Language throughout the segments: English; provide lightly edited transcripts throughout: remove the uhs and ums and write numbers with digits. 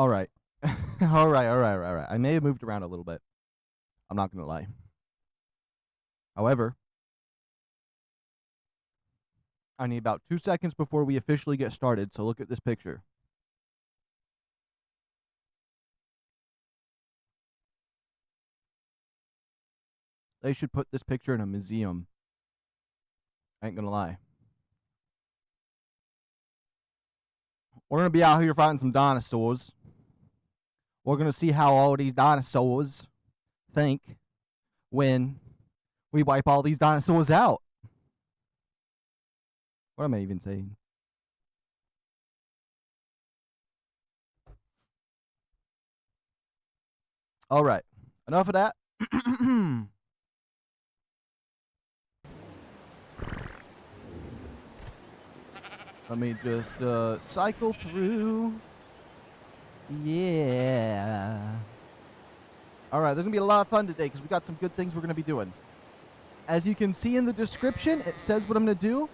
All right. All right. I may have moved around a little bit. I'm not going to lie. However, I need about 2 seconds before we officially get started, so look at this picture. They should put this picture in a museum. I ain't going to lie. We're going to be out here fighting some dinosaurs. We're going to see how all these dinosaurs think when we wipe all these dinosaurs out. What am I even saying? All right. Enough of that. Let me just cycle through. Yeah. All right, there's going to be a lot of fun today because we got some good things we're going to be doing. As you can see in the description, it says what I'm going to do,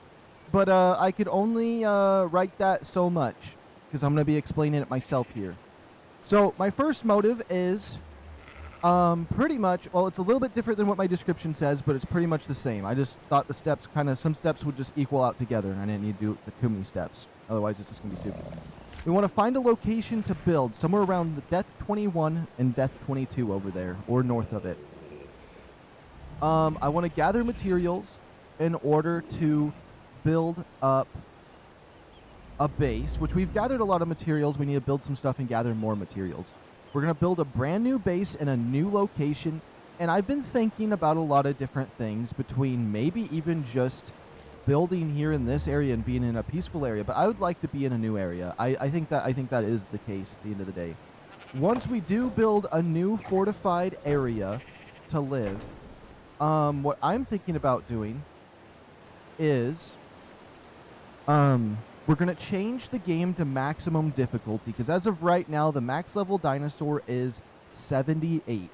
but I could only write that so much because I'm going to be explaining it myself here. So my first motive is pretty much, well, it's a little bit different than what my description says, but it's pretty much the same. I just thought the steps some steps would just equal out together, and I didn't need to do too many steps. Otherwise, it's just going to be stupid. We want to find a location to build somewhere around the Death 21 and Death 22 over there, or north of it. I want to gather materials in order to build up a base, which we've gathered a lot of materials. We need to build some stuff and gather more materials. We're going to build a brand new base in a new location, and I've been thinking about a lot of different things between maybe even just building here in this area and being in a peaceful area, but I would like to be in a new area. I think that is the case at the end of the day. Once we do build a new fortified area to live, what I'm thinking about doing is we're going to change the game to maximum difficulty, because as of right now, the max level dinosaur is 78.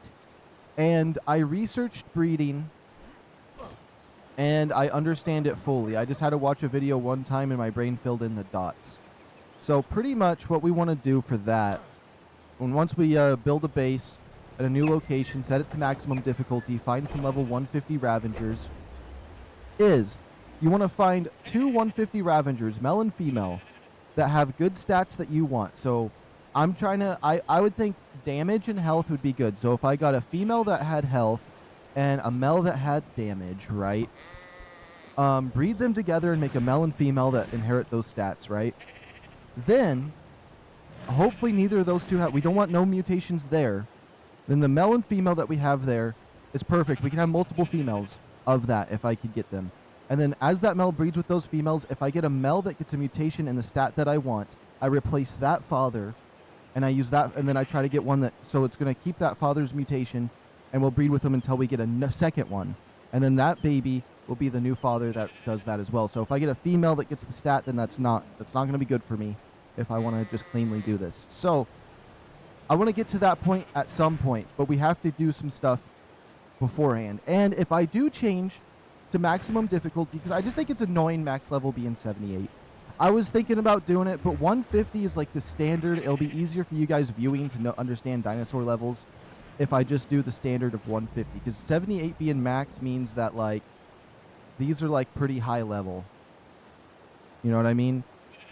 And I researched breeding, and I understand it fully. I just had to watch a video one time, and my brain filled in the dots. So pretty much what we want to do for that, once we build a base at a new location, set it to maximum difficulty, find some level 150 Ravengers, is you want to find 2 150 Ravengers, male and female, that have good stats that you want. So I'm trying to, I would think damage and health would be good. So if I got a female that had health and a male that had damage, right? Breed them together and make a male and female that inherit those stats, right? Then, hopefully neither of those two have, we don't want no mutations there. Then the male and female that we have there is perfect. We can have multiple females of that if I could get them. And then as that male breeds with those females, if I get a male that gets a mutation in the stat that I want, I replace that father, and I use that, and then I try to get one that, so it's going to keep that father's mutation, and we'll breed with them until we get a second one. And then that baby will be the new father that does that as well. So if I get a female that gets the stat, then that's not going to be good for me if I want to just cleanly do this. So I want to get to that point at some point, but we have to do some stuff beforehand. And if I do change to maximum difficulty, because I just think it's annoying max level being 78. I was thinking about doing it, but 150 is like the standard. It'll be easier for you guys viewing to understand dinosaur levels if I just do the standard of 150, because 78 being max means that like these are like pretty high level. You know what I mean?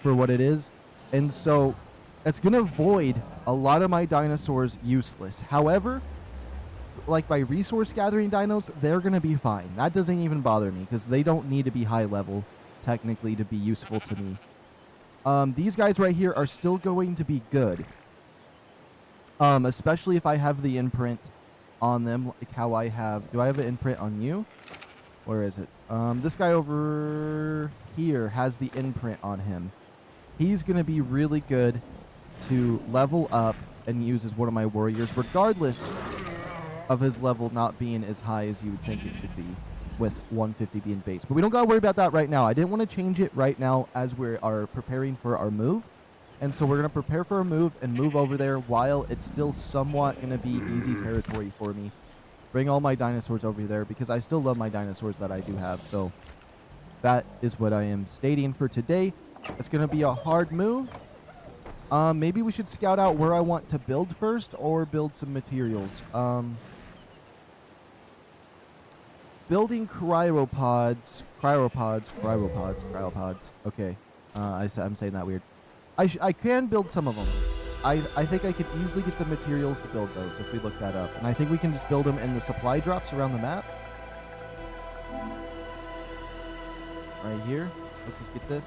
For what it is. And so it's going to void a lot of my dinosaurs useless. However, like my resource gathering dinos, they're going to be fine. That doesn't even bother me because they don't need to be high level technically to be useful to me. These guys right here are still going to be good. Especially if I have the imprint on them, like how I have. Do I have an imprint on you? Where is it? This guy over here has the imprint on him. He's going to be really good to level up and use as one of my warriors, regardless of his level not being as high as you would think it should be with 150 being base. But we don't got to worry about that right now. I didn't want to change it right now as we are preparing for our move. And so we're going to prepare for a move and move over there while it's still somewhat going to be easy territory for me. Bring all my dinosaurs over there because I still love my dinosaurs that I do have. So that is what I am stating for today. It's going to be a hard move. Maybe we should scout out where I want to build first or build some materials. Building cryopods. Okay. I'm saying that weird. I can build some of them. I think I could easily get the materials to build those if we look that up. And I think we can just build them in the supply drops around the map. Right here. Let's just get this.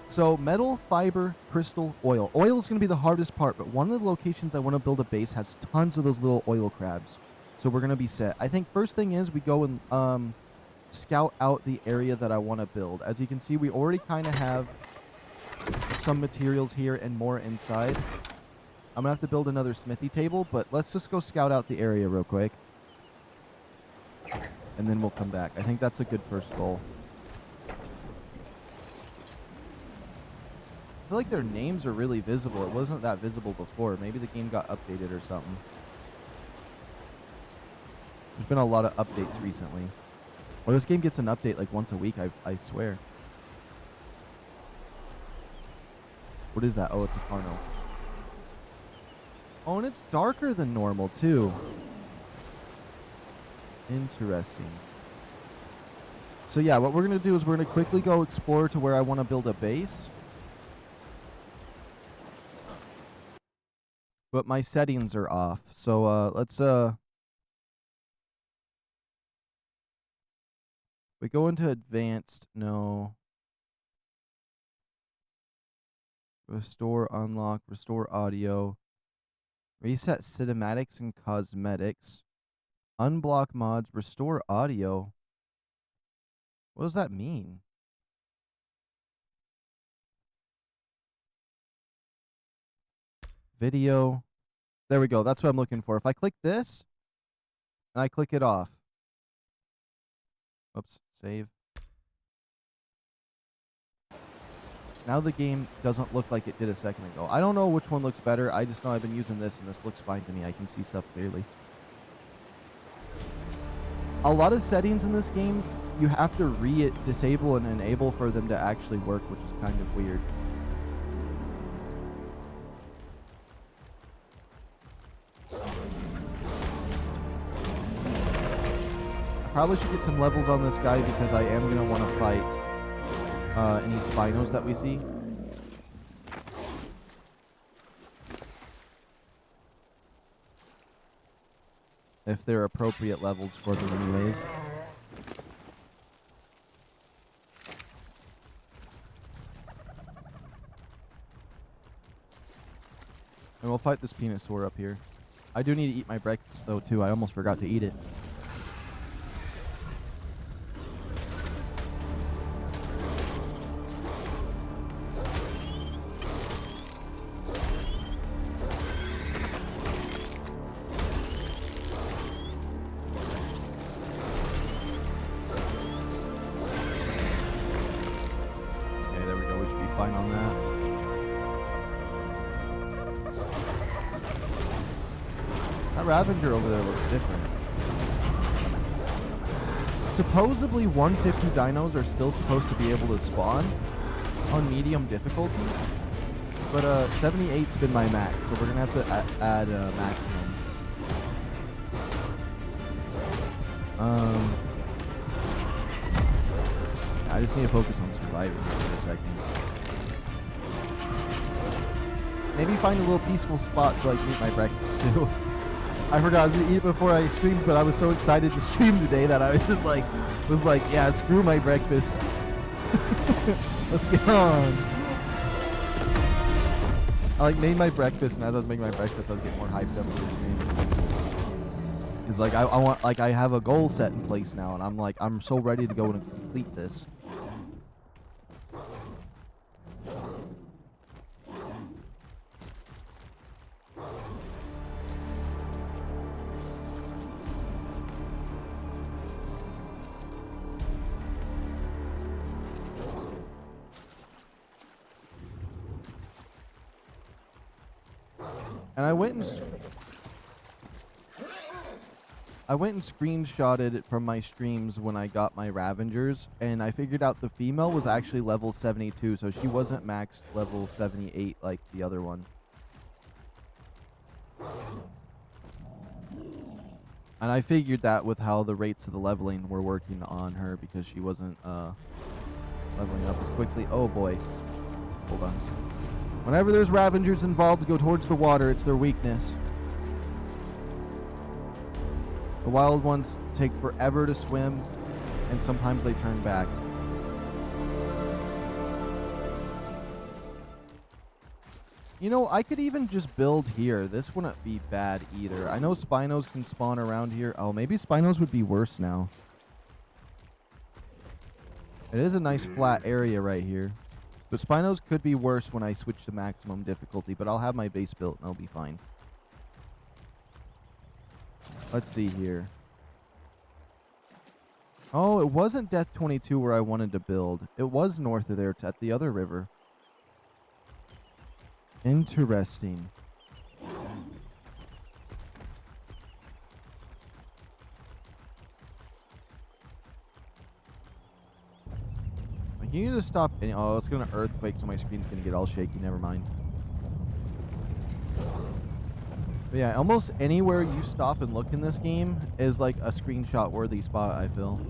So metal, fiber, crystal, oil. Oil is going to be the hardest part, but one of the locations I want to build a base has tons of those little oil crabs. So we're going to be set. I think first thing is we go and scout out the area that I want to build. As you can see, we already kind of have some materials here and more inside. I'm going to have to build another smithy table, but let's just go scout out the area real quick. And then we'll come back. I think that's a good first goal. I feel like their names are really visible. It wasn't that visible before. Maybe the game got updated or something. There's been a lot of updates recently. Well, this game gets an update like once a week, I swear. What is that? Oh, it's a Carno. Oh, and it's darker than normal, too. Interesting. So, yeah, what we're going to do is we're going to quickly go explore to where I want to build a base. But my settings are off. So, let's, we go into advanced. No. Restore, unlock, restore audio. Reset cinematics and cosmetics. Unblock mods, restore audio. What does that mean? Video. There we go. That's what I'm looking for. If I click this and I click it off. Oops. Save. Now the game doesn't look like it did a second ago. I don't know which one looks better. I just know I've been using this and this looks fine to me. I can see stuff clearly. A lot of settings in this game, you have to disable and enable for them to actually work, which is kind of weird. I probably should get some levels on this guy because I am going to want to fight any Spinos that we see. If they're appropriate levels for them anyways. And we'll fight this Venusaur up here. I do need to eat my breakfast though too. I almost forgot to eat it. Fine on that. That Ravager over there looks different. Supposedly 150 dinos are still supposed to be able to spawn on medium difficulty, but 78's been my max, so we're gonna have to add maximum. I just need to focus on surviving for a second. Maybe find a little peaceful spot so I can eat my breakfast too. I forgot I was gonna eat it before I streamed, but I was so excited to stream today that I was just like, yeah, screw my breakfast. Let's get on. I made my breakfast, and as I was making my breakfast, I was getting more hyped up for the stream. Cause I want, I have a goal set in place now, and I'm so ready to go and complete this. And I went and screenshotted it from my streams when I got my Ravengers, and I figured out the female was actually level 72, so she wasn't maxed level 78 like the other one. And I figured that with how the rates of the leveling were working on her because she wasn't leveling up as quickly. Oh boy. Hold on. Whenever there's Ravengers involved, go towards the water. It's their weakness. The wild ones take forever to swim, and sometimes they turn back. You know, I could even just build here. This wouldn't be bad either. I know Spinos can spawn around here. Oh, maybe Spinos would be worse now. It is a nice flat area right here. But Spinos could be worse when I switch to maximum difficulty, but I'll have my base built and I'll be fine. Let's see here. Oh, it wasn't Death 22 where I wanted to build. It was north of there at the other river. Interesting. Can you just stop? Oh, it's gonna earthquake, so my screen's gonna get all shaky. Never mind. But yeah, almost anywhere you stop and look in this game is like a screenshot-worthy spot, I feel.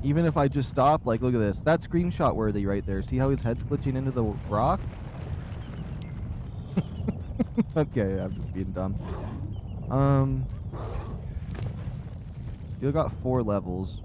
Even if I just stop, like, look at this. That's screenshot-worthy right there. See how his head's glitching into the rock? Okay, I'm just being dumb. You got 4 levels.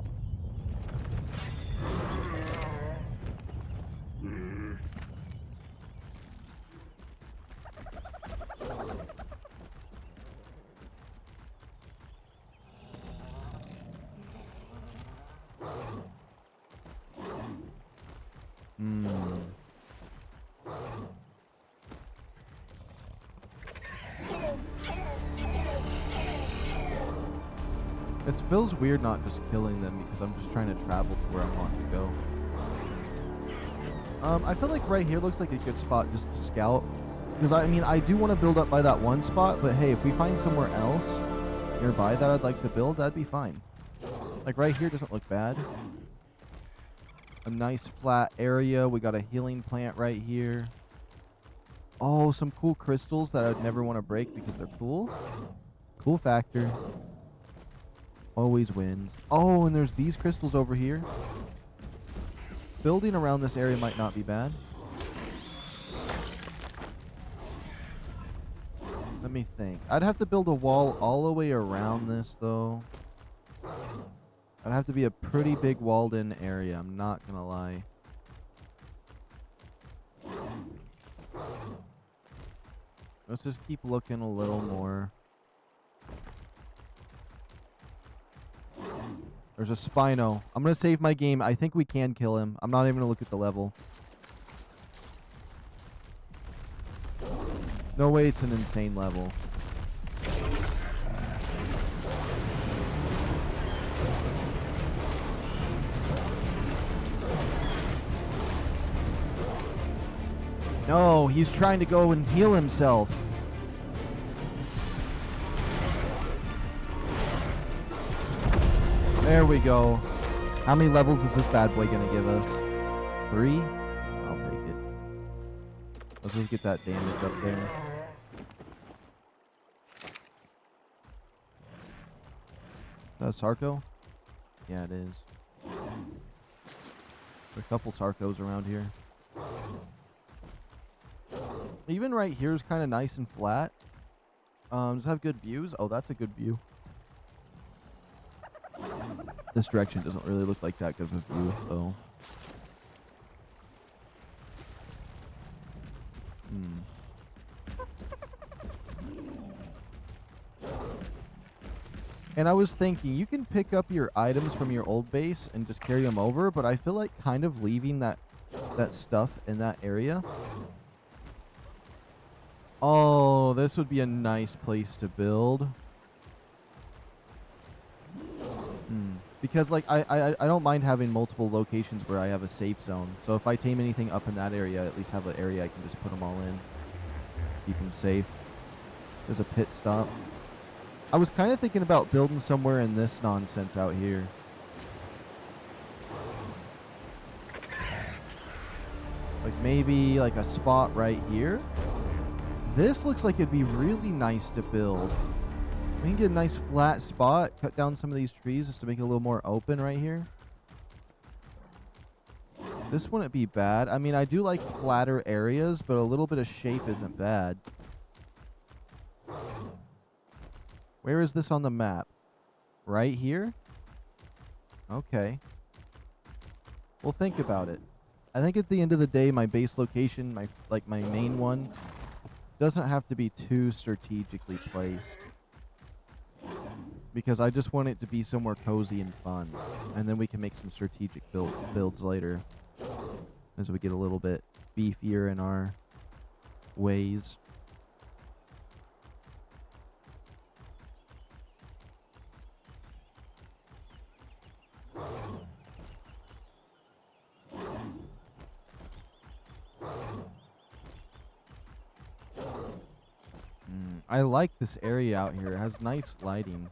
It feels weird not just killing them because I'm just trying to travel to where I want to go. I feel like right here looks like a good spot just to scout. Because, I mean, I do want to build up by that one spot, but hey, if we find somewhere else nearby that I'd like to build, that'd be fine. Like, right here doesn't look bad. A nice flat area. We got a healing plant right here. Oh, some cool crystals that I'd never want to break because they're cool. Cool factor. Always wins. Oh, and there's these crystals over here. Building around this area might not be bad. Let me think. I'd have to build a wall all the way around this, though. I'd have to be a pretty big walled-in area. I'm not gonna lie. Let's just keep looking a little more. There's a Spino. I'm gonna save my game. I think we can kill him. I'm not even gonna look at the level. No way it's an insane level. No, he's trying to go and heal himself. There we go. How many levels is this bad boy gonna give us? 3? I'll take it. Let's just get that damage up there. Is that a Sarco? Yeah, it is. There's a couple Sarcos around here. Even right here is kind of nice and flat. Does it have good views? Oh, that's a good view. This direction doesn't really look like that good of a view, though. And I was thinking, you can pick up your items from your old base and just carry them over, but I feel like kind of leaving that stuff in that area. Oh, this would be a nice place to build. Because, like, I don't mind having multiple locations where I have a safe zone. So if I tame anything up in that area, I at least have an area I can just put them all in. Keep them safe. There's a pit stop. I was kind of thinking about building somewhere in this nonsense out here. Like, maybe, like, a spot right here. This looks like it'd be really nice to build. We can get a nice flat spot, cut down some of these trees just to make it a little more open right here. This wouldn't be bad. I mean, I do like flatter areas, but a little bit of shape isn't bad. Where is this on the map? Right here? Okay. Well, think about it. I think at the end of the day, my base location, my main one, doesn't have to be too strategically placed. Because I just want it to be somewhere cozy and fun. And then we can make some strategic builds later. As we get a little bit beefier in our ways. I like this area out here. It has nice lighting.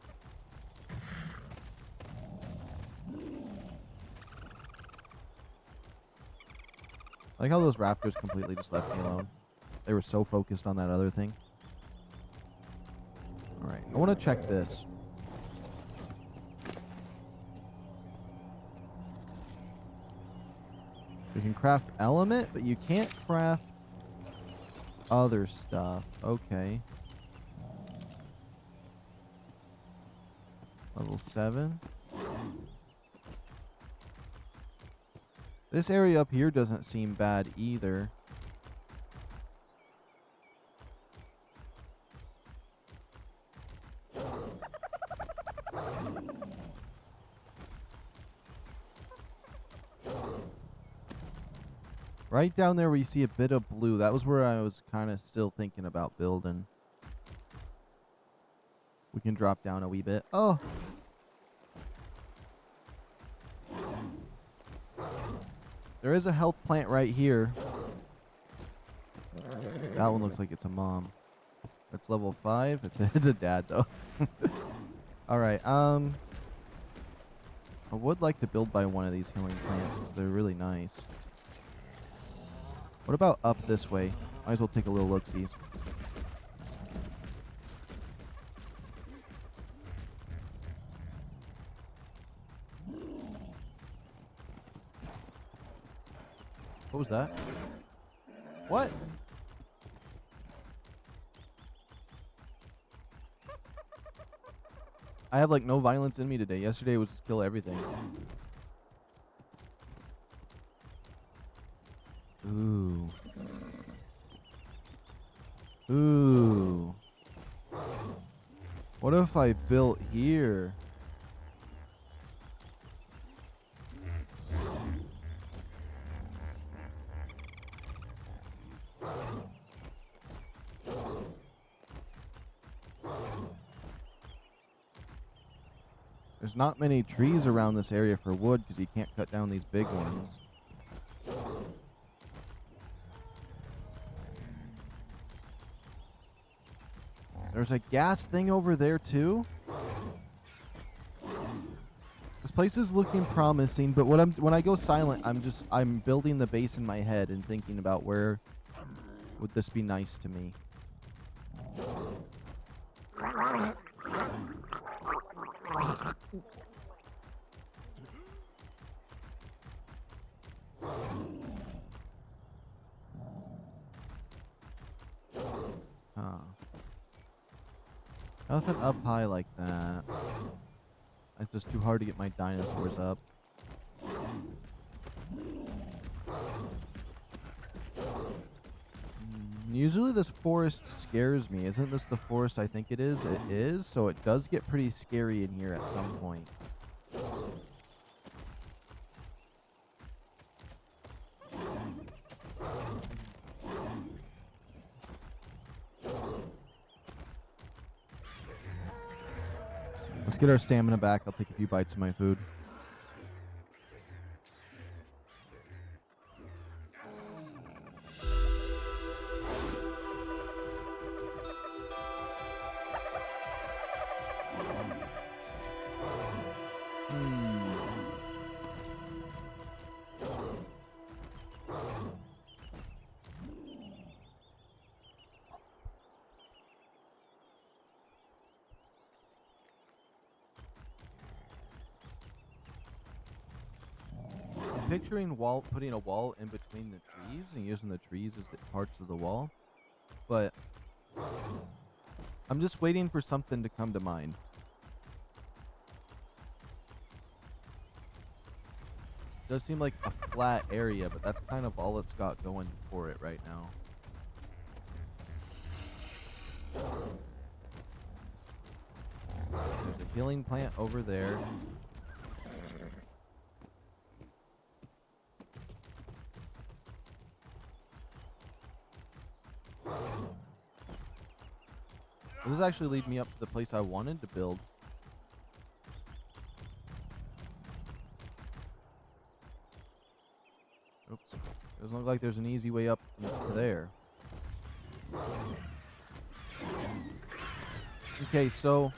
I like how those raptors completely just left me alone. They were so focused on that other thing. Alright, I want to check this. You can craft element, but you can't craft other stuff. Okay. Level 7. This area up here doesn't seem bad either. Right down there where you see a bit of blue, that was where I was kind of still thinking about building. We can drop down a wee bit. Oh! There is a health plant right here. That one looks like it's a mom. That's level 5. It's a dad, though. Alright, I would like to build by one of these healing plants because they're really nice. What about up this way? Might as well take a little look-see. What was that? What? I have like no violence in me today. Yesterday was just kill everything. Ooh. Ooh. What if I built here? There's not many trees around this area for wood because you can't cut down these big ones. There's a gas thing over there too. This place is looking promising, but when I go silent, I'm building the base in my head and thinking about where would this be nice to me. Huh. Nothing up high like that. It's just too hard to get my dinosaurs up. Usually this forest scares me. Isn't this the forest I think it is? It is, so it does get pretty scary in here at some point. Let's get our stamina back. I'll take a few bites of my food. picturing putting a wall in between the trees and using the trees as the parts of the wall, but I'm just waiting for something to come to mind. It does seem like a flat area, but that's kind of all it's got going for it right now. There's a healing plant over there. This is actually leading me up to the place I wanted to build. Oops. Doesn't look like there's an easy way up to there. Okay, so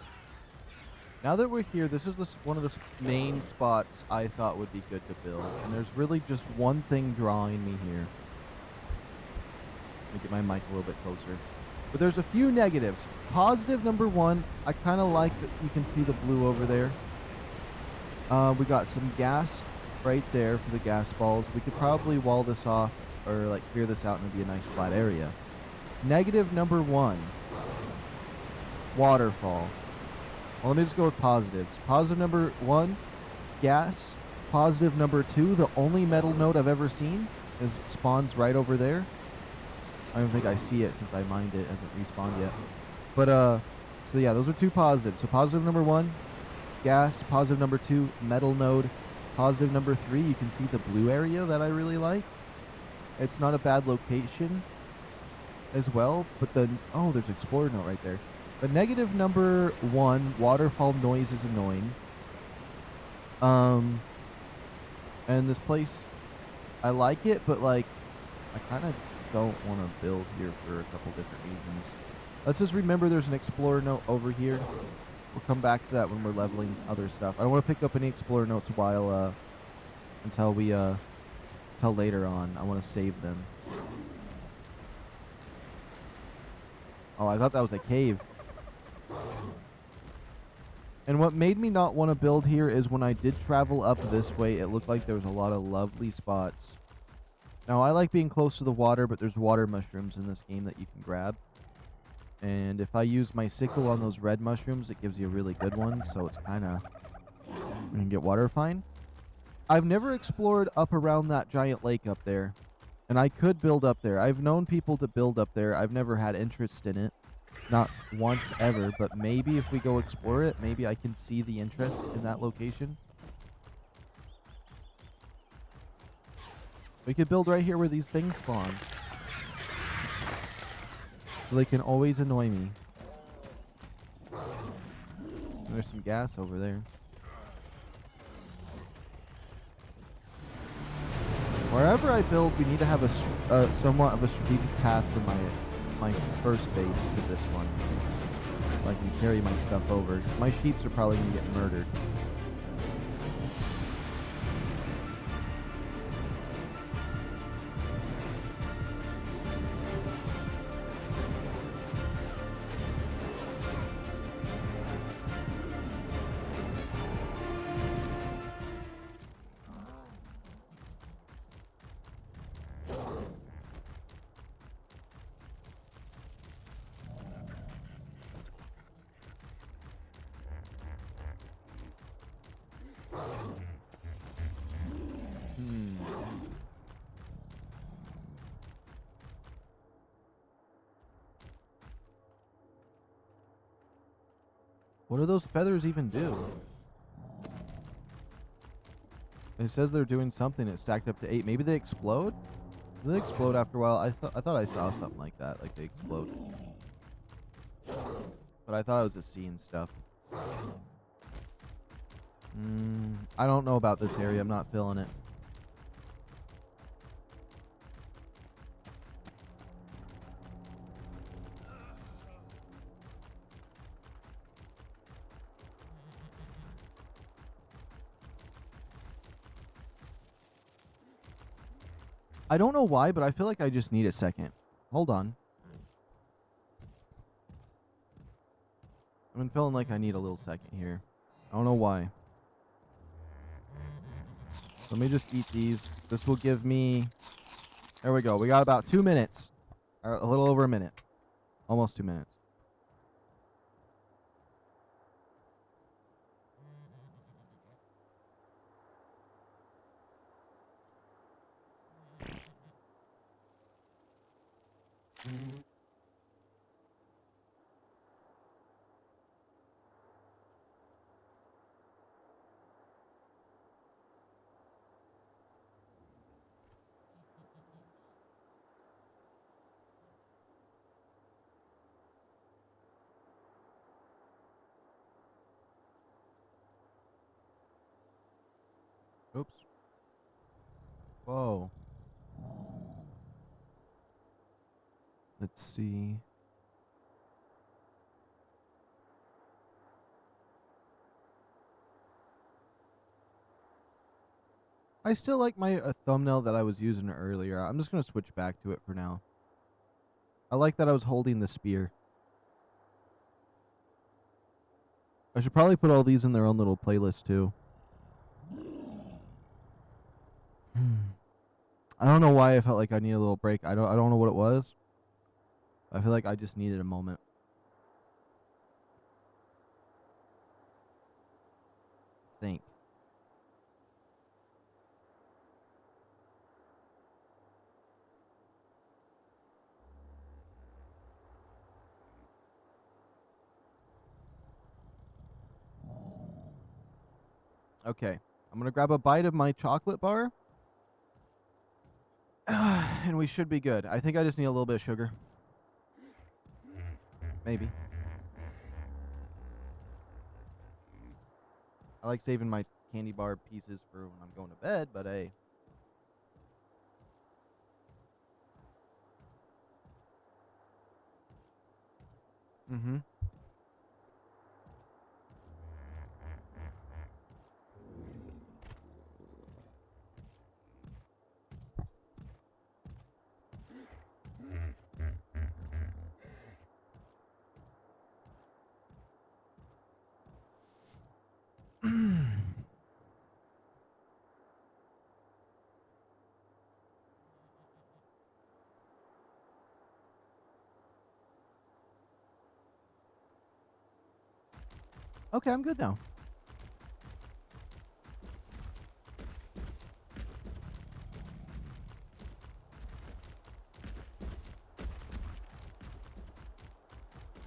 now that we're here, this is one of the main spots I thought would be good to build. And there's really just one thing drawing me here. Let me get my mic a little bit closer. But there's a few negatives. Positive number one, I kind of like that you can see the blue over there. We got some gas right there for the gas balls. We could probably wall this off or like clear this out and it'd be a nice flat area. Negative number one, waterfall. Well, let me just go with positives. Positive number one, gas. Positive number two, the only metal node I've ever seen spawns right over there. I don't think I see it since I mined it. It hasn't respawned yet. But, so yeah, those are two positives. So positive number one, gas. Positive number two, metal node. Positive number three, you can see the blue area that I really like. It's not a bad location as well. But the, oh, there's Explorer note right there. But negative number one, waterfall noise is annoying. And this place, I like it, but like, I kind of don't want to build here for a couple different reasons. Let's just remember there's an Explorer note over here. We'll come back to that when we're leveling other stuff. I don't want to pick up any Explorer notes while, until later on. I want to save them. Oh, I thought that was a cave. And what made me not want to build here is when I did travel up this way, it looked like there was a lot of lovely spots. Now, I like being close to the water, but there's water mushrooms in this game that you can grab. And if I use my sickle on those red mushrooms, it gives you a really good one, so it's kind of... You can get water fine. I've never explored up around that giant lake up there, and I could build up there. I've known people to build up there. I've never had interest in it. Not once ever, but maybe if we go explore it, maybe I can see the interest in that location. We could build right here where these things spawn. So they can always annoy me. And there's some gas over there. Wherever I build, we need to have a somewhat of a strategic path for my first base to this one. So I can carry my stuff over. Because my sheeps are probably going to get murdered. What do those feathers even do? It says they're doing something. It's stacked up to 8. Maybe they explode? Do they explode after a while? I thought I saw something like that. Like they explode. But I thought I was just seeing stuff. I don't know about this area. I'm not feeling it. I don't know why, but I feel like I just need a second. Hold on. I've been feeling like I need a little second here. I don't know why. Let me just eat these. This will give me... There we go. We got about 2 minutes. Or a little over a minute. Almost 2 minutes. Oops. Whoa. Let's see. I still like my thumbnail that I was using earlier. I'm just going to switch back to it for now. I like that I was holding the spear. I should probably put all these in their own little playlist too. I don't know why I felt like I need a little break. I don't know what it was. I feel like I just needed a moment. Think. Okay. I'm going to grab a bite of my chocolate bar. And we should be good. I think I just need a little bit of sugar. Maybe. I like saving my candy bar pieces for when I'm going to bed, but hey. Mm-hmm. Okay, I'm good now.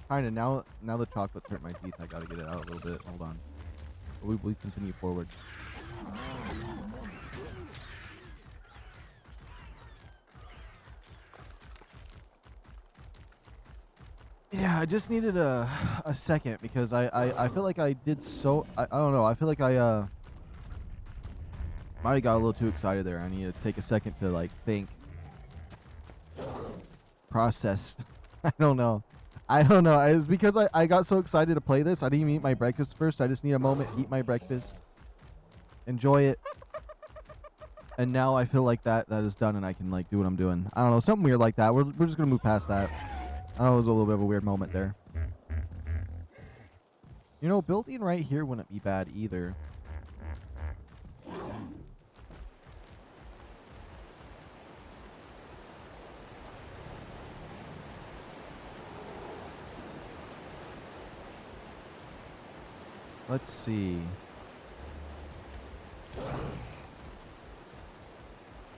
Kinda, now the chocolate's hurt my teeth. I gotta get it out a little bit. Hold on. We continue forward. Yeah, I just needed a second because I feel like I did so... I don't know. I feel like I might have got a little too excited there. I need to take a second to, like, think. Process. I don't know. It was because I got so excited to play this. I didn't even eat my breakfast first. I just need a moment, eat my breakfast, enjoy it. And now I feel like that is done and I can, like, do what I'm doing. I don't know. Something weird like that. We're just going to move past that. I know it was a little bit of a weird moment there. You know, building right here wouldn't be bad either. Let's see.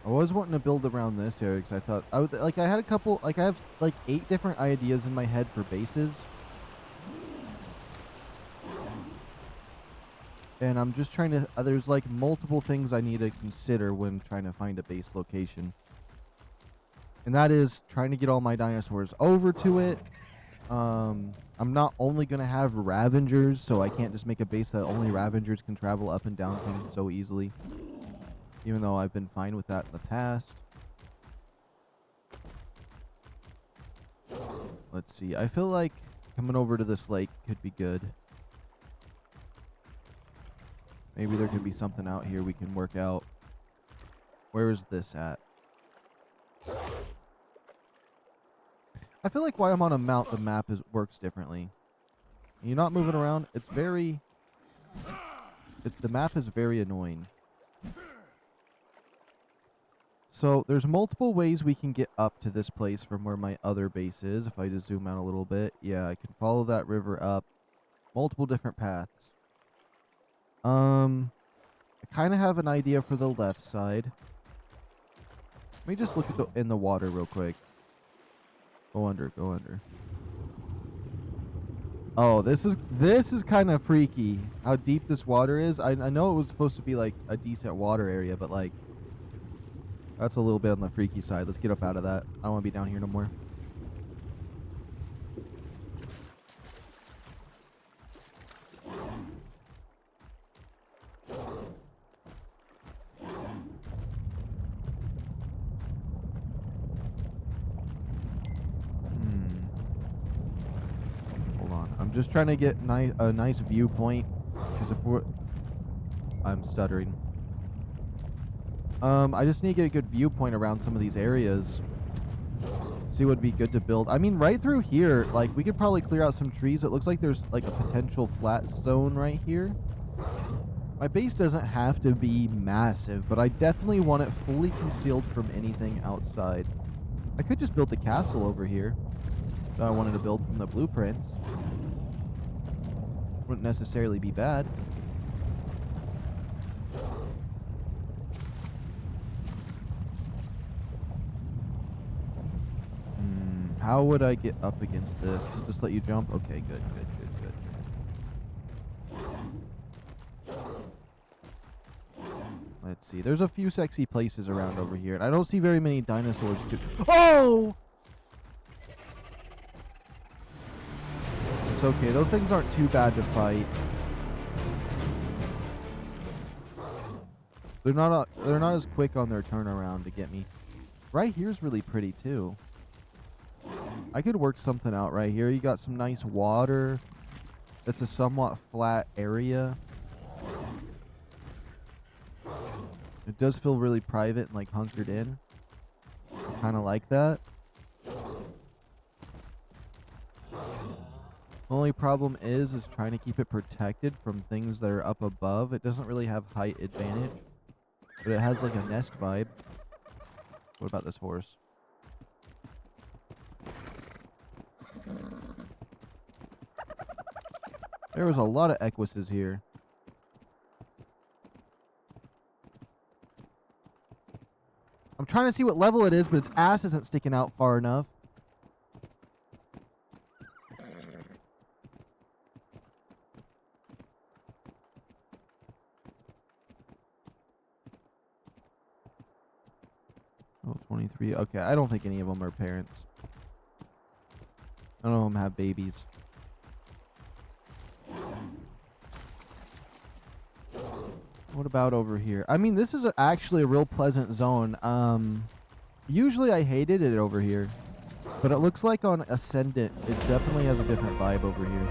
I was wanting to build around this area because I thought I had a couple, like I have like 8 different ideas in my head for bases. And I'm just trying to, there's like multiple things I need to consider when trying to find a base location. And that is trying to get all my dinosaurs over to it. I'm not only going to have Ravengers, so I can't just make a base that only Ravengers can travel up and down from so easily. Even though I've been fine with that in the past. Let's see. I feel like coming over to this lake could be good. Maybe there could be something out here we can work out. Where is this at? I feel like while I'm on a mount, the map works differently. You're not moving around. It's very... the map is very annoying. So there's multiple ways we can get up to this place from where my other base is. If I just zoom out a little bit, yeah, I can follow that river up. Multiple different paths. I kind of have an idea for the left side. Let me just look at in the water real quick. Go under, go under. Oh, this is kind of freaky. How deep this water is. I know it was supposed to be like a decent water area, but like that's a little bit on the freaky side. Let's get up out of that. I don't want to be down here no more. Hold on. I'm just trying to get a nice viewpoint. Because if we're... I'm stuttering. I just need to get a good viewpoint around some of these areas. See what would be good to build. I mean, right through here, like, we could probably clear out some trees. It looks like there's, like, a potential flat zone right here. My base doesn't have to be massive, but I definitely want it fully concealed from anything outside. I could just build the castle over here that I wanted to build from the blueprints. Wouldn't necessarily be bad. How would I get up against this? Just let you jump? Okay, good, good, good, good. Let's see. There's a few sexy places around over here. And I don't see very many dinosaurs too. Oh! It's okay. Those things aren't too bad to fight. They're not as quick on their turnaround to get me. Right here's really pretty too. I could work something out right here. You got some nice water. It's a somewhat flat area. It does feel really private and like hunkered in. I kind of like that. Only problem is trying to keep it protected from things that are up above. It doesn't really have height advantage, but it has like a nest vibe. What about this horse? There was a lot of equises here. I'm trying to see what level it is, but its ass isn't sticking out far enough. Oh, 23. Okay, I don't think any of them are parents. None of them have babies. What about over here? I mean, this is actually a real pleasant zone. Usually I hated it over here, but it looks like on Ascendant, it definitely has a different vibe over here.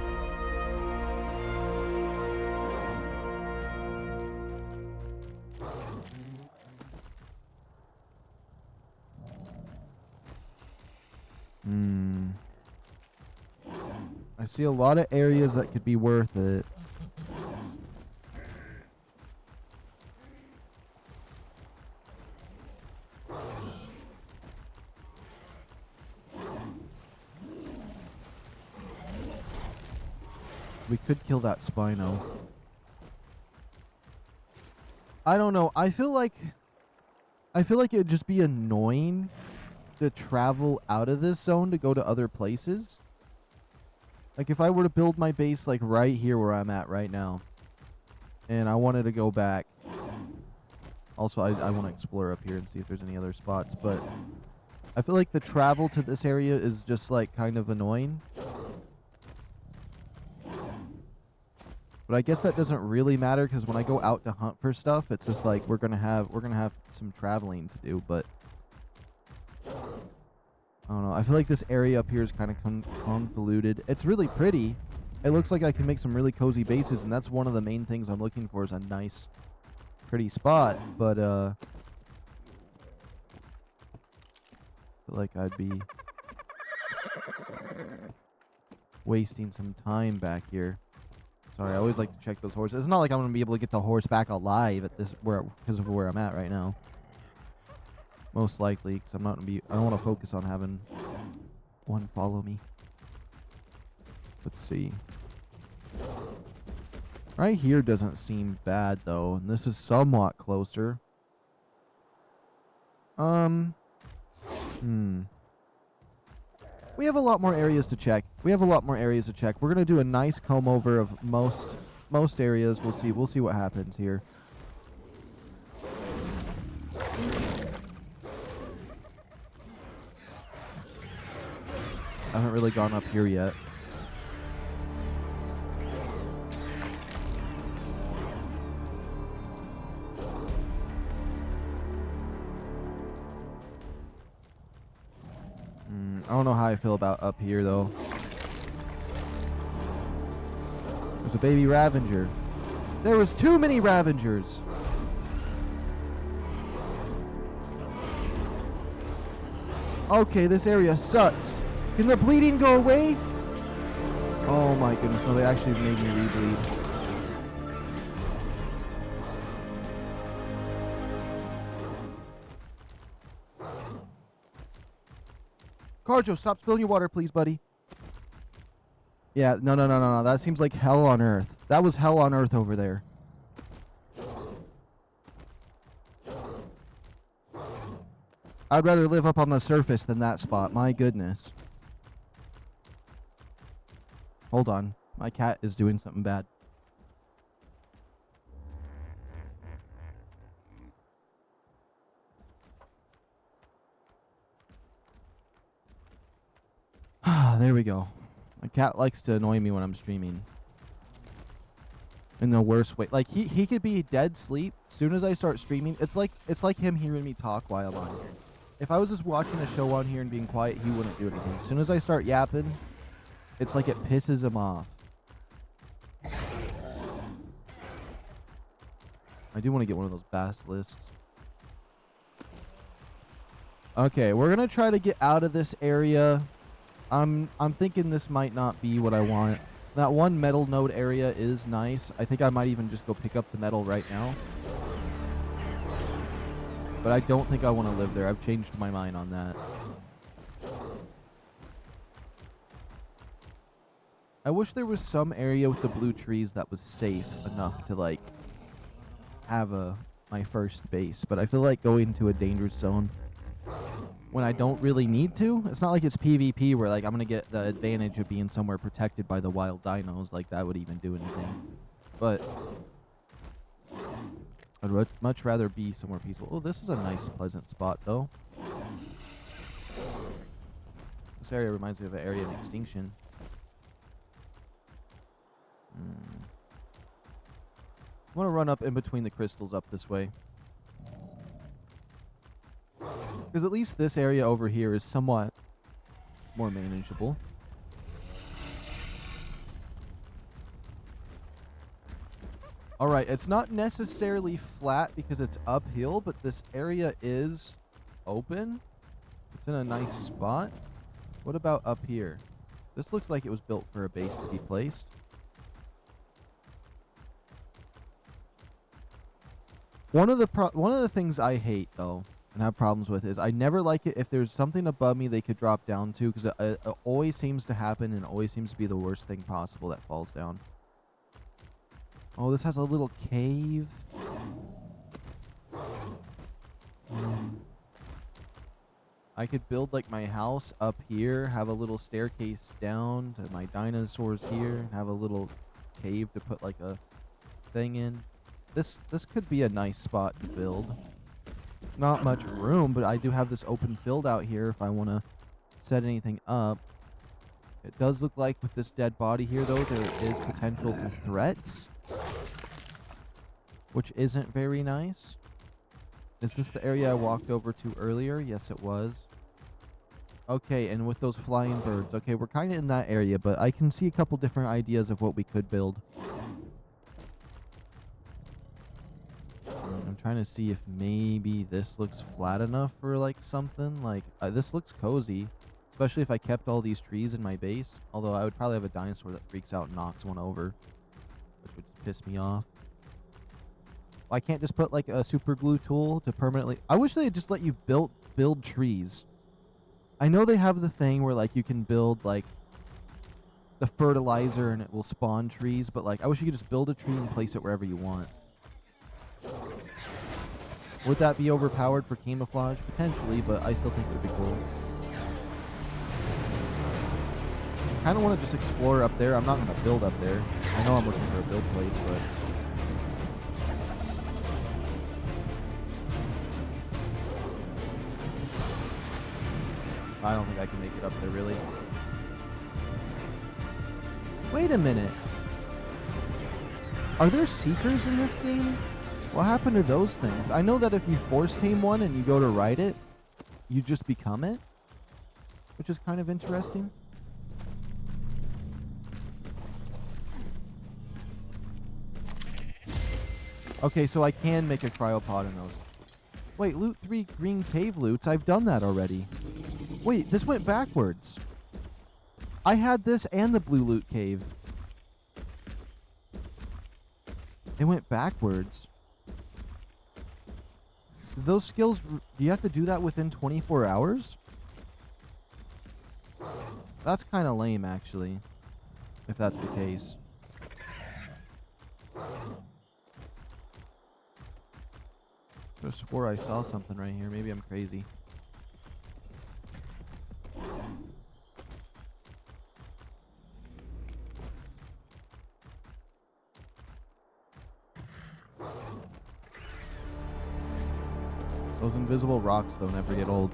I see a lot of areas that could be worth it. We could kill that Spino. I don't know. I feel like it would just be annoying to travel out of this zone to go to other places. Like if I were to build my base like right here where I'm at right now, and I wanted to go back. Also, I want to explore up here and see if there's any other spots, but I feel like the travel to this area is just like kind of annoying. But I guess that doesn't really matter because when I go out to hunt for stuff, it's just like we're gonna have some traveling to do. But I don't know. I feel like this area up here is kind of convoluted. It's really pretty. It looks like I can make some really cozy bases, and that's one of the main things I'm looking for is a nice, pretty spot. But I feel like I'd be wasting some time back here. Sorry, I always like to check those horses. It's not like I'm going to be able to get the horse back alive at this because of where I'm at right now. Most likely, because I'm not gonna be. I don't want to focus on having one follow me. Let's see. Right here doesn't seem bad though, and this is somewhat closer. We have a lot more areas to check. We're gonna do a nice comb over of most areas. We'll see what happens here. I haven't really gone up here yet. I don't know how I feel about up here, though. There's a baby Ravager. There was too many Ravagers. Okay, this area sucks. Can the bleeding go away? Oh my goodness, no, they actually made me rebleed. Carjo, stop spilling your water, please, buddy. Yeah, no. That seems like hell on earth. That was hell on earth over there. I'd rather live up on the surface than that spot. My goodness. Hold on. My cat is doing something bad. There we go. My cat likes to annoy me when I'm streaming. In the worst way. Like he could be dead sleep as soon as I start streaming. It's like him hearing me talk while I'm on here. If I was just watching a show on here and being quiet, he wouldn't do anything. As soon as I start yapping, it's like it pisses him off. I do want to get one of those basilisks. Okay, we're gonna try to get out of this area. I'm thinking this might not be what I want. That one metal node area is nice. I think I might even just go pick up the metal right now. But I don't think I want to live there. I've changed my mind on that. I wish there was some area with the blue trees that was safe enough to, like, have my first base. But I feel like going to a dangerous zone when I don't really need to. It's not like it's PvP where, like, I'm going to get the advantage of being somewhere protected by the wild dinos. Like, that would even do anything. But I'd much rather be somewhere peaceful. Oh, this is a nice, pleasant spot, though. This area reminds me of an area in extinction. I want to run up in between the crystals up this way. Because at least this area over here is somewhat more manageable. Alright, it's not necessarily flat because it's uphill, but this area is open. It's in a nice spot. What about up here? This looks like it was built for a base to be placed. One of the things I hate, though, and have problems with is I never like it if there's something above me they could drop down to, because it always seems to happen and always seems to be the worst thing possible that falls down. Oh, this has a little cave. I could build like my house up here, have a little staircase down to my dinosaurs here, have a little cave to put like a thing in. This could be a nice spot to build. Not much room, but I do have this open field out here if I want to set anything up. It does look like with this dead body here, though, there is potential for threats, which isn't very nice. Is this the area I walked over to earlier? Yes, it was. Okay, and with those flying birds. Okay, we're kind of in that area, but I can see a couple different ideas of what we could build. I'm trying to see if maybe this looks flat enough for like something. Like this looks cozy, especially if I kept all these trees in my base. Although I would probably have a dinosaur that freaks out and knocks one over, which would just piss me off. I can't just put like a super glue tool to permanently. I wish they had just let you build build trees. I know they have the thing where like you can build like the fertilizer and it will spawn trees, but like I wish you could just build a tree and place it wherever you want. Would that be overpowered for camouflage? Potentially, but I still think it would be cool. I kind of want to just explore up there. I'm not going to build up there. I know I'm looking for a build place, but... I don't think I can make it up there, really. Wait a minute. Are there seekers in this game? What happened to those things? I know that if you force tame one and you go to ride it, you just become it, which is kind of interesting. Okay, so I can make a cryopod in those. Wait, loot 3 green cave loots. I've done that already. Wait, this went backwards. I had this and the blue loot cave. It went backwards. Those skills, do you have to do that within 24 hours? That's kind of lame, actually, if that's the case. I swore I saw something right here. Maybe I'm crazy. Those invisible rocks, though, never get old.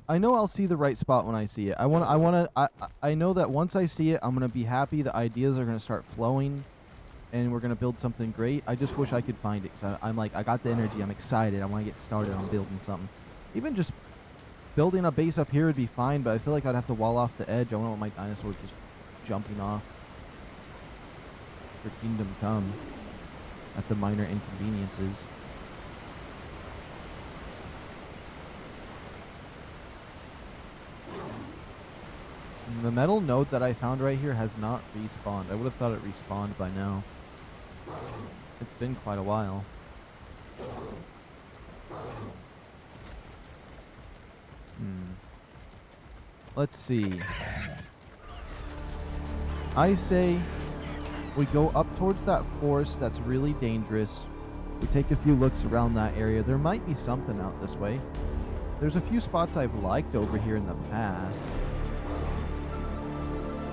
I know I'll see the right spot when I see it. I know that once I see it, I'm gonna be happy. The ideas are gonna start flowing, and we're gonna build something great. I just wish I could find it, because I'm like, I got the energy. I'm excited. I want to get started on building something. Even just building a base up here would be fine, but I feel like I'd have to wall off the edge. I wouldn't want my dinosaurs just jumping off for Kingdom Come at the minor inconveniences. The metal node that I found right here has not respawned. I would have thought it respawned by now. It's been quite a while. Let's see. I say we go up towards that forest that's really dangerous. We take a few looks around that area. There might be something out this way. There's a few spots I've liked over here in the past.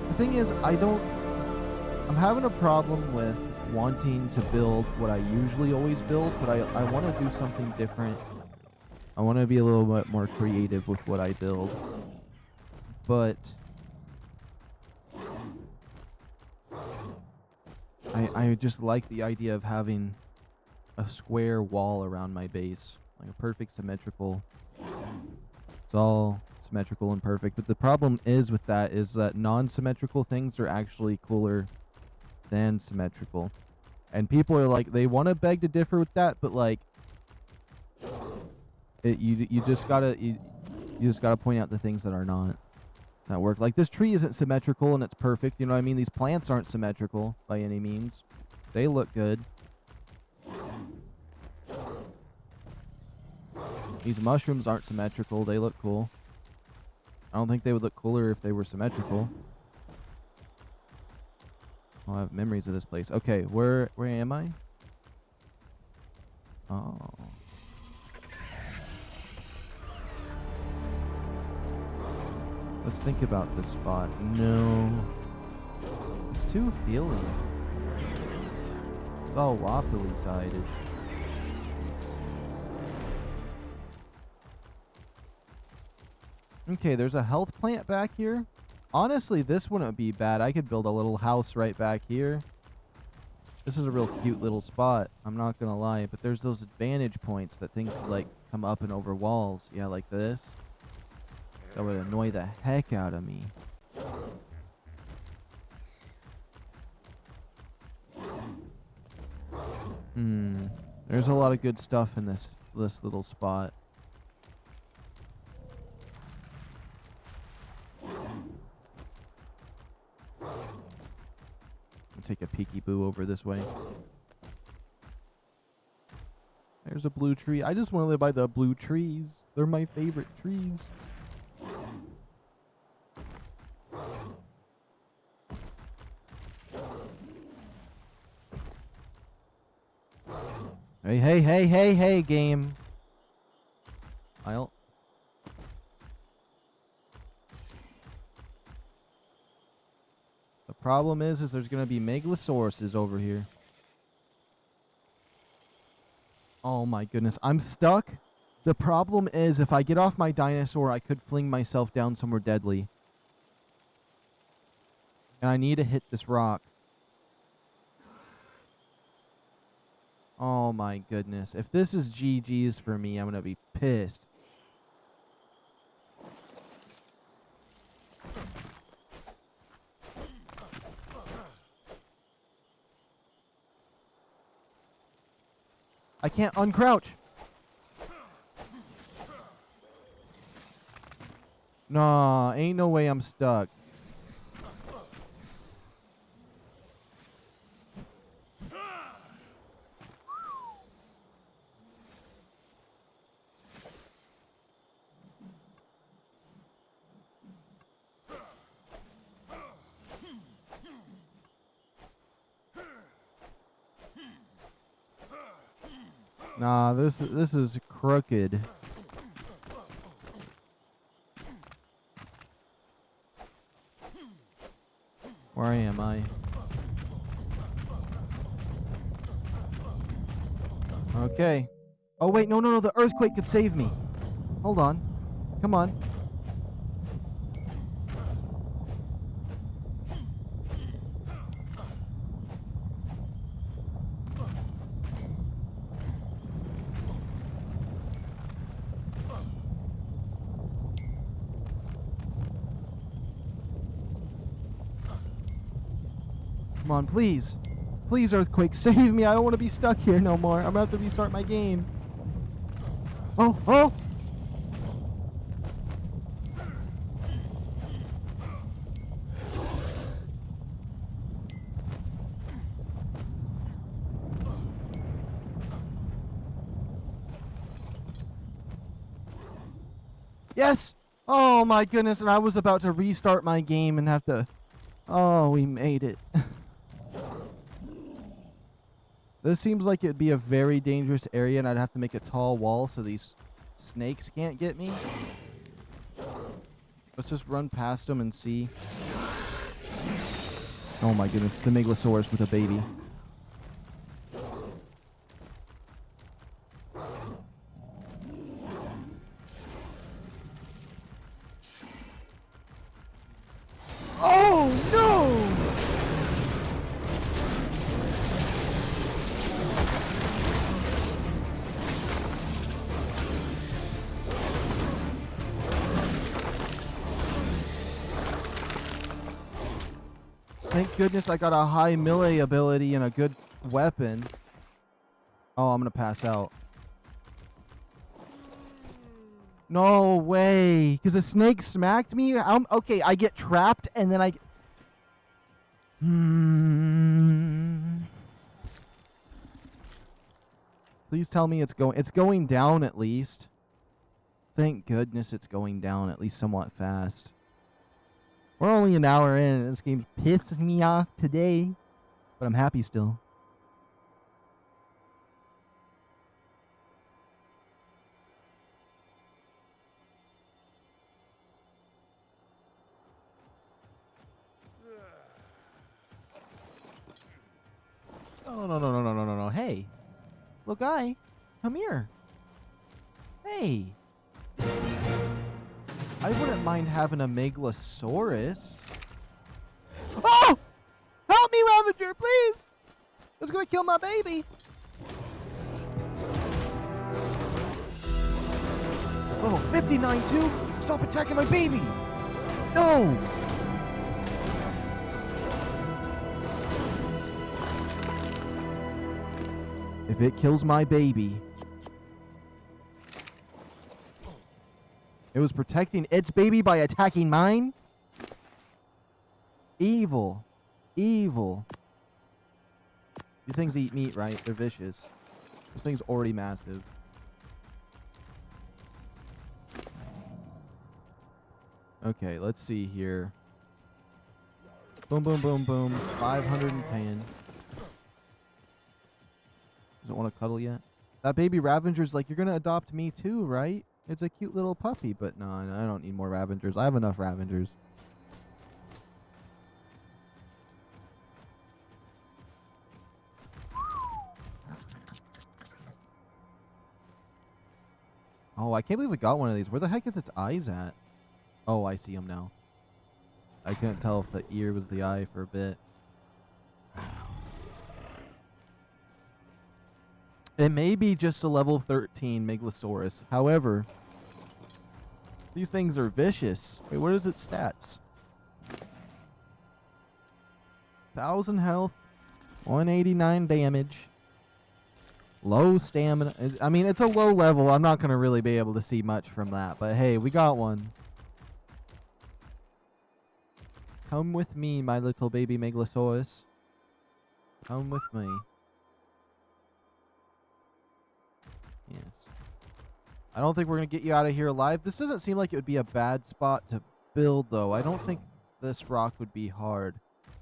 The thing is, I'm having a problem with wanting to build what I usually always build, but I want to do something different. I want to be a little bit more creative with what I build. But I just like the idea of having a square wall around my base, like a perfect symmetrical. It's all symmetrical and perfect, but the problem is with that is that non-symmetrical things are actually cooler than symmetrical, and people are like, they want to beg to differ with that, but like you just gotta point out the things that are not that work. Like this tree isn't symmetrical and it's perfect, you know what I mean? These plants aren't symmetrical by any means. They look good. These mushrooms aren't symmetrical. They look cool. I don't think they would look cooler if they were symmetrical. Oh, I have memories of this place. Okay, where am I? Oh. Let's think about this spot. No. It's too healing. It's all wobbly sided. Okay, there's a health plant back here. Honestly, this wouldn't be bad. I could build a little house right back here. This is a real cute little spot. I'm not gonna lie, but there's those advantage points that things could, like, come up and over walls. Yeah, like this. That would annoy the heck out of me. There's a lot of good stuff in this little spot. Take a peeky boo over this way. There's a blue tree. I just want to live by the blue trees. They're my favorite trees. Hey, game. The problem is there's going to be megalosauruses over here. Oh my goodness, I'm stuck. The problem is if I get off my dinosaur, I could fling myself down somewhere deadly. And I need to hit this rock. Oh my goodness. If this is GG's for me, I'm going to be pissed. I can't uncrouch. Nah, ain't no way I'm stuck. Nah, this is crooked. Where am I? Okay. Oh wait, no, the earthquake could save me. Hold on. Come on. Come on, please. Please, earthquake, save me. I don't want to be stuck here no more. I'm going to have to restart my game. Oh! Yes! Oh my goodness, and I was about to restart my game and have to... Oh, we made it. This seems like it'd be a very dangerous area, and I'd have to make a tall wall so these snakes can't get me. Let's just run past them and see. Oh my goodness, it's a megalosaurus with a baby. Oh no! Thank goodness I got a high melee ability and a good weapon. Oh, I'm gonna pass out. No way. Because the snake smacked me? Okay, I get trapped and then I... Please tell me it's going down at least. Thank goodness it's going down at least somewhat fast. We're only an hour in and this game's pissing me off today. But I'm happy still. Oh, no. Hey. Little guy. Come here. Hey. I wouldn't mind having a megalosaurus. Oh! Help me, Ravager, please! It's gonna kill my baby. It's level 59 too? Stop attacking my baby! No! If it kills my baby... It was protecting its baby by attacking mine? Evil. Evil. These things eat meat, right? They're vicious. This thing's already massive. Okay, let's see here. Boom, boom, boom, boom. 510. Doesn't want to cuddle yet. That baby Ravenger's like, you're going to adopt me too, right? It's a cute little puppy, but no, I don't need more Ravengers. I have enough Ravengers. Oh, I can't believe we got one of these. Where the heck is its eyes at? Oh, I see them now. I couldn't tell if the ear was the eye for a bit. It may be just a level 13 Megalosaurus. However, these things are vicious. Wait, what is its stats? 1,000 health, 189 damage, low stamina. I mean, it's a low level. I'm not going to really be able to see much from that. But hey, we got one. Come with me, my little baby Megalosaurus. Come with me. Yes. I don't think we're going to get you out of here alive. This doesn't seem like it would be a bad spot to build, though. I don't think this rock would be hard.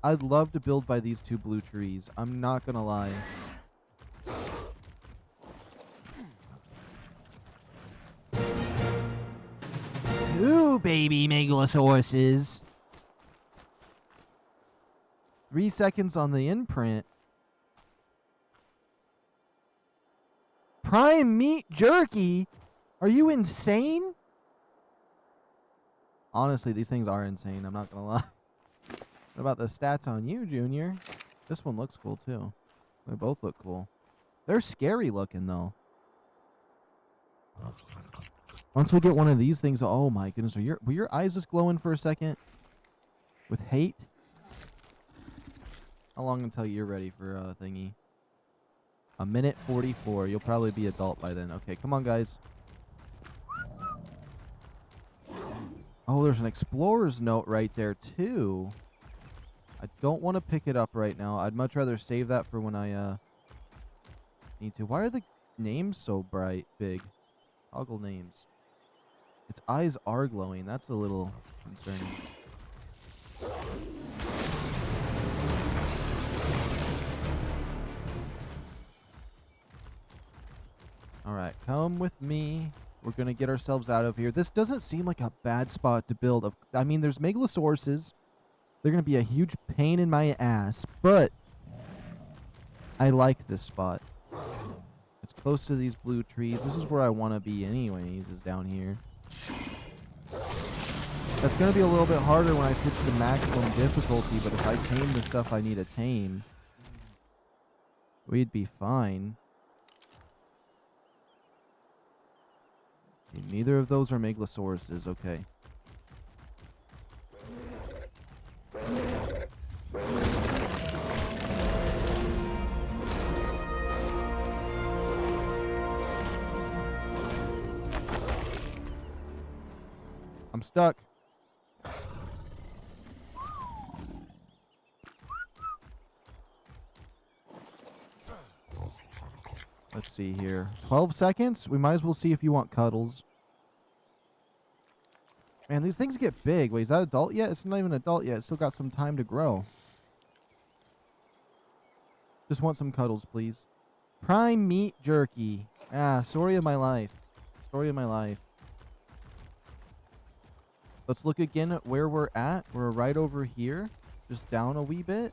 I'd love to build by these two blue trees. I'm not going to lie. Two baby Megalosauruses. 3 seconds on the imprint. Prime meat jerky? Are you insane? Honestly, these things are insane. I'm not going to lie. What about the stats on you, Junior? This one looks cool, too. They both look cool. They're scary looking, though. Once we get one of these things... Oh, my goodness. Were your eyes just glowing for a second? With hate? How long until you're ready for a thingy? 1:44. You'll probably be adult by then. Okay, come on, guys. Oh, there's an explorer's note right there, too. I don't want to pick it up right now. I'd much rather save that for when I need to. Why are the names so bright, big? Toggle names. Its eyes are glowing. That's a little concerning. Alright, come with me. We're going to get ourselves out of here. This doesn't seem like a bad spot to build. I mean, there's Megalosauruses. They're going to be a huge pain in my ass, but I like this spot. It's close to these blue trees. This is where I want to be anyways, is down here. That's going to be a little bit harder when I switch to maximum difficulty, but if I tame the stuff I need to tame, we'd be fine. Neither of those are Megalosauruses. Okay. I'm stuck. Let's see here. 12 seconds? We might as well see if you want cuddles. Man, these things get big. Wait, is that adult yet? It's not even adult yet. It's still got some time to grow. Just want some cuddles, please. Prime meat jerky. Ah, story of my life. Story of my life. Let's look again at where we're at. We're right over here. Just down a wee bit.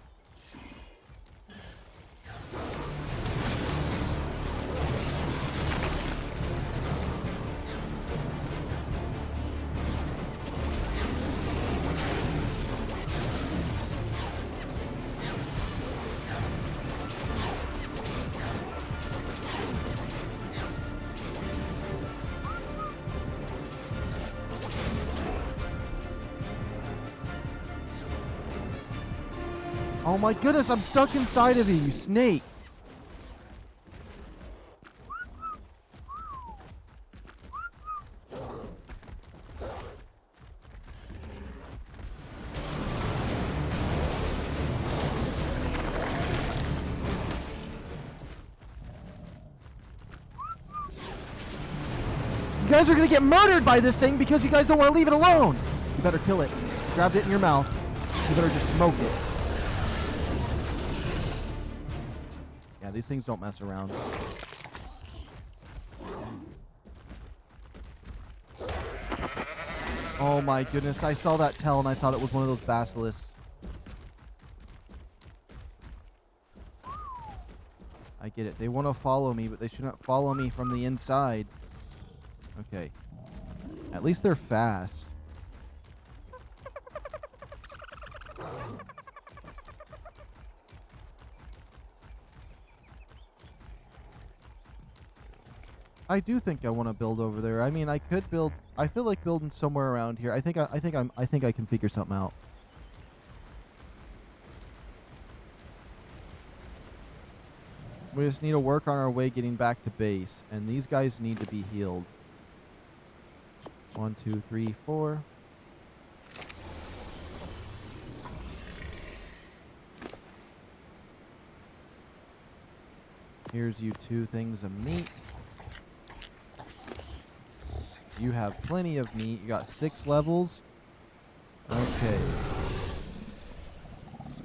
Oh my goodness, I'm stuck inside of you, you snake. guys are going to get murdered by this thing because you guys don't want to leave it alone. You better kill it. Grabbed it in your mouth. You better just smoke it. Yeah, these things don't mess around. Oh my goodness, I saw that tail and I thought it was one of those basilisks. I get it. They want to follow me, but they shouldn't follow me from the inside. Okay. At least they're fast. I do think I want to build over there. I mean, I could build. I feel like building somewhere around here. I think I can figure something out. We just need to work on our way getting back to base, and these guys need to be healed. 1, 2, 3, 4. Here's you 2 things of meat. You have plenty of meat. You got 6 levels. Okay.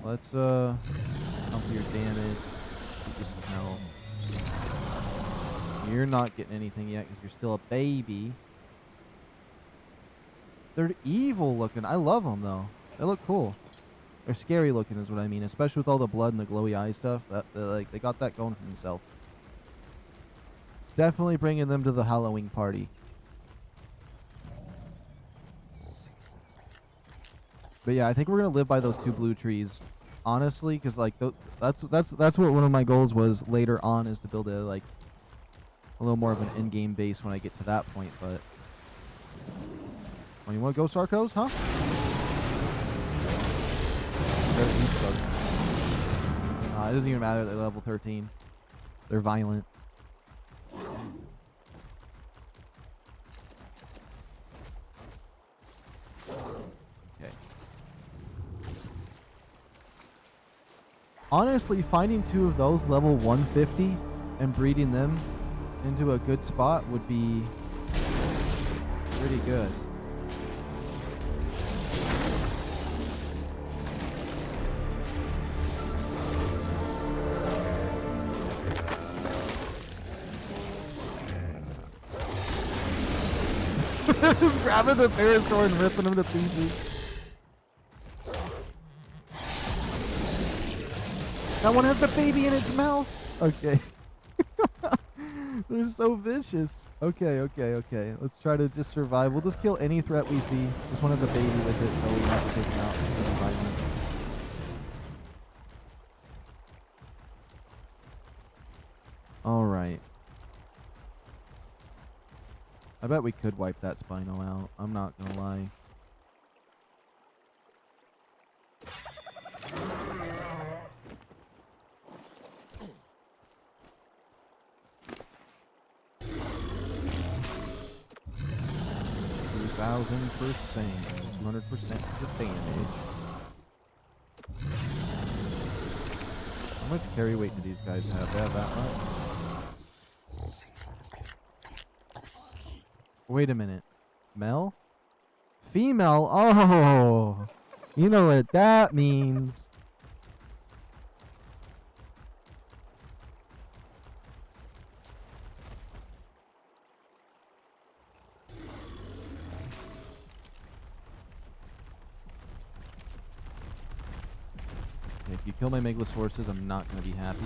Let's up your damage. Get you some health. You're not getting anything yet because you're still a baby. They're evil looking. I love them though. They look cool. They're scary looking is what I mean, especially with all the blood and the glowy eye stuff. Like they got that going for themselves. Definitely bringing them to the Halloween party. But yeah, I think we're gonna live by those 2 blue trees, honestly, because like that's what one of my goals was later on, is to build a like a little more of an in-game base when I get to that point. But when you want to go Sarcos, huh? It doesn't even matter. They're level 13. They're violent. Honestly, finding 2 of those level 150 and breeding them into a good spot would be pretty good. Just grabbing the parasaur and ripping him to pieces. That one has the baby in its mouth. Okay. They're so vicious. Okay. Let's try to just survive. We'll just kill any threat we see. This one has a baby with it, so we have to take him out. Alright. I bet we could wipe that Spino out. I'm not gonna lie. %, 200% of the damage. How much carry weight do these guys have? They have that much? Wait a minute. Male? Female? Oh! You know what that means. If you kill my Megalosauruses, I'm not going to be happy.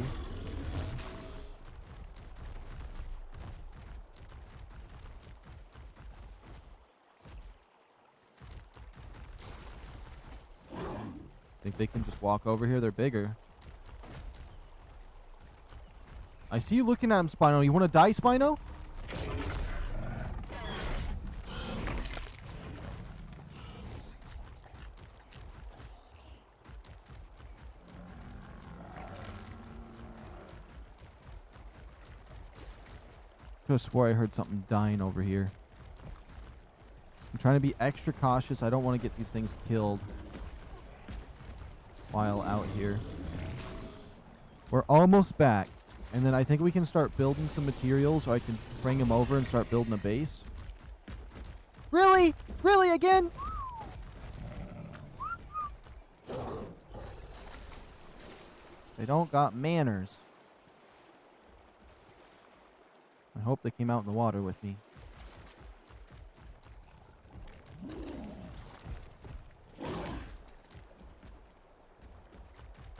Think they can just walk over here? They're bigger. I see you looking at him, Spino. You want to die, Spino? I swore I heard something dying over here. I'm trying to be extra cautious. I don't want to get these things killed while out here. We're almost back. And then I think we can start building some materials, so I can bring them over and start building a base. Really? Really again? They don't got manners. I hope they came out in the water with me.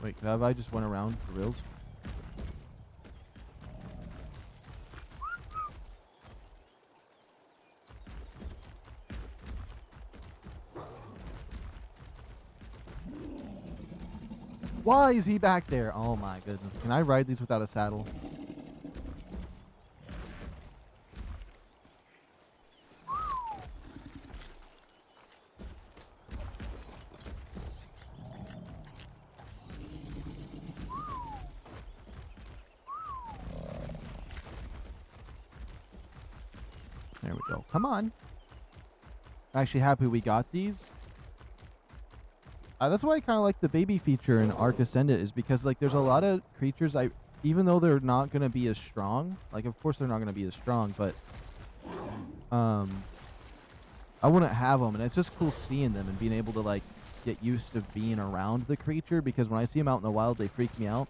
Wait, have I just went around for reals? Why is he back there? Oh my goodness. Can I ride these without a saddle? There we go. Come on. I'm actually happy we got these. That's why I kind of like the baby feature in ARK Ascendant, is because like there's a lot of creatures even though they're not going to be as strong, like of course they're not going to be as strong, but I wouldn't have them, and it's just cool seeing them and being able to like get used to being around the creature, because when I see them out in the wild they freak me out.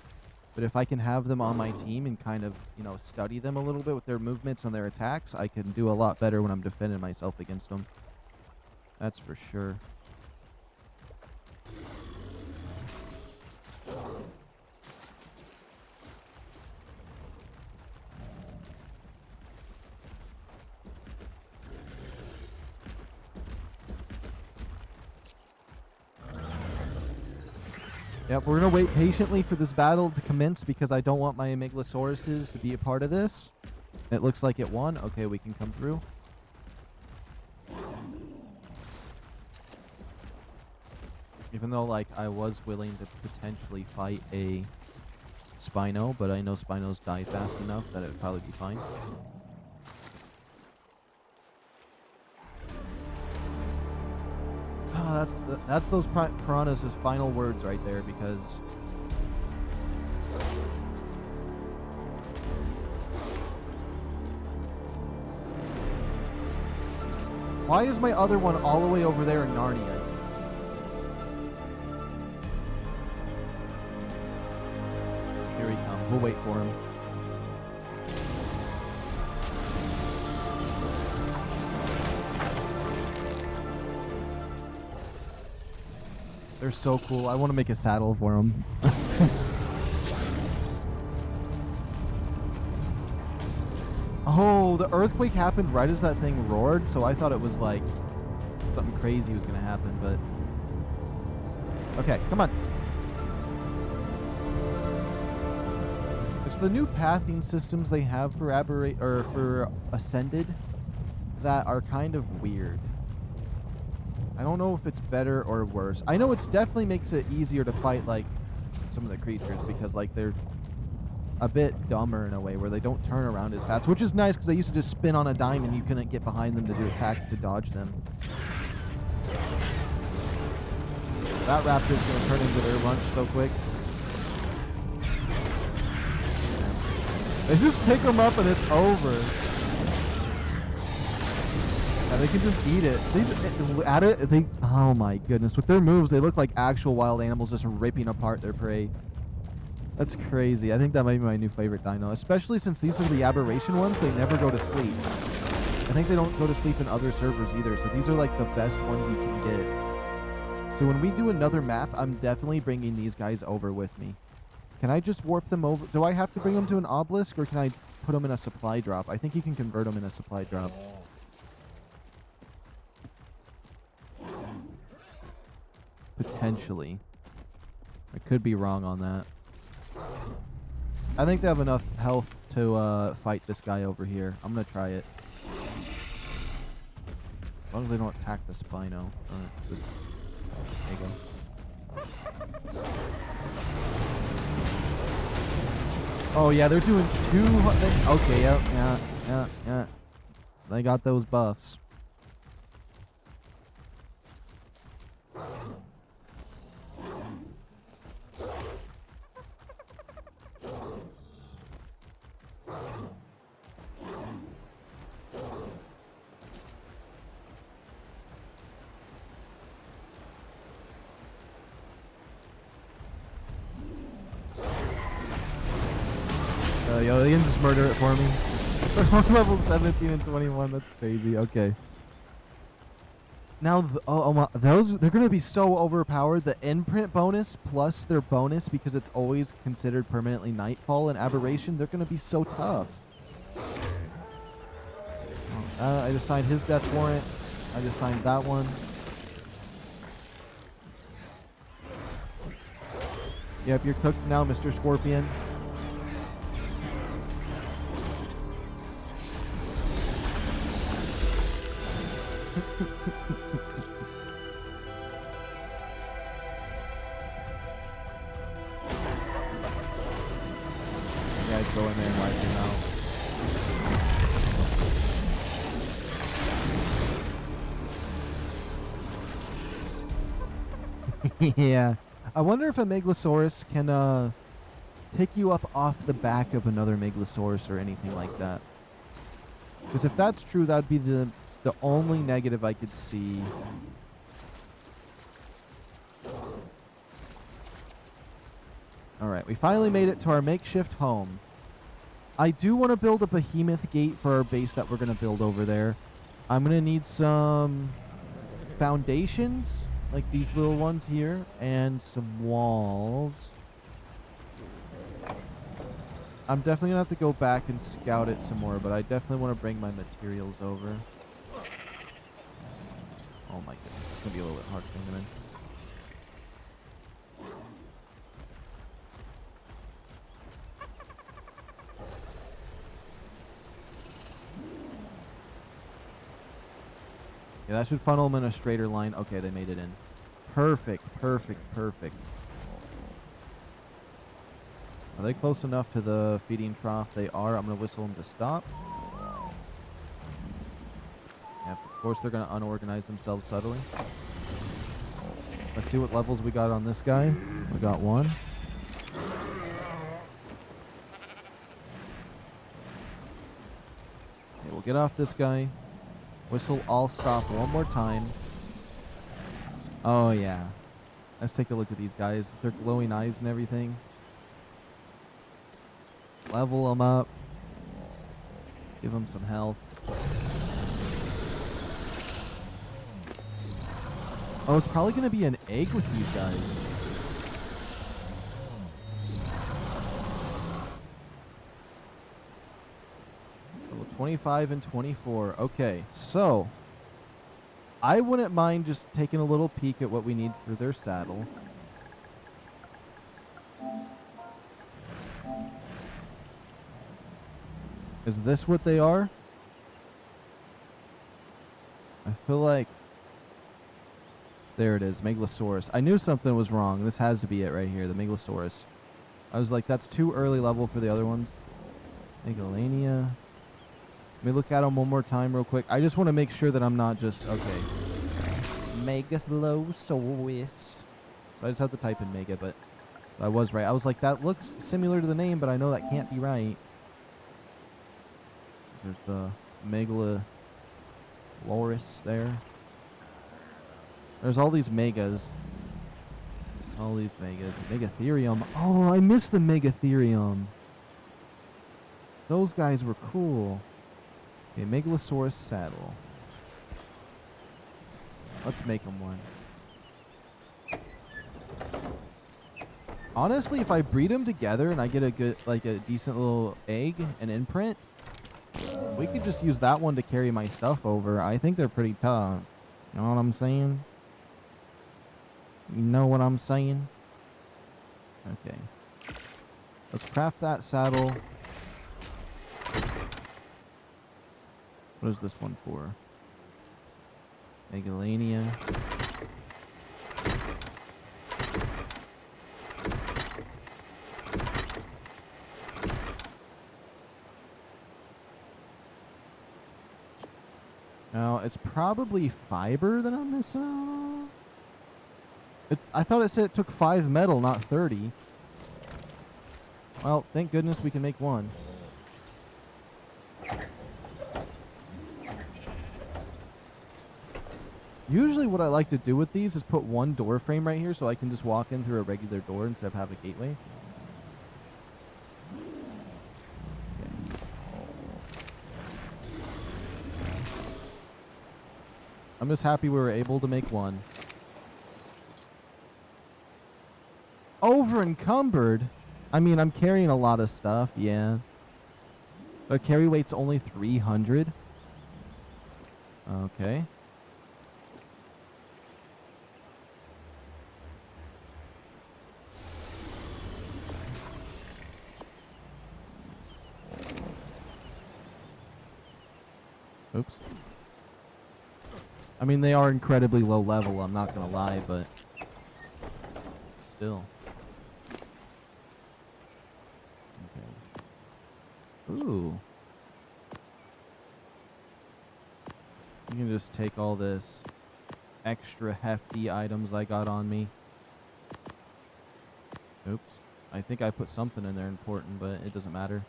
But if I can have them on my team and kind of, you know, study them a little bit with their movements and their attacks, I can do a lot better when I'm defending myself against them. That's for sure. Yep, we're going to wait patiently for this battle to commence because I don't want my Amygdalosauruses to be a part of this. It looks like it won. Okay, we can come through. Even though, like, I was willing to potentially fight a Spino, but I know Spinos die fast enough that it would probably be fine. Oh, that's those piranhas' final words right there, because why is my other one all the way over there in Narnia? Here he comes. We'll wait for him. They're so cool. I want to make a saddle for them. Oh, the earthquake happened right as that thing roared, so I thought it was like something crazy was going to happen, but okay, come on. It's the new pathing systems they have for for Ascended that are kind of weird. I don't know if it's better or worse. I know it's definitely makes it easier to fight like some of the creatures because like they're a bit dumber in a way where they don't turn around as fast, which is nice because they used to just spin on a dime and you couldn't get behind them to do attacks to dodge them. That raptor's going to turn into their lunch so quick. They just pick them up and it's over. Yeah, they can just eat it. Oh my goodness. With their moves, they look like actual wild animals just ripping apart their prey. That's crazy. I think that might be my new favorite dino, especially since these are the aberration ones. They never go to sleep. I think they don't go to sleep in other servers either, so these are like the best ones you can get. So when we do another map, I'm definitely bringing these guys over with me. Can I just warp them over? Do I have to bring them to an obelisk, or can I put them in a supply drop? I think you can convert them in a supply drop. Potentially. I could be wrong on that. I think they have enough health to fight this guy over here. I'm going to try it. As long as they don't attack the Spino. There you go. Oh yeah, they're doing 200. Okay, yeah. They got those buffs. Yo, they can just murder it for me. They're on level 17 and 21. That's crazy. Okay. Now, they're going to be so overpowered. The imprint bonus plus their bonus, because it's always considered permanently nightfall and aberration, they're going to be so tough. I just signed his death warrant. I just signed that one. Yep, you're cooked now, Mr. Scorpion. Guys, go in there and wipe him out. Yeah. I wonder if a Megalosaurus can pick you up off the back of another Megalosaurus or anything like that. Because if that's true, that'd be the only negative I could see. Alright, we finally made it to our makeshift home. I do want to build a behemoth gate for our base that we're going to build over there. I'm going to need some foundations, like these little ones here, and some walls. I'm definitely going to have to go back and scout it some more, but I definitely want to bring my materials over. Oh my goodness, it's going to be a little bit hard to bring them in. Yeah, that should funnel them in a straighter line. Okay, they made it in. Perfect, perfect, perfect. Are they close enough to the feeding trough? They are. I'm going to whistle them to stop. Yep, of course they're going to unorganize themselves subtly. Let's see what levels we got on this guy. We got one. Okay, we'll get off this guy. Whistle all stop one more time. Oh, yeah. Let's take a look at these guys. Their glowing eyes and everything. Level them up. Give them some health. Oh, it's probably going to be an egg with these guys. Level 25 and 24. Okay, so I wouldn't mind just taking a little peek at what we need for their saddle. Is this what they are? I feel like... There it is, Megalosaurus. I knew something was wrong. This has to be it right here, the Megalosaurus. I was like, that's too early level for the other ones. Megalania. Let me look at them one more time real quick. I just want to make sure that I'm not just... Okay. Megalosaurus. So I just have to type in Mega, but I was right. I was like, that looks similar to the name, but I know that can't be right. There's the Megalosaurus there. There's all these megas. All these megas. Megatherium. Oh, I missed the Megatherium. Those guys were cool. Okay, Megalosaurus saddle. Let's make them one. Honestly, if I breed them together and I get a good, like a decent little egg and imprint, we could just use that one to carry my stuff over. I think they're pretty tough. You know what I'm saying? You know what I'm saying? Okay. Let's craft that saddle. What is this one for? Megalania. Now, it's probably fiber that I'm missing out. I thought it said it took 5 metal, not 30. Well, thank goodness we can make one. Usually what I like to do with these is put one door frame right here so I can just walk in through a regular door instead of have a gateway. I'm just happy we were able to make one. Over encumbered? I mean, I'm carrying a lot of stuff, yeah. But carry weight's only 300. Okay. Oops. I mean, they are incredibly low level, I'm not gonna lie, but still. Okay. Ooh. You can just take all this extra hefty items I got on me. Oops. I think I put something in there important, but it doesn't matter.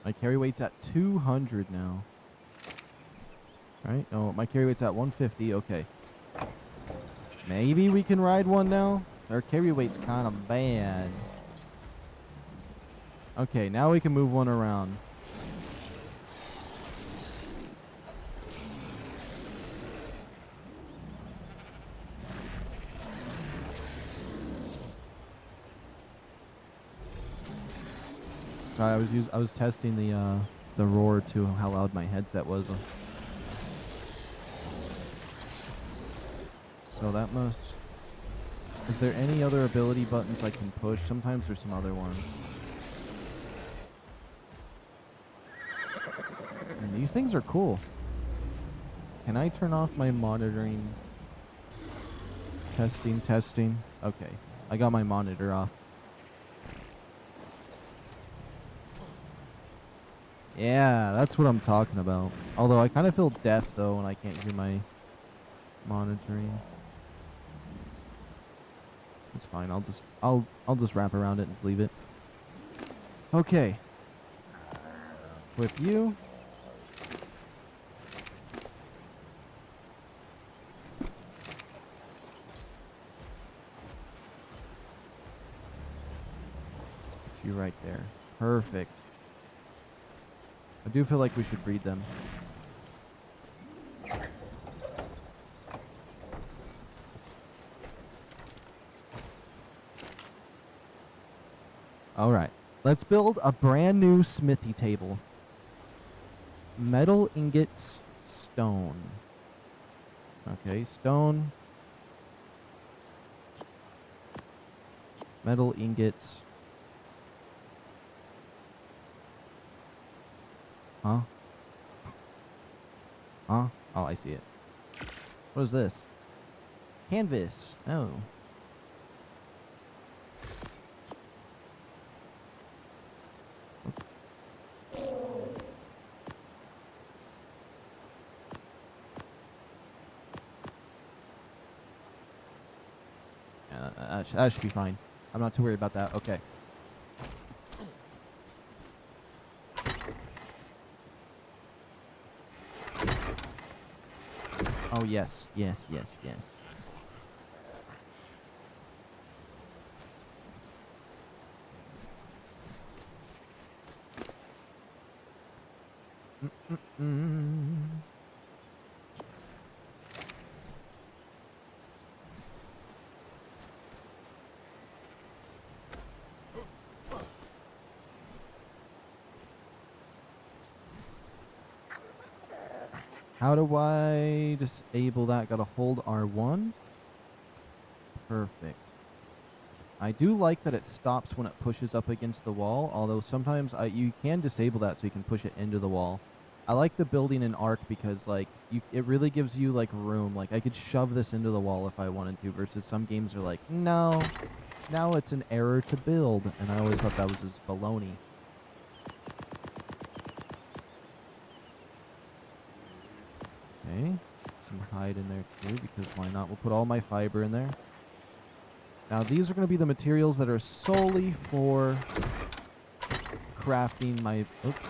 My carry weight's at 200 now. Right? Oh, my carry weight's at 150. Okay. Maybe we can ride one now? Our carry weight's kind of bad. Okay, now we can move one around. Sorry, I was testing the roar to how loud my headset was. So that must... Is there any other ability buttons I can push? Sometimes there's some other ones. And these things are cool. Can I turn off my monitoring? Testing. Okay. I got my monitor off. Yeah, that's what I'm talking about. Although I kind of feel deaf though when I can't hear my monitoring. It's fine. I'll just wrap around it and just leave it. Okay. Equip you. Put you right there. Perfect. I do feel like we should breed them. Alright. Let's build a brand new smithy table. Metal ingots, stone. Okay, stone. Metal ingots. Huh? Huh? Oh, I see it. What is this? Canvas. Oh. Yeah, that should be fine. I'm not too worried about that. Okay. Oh, yes. Yes. How do I disable that? Gotta hold R1. Perfect. I do like that it stops when it pushes up against the wall, although sometimes you can disable that so you can push it into the wall. I like the building in ARK because like it really gives you like room. Like I could shove this into the wall if I wanted to, versus some games are like, no, now it's an error to build, and I always thought that was just baloney. Okay, some hide in there too, because why not? We'll put all my fiber in there. Now these are going to be the materials that are solely for crafting my... Oops.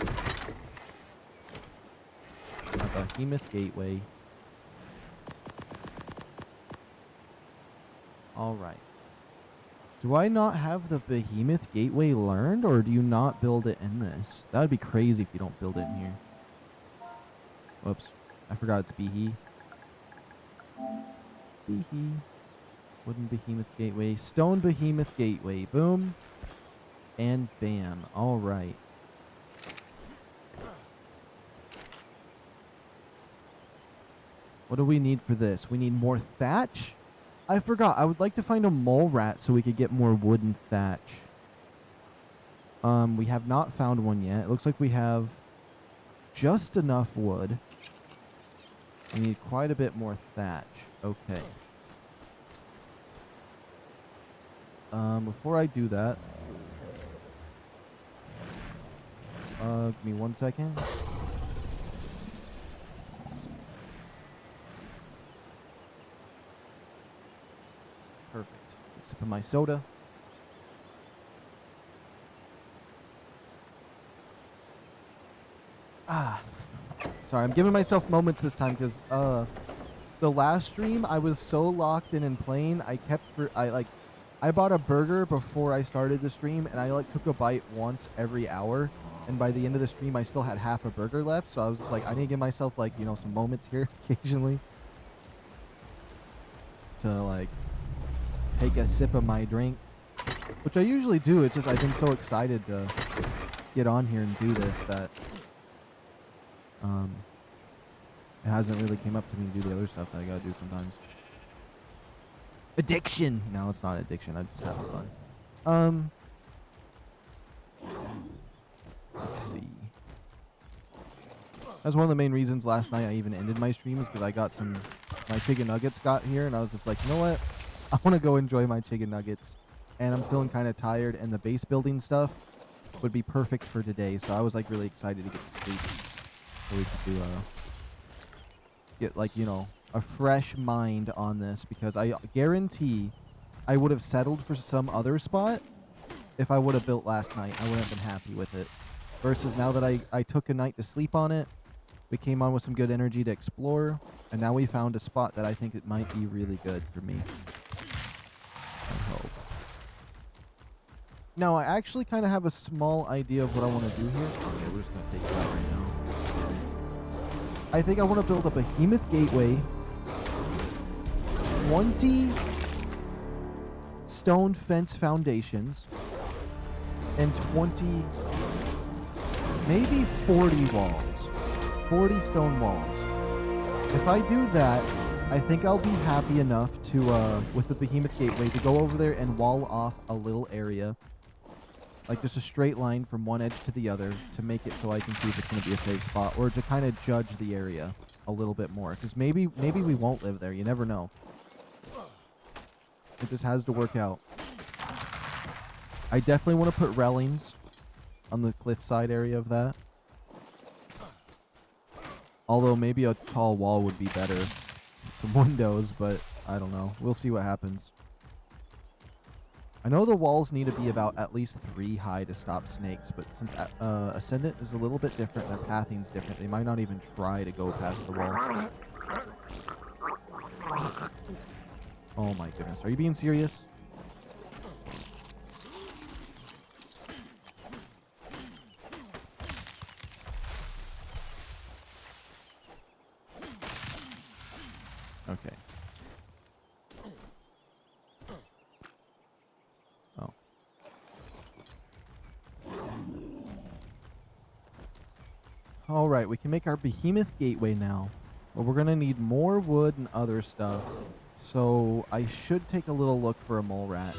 My behemoth gateway. Alright. Do I not have the Behemoth Gateway learned, or do you not build it in this? That would be crazy if you don't build it in here. Whoops. I forgot it's Behe. Behe. Wooden Behemoth Gateway. Stone Behemoth Gateway. Boom. And bam. All right. What do we need for this? We need more thatch? I forgot. I would like to find a mole rat so we could get more wooden thatch. We have not found one yet. It looks like we have just enough wood. We need quite a bit more thatch. Okay. Before I do that, give me 1 second. Perfect. Sip of my soda. Sorry, I'm giving myself moments this time because the last stream I was so locked in and playing. I bought a burger before I started the stream, and I took a bite once every hour. And by the end of the stream, I still had half a burger left. So I was just like, I need to give myself some moments here occasionally to take a sip of my drink, which I usually do. It's just I've been so excited to get on here and do this that it hasn't really came up to me to do the other stuff that I gotta do sometimes. Addiction. No, it's not addiction. I'm just having fun. Let's see. That's one of the main reasons last night I even ended my stream is because I got my chicken nuggets got here, and I was just like, you know what? I want to go enjoy my chicken nuggets, and I'm feeling kind of tired, and the base building stuff would be perfect for today. So I was really excited to get to sleep so we could do get a fresh mind on this, because I guarantee I would have settled for some other spot if I would have built last night. I wouldn't have been happy with it. Versus now that I took a night to sleep on it, we came on with some good energy to explore, and now we found a spot that I think it might be really good for me. I hope. Now, I actually kind of have a small idea of what I want to do here. Okay, we're just going to take that right now. I think I want to build a Behemoth Gateway, 20 stone fence foundations, and 20, maybe 40 walls. 40 stone walls. If I do that, I think I'll be happy enough to, with the Behemoth Gateway, to go over there and wall off a little area. Just a straight line from one edge to the other to make it so I can see if it's going to be a safe spot, or to kind of judge the area a little bit more. Because maybe we won't live there. You never know. It just has to work out. I definitely want to put railings on the cliffside area of that. Although maybe a tall wall would be better. Some windows, but I don't know. We'll see what happens. I know the walls need to be about at least 3 high to stop snakes, but since Ascendant is a little bit different, their pathing's different, they might not even try to go past the wall. Oh my goodness. Are you being serious? Okay. Oh. All right, we can make our Behemoth Gateway now. But we're going to need more wood and other stuff. So I should take a little look for a mole rat,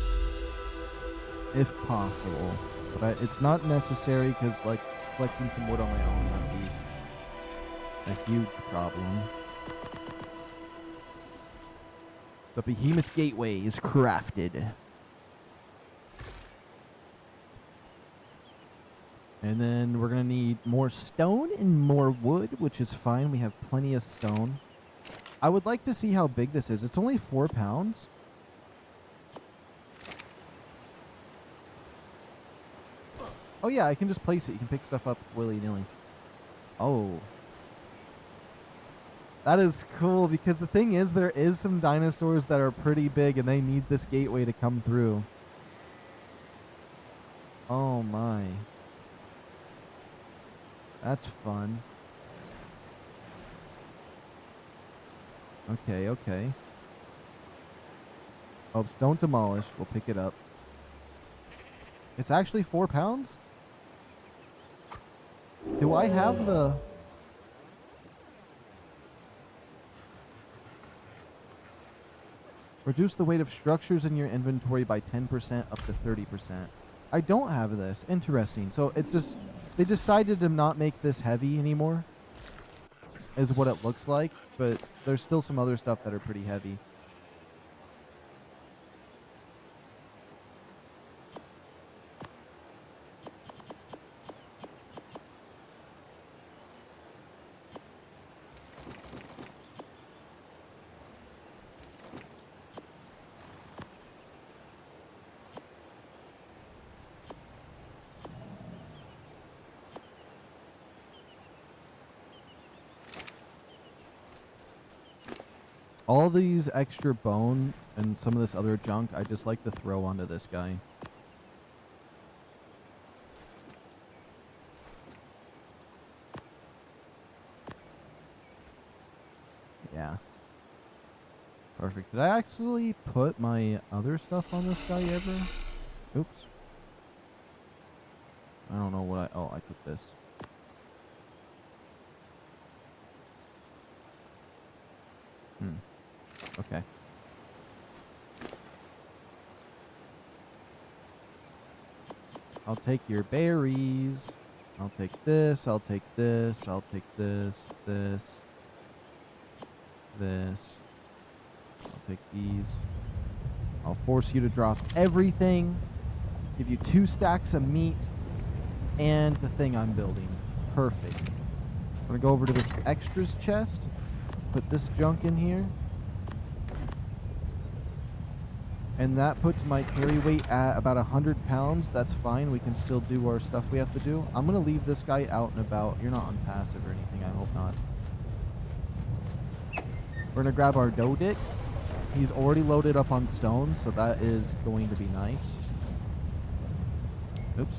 if possible. But it's not necessary because, collecting some wood on my own would be a huge problem. The Behemoth Gateway is crafted. And then we're going to need more stone and more wood, which is fine. We have plenty of stone. I would like to see how big this is. It's only 4 pounds. Oh yeah, I can just place it. You can pick stuff up willy-nilly. Oh. That is cool, because the thing is, there is some dinosaurs that are pretty big and they need this gateway to come through. Oh my. That's fun. Okay, okay. Oops, don't demolish. We'll pick it up. It's actually 4 pounds? Do I have the... Reduce the weight of structures in your inventory by 10% up to 30%. I don't have this. Interesting. So it just... They decided to not make this heavy anymore. Is what it looks like. But there's still some other stuff that are pretty heavy. All these extra bone and some of this other junk, I just like to throw onto this guy. Yeah. Perfect. Did I actually put my other stuff on this guy ever? Oops. I don't know what I... Oh, I took this. Okay. I'll take your berries. I'll take this. I'll take this. I'll take this. This. This. I'll take these. I'll force you to drop everything. Give you 2 stacks of meat. And the thing I'm building. Perfect. I'm going to go over to this extras chest. Put this junk in here. And that puts my carry weight at about 100 pounds. That's fine. We can still do our stuff we have to do. I'm going to leave this guy out and about. You're not on passive or anything. I hope not. We're going to grab our dough dick. He's already loaded up on stone, so that is going to be nice. Oops.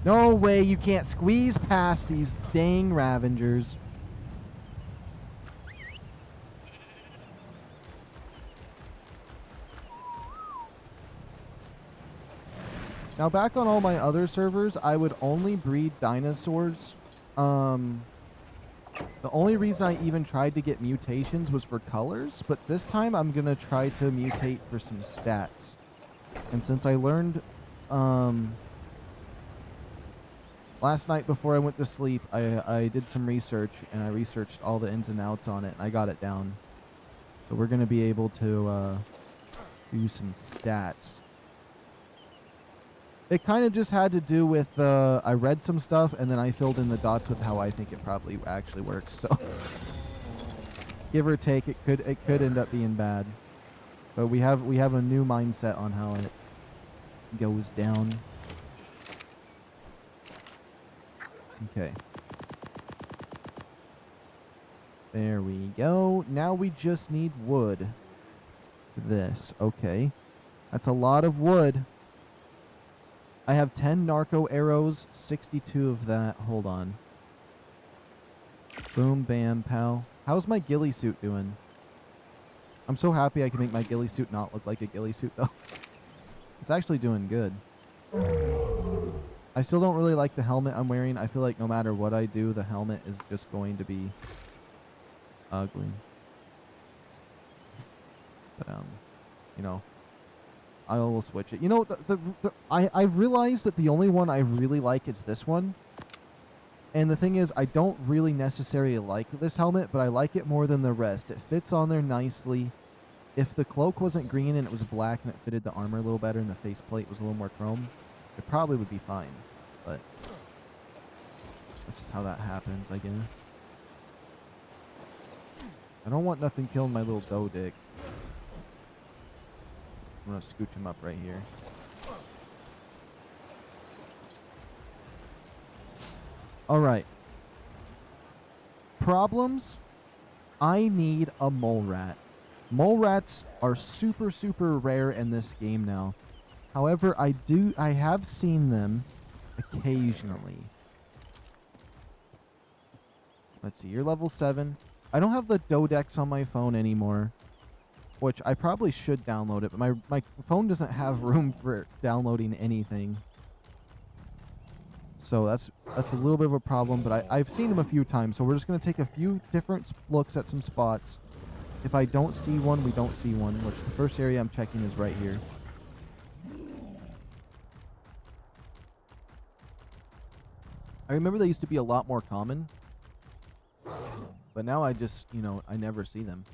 No way you can't squeeze past these dang Ravengers. Now, back on all my other servers, I would only breed dinosaurs. The only reason I even tried to get mutations was for colors, but this time I'm going to try to mutate for some stats. And since I learned last night before I went to sleep, I did some research, and I researched all the ins and outs on it, and I got it down. So we're going to be able to do some stats. It kind of just had to do with, I read some stuff, and then I filled in the dots with how I think it probably actually works. So, give or take, it could end up being bad. But we have a new mindset on how it goes down. Okay. There we go. Now we just need wood for this. Okay. That's a lot of wood. I have 10 narco arrows, 62 of that. Hold on. Boom, bam, pow. How's my ghillie suit doing? I'm so happy I can make my ghillie suit not look like a ghillie suit, though. It's actually doing good. I still don't really like the helmet I'm wearing. I feel like no matter what I do, the helmet is just going to be ugly. But, you know, I will switch it. You know, I've realized that the only one I really like is this one. And the thing is, I don't really necessarily like this helmet, but I like it more than the rest. It fits on there nicely. If the cloak wasn't green and it was black and it fitted the armor a little better and the faceplate was a little more chrome, it probably would be fine. But this is how that happens, I guess. I don't want nothing killing my little dough dick. I'm going to scooch him up right here. Alright. Problems? I need a mole rat. Mole rats are super, super rare in this game now. However, I have seen them occasionally. Let's see, you're level 7. I don't have the Dodex on my phone anymore, which I probably should download it, but my phone doesn't have room for downloading anything. So that's a little bit of a problem, but I've seen them a few times, so we're just going to take a few different looks at some spots. If I don't see one, we don't see one, which the first area I'm checking is right here. I remember they used to be a lot more common, but now I just, you know, I never see them.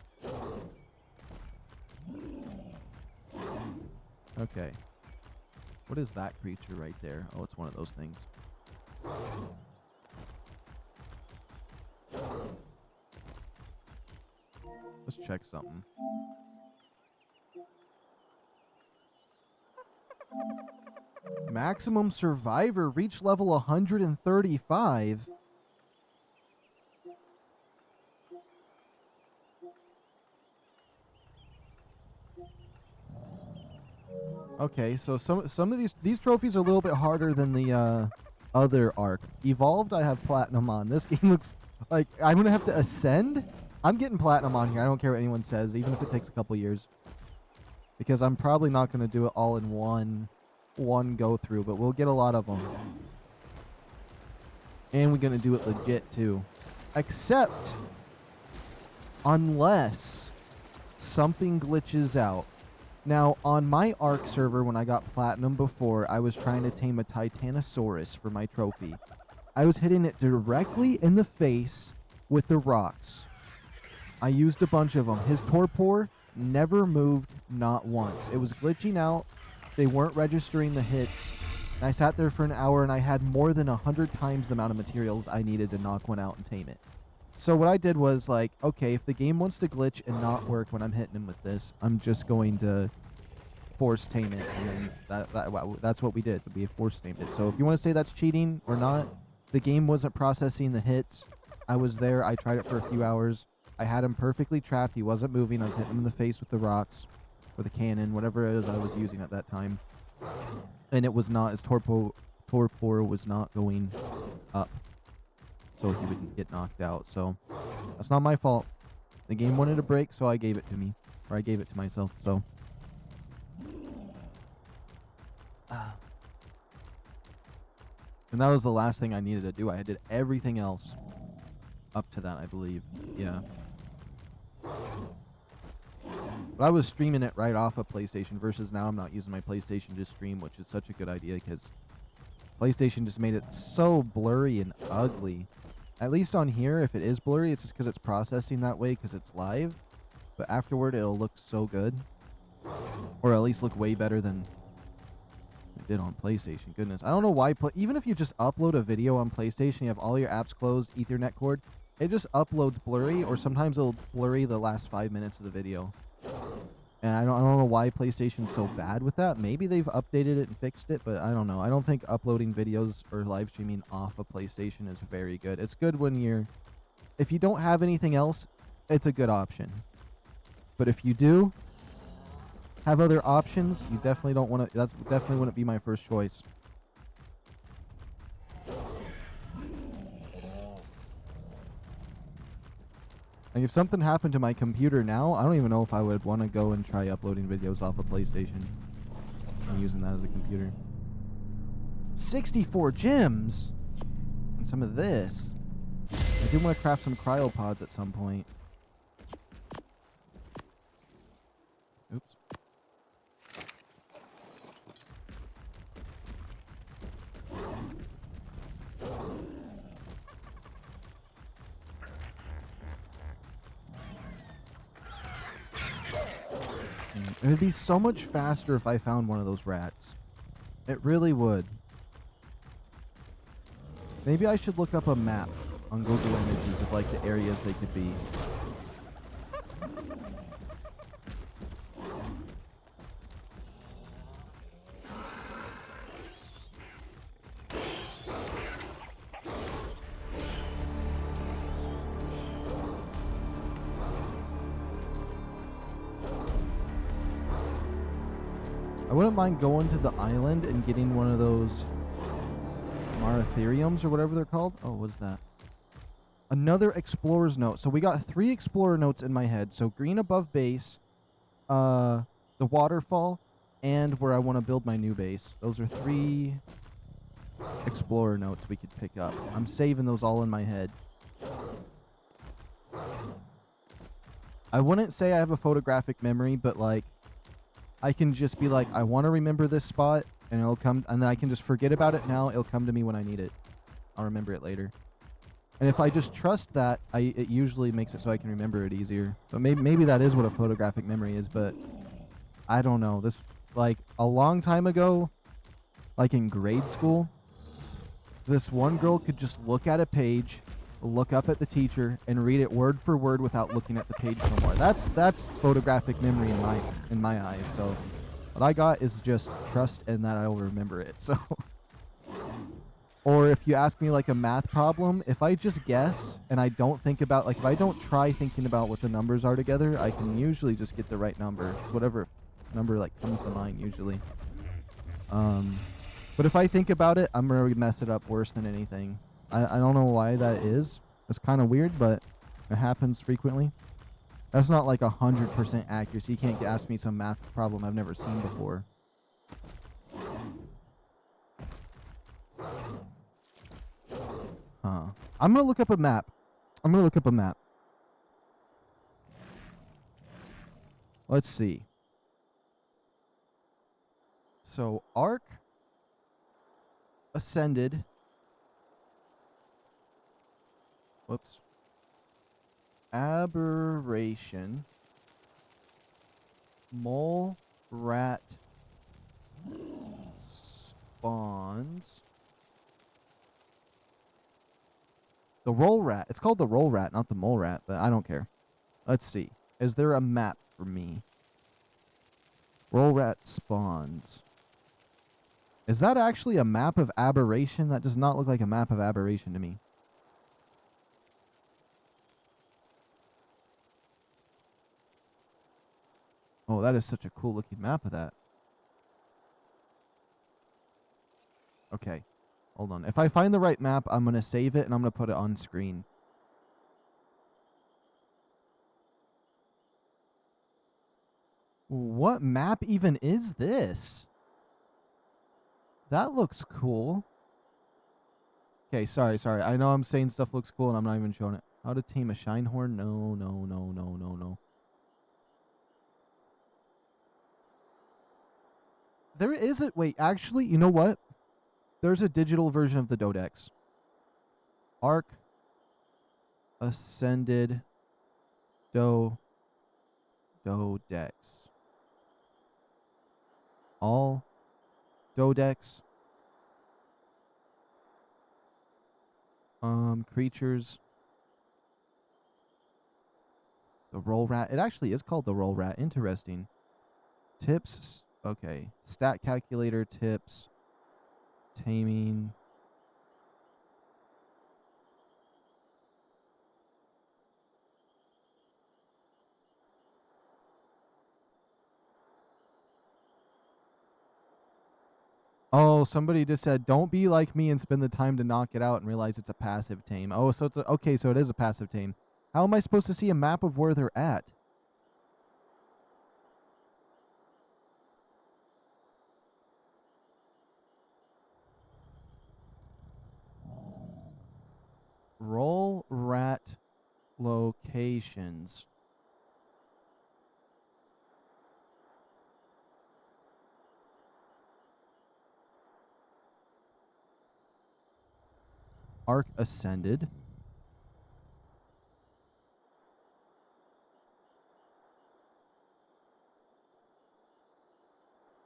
Okay. What is that creature right there? Oh, it's one of those things. Let's check something. Maximum Survivor, reach level 135. Okay, so some of these trophies are a little bit harder than the other ARK. Evolved, I have platinum on. This game looks like I'm gonna have to ascend. I'm getting platinum on here. I don't care what anyone says, even if it takes a couple years, because I'm probably not gonna do it all in one go through, but we'll get a lot of them, and we're gonna do it legit too, except unless something glitches out. Now, on my ARK server, when I got platinum before, I was trying to tame a Titanosaurus for my trophy. I was hitting it directly in the face with the rocks. I used a bunch of them. His torpor never moved, not once. It was glitching out. They weren't registering the hits. And I sat there for an hour, and I had more than 100 times the amount of materials I needed to knock one out and tame it. So what I did was like, okay, if the game wants to glitch and not work when I'm hitting him with this, I'm just going to force tame it, and then that's what we did. We force tamed it. So if you want to say that's cheating or not, the game wasn't processing the hits. I was there. I tried it for a few hours. I had him perfectly trapped. He wasn't moving. I was hitting him in the face with the rocks, or the cannon, whatever it is I was using at that time. And it was not, his torpor was not going up, so he wouldn't get knocked out. So that's not my fault. The game wanted a break, so I gave it to me, or I gave it to myself. So and that was the last thing I needed to do. I did everything else up to that, I believe. Yeah. But I was streaming it right off of PlayStation, versus now I'm not using my PlayStation to stream, which is such a good idea, because PlayStation just made it so blurry and ugly. At least on here, if it is blurry, it's just because it's processing that way because it's live. But afterward, it'll look so good. Or at least look way better than it did on PlayStation. Goodness. I don't know why, even if you just upload a video on PlayStation, you have all your apps closed, Ethernet cord, it just uploads blurry, or sometimes it'll blurry the last 5 minutes of the video. And I don't know why PlayStation's so bad with that. Maybe they've updated it and fixed it, but I don't know. I don't think uploading videos or live streaming off of PlayStation is very good. It's good when if you don't have anything else, it's a good option. But if you do have other options, you definitely don't want to, that definitely wouldn't be my first choice. Like, if something happened to my computer now, I don't even know if I would want to go and try uploading videos off of PlayStation and using that as a computer. 64 gems! And some of this. I do want to craft some cryopods at some point. Oops. It would be so much faster if I found one of those rats. It really would. Maybe I should look up a map on Google Images of like the areas they could be. I wouldn't mind going to the island and getting one of those Maratheriums or whatever they're called. Oh, what's that? Another explorer's note. So we got 3 explorer notes in my head. So green above base, the waterfall, and where I want to build my new base. Those are 3 explorer notes we could pick up. I'm saving those all in my head. I wouldn't say I have a photographic memory, but like I can just be like, I want to remember this spot, and it'll come, and then I can just forget about it now. It'll come to me when I need it. I'll remember it later. And if I just trust that, it usually makes it so I can remember it easier. But maybe that is what a photographic memory is, but I don't know. This, like, a long time ago, like in grade school, this one girl could just look at a page, look up at the teacher, and read it word for word without looking at the page no more. That's photographic memory in my eyes. So what I got is just trust and that I will remember it. So or if you ask me like a math problem, if I just guess and I don't think about, like if I don't try thinking about what the numbers are together, I can usually just get the right number, whatever number like comes to mind usually. But if I think about it, I'm gonna mess it up worse than anything. I don't know why that is. It's kind of weird, but it happens frequently. That's not like 100% accuracy. You can't ask me some math problem I've never seen before. Huh. I'm gonna look up a map. Let's see. So, ARK ascended. Whoops. Aberration. MOLERAT spawns. The roll rat. It's called the roll rat, not the mole rat, but I don't care. Let's see. Is there a map for me? Roll rat spawns. Is that actually a map of Aberration? That does not look like a map of Aberration to me. Oh, that is such a cool looking map of that. Okay. Hold on. If I find the right map, I'm going to save it and I'm going to put it on screen. What map even is this? That looks cool. Okay, sorry. I know I'm saying stuff looks cool and I'm not even showing it. How to tame a shinehorn? No. There is a... Wait, actually, you know what? There's a digital version of the Dodex. ARK Ascended Dodex. All Dodex. Creatures. The roll rat. It actually is called the roll rat. Interesting. Tips. Okay. Stat calculator tips. Taming. Oh, somebody just said, don't be like me and spend the time to knock it out and realize it's a passive tame. Oh, so it's a, okay, so it is a passive tame. How am I supposed to see a map of where they're at? Roll rat locations. ARK Ascended.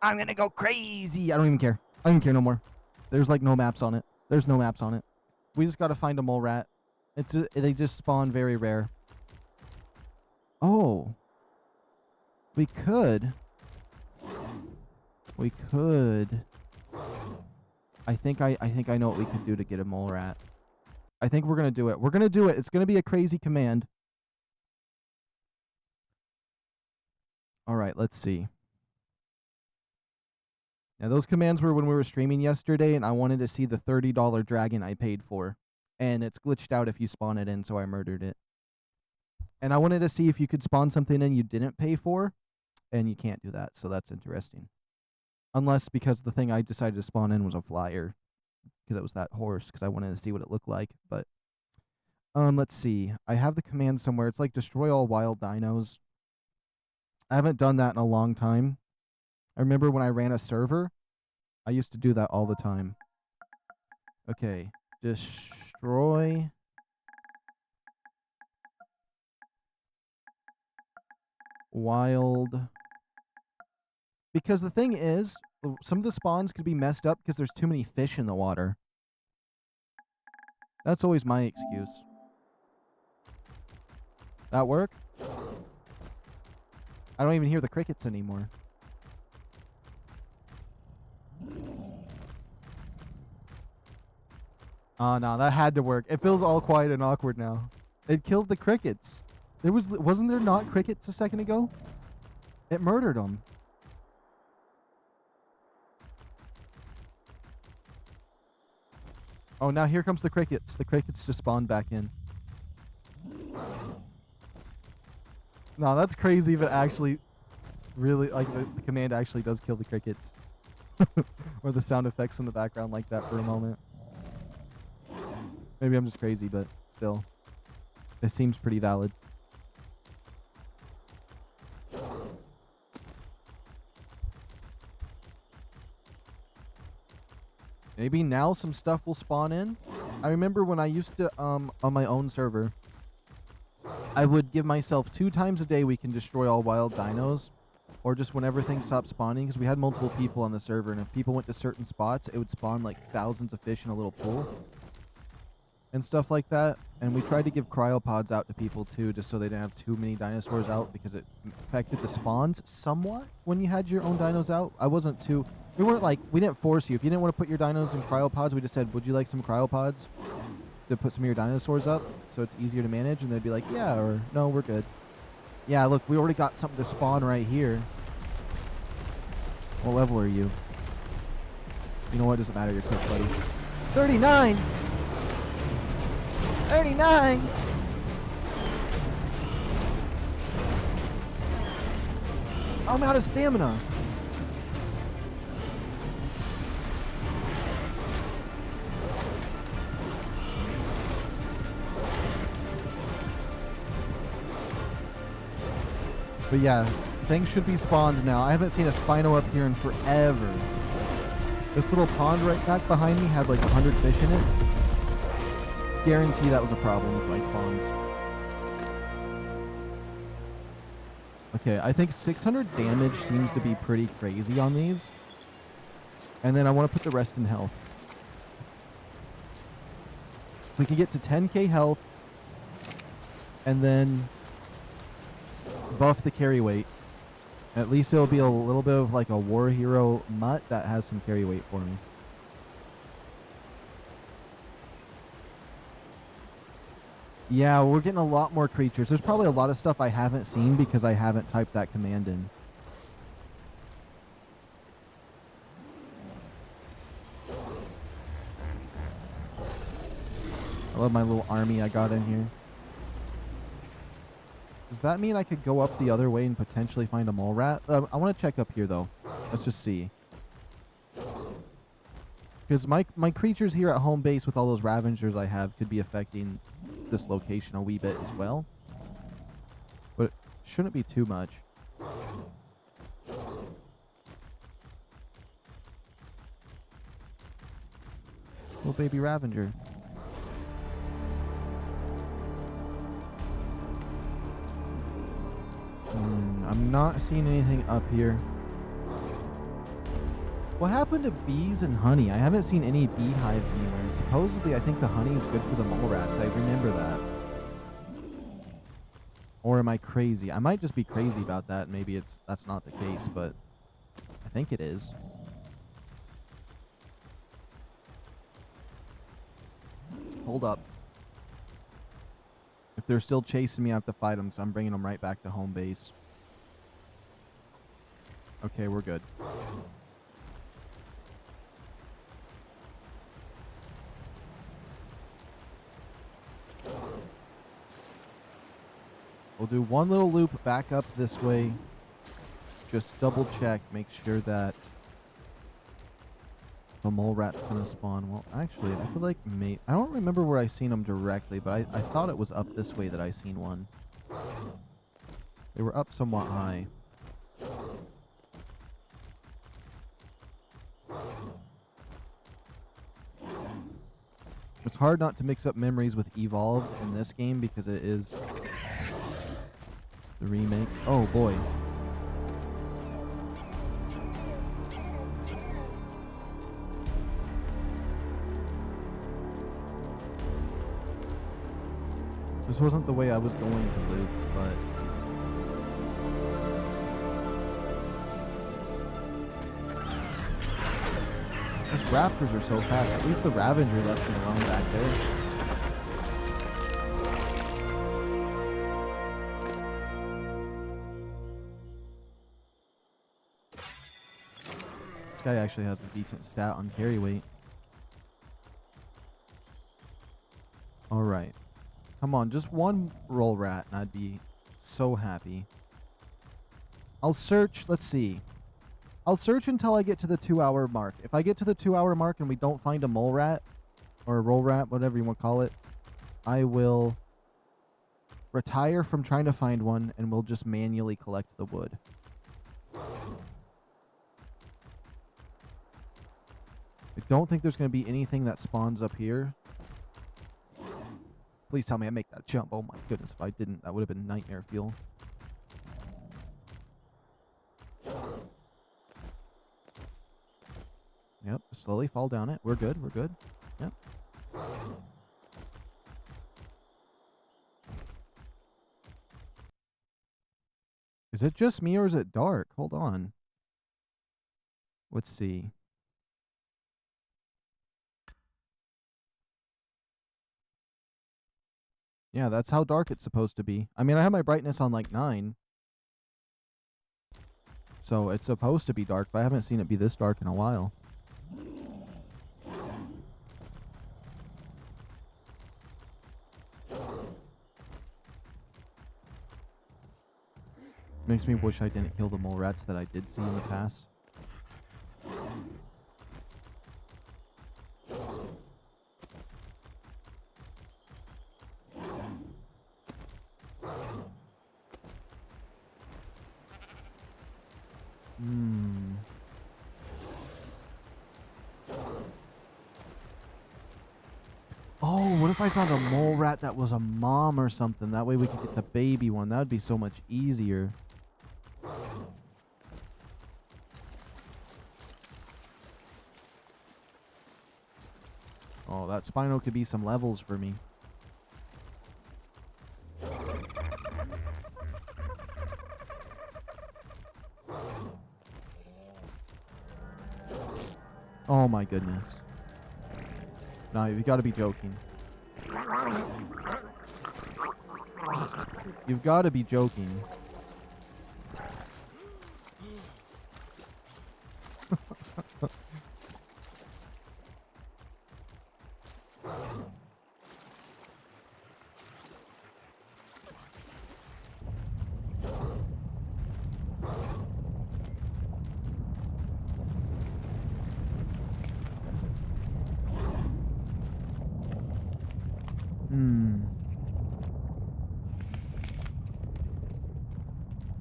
I'm gonna go crazy. I don't even care. I don't even care no more. There's like no maps on it. There's no maps on it. We just gotta find a mole rat. They just spawn very rare. Oh. We could. I think I know what we could do to get a mole rat. I think we're gonna do it. We're gonna do it. It's gonna be a crazy command. All right, let's see. Now, those commands were when we were streaming yesterday, and I wanted to see the $30 dragon I paid for. And it's glitched out if you spawn it in, so I murdered it. And I wanted to see if you could spawn something in you didn't pay for, and you can't do that, so that's interesting. Unless because the thing I decided to spawn in was a flyer, because it was that horse, because I wanted to see what it looked like. But let's see. I have the command somewhere. It's like destroy all wild dinos. I haven't done that in a long time. I remember when I ran a server, I used to do that all the time. Okay, destroy wild. Because the thing is, some of the spawns could be messed up because there's too many fish in the water. That's always my excuse. That work? I don't even hear the crickets anymore. Oh, no, that had to work. It feels all quiet and awkward now. It killed the crickets. Wasn't there not crickets a second ago? It murdered them. Oh, now here comes the crickets. The crickets just spawned back in. No, that's crazy if it actually really, like, the command actually does kill the crickets. Or the sound effects in the background like that for a moment. Maybe I'm just crazy, but still. It seems pretty valid. Maybe now some stuff will spawn in. I remember when I used to, on my own server, I would give myself 2 times a day we can destroy all wild dinos. Or just whenever things stopped spawning, because we had multiple people on the server, and if people went to certain spots, it would spawn like thousands of fish in a little pool. And stuff like that. And we tried to give cryopods out to people too, just so they didn't have too many dinosaurs out, because it affected the spawns somewhat when you had your own dinos out. I wasn't too... We weren't like... We didn't force you. If you didn't want to put your dinos in cryopods, we just said, would you like some cryopods to put some of your dinosaurs up so it's easier to manage? And they'd be like, yeah, or no, we're good. Yeah, look, we already got something to spawn right here. What level are you? You know what? It doesn't matter. You're quick, buddy. 39! 39! I'm out of stamina. But yeah, things should be spawned now. I haven't seen a Spino up here in forever. This little pond right back behind me had like 100 fish in it. Guarantee that was a problem with my spawns. Okay, I think 600 damage seems to be pretty crazy on these. And then I want to put the rest in health. We can get to 10k health. And then buff the carry weight. At least it'll be a little bit of like a war hero mutt that has some carry weight for me. Yeah, we're getting a lot more creatures. There's probably a lot of stuff I haven't seen because I haven't typed that command in. I love my little army I got in here. Does that mean I could go up the other way and potentially find a mole rat? I want to check up here, though. Let's just see. Because my creatures here at home base with all those Ravengers I have could be affecting this location a wee bit as well. But it shouldn't be too much. Little baby Ravenger. I'm not seeing anything up here. What happened to bees and honey? I haven't seen any beehives anywhere. And supposedly, I think the honey is good for the mole rats. I remember that. Or am I crazy? I might just be crazy about that. Maybe that's not the case, but I think it is. Hold up. If they're still chasing me, I have to fight them, so I'm bringing them right back to home base. Okay, we're good. We'll do one little loop back up this way. Just double check, make sure that the mole rat's gonna spawn. Well, actually, I feel like I don't remember where I seen them directly, but I thought it was up this way that I seen one. They were up somewhat high. It's hard not to mix up memories with Evolved in this game because it is the remake. Oh boy. This wasn't the way I was going to loop, but those raptors are so fast. At least the Ravager left me alone back there. This guy actually has a decent stat on carry weight. Alright. Come on, just one roll rat and I'd be so happy. I'll search, let's see. I'll search until I get to the 2-hour mark. If I get to the 2-hour mark and we don't find a mole rat, or a roll rat, whatever you want to call it, I will retire from trying to find one and we'll just manually collect the wood. I don't think there's going to be anything that spawns up here. Please tell me I make that jump. Oh my goodness, if I didn't, that would have been nightmare fuel. Yep, slowly fall down it. We're good, we're good. Yep. Is it just me or is it dark? Hold on. Let's see. Yeah, that's how dark it's supposed to be. I mean, I have my brightness on like 9. So it's supposed to be dark, but I haven't seen it be this dark in a while. Makes me wish I didn't kill the mole rats that I did see in the past. Oh, what if I found a mole rat that was a mom or something? That way we could get the baby one. That would be so much easier. Oh, that Spino could be some levels for me. Oh my goodness. No, you've got to be joking. You've got to be joking.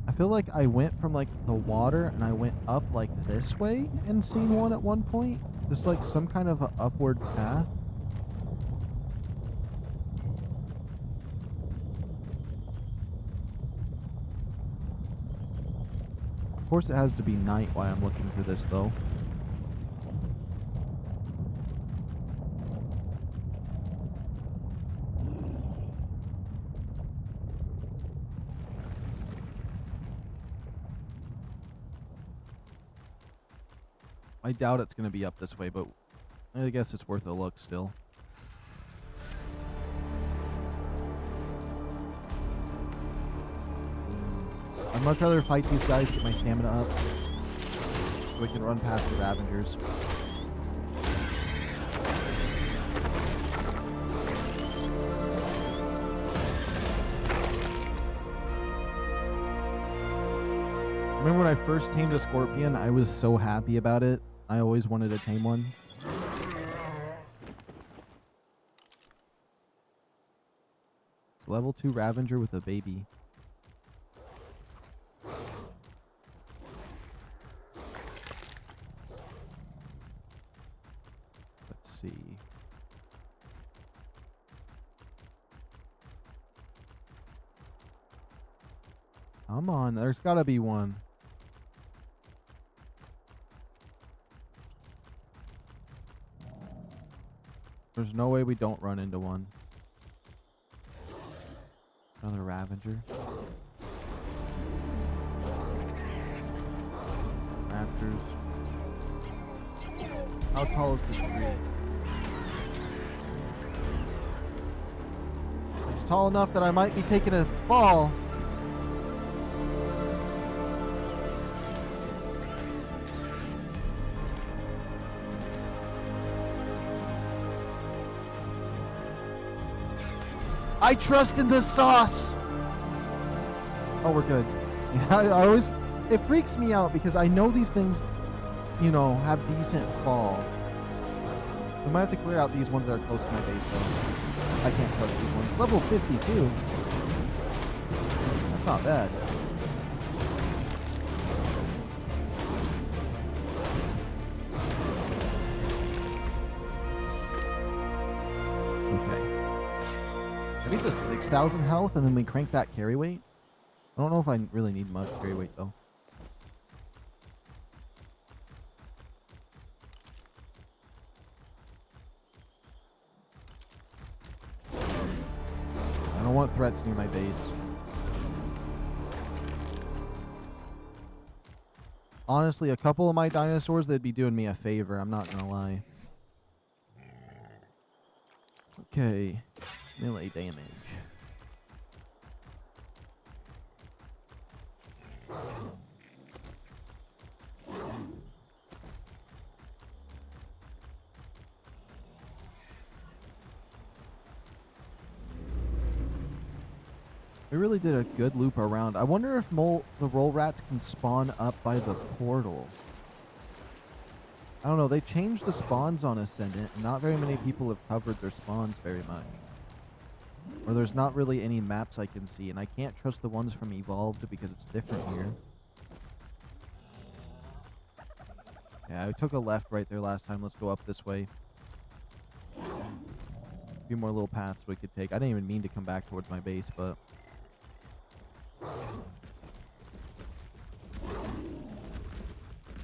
I feel like I went from like the water and I went up like this way and seen one at one point. Just like some kind of a upward path. Of course it has to be night while I'm looking for this though. I doubt it's going to be up this way, but I guess it's worth a look still. I'd much rather fight these guys, get my stamina up, so we can run past the Ravengers. Remember when I first tamed a scorpion? I was so happy about it. I always wanted to tame one. It's level 2 Ravager with a baby. Let's see. Come on, there's gotta be one. There's no way we don't run into one. Another Ravager. Raptors. How tall is this tree? It's tall enough that I might be taking a fall. I trust in the sauce. Oh, we're good. Yeah, I always, it freaks me out because I know these things, you know, have decent fall. We might have to clear out these ones that are close to my base, though. I can't trust these ones. Level 52. That's not bad. I think there's 6,000 health, and then we crank that carry weight. I don't know if I really need much carry weight, though. I don't want threats near my base. Honestly, a couple of my dinosaurs, they'd be doing me a favor. I'm not gonna lie. Okay. Melee damage. We really did a good loop around. I wonder if the roll rats can spawn up by the portal. I don't know. They changed the spawns on Ascendant, and not very many people have covered their spawns very much. Or there's not really any maps I can see, and I can't trust the ones from Evolved because it's different here. Yeah, I took a left right there last time. Let's go up this way. A few more little paths we could take. I didn't even mean to come back towards my base, but...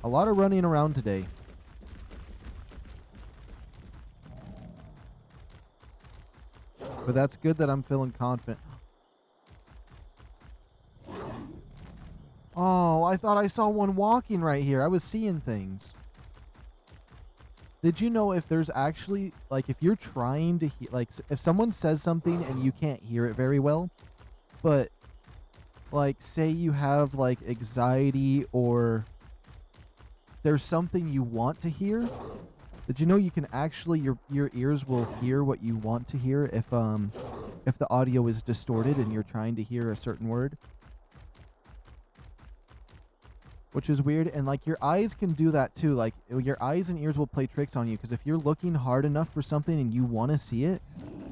a lot of running around today. But that's good that I'm feeling confident. Oh, I thought I saw one walking right here. I was seeing things. Did you know if there's actually, like, if you're trying to hear, like, if someone says something and you can't hear it very well, but, like, say you have, like, anxiety or there's something you want to hear, did you know you can actually, your ears will hear what you want to hear if the audio is distorted and you're trying to hear a certain word? Which is weird, and like your eyes can do that too. Like your eyes and ears will play tricks on you, because if you're looking hard enough for something and you want to see it,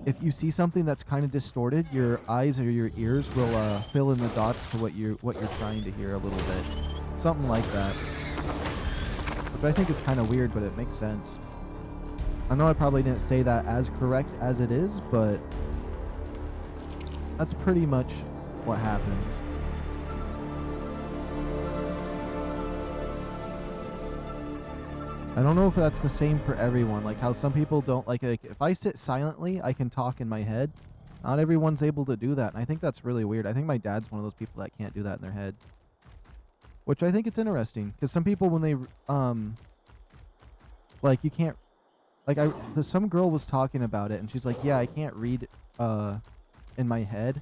if you see something that's kind of distorted, your eyes or your ears will fill in the dots to what you're trying to hear a little bit. Something like that. Which I think is kind of weird, but it makes sense. I know I probably didn't say that as correct as it is, but that's pretty much what happens. I don't know if that's the same for everyone, like how some people don't, like if I sit silently, I can talk in my head. Not everyone's able to do that, and I think that's really weird. I think my dad's one of those people that can't do that in their head. Which I think it's interesting, because some people when they, like you can't, like some girl was talking about it, and she's like, yeah, I can't read, in my head,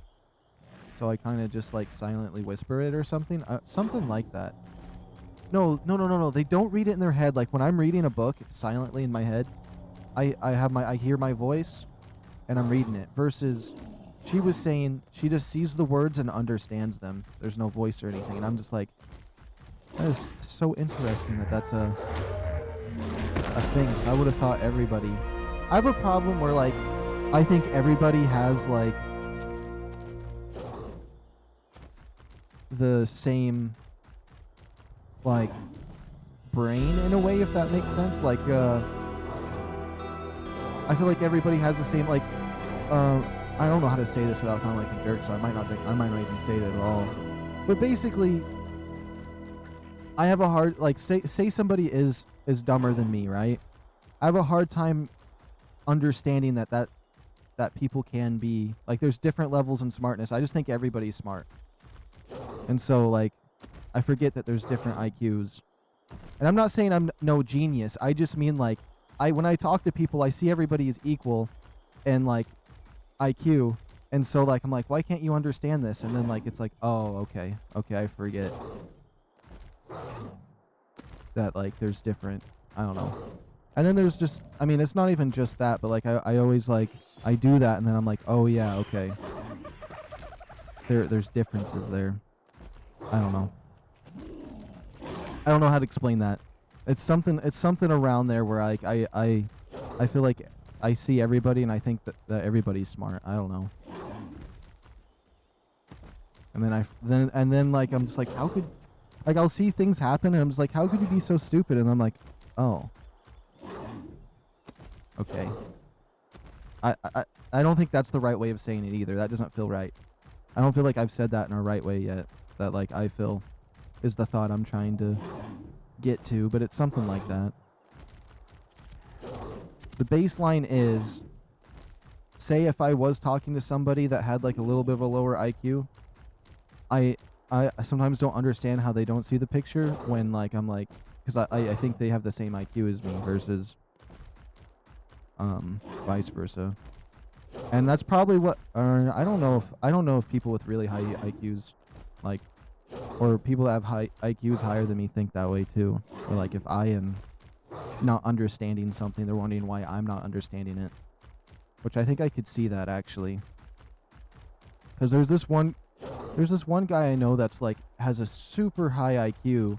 so I kind of just like silently whisper it or something, something like that. No, they don't read it in their head. Like when I'm reading a book silently in my head, I hear my voice, and I'm reading it, versus she was saying she just sees the words and understands them. There's no voice or anything, and I'm just like, That is so interesting that that's a thing. I would have thought everybody. I have a problem where, like, I think everybody has, like, the same, like, brain in a way, if that makes sense. Like, I feel like everybody has the same, like, I don't know how to say this without sounding like a jerk, so I might not even say it at all. But basically, I have a hard, like, say somebody is dumber than me, right? I have a hard time understanding that people can be, like, there's different levels in smartness. I just think everybody's smart. And so, like, I forget that there's different IQs. And I'm not saying I'm no genius. I just mean, like, when I talk to people, I see everybody is equal and, like, IQ. And so, like, I'm like, why can't you understand this? And then, like, it's like, oh, okay, I forget that, like, there's different, I don't know. And then there's just, I mean, it's not even just that, but, like, I always, like, I do that, and then I'm like, oh, yeah, okay. There's differences there. I don't know. I don't know how to explain that. It's something around there where I feel like I see everybody and I think that everybody's smart. I don't know. And then like I'm just like, how could, like, I'll see things happen and I'm just like, how could you be so stupid? And I'm like, oh, okay. I don't think that's the right way of saying it either. That doesn't feel right. I don't feel like I've said that in a right way yet. That, like, I feel is the thought I'm trying to get to, but it's something like that. The baseline is, say if I was talking to somebody that had, like, a little bit of a lower IQ, I sometimes don't understand how they don't see the picture when, like, I'm like, because I think they have the same IQ as me versus vice versa. And that's probably what I don't know if people with really high IQs, like, or people that have high IQs higher than me think that way too. Or, like, if I am not understanding something, they're wondering why I'm not understanding it. Which I think I could see that, actually. Because there's this one guy I know that's, like, has a super high IQ,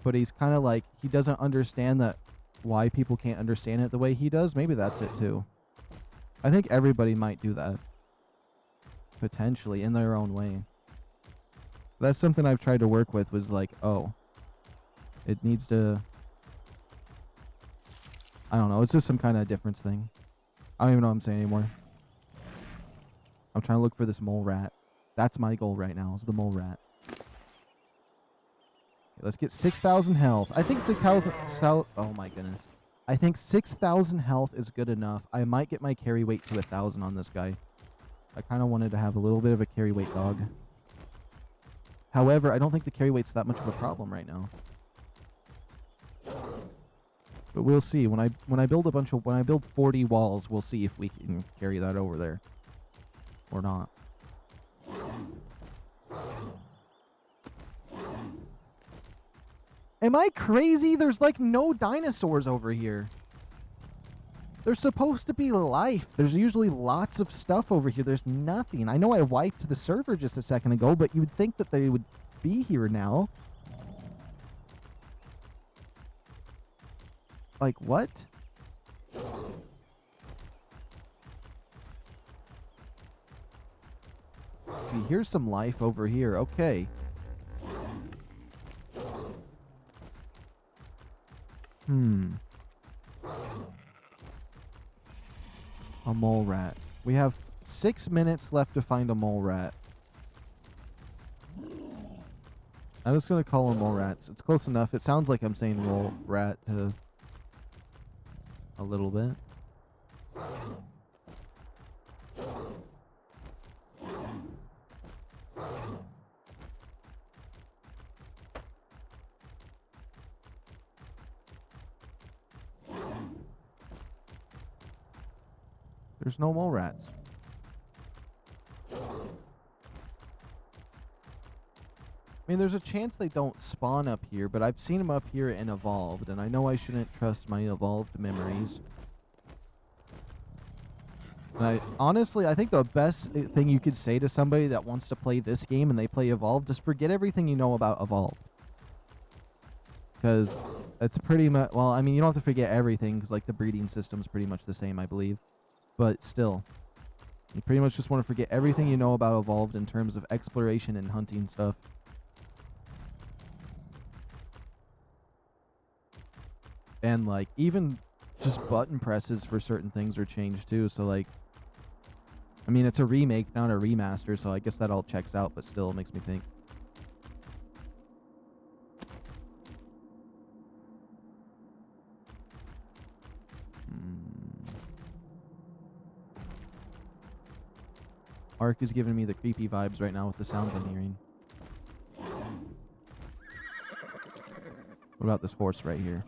but he's kind of like, he doesn't understand that why people can't understand it the way he does. Maybe that's it too. I think everybody might do that. Potentially, in their own way. That's something I've tried to work with, was like, oh, it needs to, I don't know, it's just some kind of difference thing. I don't even know what I'm saying anymore. I'm trying to look for this mole rat. That's my goal right now, is the mole rat. Okay, let's get 6,000 health. I think 6,000, oh my goodness. I think 6,000 health is good enough. I might get my carry weight to 1,000 on this guy. I kind of wanted to have a little bit of a carry weight dog. However, I don't think the carry weight's that much of a problem right now. But we'll see. When I build 40 walls, we'll see if we can carry that over there or not. Am I crazy? There's, like, no dinosaurs over here. There's supposed to be life. There's usually lots of stuff over here. There's nothing. I know I wiped the server just a second ago, but you would think that they would be here now. Like, what? See, here's some life over here. Okay. A mole rat. We have 6 minutes left to find a mole rat. I'm just going to call them mole rats. It's close enough. It sounds like I'm saying mole rat to a little bit. There's no mole rats. I mean, there's a chance they don't spawn up here, but I've seen them up here in Evolved, and I know I shouldn't trust my Evolved memories. And honestly, I think the best thing you could say to somebody that wants to play this game and they play Evolved is forget everything you know about Evolved. because it's pretty much, well, I mean, you don't have to forget everything because like the breeding system's pretty much the same, I believe. But still, you pretty much just want to forget everything you know about Evolved in terms of exploration and hunting stuff. And like even just button presses for certain things are changed too. So like, I mean, it's a remake, not a remaster, so I guess that all checks out, but still it makes me think. ARK is giving me the creepy vibes right now with the sounds I'm hearing. What about this horse right here?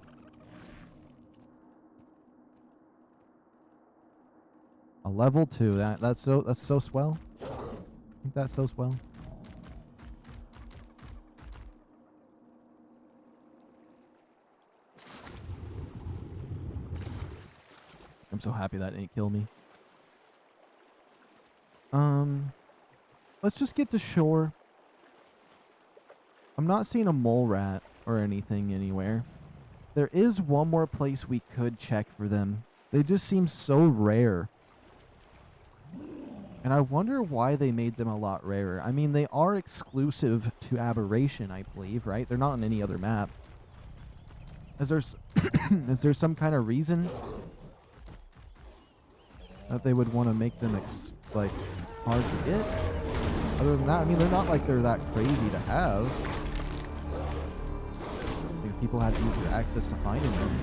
A level 2. That's so swell. I think that's so swell. I'm so happy that didn't kill me. Let's just get to shore. I'm not seeing a mole rat or anything anywhere. There is one more place we could check for them. They just seem so rare. And I wonder why they made them a lot rarer. I mean, they are exclusive to Aberration, I believe, right? They're not on any other map. Is there some kind of reason that they would want to make them like hard to get? Other than that, I mean, they're not like they're that crazy to have. I mean, people have easier access to finding them.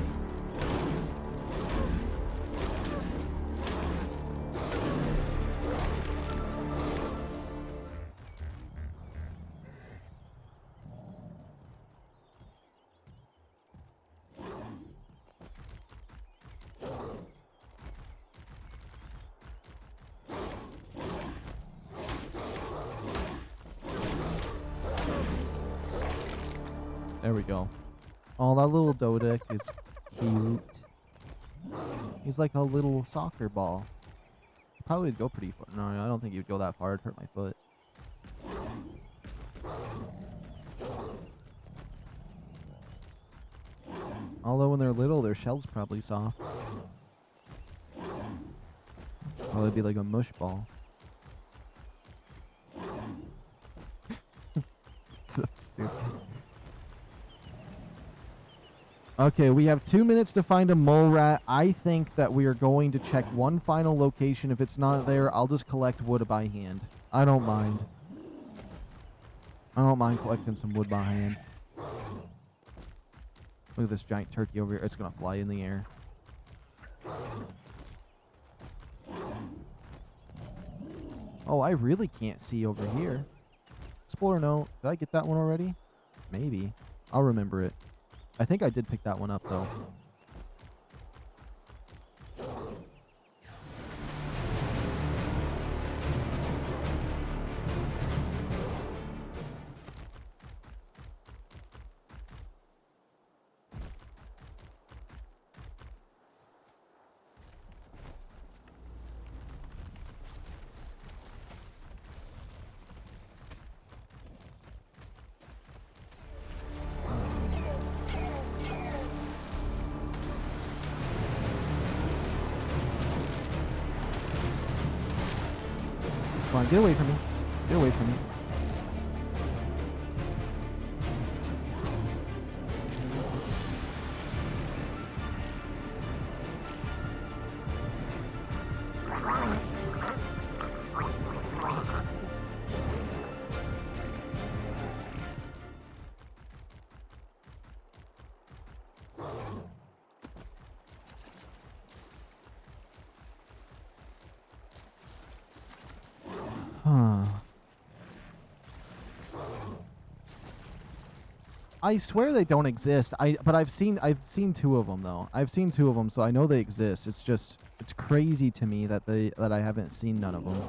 There we go. Oh, that little Dodec is cute. He's like a little soccer ball. He probably would go pretty far. No, I don't think he would go that far. It'd hurt my foot. Although when they're little, their shell's probably soft. Probably be like a mush ball. So stupid. Okay, we have 2 minutes to find a mole rat. I think that we are going to check one final location. If it's not there, I'll just collect wood by hand. I don't mind. I don't mind collecting some wood by hand. Look at this giant turkey over here. It's going to fly in the air. Oh, I really can't see over here. Explorer note. Did I get that one already? Maybe. I'll remember it. I think I did pick that one up, though. Come on, get away from me. Get away from me. I swear they don't exist. But I've seen 2 of them though. I've seen 2 of them, so I know they exist. It's just it's crazy to me that I haven't seen none of them.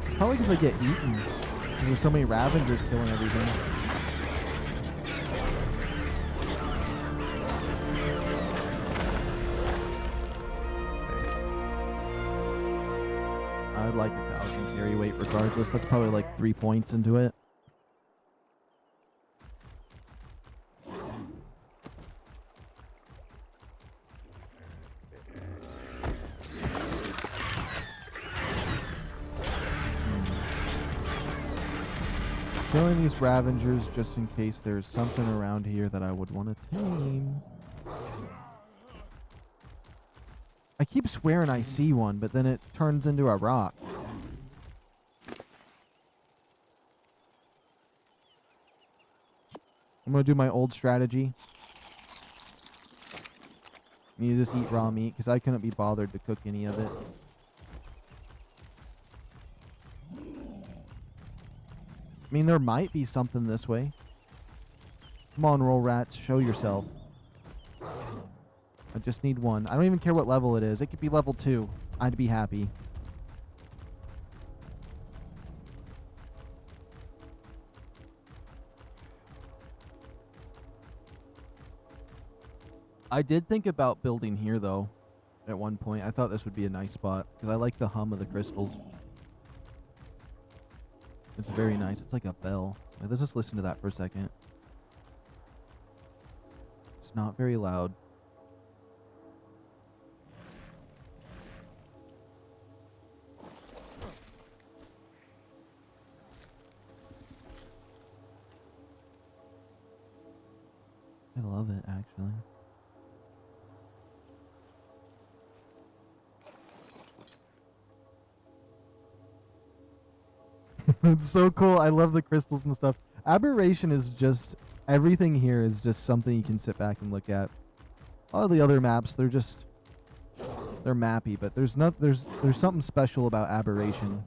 It's probably because they get eaten. There's so many Ravengers killing everything. like 1,000 carry weight regardless. That's probably like 3 points into it. Killing these Ravengers just in case there's something around here that I would want to tame. I keep swearing I see one, but then it turns into a rock. I'm going to do my old strategy. You just eat raw meat, because I couldn't be bothered to cook any of it. I mean, there might be something this way. Come on, roll rats. Show yourself. I just need one. I don't even care what level it is. It could be level 2. I'd be happy. I did think about building here, though, at one point. I thought this would be a nice spot, because I like the hum of the crystals. It's very nice. It's like a bell. Wait, let's just listen to that for a second. It's not very loud. I love it, actually. It's so cool. I love the crystals and stuff. Aberration is just... Everything here is just something you can sit back and look at. A lot of the other maps, they're just... They're mappy, but there's something special about Aberration.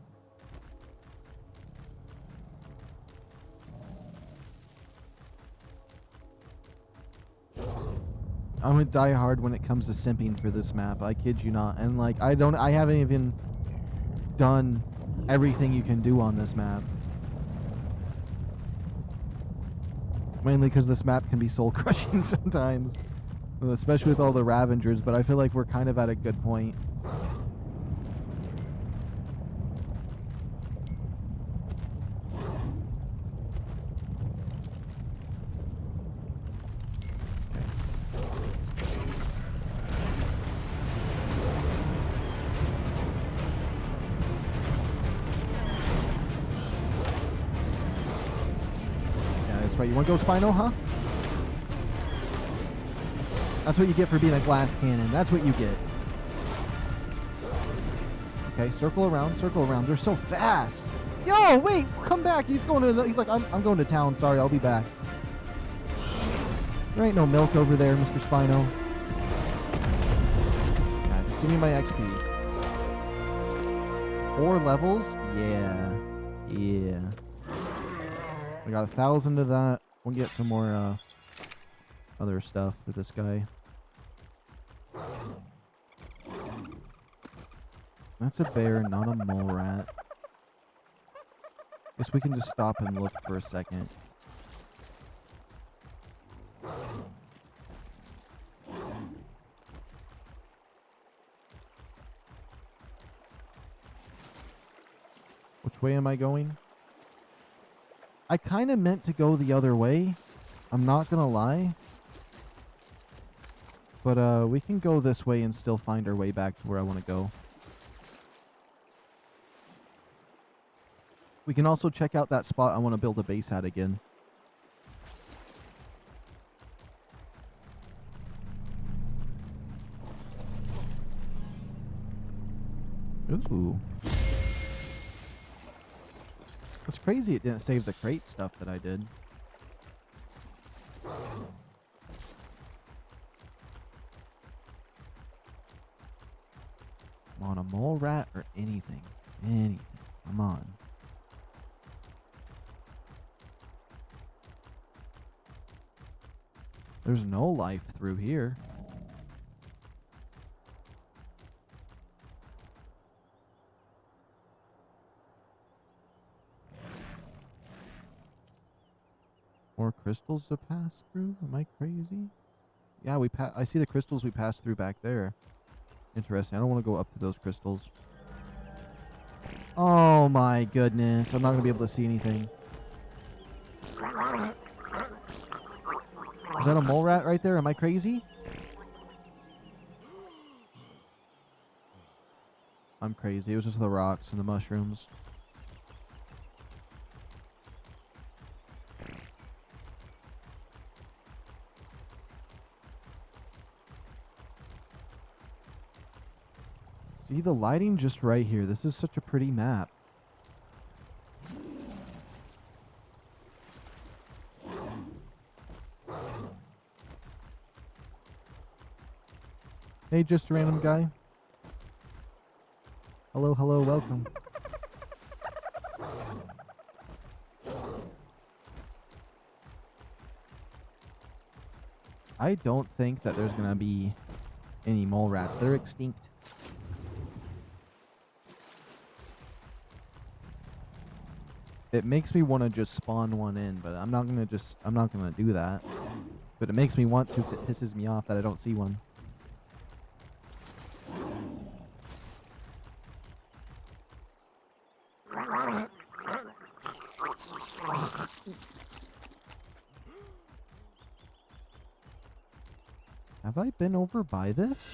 I'm gonna die hard when it comes to simping for this map. I kid you not. And like, I haven't even done everything you can do on this map. Mainly because this map can be soul crushing sometimes. Especially with all the Ravengers, but I feel like we're kind of at a good point. You want to go Spino, huh? That's what you get for being a glass cannon. That's what you get. Okay, circle around, circle around. They're so fast. Yo, wait, come back. He's like, I'm going to town. Sorry, I'll be back. There ain't no milk over there, Mr. Spino. Yeah, just give me my XP. 4 levels? Yeah. Yeah. I got 1,000 of that. We'll get some more other stuff for this guy. That's a bear, not a mole rat. Guess we can just stop and look for a second. Which way am I going? I kind of meant to go the other way. I'm not going to lie. But we can go this way and still find our way back to where I want to go. We can also check out that spot I want to build a base at again. Ooh. It's crazy it didn't save the crate stuff that I did. Come on, a mole rat or anything. Anything. Come on. There's no life through here. More crystals to pass through? Am I crazy? Yeah, I see the crystals we passed through back there. Interesting. I don't want to go up to those crystals. Oh my goodness. I'm not going to be able to see anything. Is that a mole rat right there? Am I crazy? I'm crazy. It was just the rocks and the mushrooms. See the lighting just right here. This is such a pretty map. Hey, just a random guy. Hello, hello, welcome. I don't think that there's gonna be any mole rats. They're extinct. It makes me want to just spawn one in, but I'm not gonna do that. But it makes me want to, 'cause it pisses me off that I don't see one. Have I been over by this?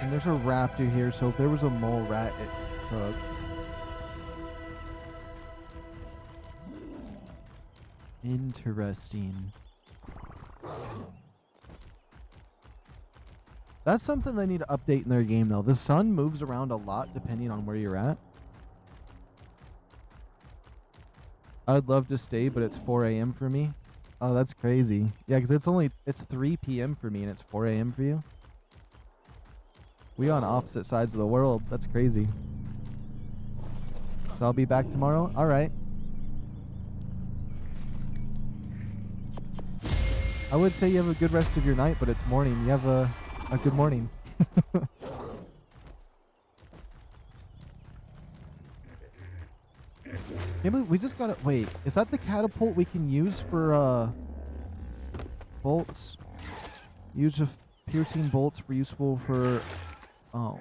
And there's a raptor here, so if there was a mole rat, it's cooked. Interesting. That's something they need to update in their game, though. The sun moves around a lot depending on where you're at. I'd love to stay, but it's 4 a.m. for me. Oh, that's crazy. Yeah, because it's 3 p.m. for me and it's 4 a.m. for you. We on opposite sides of the world. That's crazy. So I'll be back tomorrow? Alright. I would say you have a good rest of your night, but it's morning. You have a good morning. Yeah, but we just gotta... Wait, is that the catapult we can use for, bolts? Use of piercing bolts for useful for... Oh.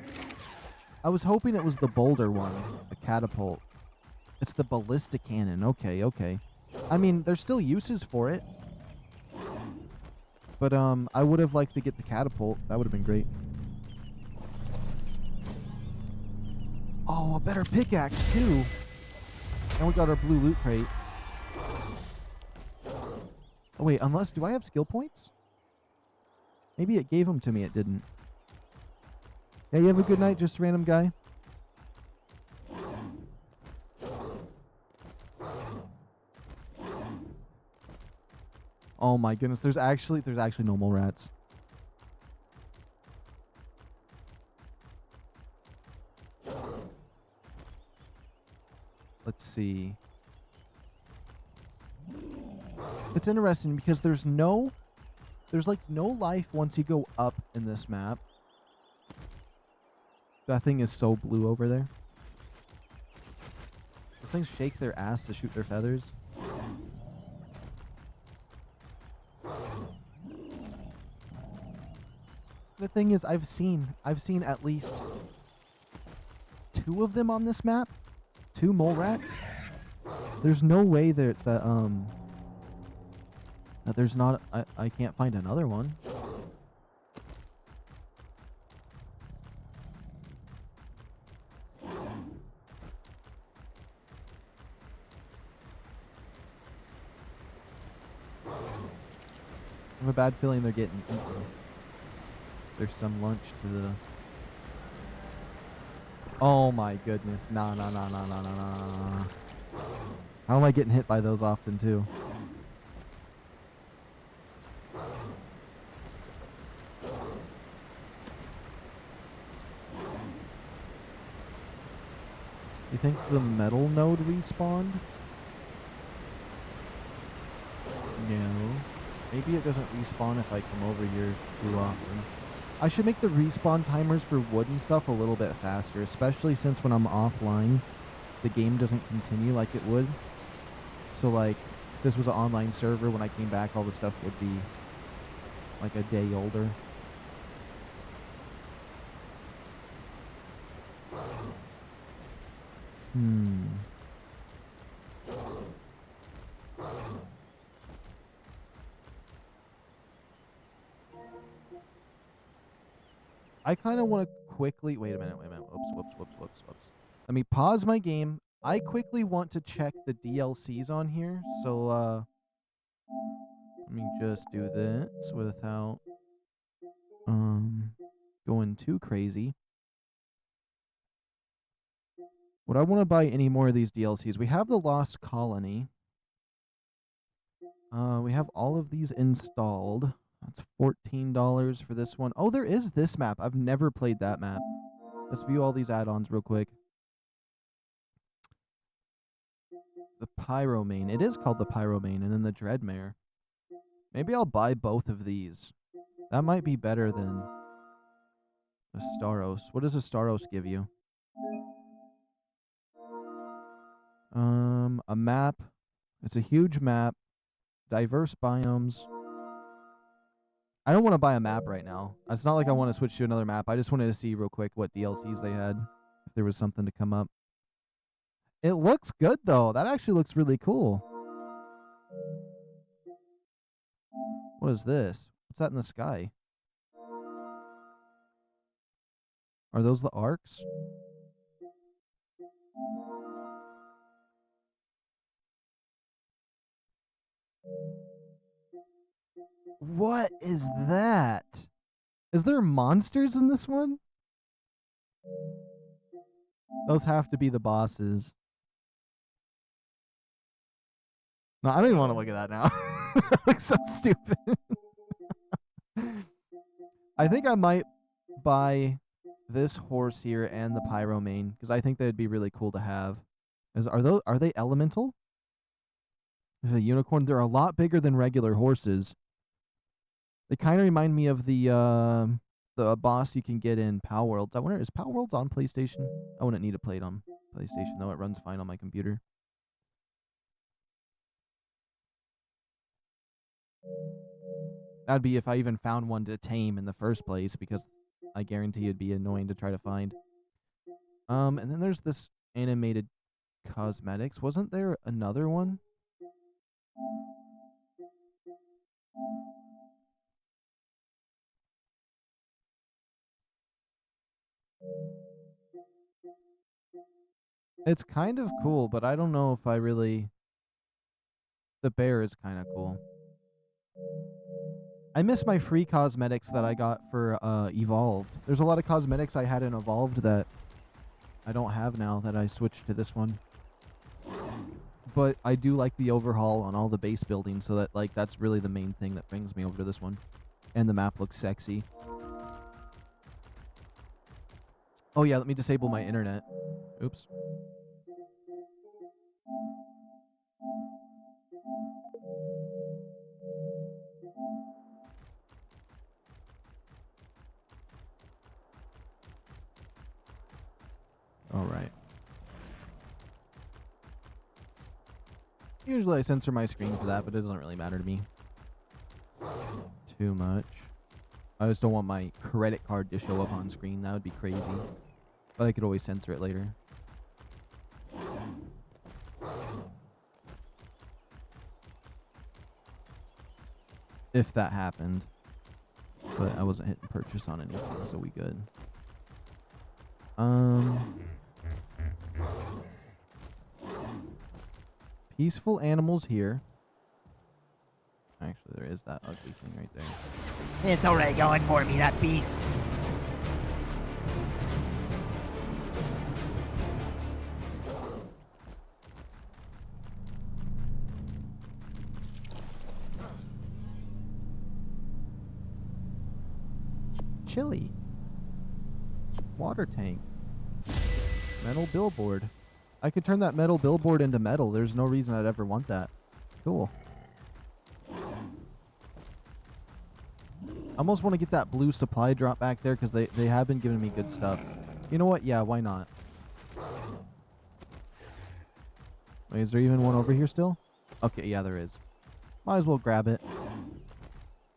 I was hoping it was the boulder one. The catapult. It's the ballistic cannon. Okay, okay. I mean, there's still uses for it. But, I would have liked to get the catapult. That would have been great. Oh, a better pickaxe, too. And we got our blue loot crate. Oh, wait, unless... Do I have skill points? Maybe it gave them to me. It didn't. Yeah, you have a good night, just a random guy. Oh my goodness, there's actually no mole rats. Let's see. It's interesting because there's like no life once you go up in this map. That thing is so blue over there. Those things shake their ass to shoot their feathers. The thing is, I've seen at least 2 of them on this map. 2 mole rats. There's no way that there's not... I can't find another one. I have a bad feeling they're getting eaten. There's some lunch to the... Oh my goodness. Nah. How am I getting hit by those often too? You think the metal node respawned? No. Maybe it doesn't respawn if I come over here too often. I should make the respawn timers for wood and stuff a little bit faster, especially since when I'm offline, the game doesn't continue like it would. So like, if this was an online server, when I came back, all the stuff would be like a day older. Hmm. I kind of want to quickly... Wait a minute. Whoops. Let me pause my game. I quickly want to check the DLCs on here. So, let me just do this without, going too crazy. Would I want to buy any more of these DLCs? We have the Lost Colony. We have all of these installed. That's $14 for this one. Oh, there is this map. I've never played that map. Let's view all these add-ons real quick. The Pyromane. It is called the Pyromane, and then the Dreadmare. Maybe I'll buy both of these. That might be better than a Staros. What does a Staros give you? A map. It's a huge map. Diverse biomes. I don't want to buy a map right now. It's not like I want to switch to another map. I just wanted to see real quick what DLCs they had. If there was something to come up. It looks good, though. That actually looks really cool. What is this? What's that in the sky? Are those the ARKs? What is that? Is there monsters in this one? Those have to be the bosses. No, I don't even want to look at that now. That looks so stupid. I think I might buy this horse here and the Pyromane because I think they'd be really cool to have. Are they elemental? There's a unicorn. They're a lot bigger than regular horses. They kind of remind me of the boss you can get in Power Worlds. I wonder, is Power Worlds on PlayStation? I wouldn't need to play it on PlayStation, though. It runs fine on my computer. That'd be if I even found one to tame in the first place, because I guarantee it'd be annoying to try to find. And then there's this animated cosmetics. Wasn't there another one? It's kind of cool, but I don't know if I really... The bear is kind of cool. I miss my free cosmetics that I got for Evolved. There's a lot of cosmetics I had in Evolved that I don't have now that I switched to this one. But I do like the overhaul on all the base buildings, so that that's really the main thing that brings me over to this one. And the map looks sexy. Oh yeah, let me disable my internet. Oops. Alright. Usually I censor my screen for that, but it doesn't really matter to me too much. I just don't want my credit card to show up on screen. That would be crazy. But I could always censor it later. If that happened. But I wasn't hitting purchase on anything, so we good. Peaceful animals here. Actually, there is that ugly thing right there. It's already going for me, that beast. Chili. Water tank. Metal billboard. I could turn that metal billboard into metal. There's no reason I'd ever want that. Cool. I almost want to get that blue supply drop back there because they have been giving me good stuff. You know what? Yeah, why not? Wait, is there even one over here still? Okay, yeah, there is. Might as well grab it.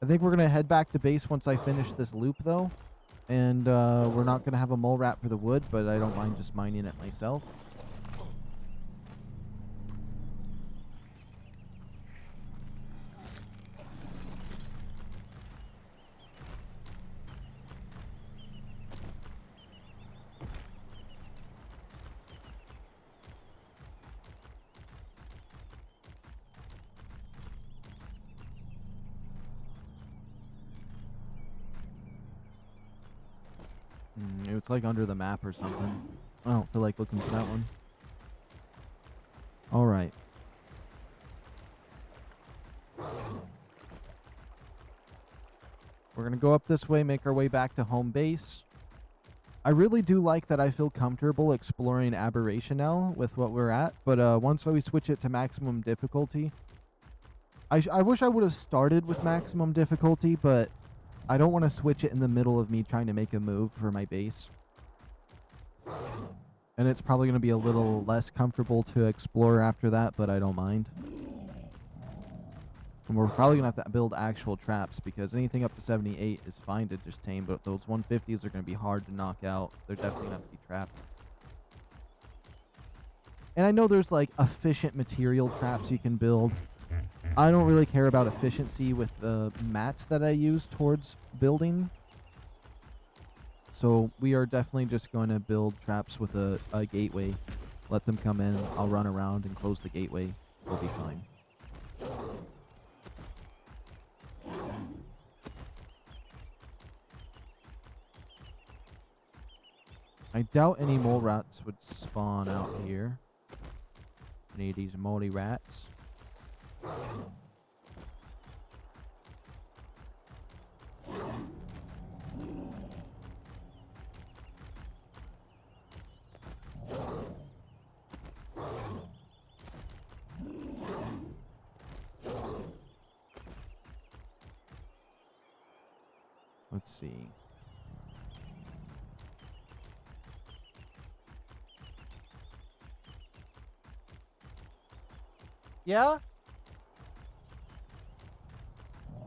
I think we're going to head back to base once I finish this loop, though. And we're not going to have a mole rat for the wood, but I don't mind just mining it myself. It's like under the map or something. I don't feel like looking for that one. All right. We're going to go up this way, make our way back to home base. I really do like that I feel comfortable exploring Aberration now with what we're at. But once we switch it to maximum difficulty, I wish I would have started with maximum difficulty, but I don't want to switch it in the middle of me trying to make a move for my base. And it's probably going to be a little less comfortable to explore after that, but I don't mind. And we're probably going to have to build actual traps, because anything up to 78 is fine to just tame, but those 150s are going to be hard to knock out. They're definitely going to have to be trapped. And I know there's like efficient material traps you can build. I don't really care about efficiency with the mats that I use towards building. So we are definitely just going to build traps with a gateway. Let them come in. I'll run around and close the gateway. We'll be fine. I doubt any mole rats would spawn out here. Any of these moley rats. Let's see. Yeah?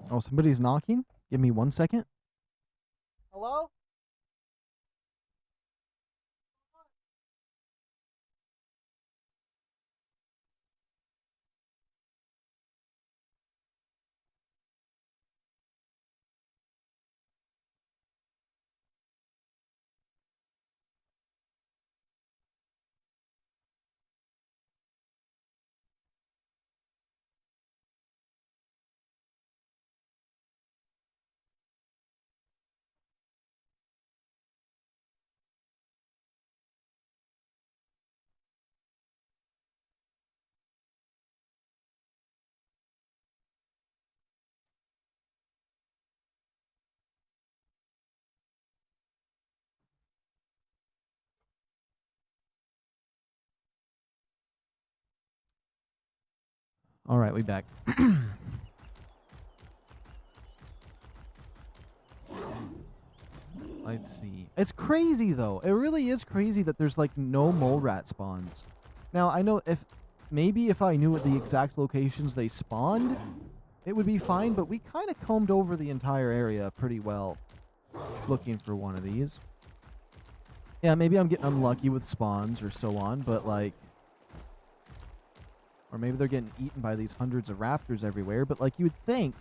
Oh, somebody's knocking? Give me 1 second. Hello? All right, we back. Let's see. It's crazy, though. It really is crazy that there's, like, no mole rat spawns. Now, I know maybe if I knew at the exact locations they spawned, it would be fine, but we kind of combed over the entire area pretty well looking for one of these. Yeah, maybe I'm getting unlucky with spawns or so on, but, like... Or maybe they're getting eaten by these hundreds of raptors everywhere, but, like, you would think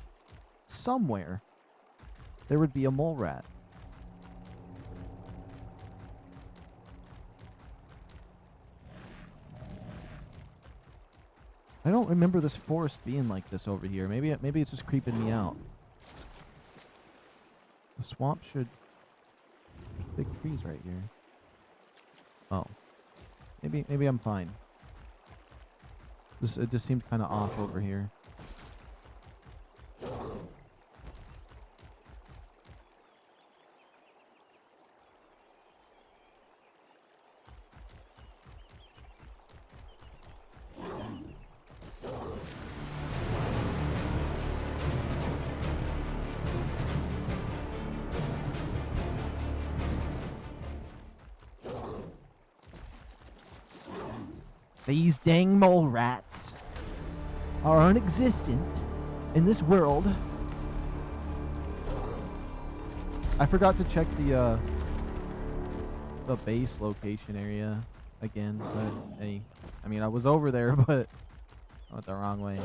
somewhere there would be a mole rat. I don't remember this forest being like this over here. Maybe it's just creeping me out. The swamp should... There's big trees right here. Oh. Maybe I'm fine. It just seems kind of off over here. These dang mole rats are non-existent in this world. I forgot to check the base location area again, but hey, I mean, I was over there, but I went the wrong way.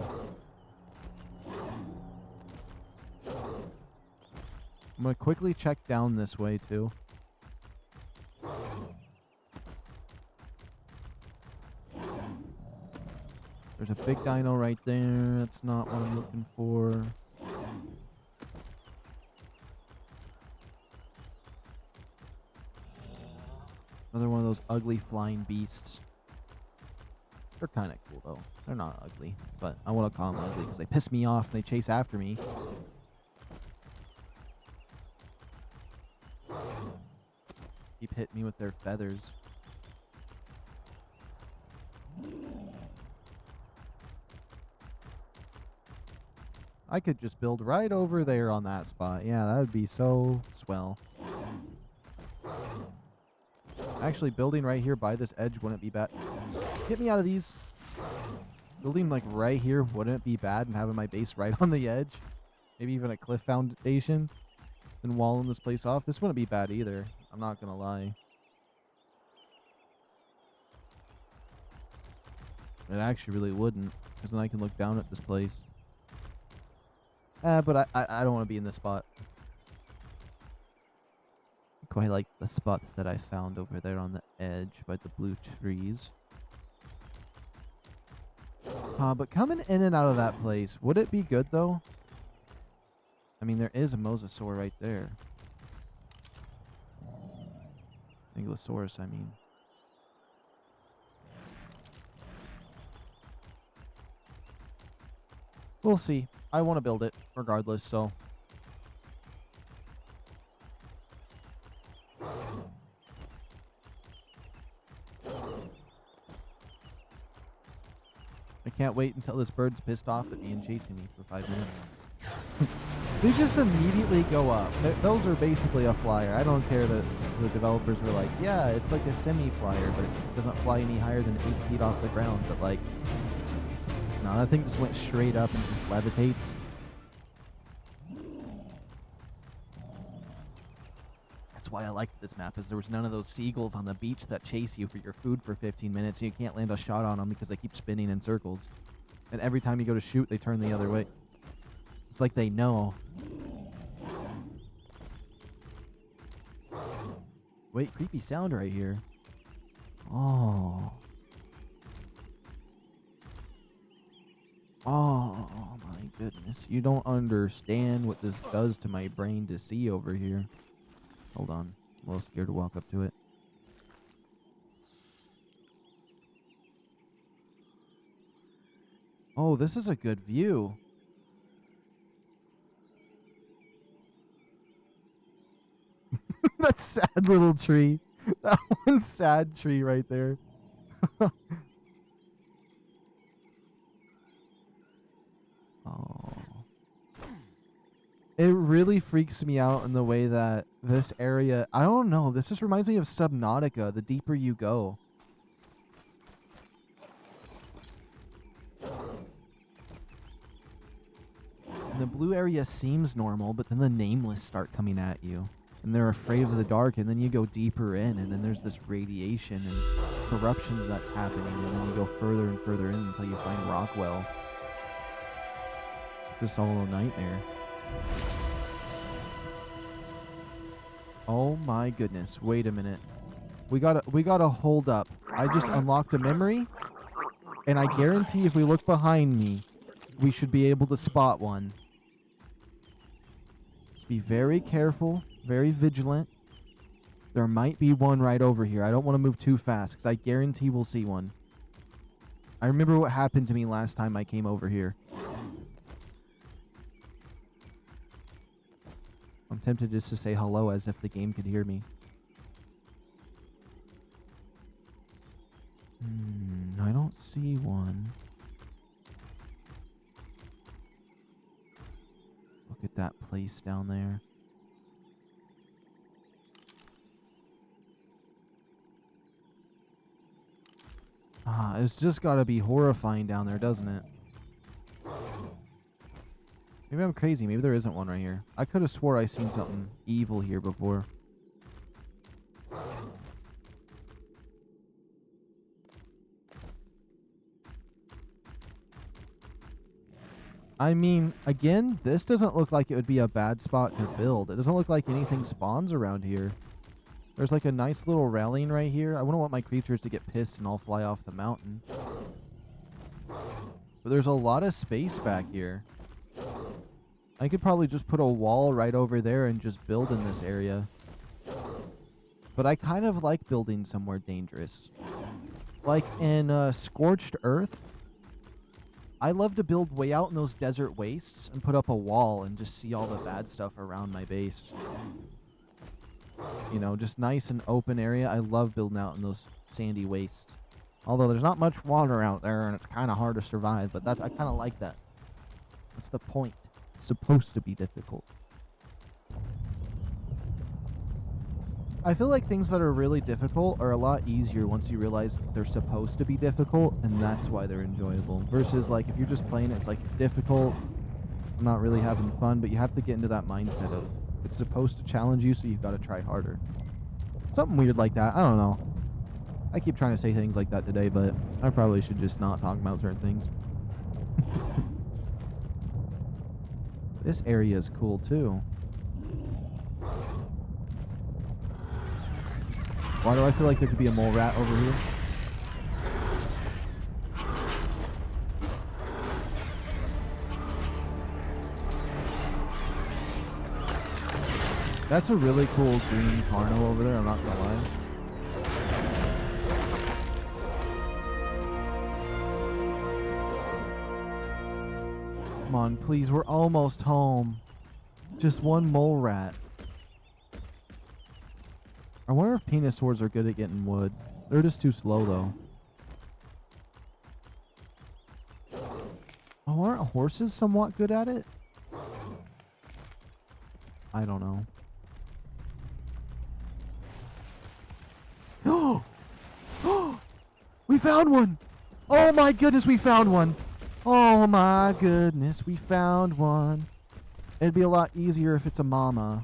I'm gonna quickly check down this way too. There's a big dino right there. That's not what I'm looking for. Another one of those ugly flying beasts. They're kind of cool, though. They're not ugly, but I want to call them ugly because they piss me off and they chase after me. Keep hitting me with their feathers. I could just build right over there on that spot. Yeah, that would be so swell. Actually, building right here by this edge wouldn't be bad. Get me out of these. Building like right here wouldn't be bad, and having my base right on the edge. Maybe even a cliff foundation. And walling this place off. This wouldn't be bad either. I'm not going to lie. It actually really wouldn't. Because then I can look down at this place. But I don't want to be in this spot. I quite like the spot that I found over there on the edge by the blue trees. But coming in and out of that place, would it be good though? I mean, there is a mosasaur right there. Ankylosaurus, I mean. We'll see. I want to build it regardless, so. I can't wait until this bird's pissed off at me and chasing me for 5 minutes. They just immediately go up. Those are basically a flyer. I don't care that the developers were like, yeah, it's like a semi-flyer, but it doesn't fly any higher than 8 feet off the ground. But like, no, that thing just went straight up and just levitates. That's why I liked this map, is there was none of those seagulls on the beach that chase you for your food for 15 minutes. You can't land a shot on them because they keep spinning in circles. And every time you go to shoot, they turn the other way. It's like they know. Wait, creepy sound right here. Oh. Oh my goodness. You don't understand what this does to my brain to see over here. Hold on. I'm a little scared to walk up to it. Oh, this is a good view. That sad little tree. That one sad tree right there. Oh. It really freaks me out in the way that this area, I don't know, this just reminds me of Subnautica, the deeper you go. And the blue area seems normal, but then the nameless start coming at you. And they're afraid of the dark, and then you go deeper in, and then there's this radiation and corruption that's happening, and then you go further and further in until you find Rockwell. It's just all a nightmare. Oh my goodness, wait a minute. We gotta hold up. I just unlocked a memory, and I guarantee if we look behind me, we should be able to spot one. Just be very careful. Very vigilant. There might be one right over here. I don't want to move too fast because I guarantee we'll see one. I remember what happened to me last time I came over here. I'm tempted just to say hello as if the game could hear me. I don't see one. Look at that place down there. It's just gotta be horrifying down there, doesn't it? Maybe I'm crazy. Maybe there isn't one right here. I could have swore I seen something evil here before. I mean, again, this doesn't look like it would be a bad spot to build. It doesn't look like anything spawns around here. There's like a nice little railing right here. I wouldn't want my creatures to get pissed and all fly off the mountain. But there's a lot of space back here. I could probably just put a wall right over there and just build in this area. but I kind of like building somewhere dangerous. Like in Scorched Earth, I love to build way out in those desert wastes and put up a wall and just see all the bad stuff around my base. You know, just nice and open area. I love building out in those sandy wastes. Although there's not much water out there and it's kind of hard to survive, but I kind of like that. That's the point. It's supposed to be difficult. I feel like things that are really difficult are a lot easier once you realize they're supposed to be difficult, and that's why they're enjoyable. Versus, like, if you're just playing it, it's like, it's difficult, I'm not really having fun, but you have to get into that mindset of, it's supposed to challenge you, so you've got to try harder. Something weird like that. I don't know. I keep trying to say things like that today, but I probably should just not talk about certain things. This area is cool, too. Why do I feel like there could be a mole rat over here? That's a really cool green Carno over there, I'm not gonna lie. Come on, please, we're almost home. Just one mole rat. I wonder if penisaurs are good at getting wood. They're just too slow, though. Oh, aren't horses somewhat good at it? I don't know. Oh! We found one! Oh my goodness, we found one! Oh my goodness, we found one. It'd be a lot easier if it's a mama.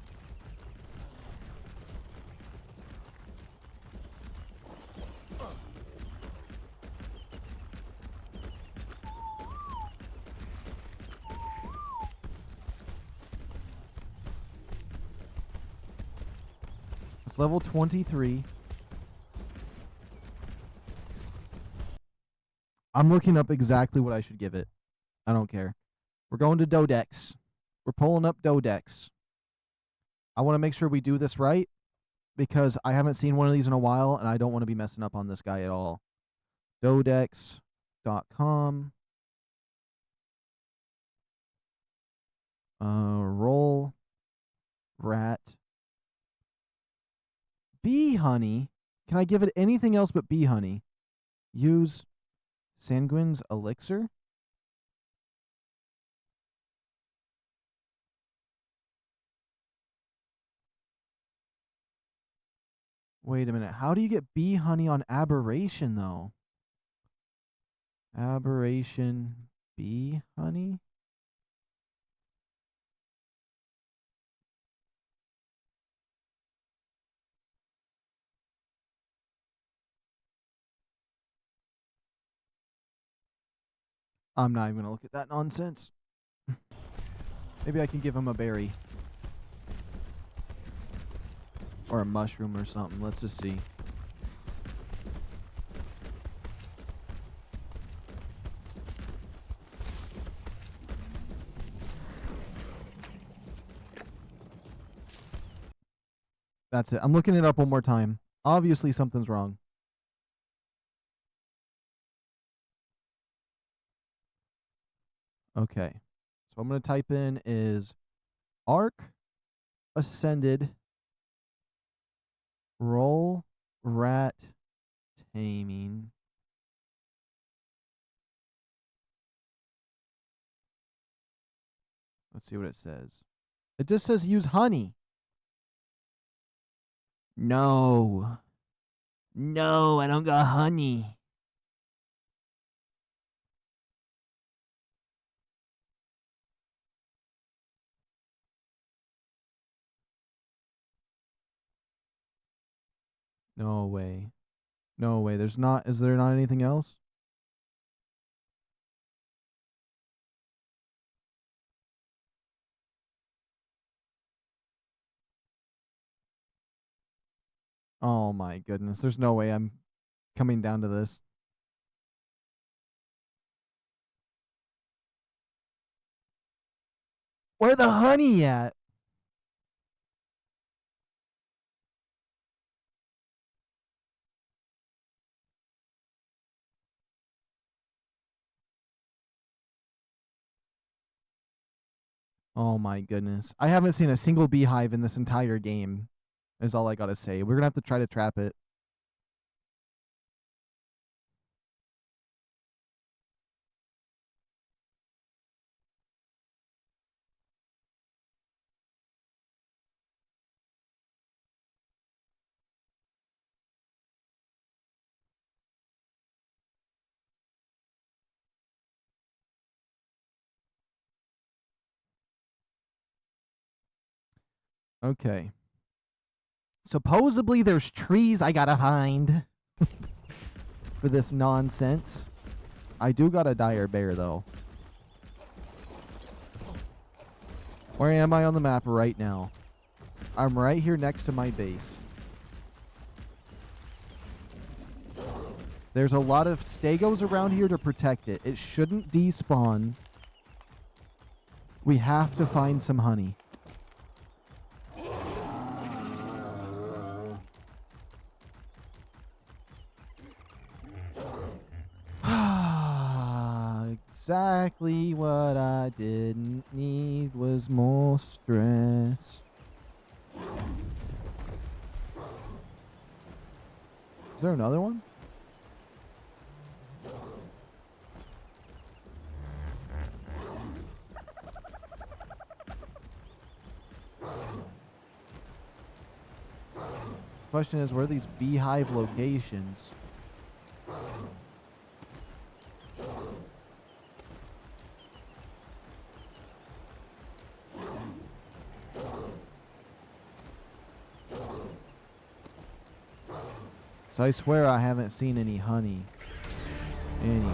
It's level 23. I'm looking up exactly what I should give it. I don't care. We're going to Dodex. We're pulling up Dodex. I want to make sure we do this right because I haven't seen one of these in a while and I don't want to be messing up on this guy at all. Dodex.com. Roll rat. Bee honey. Can I give it anything else but bee honey? Use Sanguine's elixir. Wait a minute. How do you get bee honey on Aberration, though? Aberration bee honey? I'm not even going to look at that nonsense. Maybe I can give him a berry. Or a mushroom or something. Let's just see. That's it. I'm looking it up one more time. Obviously something's wrong. Okay. So what I'm going to type in is ARK Ascended Roll Rat Taming. Let's see what it says. It just says use honey. No. No, I don't got honey. No way. No way. There's not. Is there not anything else? Oh my goodness. There's no way I'm coming down to this. Where the honey at? Oh my goodness. I haven't seen a single beehive in this entire game, is all I gotta say. We're gonna have to try to trap it. Okay. Supposedly there's trees I gotta find for this nonsense. I do got a dire bear, though. Where am I on the map right now? I'm right here next to my base. There's a lot of stegos around here to protect it. It shouldn't despawn. We have to find some honey. Exactly what I didn't need was more stress. Is there another one? Question is, where are these beehive locations? So I swear I haven't seen any honey anyway.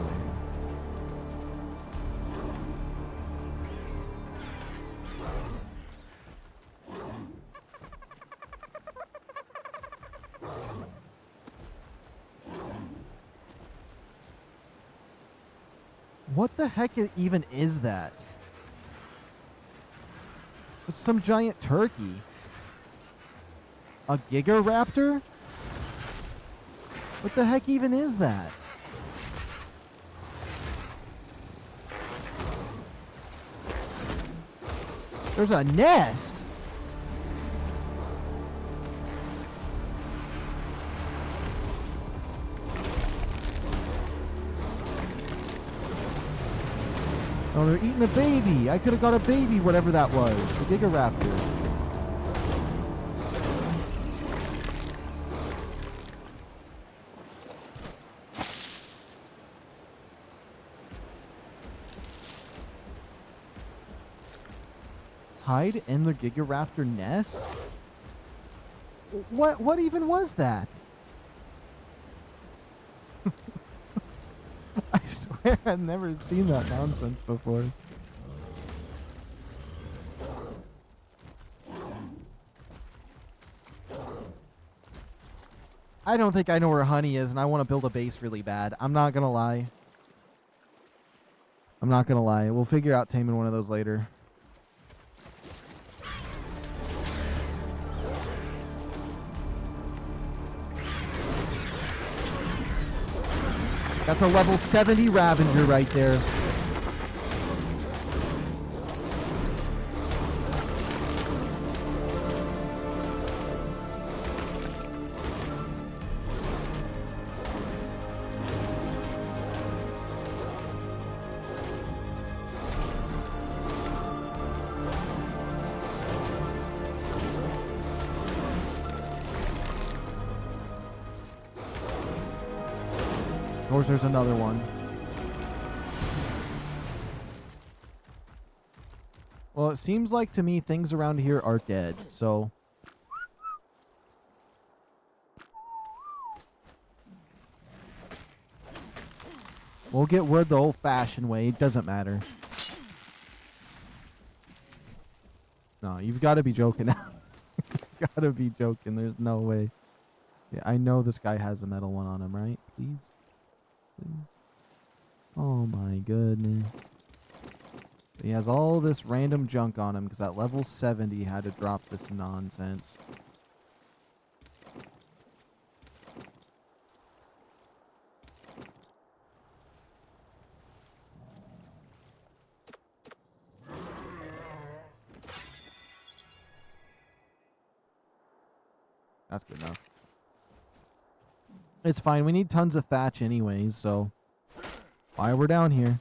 What the heck even is that? It's some giant turkey. A gigaraptor? What the heck even is that? There's a nest. Oh, they're eating a baby. I could have got a baby, whatever that was. The gigaraptor. Hide in the gigaraptor nest? What even was that? I swear I've never seen that nonsense before. I don't think I know where honey is, and I want to build a base really bad. I'm not gonna lie. I'm not gonna lie. We'll figure out taming one of those later. That's a level 70 Ravager right there. Of course, there's another one. Well, it seems like to me things around here are dead, so... we'll get wood the old-fashioned way. It doesn't matter. No, you've got to be joking. You've got to be joking. There's no way. Yeah, I know this guy has a metal one on him, right? Please? Please? Oh my goodness. He has all this random junk on him because at level 70 he had to drop this nonsense. That's good enough. It's fine. We need tons of thatch anyways, so why we're down here.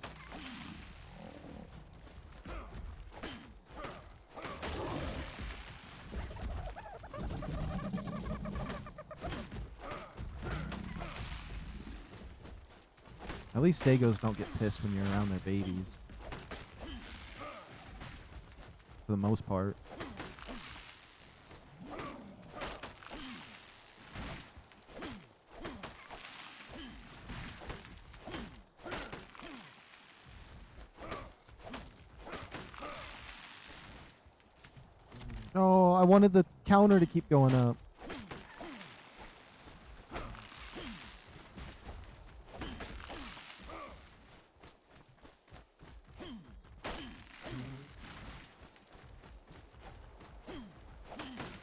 At least Stagos don't get pissed when you're around their babies. For the most part. No, I wanted the counter to keep going up.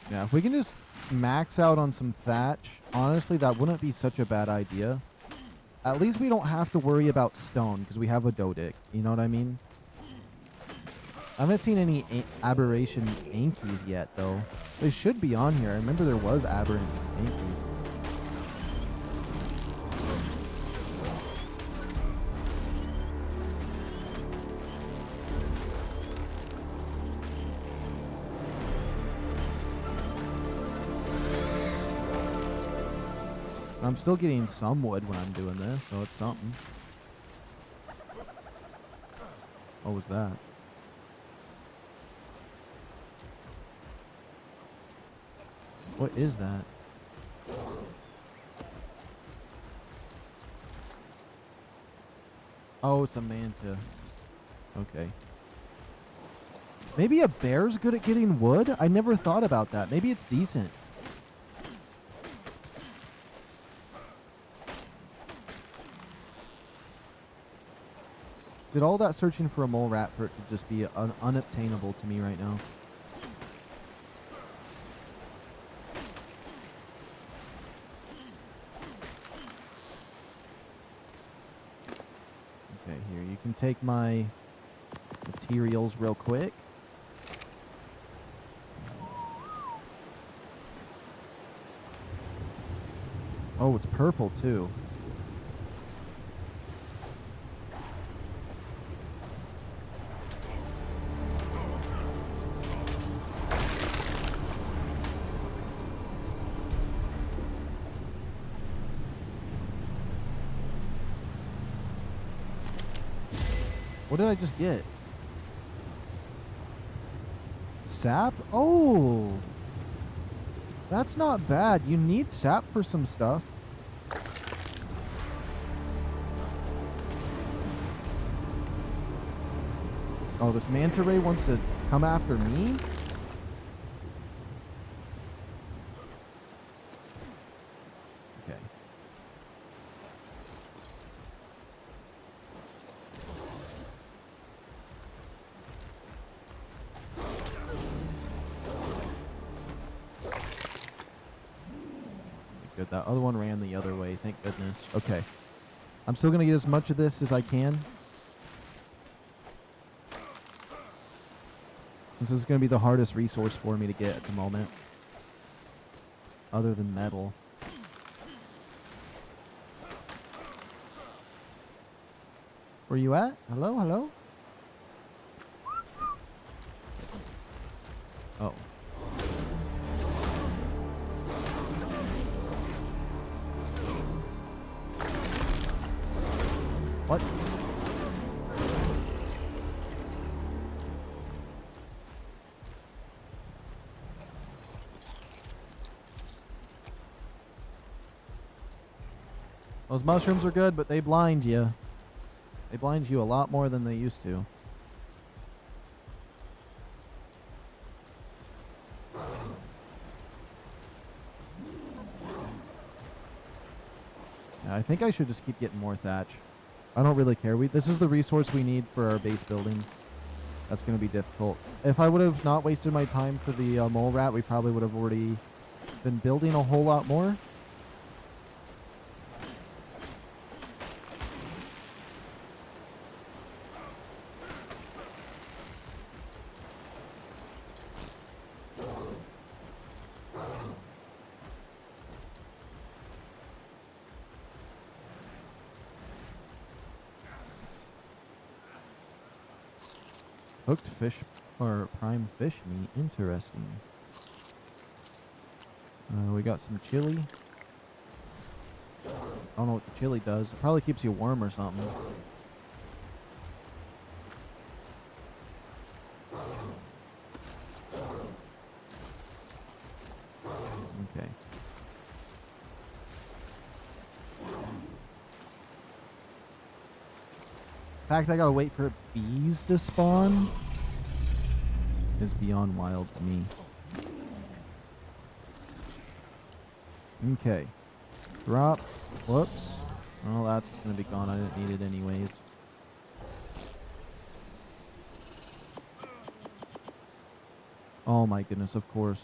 Yeah, if we can just max out on some thatch, honestly, that wouldn't be such a bad idea. At least we don't have to worry about stone, because we have a Dodic. You know what I mean? I haven't seen any aberration Ankies yet, though. They should be on here. I remember there was aberrant Ankies. I'm still getting some wood when I'm doing this, so it's something. What was that? What is that? Oh, it's a manta. Okay. Maybe a bear's good at getting wood? I never thought about that. Maybe it's decent. Did all that searching for a mole rat for it to just be unobtainable to me right now? Okay, here, you can take my materials real quick. Oh, it's purple too. What did I just get? Sap? Oh! That's not bad. You need sap for some stuff. Oh, this manta ray wants to come after me? Okay. Good. That other one ran the other way. Thank goodness. Okay. I'm still going to get as much of this as I can. Since this is going to be the hardest resource for me to get at the moment. Other than metal. Where you at? Hello? Hello? Oh. What? Those mushrooms are good, but they blind you. They blind you a lot more than they used to. Yeah, I think I should just keep getting more thatch. I don't really care. This is the resource we need for our base building. That's going to be difficult. If I would have not wasted my time for the mole rat, we probably would have already been building a whole lot more. Cooked fish or prime fish meat. Interesting. We got some chili. I don't know what the chili does. It probably keeps you warm or something. Okay. The fact I gotta wait for bees to spawn is beyond wild to me. Okay. Drop. Whoops. Oh, that's gonna be gone. I didn't need it anyways. Oh my goodness, of course.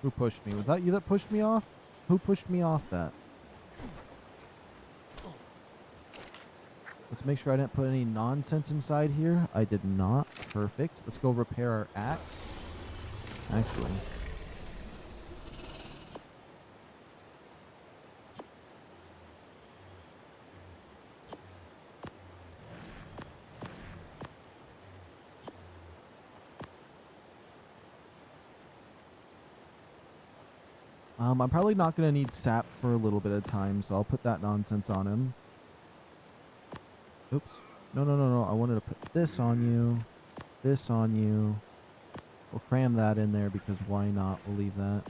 Who pushed me? Was that you that pushed me off? Who pushed me off that? Let's make sure I didn't put any nonsense inside here. I did not. Perfect. Let's go repair our axe. Actually. I'm probably not going to need sap for a little bit of time, so I'll put that nonsense on him. Oops. No. I wanted to put this on you. This on you. We'll cram that in there because why not? We'll leave that.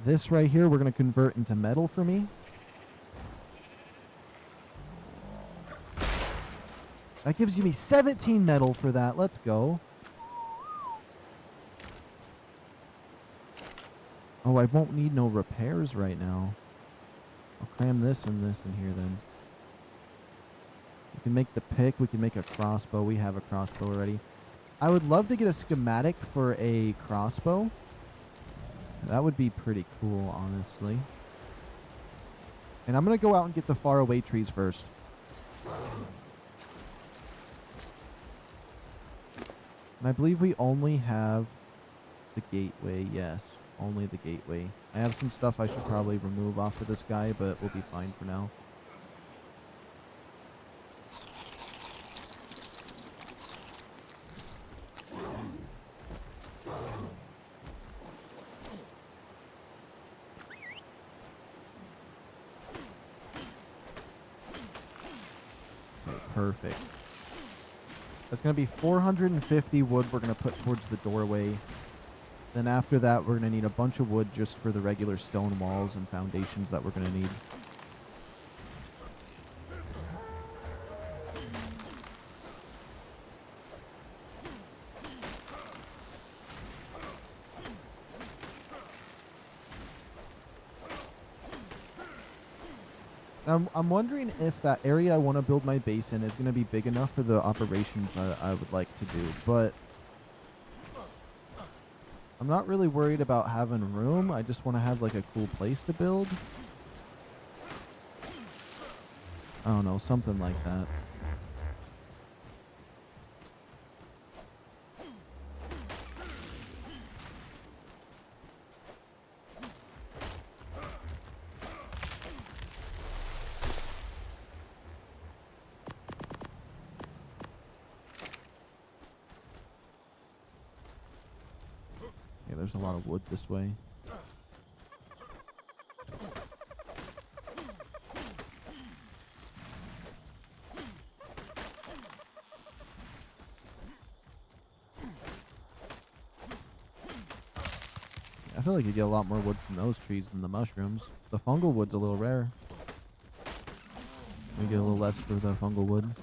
This right here, we're going to convert into metal for me. That gives me 17 metal for that. Let's go. Oh, I won't need no repairs right now. I'll cram this and this in here then. We can make the pick. We can make a crossbow. We have a crossbow already. I would love to get a schematic for a crossbow. That would be pretty cool, honestly. And I'm going to go out and get the faraway trees first. And I believe we only have the gateway. Yes, only the gateway. I have some stuff I should probably remove off of this guy, but we'll be fine for now. Okay, perfect. That's going to be 450 wood we're going to put towards the doorway. Then after that, we're going to need a bunch of wood just for the regular stone walls and foundations that we're going to need. I'm wondering if that area I want to build my base in is going to be big enough for the operations that I would like to do, but I'm not really worried about having room. I just want to have like a cool place to build. I don't know, something like that. There's a lot of wood this way. I feel like you get a lot more wood from those trees than the mushrooms. The fungal wood's a little rare. We get a little less for the fungal wood.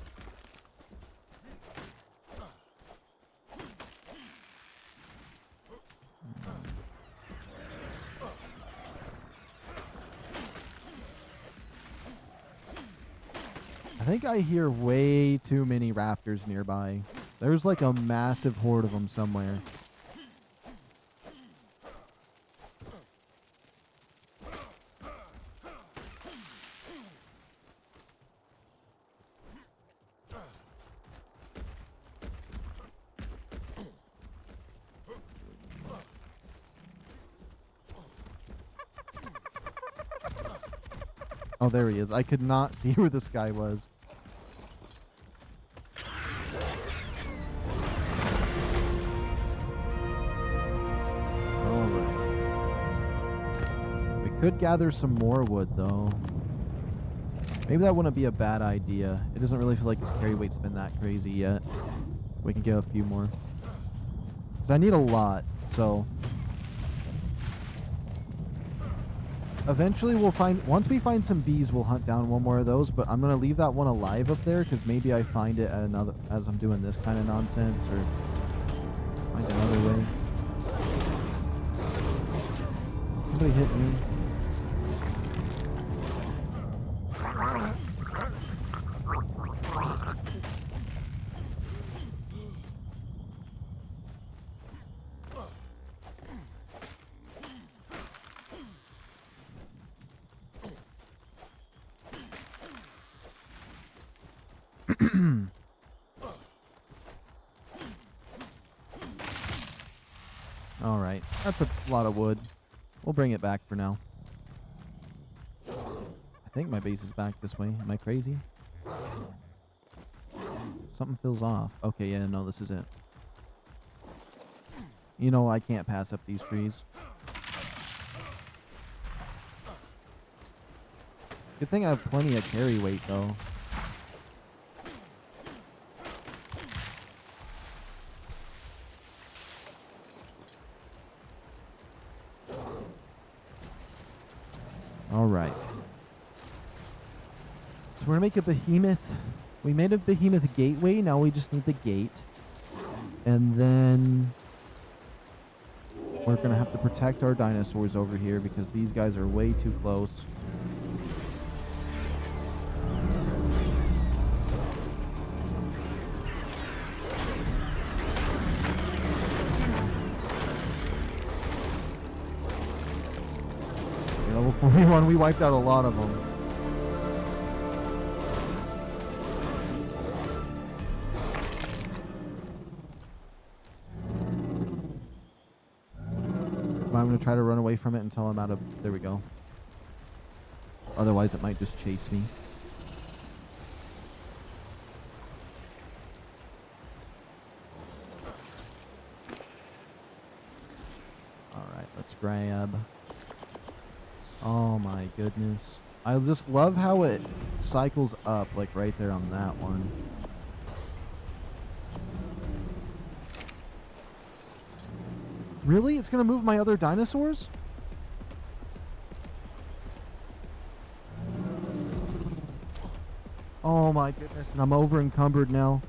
I think I hear way too many raptors nearby. There's like a massive horde of them somewhere. Oh, there he is. I could not see where this guy was. Alright. We could gather some more wood, though. Maybe that wouldn't be a bad idea. It doesn't really feel like his carry weight's been that crazy yet. We can get a few more. Because I need a lot, so... Eventually we'll find... Once we find some bees, we'll hunt down one more of those, but I'm going to leave that one alive up there, because maybe I find it at another... as I'm doing this kind of nonsense, or... find another way. Somebody hit me. Alright, that's a lot of wood. We'll bring it back for now. I think my base is back this way. Am I crazy? Something feels off. Okay, yeah, no, this is it. You know, I can't pass up these trees. Good thing I have plenty of carry weight, though. Alright. So we're gonna make a behemoth. We made a behemoth gateway. Now we just need the gate. And then... we're gonna have to protect our dinosaurs over here because these guys are way too close. Level 41, we wiped out a lot of them. I'm going to try to run away from it until I'm out of... There we go. Otherwise, it might just chase me. Alright, let's grab... Oh my goodness. I just love how it cycles up, like right there on that one. Really? It's gonna move my other dinosaurs? Oh my goodness, and I'm over encumbered now.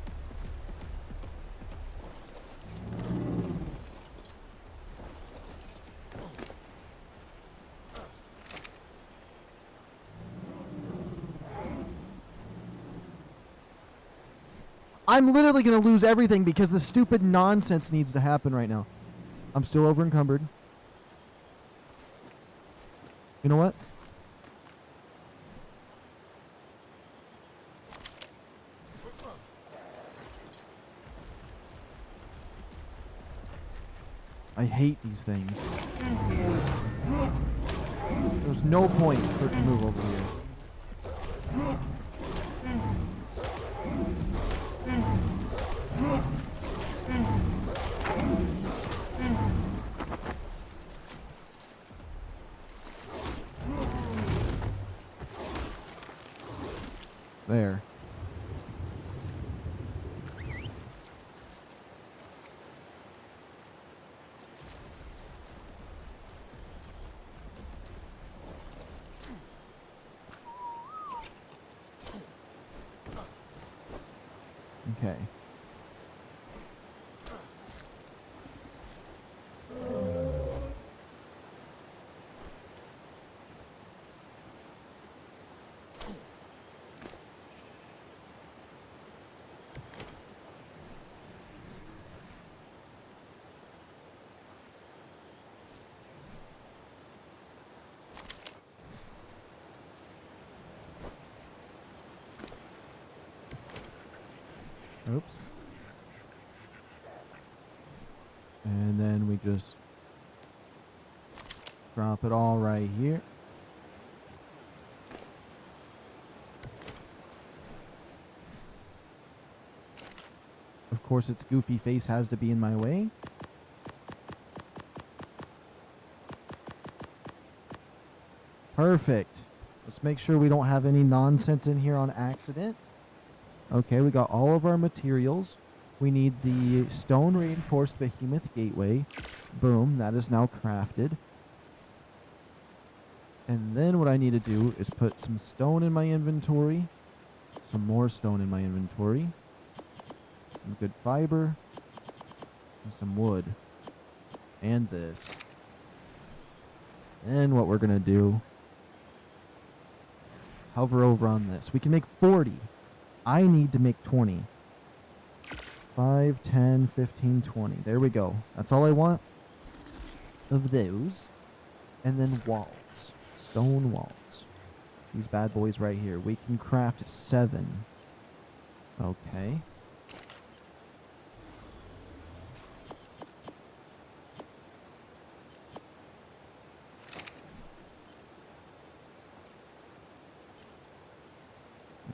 I'm literally going to lose everything because the stupid nonsense needs to happen right now. I'm still over encumbered. You know what? I hate these things. There's no point for it to move over here. There. Okay. Oops. And then we just drop it all right here. course, its goofy face has to be in my way. Perfect. Let's make sure we don't have any nonsense in here on accident. Okay, we got all of our materials. We need the stone reinforced behemoth gateway. Boom, that is now crafted. And then what I need to do is put some stone in my inventory. Some more stone in my inventory. Some good fiber. And some wood. And this. And what we're going to do is hover over on this. We can make 40. I need to make 20. 5, 10, 15, 20. There we go. That's all I want of those. And then walls. Stone walls. These bad boys right here. We can craft 7. Okay.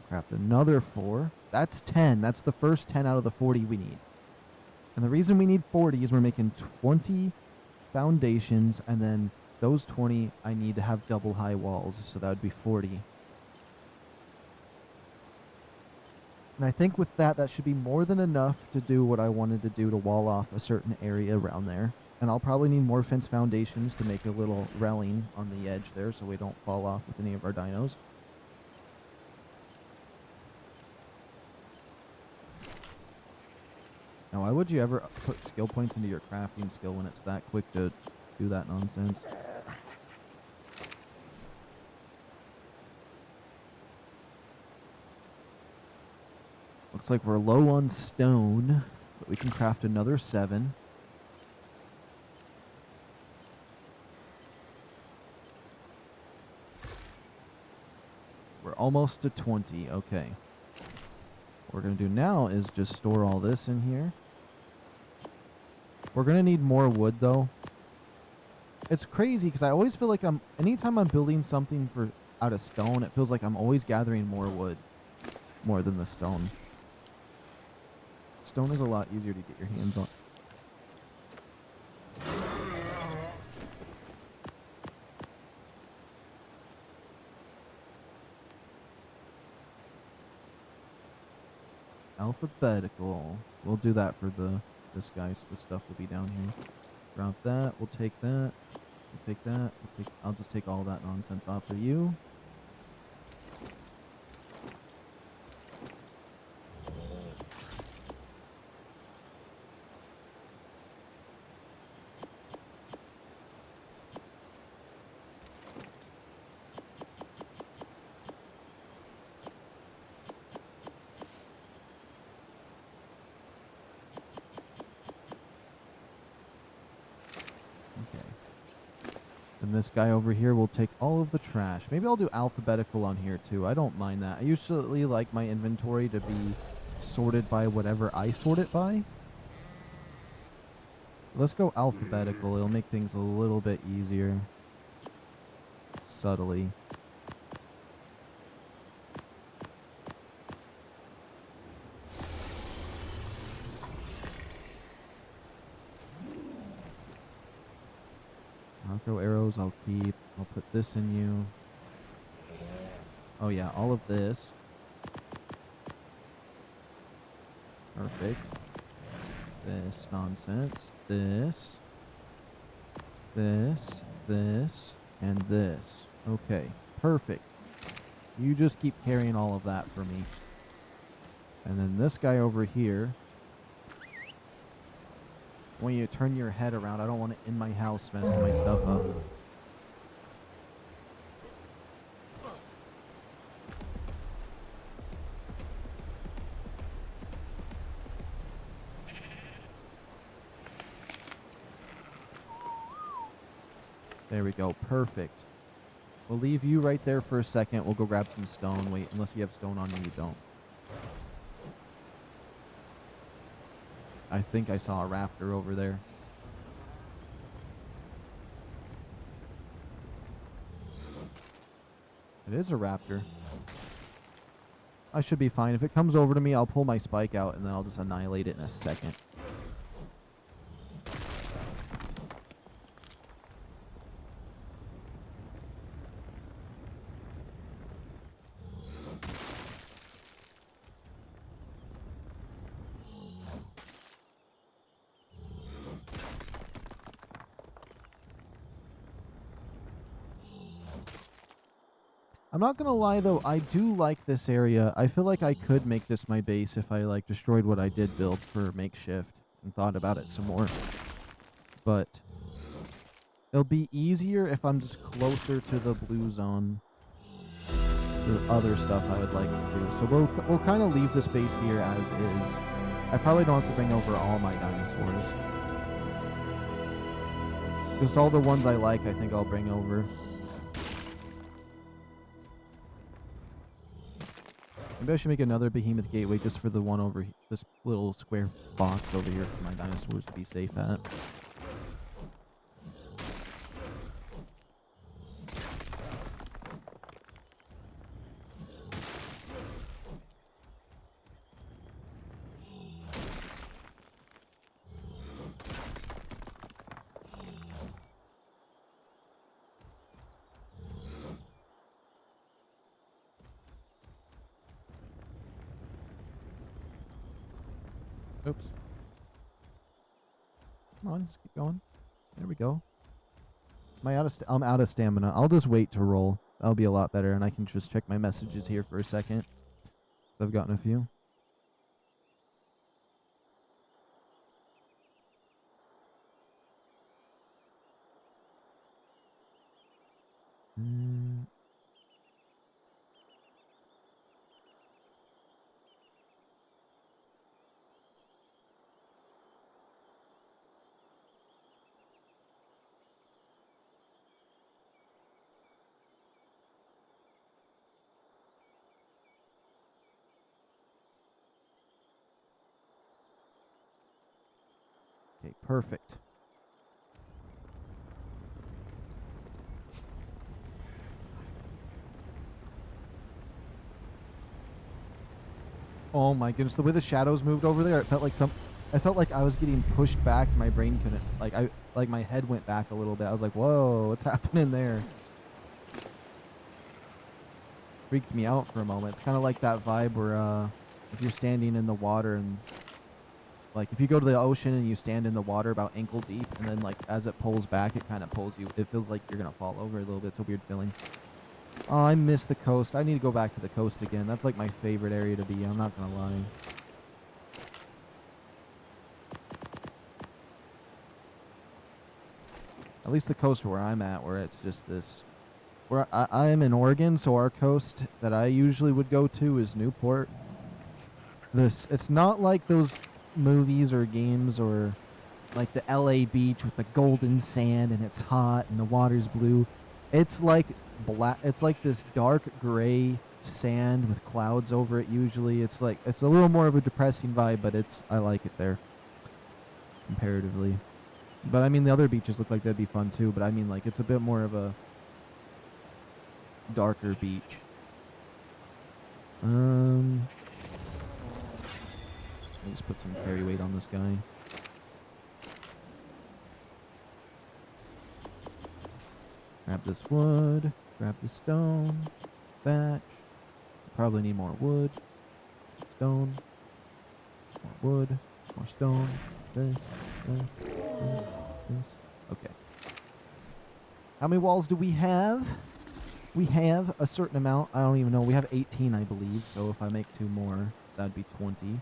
Craft another 4. That's 10. That's the first 10 out of the 40 we need. And the reason we need 40 is we're making 20 foundations, and then those 20 I need to have double high walls, so that would be 40. And I think with that, that should be more than enough to do what I wanted to do to wall off a certain area around there. And I'll probably need more fence foundations to make a little railing on the edge there so we don't fall off with any of our dinos. Now, why would you ever put skill points into your crafting skill when it's that quick to do that nonsense? Looks like we're low on stone, but we can craft another 7. We're almost to 20. Okay. What we're going to do now is just store all this in here. We're going to need more wood, though. It's crazy because I always feel like anytime I'm building something out of stone, it feels like I'm always gathering more wood. More than the stone. Stone is a lot easier to get your hands on. Alphabetical. We'll do that for this guy, so the stuff will be down here. Drop that. We'll take that. We'll take that. I'll just take all that nonsense off of you. And this guy over here will take all of the trash. Maybe I'll do alphabetical on here too. I don't mind that. I usually like my inventory to be sorted by whatever I sort it by. Let's go alphabetical. It'll make things a little bit easier. Subtly. Throw arrows, I'll keep. I'll put this in you. Oh yeah, all of this. Perfect. This nonsense. This. This. This. And this. Okay, perfect. You just keep carrying all of that for me. And then this guy over here. When you turn your head around, I don't want it in my house messing my stuff up. There we go. Perfect. We'll leave you right there for a second. We'll go grab some stone. Wait, unless you have stone on you, you don't. I think I saw a raptor over there. It is a raptor. I should be fine. If it comes over to me, I'll pull my spike out, and then I'll just annihilate it in a second. I'm not gonna lie though, I do like this area. I feel like I could make this my base if I like destroyed what I did build for makeshift and thought about it some more. But it'll be easier if I'm just closer to the blue zone for other stuff I would like to do. So we'll kind of leave this base here as is. I probably don't have to bring over all my dinosaurs. Just all the ones I like, I think I'll bring over. Maybe I should make another behemoth gateway just for the one over this little square box over here for my dinosaurs to be safe at. Oops. Come on, just keep going. There we go. I'm out of stamina. I'll just wait to roll. That'll be a lot better, and I can just check my messages here for a second. So I've gotten a few. Okay, perfect. Oh my goodness, the way the shadows moved over there, it felt like I was getting pushed back. My brain couldn't, like my head went back a little bit. I was like, whoa, what's happening there? Freaked me out for a moment. It's kind of like that vibe where if you're standing in the water and like if you go to the ocean and you stand in the water about ankle deep, and then like as it pulls back, it kind of pulls you. It feels like you're gonna fall over a little bit. It's a weird feeling. Oh, I miss the coast. I need to go back to the coast again. That's like my favorite area to be. I'm not gonna lie. At least the coast where I'm at, where it's just this. Where I am in Oregon, so our coast that I usually would go to is Newport. It's not like those movies or games or like the LA beach with the golden sand and it's hot and the water's blue. It's like black. It's like this dark gray sand with clouds over it. Usually, it's a little more of a depressing vibe, but I like it there comparatively. But I mean, the other beaches look like that'd be fun too. But I mean, like it's a bit more of a darker beach. Let me just put some carry weight on this guy. Grab this wood. Grab the stone. Thatch. Probably need more wood. Stone. More wood. More stone. This. Okay. How many walls do we have? We have a certain amount. I don't even know. We have 18, I believe. So if I make 2 more, that'd be 20.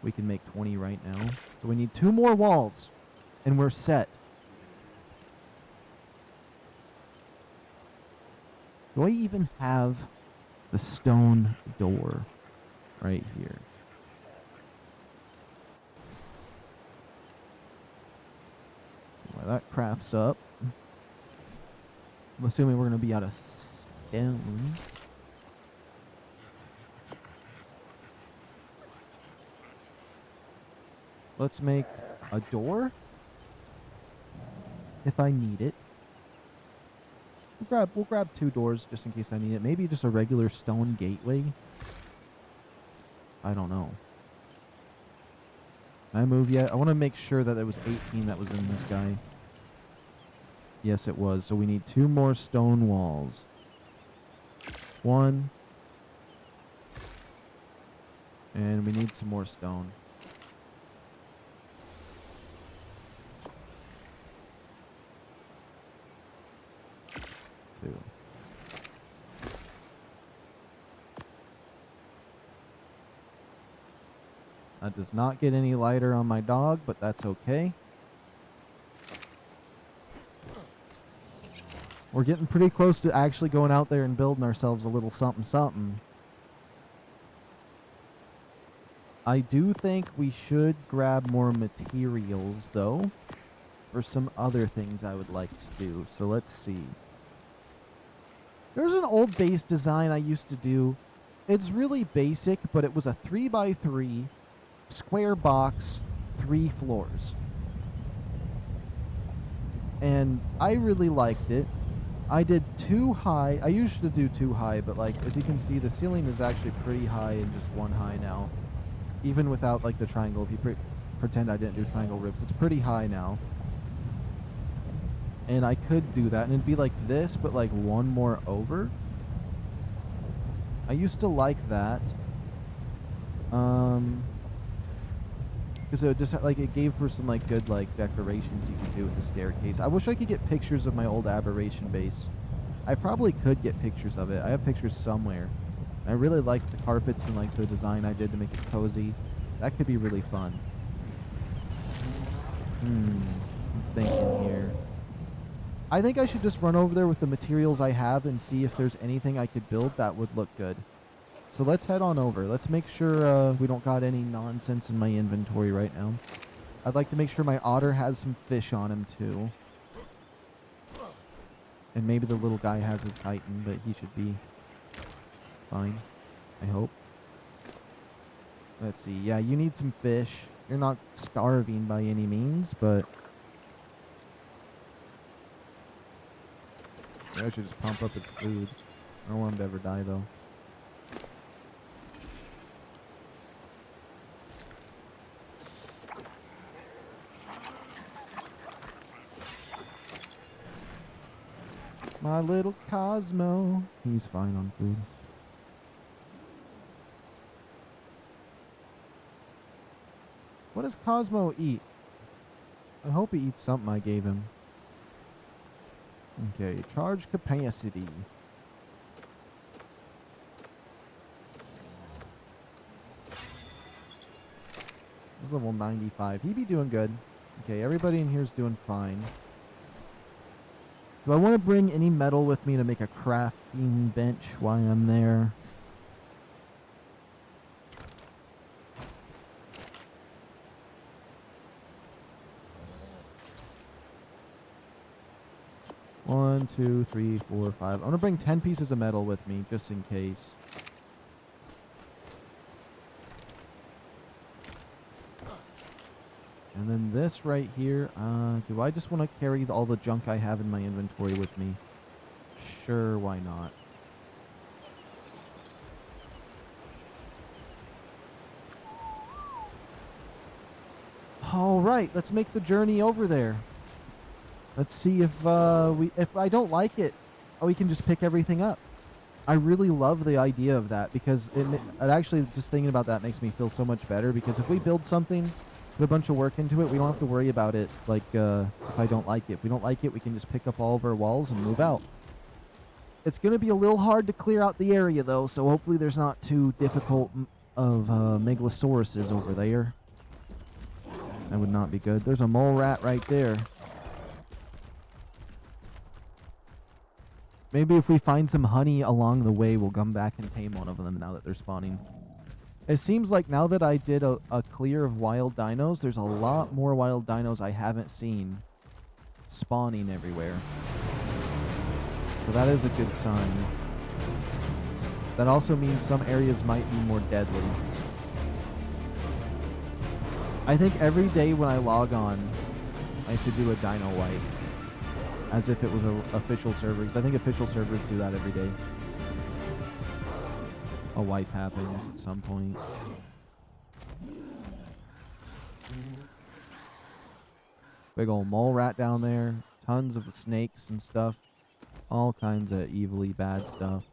We can make 20 right now. So we need 2 more walls. And we're set. Do I even have the stone door right here? While that crafts up. I'm assuming we're going to be out of stones. Let's make a door. If I need it. We'll grab 2 doors just in case I need it. Maybe just a regular stone gateway. I don't know. Can I move yet? I want to make sure that there was 18 that was in this guy. Yes, it was. So we need 2 more stone walls. 1. And we need some more stone. 2. That does not get any lighter on my dog, but that's okay. We're getting pretty close to actually going out there and building ourselves a little something something. I do think we should grab more materials, though, for some other things I would like to do. So let's see. There's an old base design I used to do. It's really basic, but it was a 3x3 square box, 3 floors. And I really liked it. I did 2 high. I used to do 2 high, but like as you can see, the ceiling is actually pretty high and just 1 high now. Even without like the triangle, if you pretend I didn't do triangle ribs, it's pretty high now. And I could do that, and it'd be like this, but like 1 more over. I used to like that. Because it would just like it gave for some like good like decorations you could do with the staircase. I wish I could get pictures of my old Aberration base. I probably could get pictures of it. I have pictures somewhere. I really like the carpets and like the design I did to make it cozy. That could be really fun. I'm thinking here. I think I should just run over there with the materials I have and see if there's anything I could build that would look good. So let's head on over. Let's make sure we don't got any nonsense in my inventory right now. I'd like to make sure my otter has some fish on him too. And maybe the little guy has his chitin, but he should be fine, I hope. Let's see. Yeah, you need some fish. You're not starving by any means, but I should just pump up its food. I don't want him to ever die, though. My little Cosmo. He's fine on food. What does Cosmo eat? I hope he eats something I gave him. Okay, charge capacity. He's level 95. He be doing good. Okay, everybody in here is doing fine. Do I want to bring any metal with me to make a crafting bench while I'm there? One, 2, 3, 4, 5. I'm going to bring 10 pieces of metal with me, just in case. And then this right here, do I just want to carry all the junk I have in my inventory with me? Sure, why not? All right, let's make the journey over there. Let's see if if I don't like it, we can just pick everything up. I really love the idea of that because it actually, just thinking about that makes me feel so much better, because if we build something, put a bunch of work into it, we don't have to worry about it, like, if I don't like it. If we don't like it, we can just pick up all of our walls and move out. It's going to be a little hard to clear out the area, though, so hopefully there's not too difficult of megalosauruses over there. That would not be good. There's a mole rat right there. Maybe if we find some honey along the way, we'll come back and tame one of them now that they're spawning. It seems like now that I did a clear of wild dinos, there's a lot more wild dinos I haven't seen spawning everywhere. So that is a good sign. That also means some areas might be more deadly. I think every day when I log on, I should do a dino wipe. As if it was an official server, because I think official servers do that every day. A wipe happens at some point. Big old mole rat down there. Tons of snakes and stuff. All kinds of evilly bad stuff.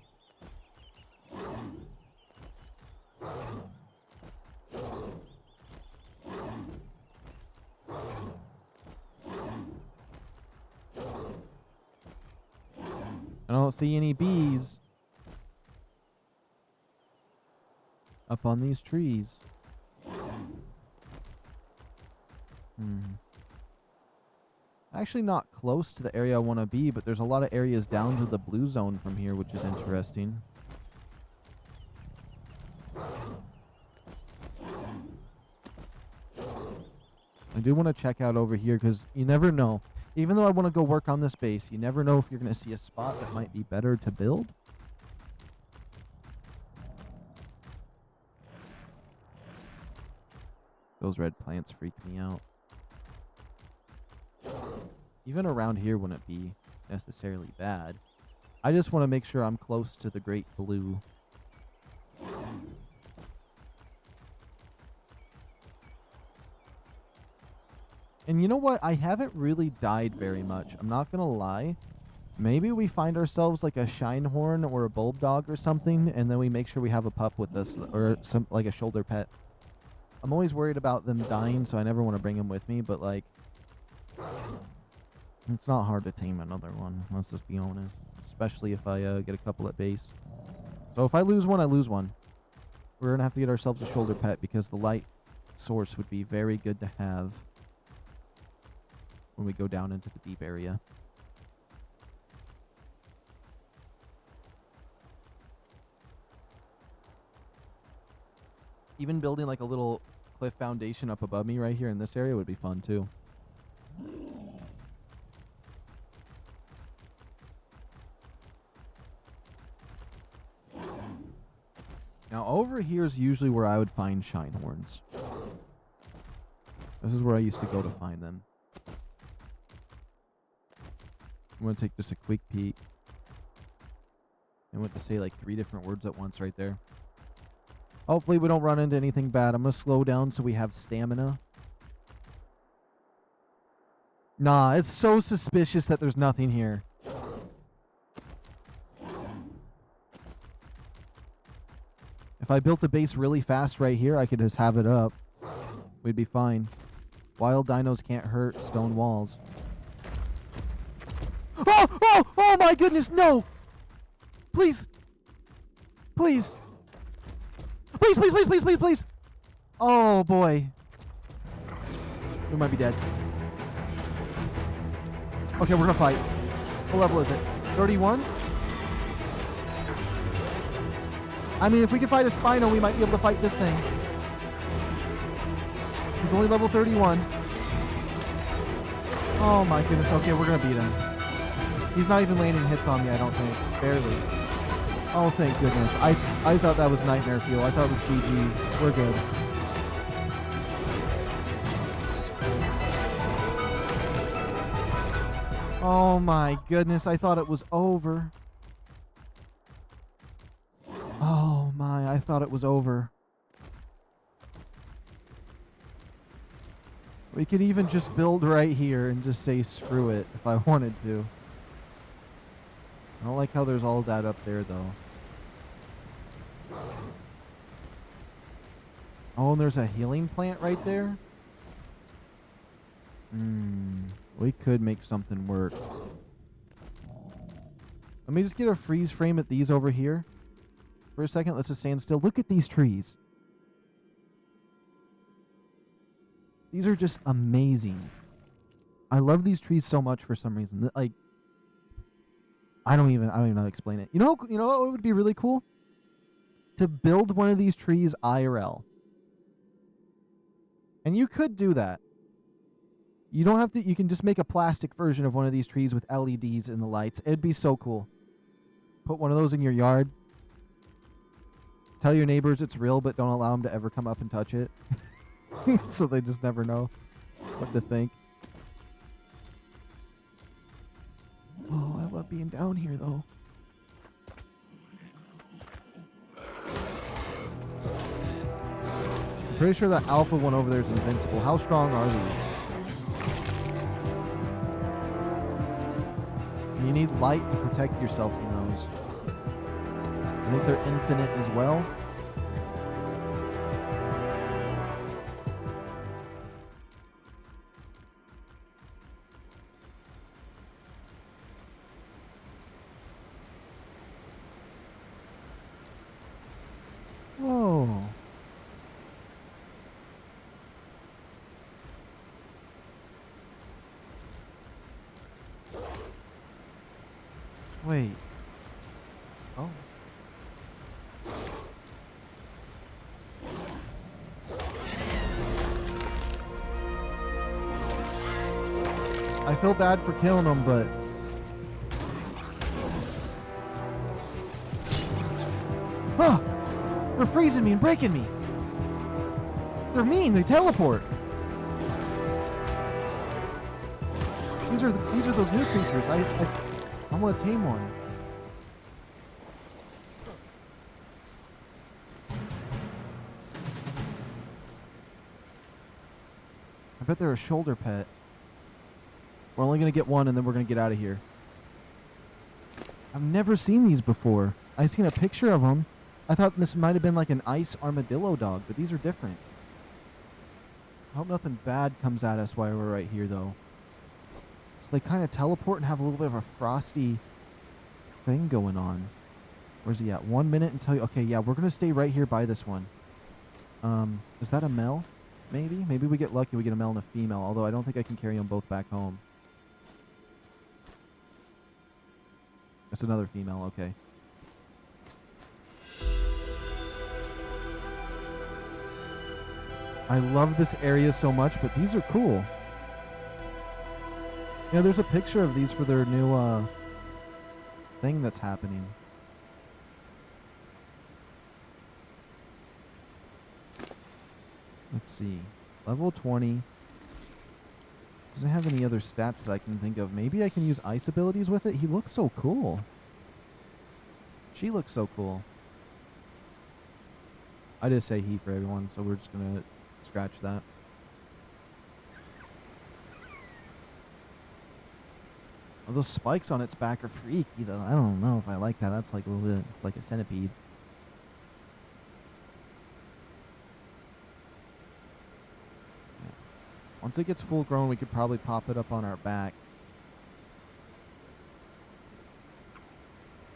I don't see any bees up on these trees. Actually not close to the area I want to be, but there's a lot of areas down to the blue zone from here, which is interesting. I do want to check out over here because you never know. Even though I want to go work on this base, you never know if you're going to see a spot that might be better to build. Those red plants freak me out. Even around here wouldn't be necessarily bad. I just want to make sure I'm close to the great blue. And you know what? I haven't really died very much. I'm not going to lie. Maybe we find ourselves like a Shinehorn or a Bulb Dog or something, and then we make sure we have a pup with us, or some like a shoulder pet. I'm always worried about them dying, so I never want to bring them with me, but like, it's not hard to tame another one, let's just be honest. Especially if I get a couple at base. So if I lose one, I lose one. We're going to have to get ourselves a shoulder pet because the light source would be very good to have when we go down into the deep area. Even building like a little cliff foundation up above me right here in this area would be fun too. Now over here is usually where I would find Shinehorns. This is where I used to go to find them. I'm going to take just a quick peek. I went to say like 3 different words at once right there. Hopefully we don't run into anything bad. I'm going to slow down so we have stamina. Nah, it's so suspicious that there's nothing here. If I built a base really fast right here, I could just have it up. We'd be fine. Wild dinos can't hurt stone walls. Oh! Oh! Oh my goodness, no! Please! Please! Please, please, please, please, please, please! Oh boy. We might be dead. Okay, we're gonna fight. What level is it? 31? I mean, if we can fight a Spino, we might be able to fight this thing. He's only level 31. Oh my goodness. Okay, we're gonna beat him. He's not even landing hits on me, I don't think. Barely. Oh, thank goodness. I thought that was Nightmare Fuel. I thought it was GG's. We're good. Oh my goodness. I thought it was over. Oh my, I thought it was over. We could even just build right here and just say screw it if I wanted to. I don't like how there's all that up there though. Oh, and there's a healing plant right there. We could make something work. Let me just get a freeze frame at these over here. For a second, let's just stand still. Look at these trees. These are just amazing. I love these trees so much for some reason. Like, I don't even know how to explain it. You know what would be really cool? To build one of these trees IRL. And you could do that. You don't have to, you can just make a plastic version of one of these trees with LEDs in the lights. It'd be so cool. Put one of those in your yard. Tell your neighbors it's real, but don't allow them to ever come up and touch it. So they just never know what to think. Oh, I love being down here, though. I'm pretty sure that alpha one over there is invincible. How strong are these? you need light to protect yourself from those. I think they're infinite as well. Whoa. Wait. Oh. I feel bad for killing them, but... Huh! They're freezing me and breaking me! They're mean, they teleport! These are those new creatures. I want to tame one. I bet they're a shoulder pet. We're only going to get one and then we're going to get out of here. I've never seen these before. I've seen a picture of them. I thought this might have been like an ice armadillo dog, but these are different. I hope nothing bad comes at us while we're right here, though. So they kind of teleport and have a little bit of a frosty thing going on. Where's he at? 1 minute until you... Okay, yeah, we're going to stay right here by this one. Is that a male? Maybe? Maybe we get lucky, we get a male and a female, although I don't think I can carry them both back home. That's another female, okay. I love this area so much, but these are cool. Yeah, there's a picture of these for their new thing that's happening. Let's see. Level 20. Doesn't have any other stats that I can think of. Maybe I can use ice abilities with it? He looks so cool. She looks so cool. I just say he for everyone, so we're just going to scratch that. Oh, those spikes on its back are freaky, though. I don't know if I like that. That's like a little bit, it's like a centipede. Yeah. Once it gets full grown, we could probably pop it up on our back.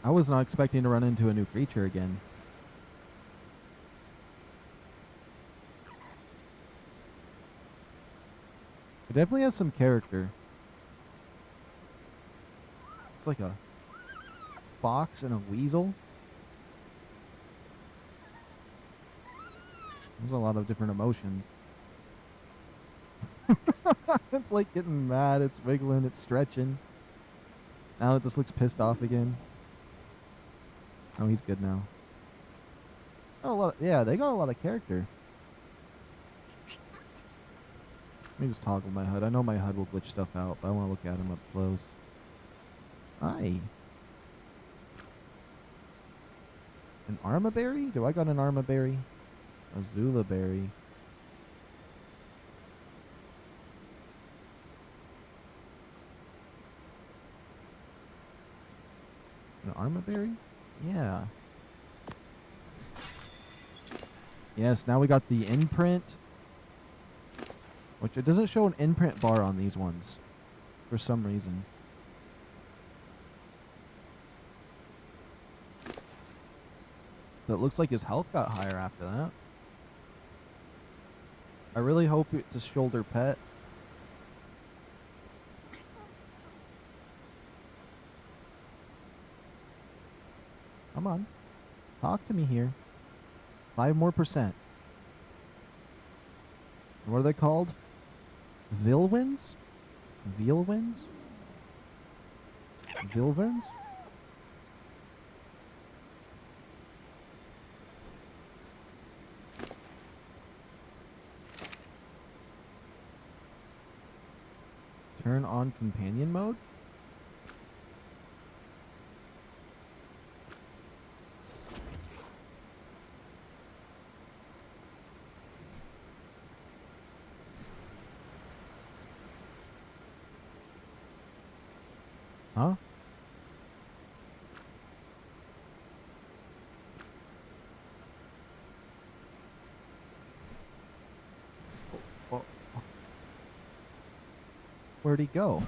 I was not expecting to run into a new creature again. It definitely has some character. It's like a fox and a weasel. There's a lot of different emotions. It's like getting mad, it's wiggling, it's stretching. Now it just looks pissed off again. Oh, he's good now. Got a lot of, yeah, they got a lot of character. Let me just toggle my HUD. I know my HUD will glitch stuff out, but I want to look at him up close. Hi. An Armaberry? Do I got an Armaberry? A Zulaberry. An Armaberry? Yeah. Yes, now we got the imprint. Which it doesn't show an imprint bar on these ones. For some reason. But it looks like his health got higher after that. I really hope it's a shoulder pet. Come on. Talk to me here. 5% more. What are they called? Vilwins? Vilwins? Vilverns? Turn on companion mode? Huh? Where'd he go?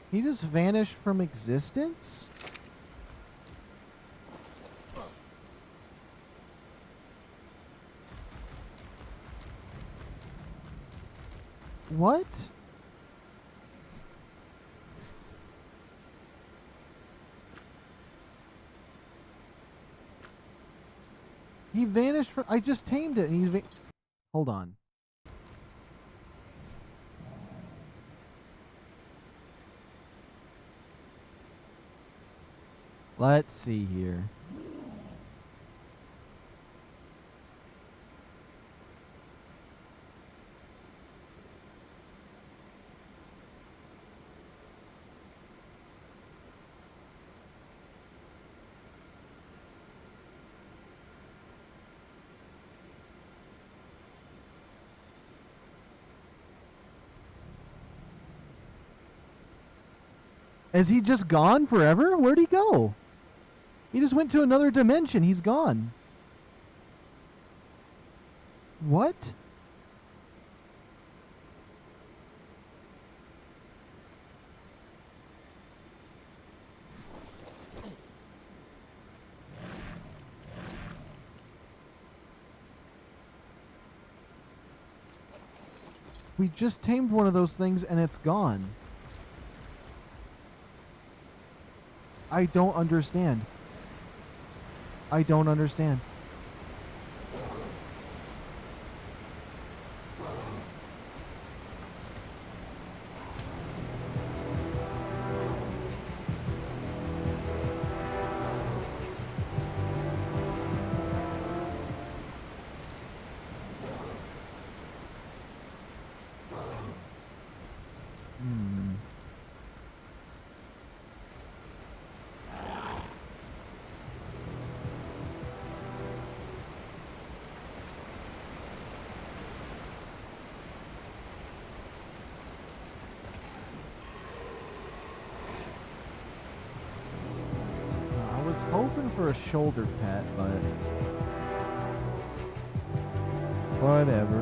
He just vanished from existence? What? He vanished from... I just tamed it and he's... Hold on. Let's see here. Is he just gone forever? Where'd he go? He just went to another dimension. He's gone. What? We just tamed one of those things and it's gone. I don't understand. I don't understand. Hoping for a shoulder pet, but whatever.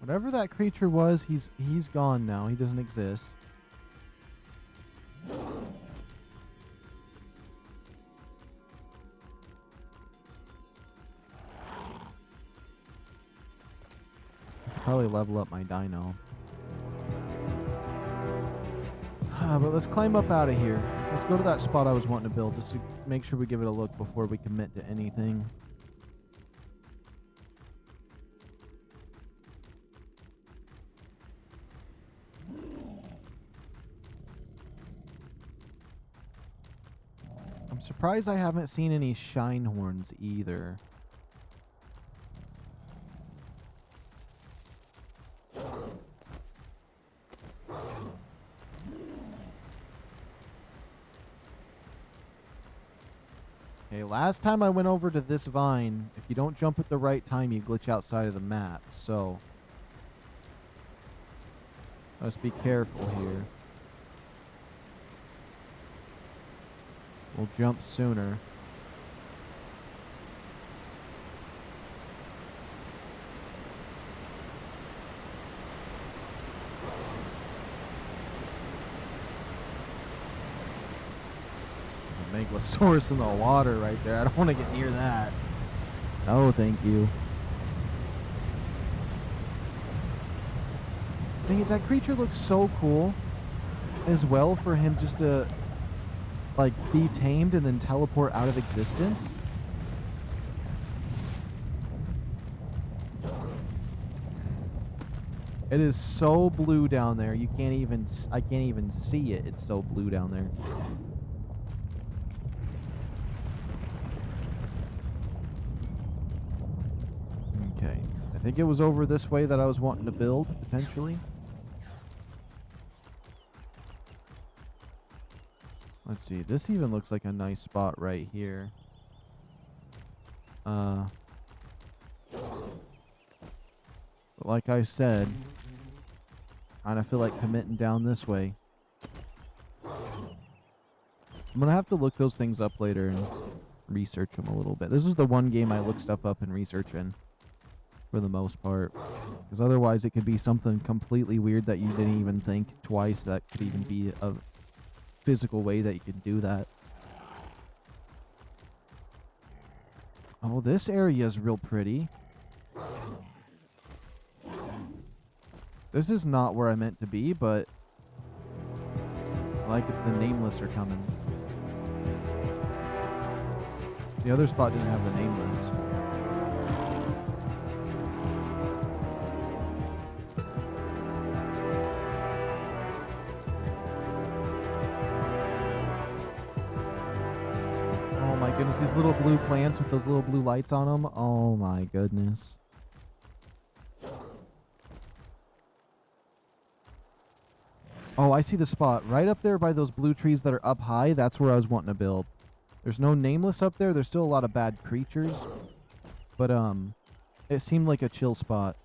Whatever that creature was, he's gone now. He doesn't exist. Probably level up my dino. But let's climb up out of here. Let's go to that spot I was wanting to build just to make sure we give it a look before we commit to anything. I'm surprised I haven't seen any shine horns either. Okay, last time I went over to this vine, if you don't jump at the right time, you glitch outside of the map, so let's be careful here. We'll jump sooner. Megalosaurus in the water right there. I don't want to get near that. Oh, thank you. Dang it, that creature looks so cool as well for him just to like be tamed and then teleport out of existence. It is so blue down there. You can't even, I can't even see it. It's so blue down there. Okay, I think it was over this way that I was wanting to build, potentially. Let's see. This even looks like a nice spot right here. But like I said, kind of feel like committing down this way. I'm going to have to look those things up later and research them a little bit. This is the one game I look stuff up and research in for the most part. Because otherwise it could be something completely weird that you didn't even think twice that could even be a physical way that you could do that. Oh, this area is real pretty. This is not where I meant to be, but I like if the nameless are coming. The other spot didn't have the nameless. Oh my goodness, these little blue plants with those little blue lights on them. Oh my goodness. Oh, I see the spot. Right up there by those blue trees that are up high, that's where I was wanting to build. There's no nameless up there. There's still a lot of bad creatures. But, it seemed like a chill spot.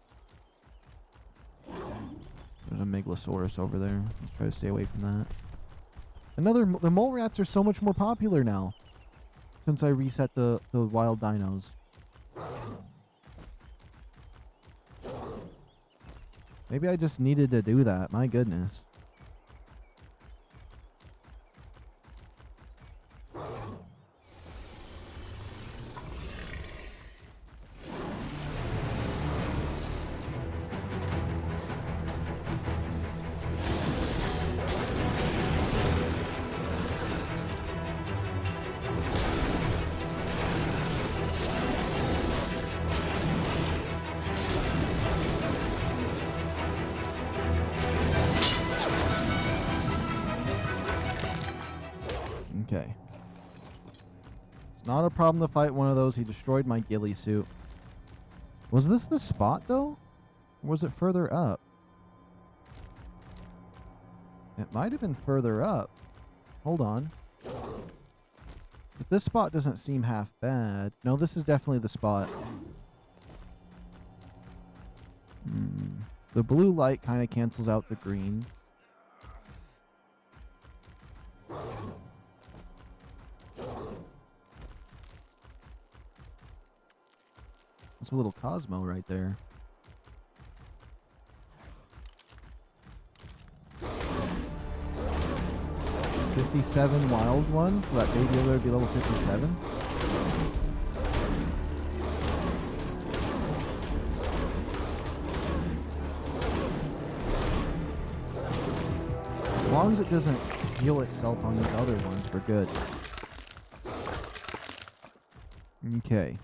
There's a Megalosaurus over there. Let's try to stay away from that. The mole rats are so much more popular now. Since I reset the wild dinos. Maybe I just needed to do that. My goodness. Okay. It's not a problem to fight one of those. He destroyed my ghillie suit. Was this the spot, though? Or was it further up? It might have been further up. Hold on. But this spot doesn't seem half bad. No, this is definitely the spot. The blue light kind of cancels out the green. It's a little Cosmo right there. $57 wild one, so that baby over there would be level 57. As long as it doesn't heal itself on these other ones, we're good. Okay.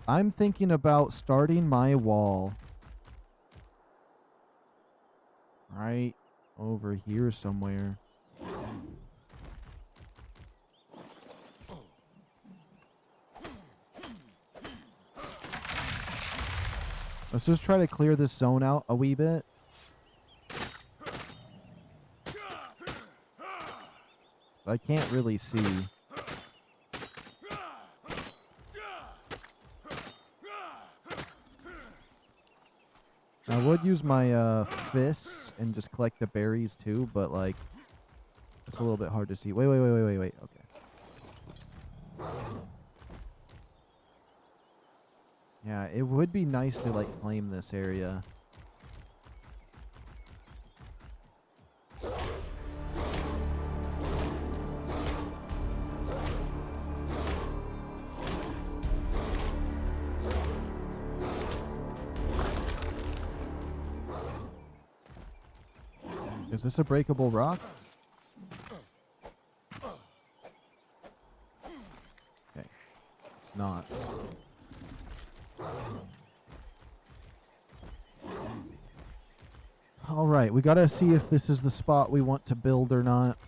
I'm thinking about starting my wall right over here somewhere. Let's just try to clear this zone out a wee bit. I can't really see. I would use my fists and just collect the berries too, but like it's a little bit hard to see. Wait. Okay. Yeah, it would be nice to like claim this area. Is this a breakable rock? Okay. It's not. Alright, we gotta see if this is the spot we want to build or not.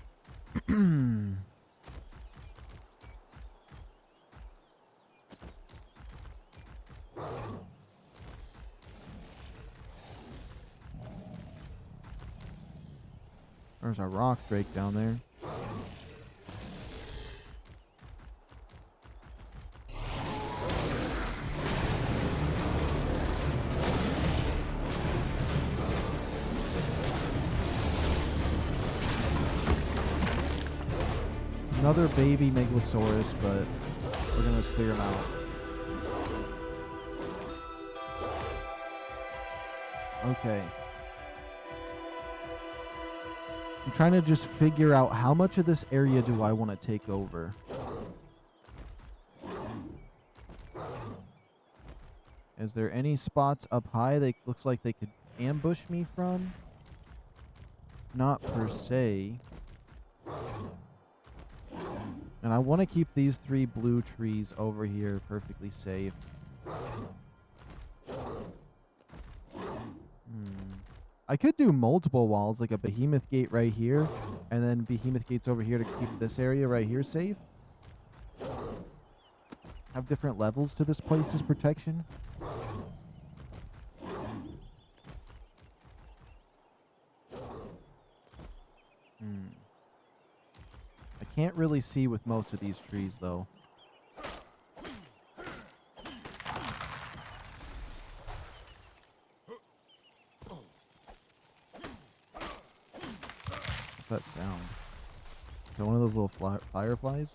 There's a rock drake down there. It's another baby Megalosaurus, but we're gonna just clear him out. Okay. I'm trying to just figure out how much of this area do I want to take over. Is there any spots up high that looks like they could ambush me from? Not per se. And I want to keep these 3 blue trees over here perfectly safe. I could do multiple walls, like a behemoth gate right here, and then behemoth gates over here to keep this area right here safe. Have different levels to this place's protection. I can't really see with most of these trees, though. What's that sound? Is that one of those little fireflies?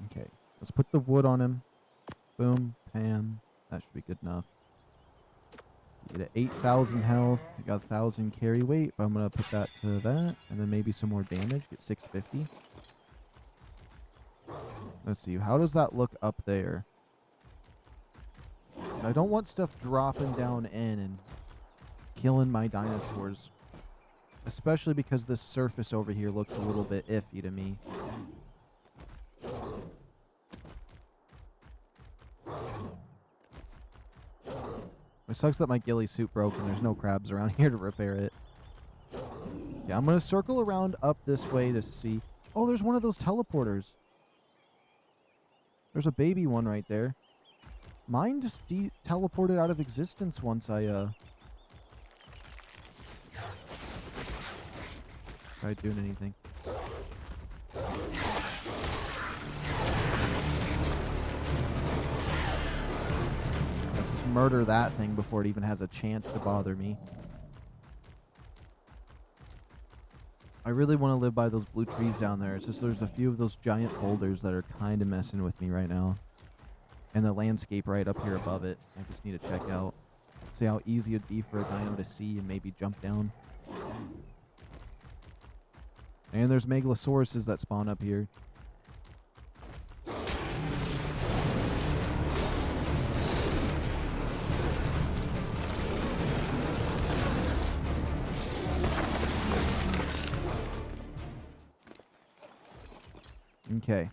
Okay, let's put the wood on him. Boom, bam. That should be good enough. You get 8,000 health. I got 1,000 carry weight, but I'm going to put that to that. And then maybe some more damage. Get 650. Let's see. How does that look up there? I don't want stuff dropping down in and killing my dinosaurs. Especially because this surface over here looks a little bit iffy to me. It sucks that my ghillie suit broke and there's no crabs around here to repair it. Yeah, I'm going to circle around up this way to see. Oh, there's one of those teleporters. There's a baby one right there. Mine just teleported out of existence once I tried doing anything. Let's just murder that thing before it even has a chance to bother me. I really want to live by those blue trees down there. It's just there's a few of those giant boulders that are kind of messing with me right now. And the landscape right up here above it. I just need to check out. See how easy it'd be for a dino to see and maybe jump down. And there's Megalosauruses that spawn up here. Okay.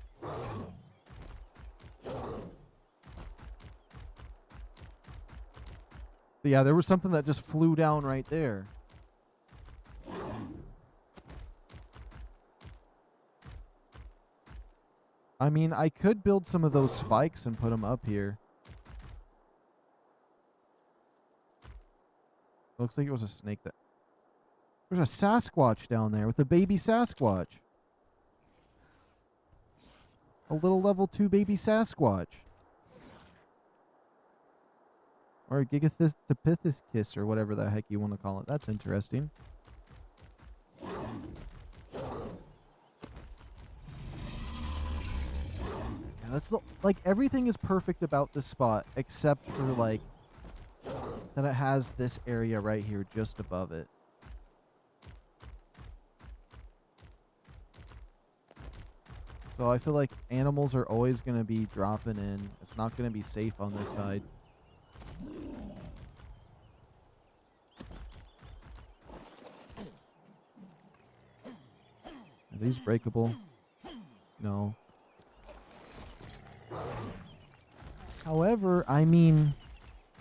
Yeah, there was something that just flew down right there. I mean, I could build some of those spikes and put them up here. Looks like it was a snake that... There's a Sasquatch down there with a baby Sasquatch. A little level 2 baby Sasquatch. Or Gigantopithecus or whatever the heck you want to call it. That's interesting. Yeah, that's the... Like, everything is perfect about this spot except for, like, that it has this area right here just above it. So I feel like animals are always going to be dropping in. It's not going to be safe on this side. Are these breakable? No. However, I mean,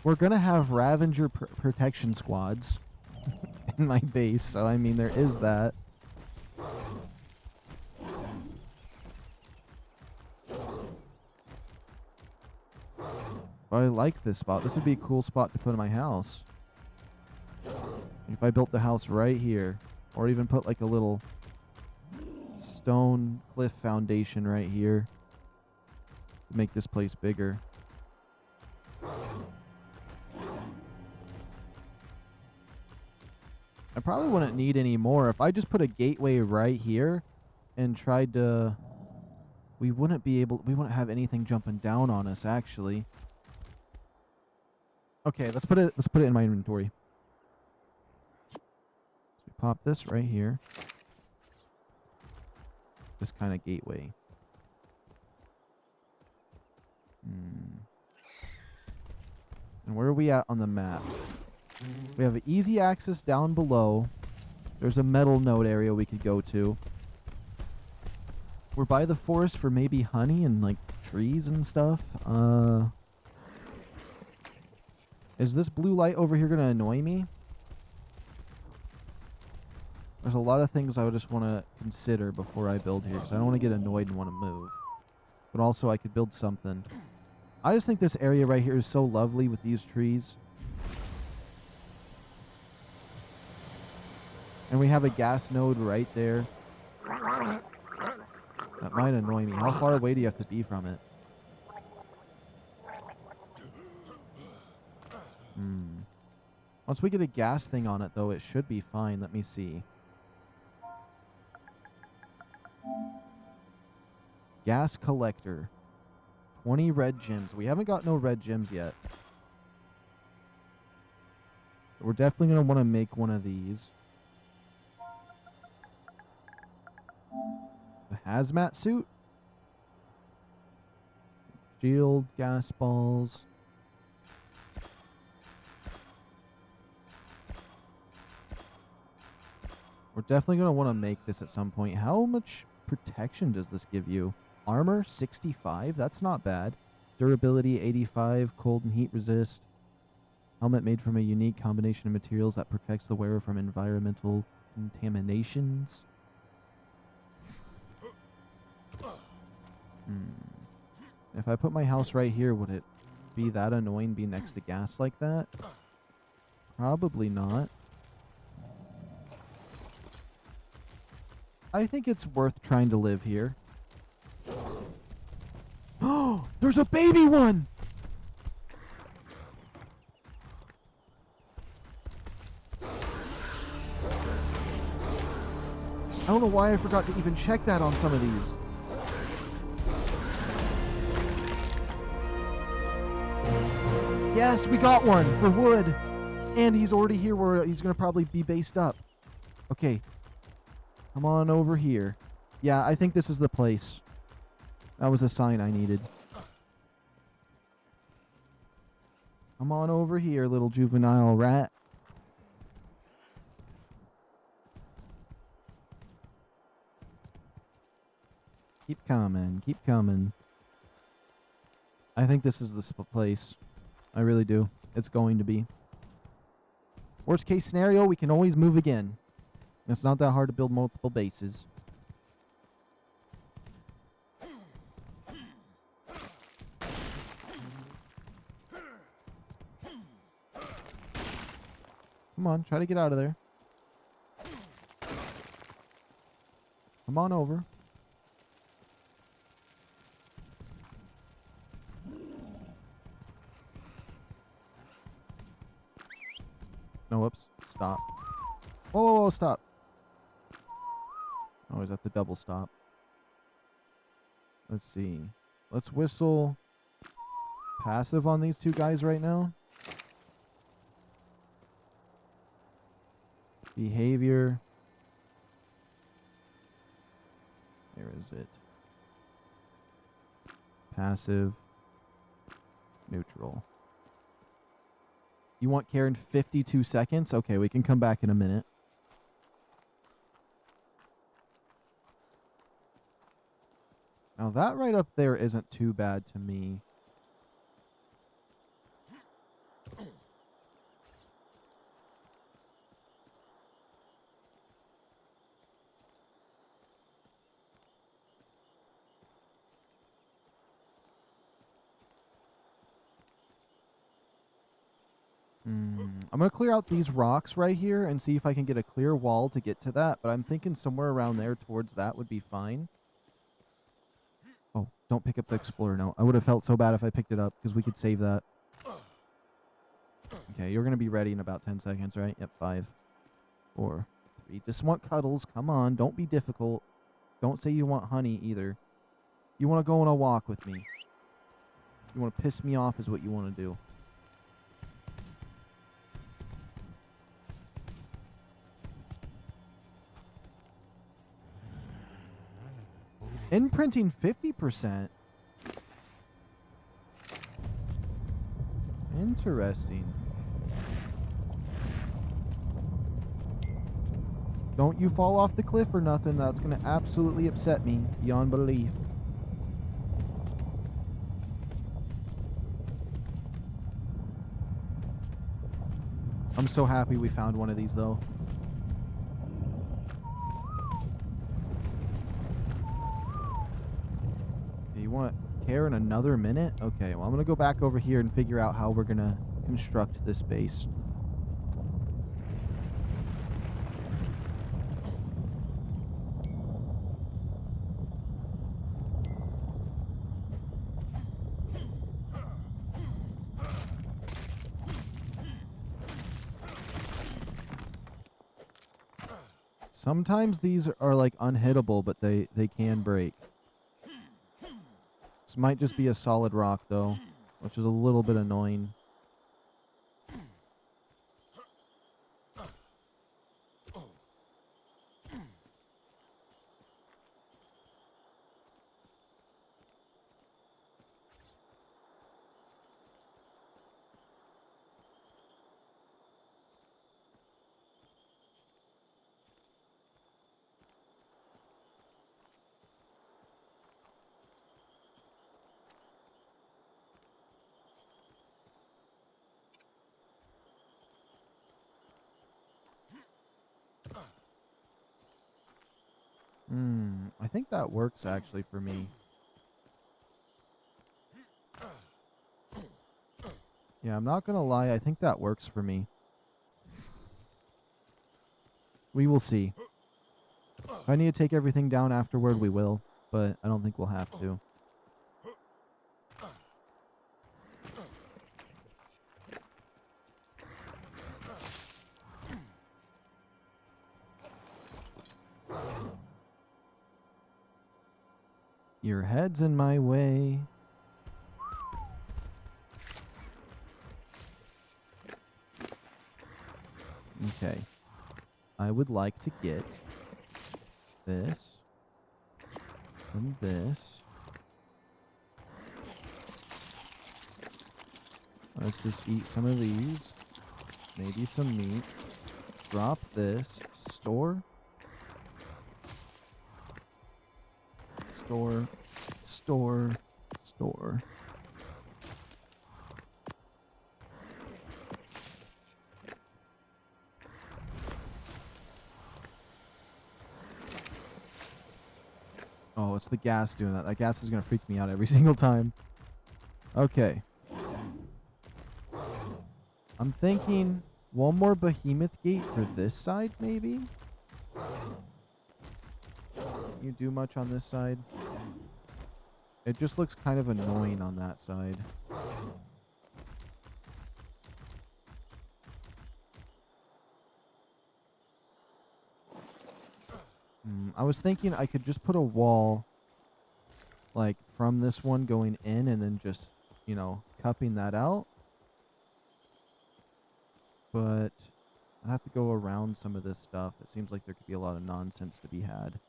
we're going to have Ravager protection squads in my base, so I mean, there is that. I like this spot. This would be a cool spot to put my house. If I built the house right here, or even put like a little stone cliff foundation right here to make this place bigger. I probably wouldn't need any more. If I just put a gateway right here and tried to... We wouldn't have anything jumping down on us, actually. Okay, let's put it in my inventory. So we pop this right here. This kind of gateway. And where are we at on the map? We have easy access down below. There's a metal node area we could go to. We're by the forest for maybe honey and like trees and stuff. Is this blue light over here going to annoy me? There's a lot of things I would just want to consider before I build here, because I don't want to get annoyed and want to move. But also I could build something. I just think this area right here is so lovely with these trees. And we have a gas node right there. That might annoy me. How far away do you have to be from it? Once we get a gas thing on it, though, it should be fine. Let me see. Gas collector. 20 red gems. We haven't got no red gems yet. We're definitely going to want to make one of these. A hazmat suit. Shield, gas balls. We're definitely going to want to make this at some point. How much protection does this give you? Armor, 65. That's not bad. Durability, 85. Cold and heat resist. Helmet made from a unique combination of materials that protects the wearer from environmental contaminations. If I put my house right here, would it be that annoying being next to gas like that? Probably not. I think it's worth trying to live here. Oh, there's a baby one! I don't know why I forgot to even check that on some of these. Yes, we got one for wood. And he's already here where he's going to probably be based up. Okay. Come on over here. Yeah, I think this is the place. That was a sign I needed. Come on over here, little juvenile rat. Keep coming. Keep coming. I think this is the place. I really do. It's going to be. Worst case scenario, we can always move again. It's not that hard to build multiple bases. Come on, try to get out of there. Come on over. No, whoops. Stop. Whoa, whoa, whoa, stop. Oh, is that the double stop? Let's see. Let's whistle passive on these two guys right now. Behavior. Where is it? Passive. Neutral. You want care in 52 seconds? Okay, we can come back in a minute. Now that right up there isn't too bad to me. I'm going to clear out these rocks right here and see if I can get a clear wall to get to that. But I'm thinking somewhere around there towards that would be fine. Oh, don't pick up the explorer note. I would have felt so bad if I picked it up because we could save that. Okay, you're going to be ready in about 10 seconds, right? Yep, 5, 4, 3. Just want cuddles. Come on. Don't be difficult. Don't say you want honey either. You want to go on a walk with me. You want to piss me off is what you want to do. Imprinting 50%. Interesting. Don't you fall off the cliff or nothing. That's going to absolutely upset me beyond belief. I'm so happy we found one of these, though. You want to care in another minute? Okay, well, I'm going to go back over here and figure out how we're going to construct this base. Sometimes these are like unhittable, but they can break. This might just be a solid rock though, which is a little bit annoying. I think that works actually for me. Yeah, I'm not gonna lie, I think that works for me. We will see. If I need to take everything down afterward, we will, but I don't think we'll have to. Your head's in my way. Okay. I would like to get this and this. Let's just eat some of these. Maybe some meat. Drop this. Store. Store. Store. Store. Oh, it's the gas doing that. That gas is going to freak me out every single time. Okay. I'm thinking one more behemoth gate for this side, maybe? You do much on this side? It just looks kind of annoying on that side. I was thinking I could just put a wall, like, from this one going in and then just, you know, cupping that out. But I have to go around some of this stuff. It seems like there could be a lot of nonsense to be had.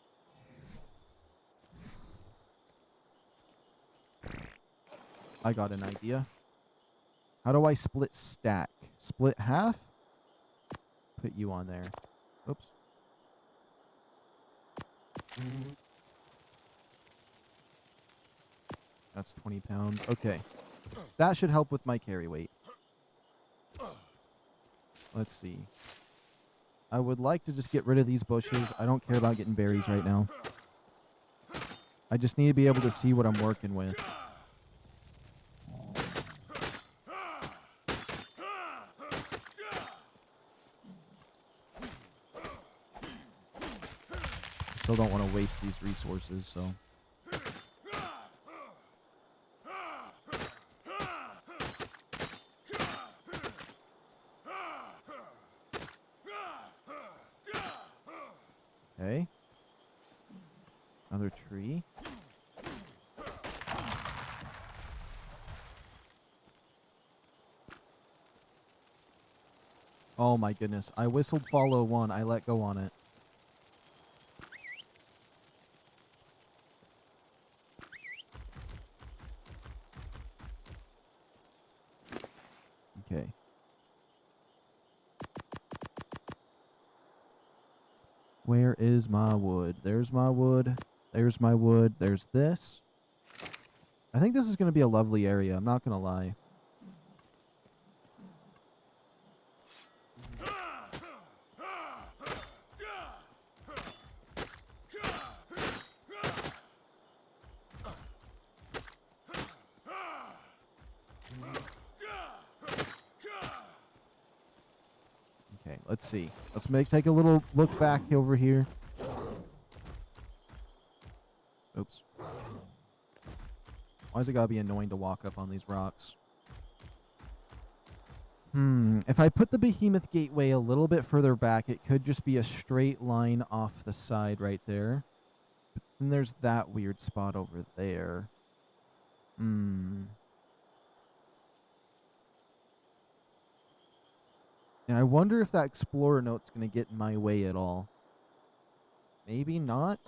I got an idea. How do I split stack? Split half? Put you on there. Oops. That's 20 pounds. Okay. That should help with my carry weight. Let's see. I would like to just get rid of these bushes. I don't care about getting berries right now. I just need to be able to see what I'm working with. Still don't want to waste these resources, so. Okay. Another tree. Oh my goodness. I whistled follow one. I let go on it. Okay. Where is my wood? There's my wood. There's my wood. There's this. I think this is going to be a lovely area. I'm not going to lie. Okay, let's see. Let's take a little look back over here. Oops. Why is it gotta be annoying to walk up on these rocks? If I put the behemoth gateway a little bit further back, it could just be a straight line off the side right there. But then there's that weird spot over there. And I wonder if that explorer note's going to get in my way at all. Maybe not.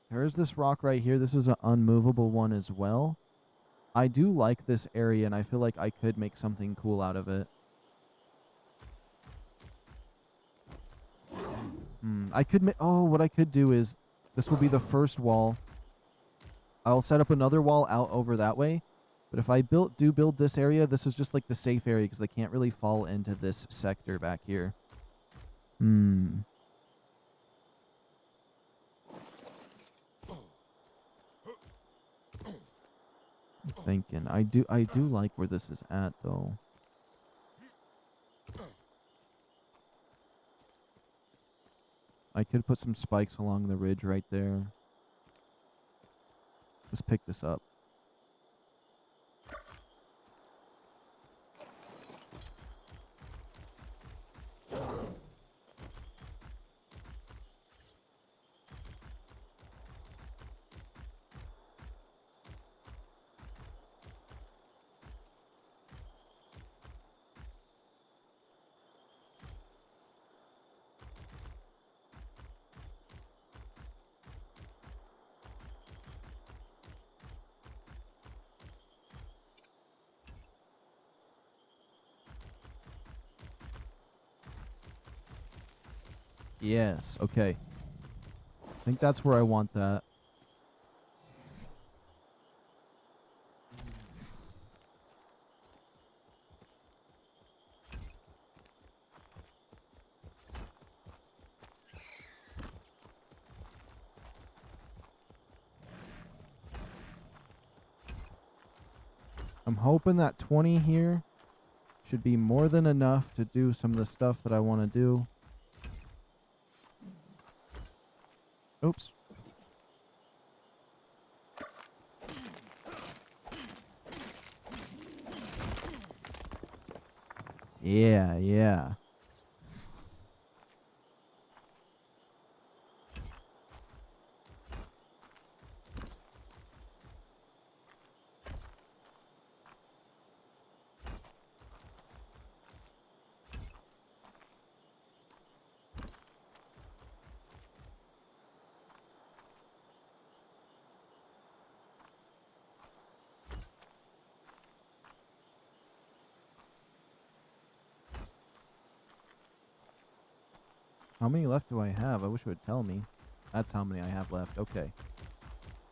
There's this rock right here. This is an unmovable one as well. I do like this area, and I feel like I could make something cool out of it. I could what I could do is, this will be the first wall. I'll set up another wall out over that way. But if I do build this area, this is just like the safe area because I can't really fall into this sector back here. I'm thinking. I do like where this is at though. I could put some spikes along the ridge right there. Let's pick this up. Yes, okay. I think that's where I want that. I'm hoping that 20 here should be more than enough to do some of the stuff that I want to do. Oops. Yeah. How many left do I have? I wish it would tell me. That's how many I have left. Okay.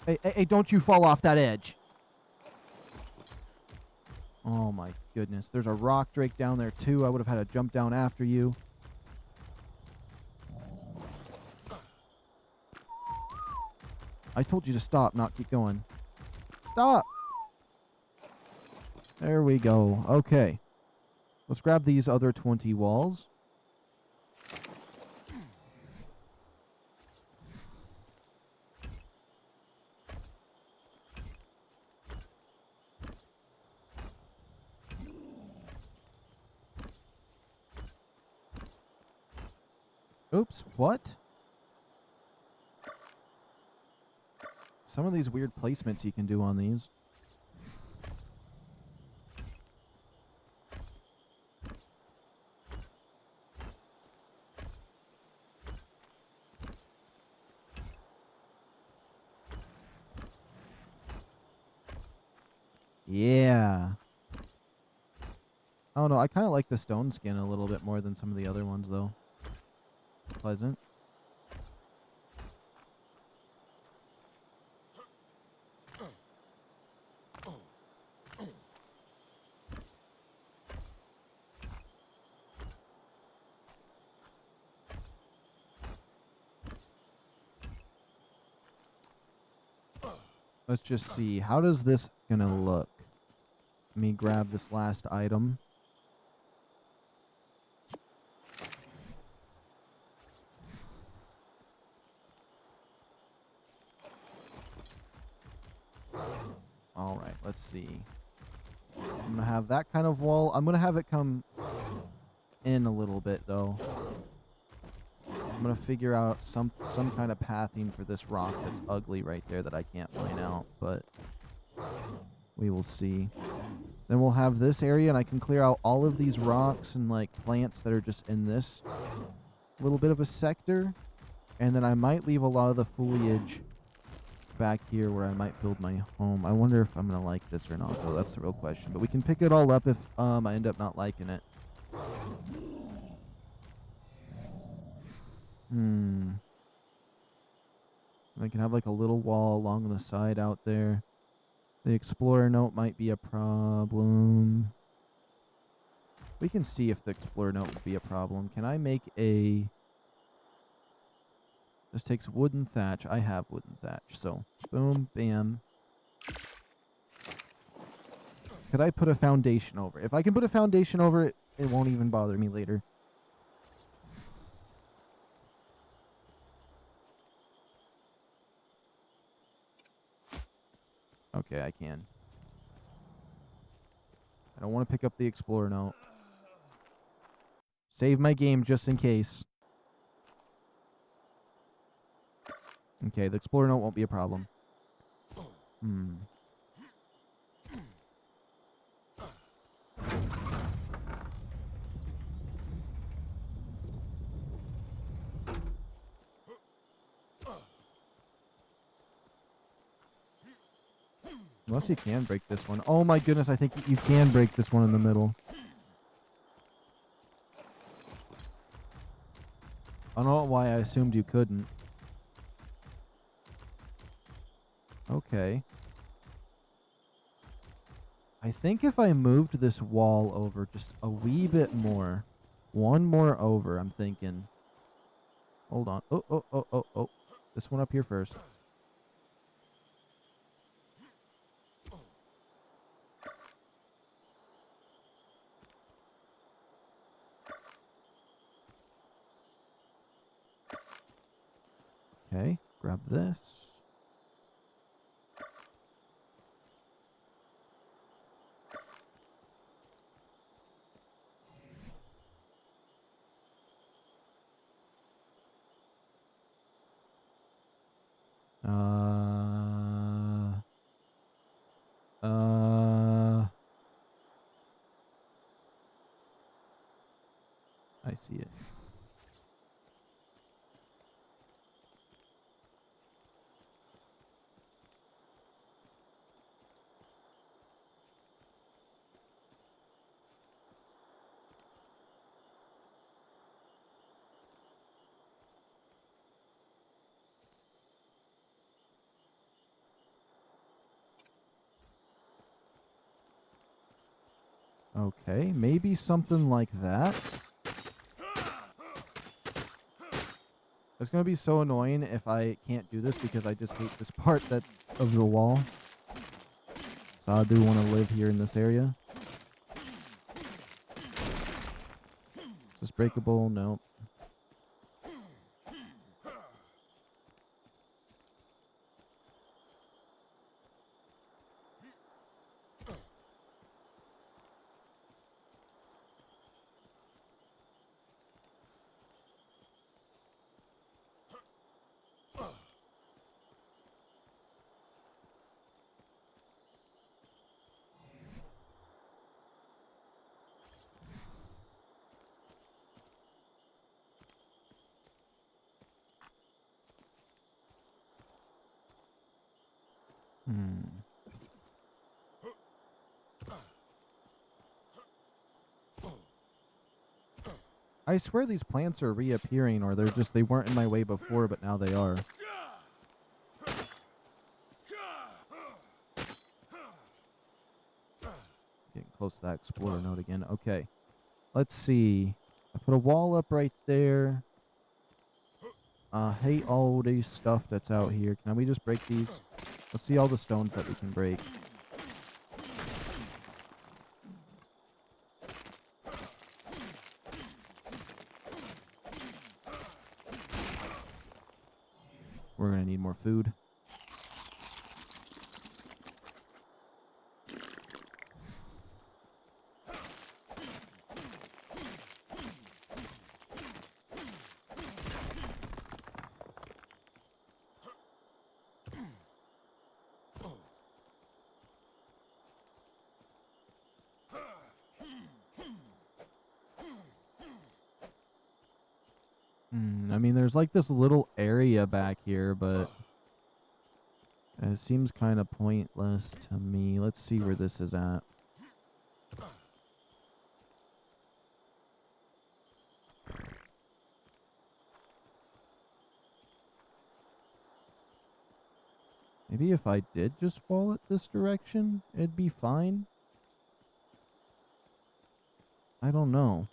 Hey, don't you fall off that edge. Oh my goodness. There's a rock drake down there too. I would have had to jump down after you. I told you to stop, not keep going. Stop! There we go. Okay. Let's grab these other 20 walls. Oops, what? Some of these weird placements you can do on these. Yeah. I don't know. I kind of like the stone skin a little bit more than some of the other ones, though. Pleasant. Let's just see. How does this gonna look? Let me grab this last item. All right, let's see. I'm gonna have that kind of wall. I'm gonna have it come in a little bit, though. I'm gonna figure out some kind of pathing for this rock that's ugly right there that I can't mine out, but we will see. Then we'll have this area, and I can clear out all of these rocks and like plants that are just in this little bit of a sector, and then I might leave a lot of the foliage back here where I might build my home. I wonder if I'm gonna like this or not, though. That's the real question. But we can pick it all up if I end up not liking it. I can have like a little wall along the side out there. The explorer note might be a problem. We can see if the explorer note would be a problem. Can I make a... This takes wooden thatch. I have wooden thatch, so boom, bam. Could I put a foundation over it? If I can put a foundation over it, it won't even bother me later. Okay, I can. I don't want to pick up the explorer note. Save my game just in case. Okay, the explorer note won't be a problem. Unless you can break this one. Oh my goodness, I think you can break this one in the middle. I don't know why I assumed you couldn't. Okay. I think if I moved this wall over just a wee bit more, one more over, I'm thinking. Hold on. Oh. This one up here first. Okay, grab this. I see it. Okay, maybe something like that. It's going to be so annoying if I can't do this because I just hate this part of the wall. So I do want to live here in this area. Is this breakable? No. Hmm. I swear these plants are reappearing, or they weren't in my way before, but now they are. Getting close to that explorer node again. Okay. Let's see. I put a wall up right there. Hate all this stuff that's out here. Can we just break these? Let's see all the stones that we can break. We're gonna need more food. I mean, there's like this little area back here, but it seems kind of pointless to me. Let's see where this is at. Maybe if I did just wall it this direction, it'd be fine. I don't know.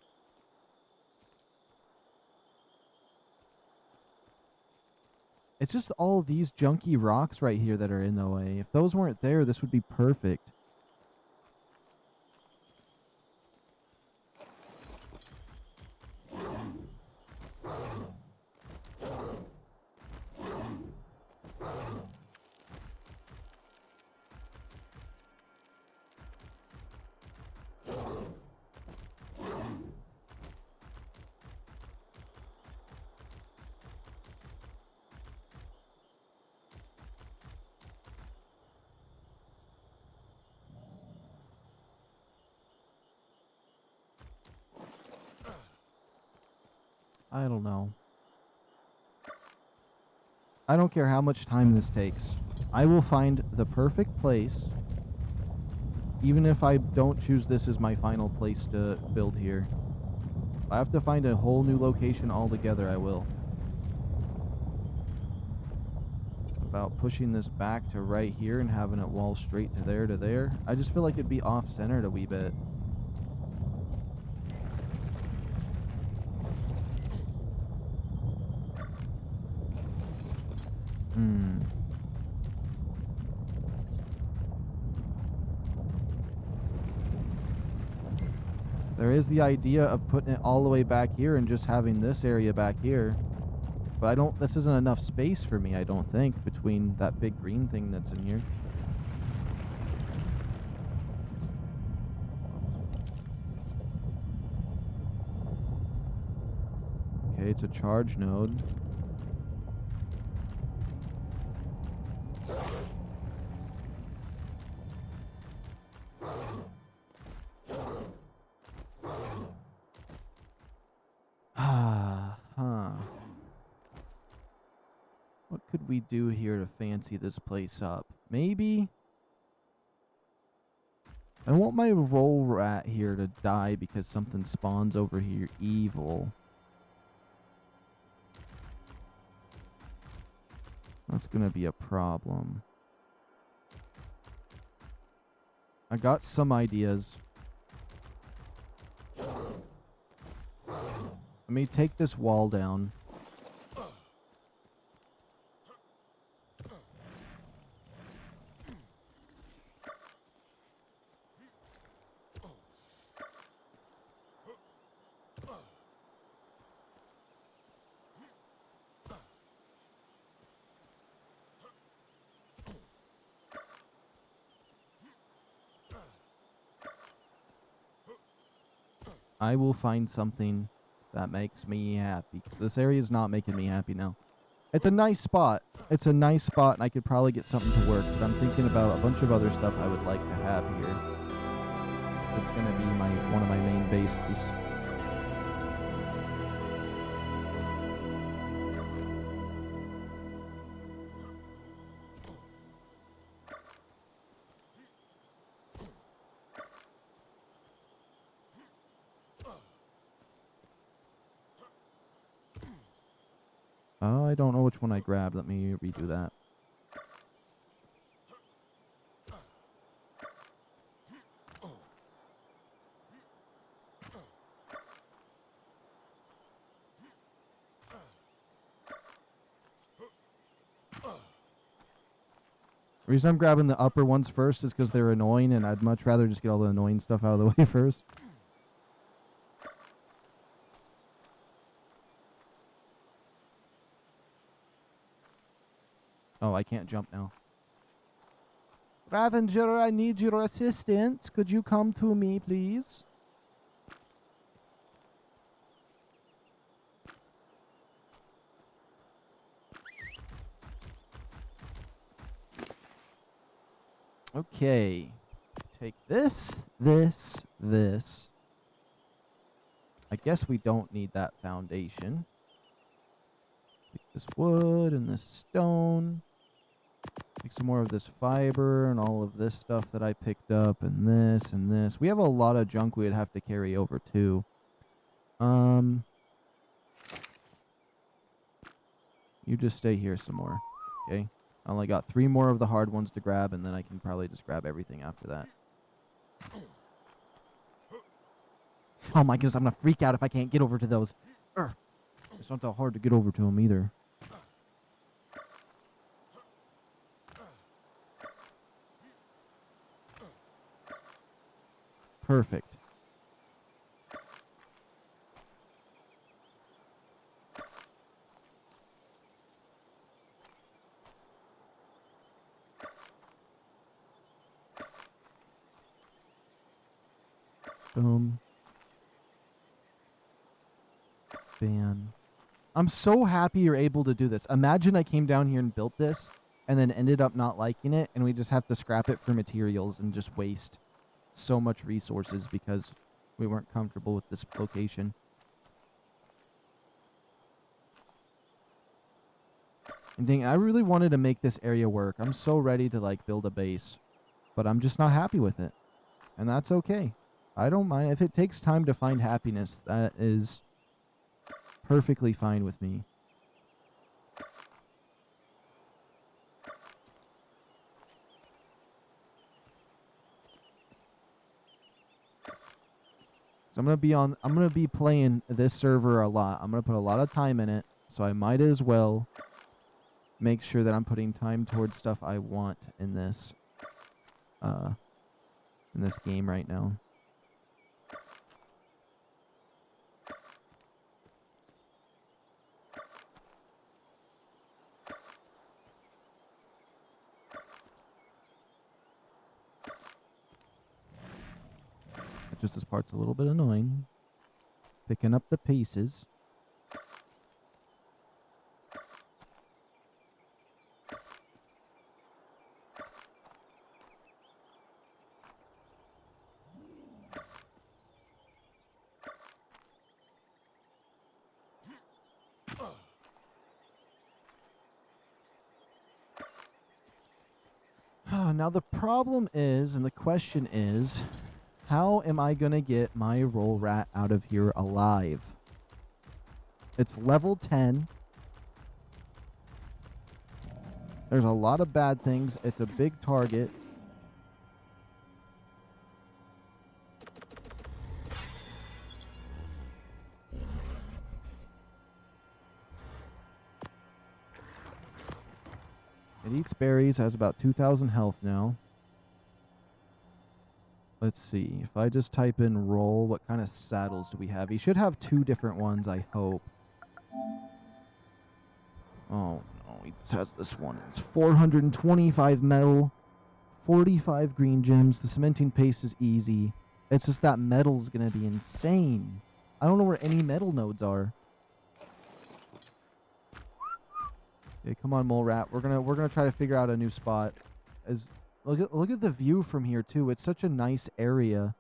It's just all these junky rocks right here that are in the way. If those weren't there, this would be perfect. I don't know. I don't care how much time this takes. I will find the perfect place, even if I don't choose this as my final place to build here. If I have to find a whole new location altogether, I will. About pushing this back to right here and having it wall straight to there. I just feel like it'd be off-centered a wee bit. There is the idea of putting it all the way back here and just having this area back here. But this isn't enough space for me, I don't think, between that big green thing that's in here. Okay, it's a charge node. What could we do here to fancy this place up? Maybe? I don't want my roll rat here to die because something spawns over here evil. That's gonna be a problem. I got some ideas. Let me take this wall down. I will find something that makes me happy. 'Cause this area is not making me happy now. It's a nice spot. It's a nice spot, and I could probably get something to work. But I'm thinking about a bunch of other stuff I would like to have here. It's gonna be one of my main bases. Oh, I don't know which one I grabbed. Let me redo that. The reason I'm grabbing the upper ones first is because they're annoying, and I'd much rather just get all the annoying stuff out of the way first. Oh, I can't jump now. Ravenger, I need your assistance. Could you come to me, please? Okay. Take this, this. I guess we don't need that foundation. Take this wood and this stone. Take some more of this fiber and all of this stuff that I picked up and this and this. We have a lot of junk we'd have to carry over too. You just stay here some more. Okay. I only got 3 more of the hard ones to grab, and then I can probably just grab everything after that. Oh my goodness, I'm gonna freak out if I can't get over to those. Urgh. It's not that hard to get over to them either. Perfect. Boom. Ban. I'm so happy you're able to do this. Imagine I came down here and built this and then ended up not liking it, and we just have to scrap it for materials and just waste so much resources because we weren't comfortable with this location. And dang, I really wanted to make this area work. I'm so ready to like build a base, but I'm just not happy with it. And that's okay. I don't mind. If it takes time to find happiness, that is perfectly fine with me. So I'm gonna be playing this server a lot. I'm gonna put a lot of time in it, so I might as well make sure that I'm putting time towards stuff I want in this game right now. Just this part's a little bit annoying. Picking up the pieces. Now the problem is, and the question is, how am I going to get my roll rat out of here alive? It's level 10. There's a lot of bad things. It's a big target. It eats berries, has about 2,000 health now. Let's see. If I just type in roll, what kind of saddles do we have? He should have 2 different ones, I hope. Oh, no. He just has this one. It's 425 metal, 45 green gems. The cementing paste is easy. It's just that metal's going to be insane. I don't know where any metal nodes are. Okay, come on, mole rat. We're gonna try to figure out a new spot. Look at the view from here too. It's such a nice area.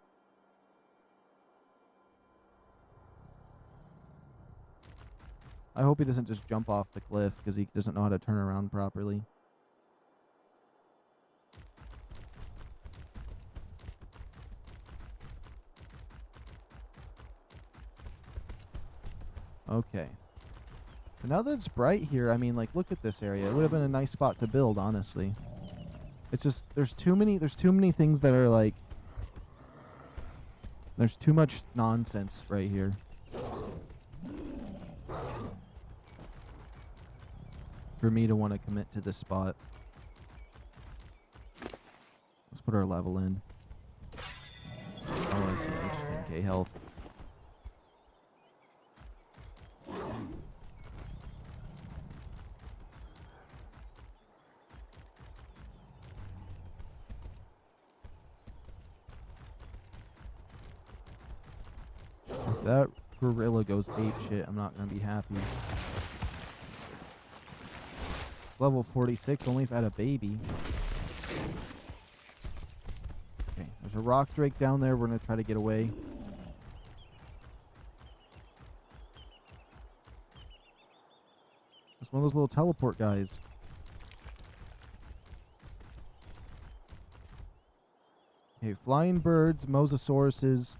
I hope he doesn't just jump off the cliff because he doesn't know how to turn around properly. Okay. But now that it's bright here, I mean, like, look at this area. It would have been a nice spot to build, honestly. It's just, there's too many things that are, like, there's too much nonsense right here. For me to want to commit to this spot. Let's put our level in. Oh, I see. 10k health. If that gorilla goes ape shit, I'm not gonna be happy. It's level 46, only if I had a baby. Okay, there's a rock drake down there. We're gonna try to get away. It's one of those little teleport guys. Okay, flying birds, mosasauruses.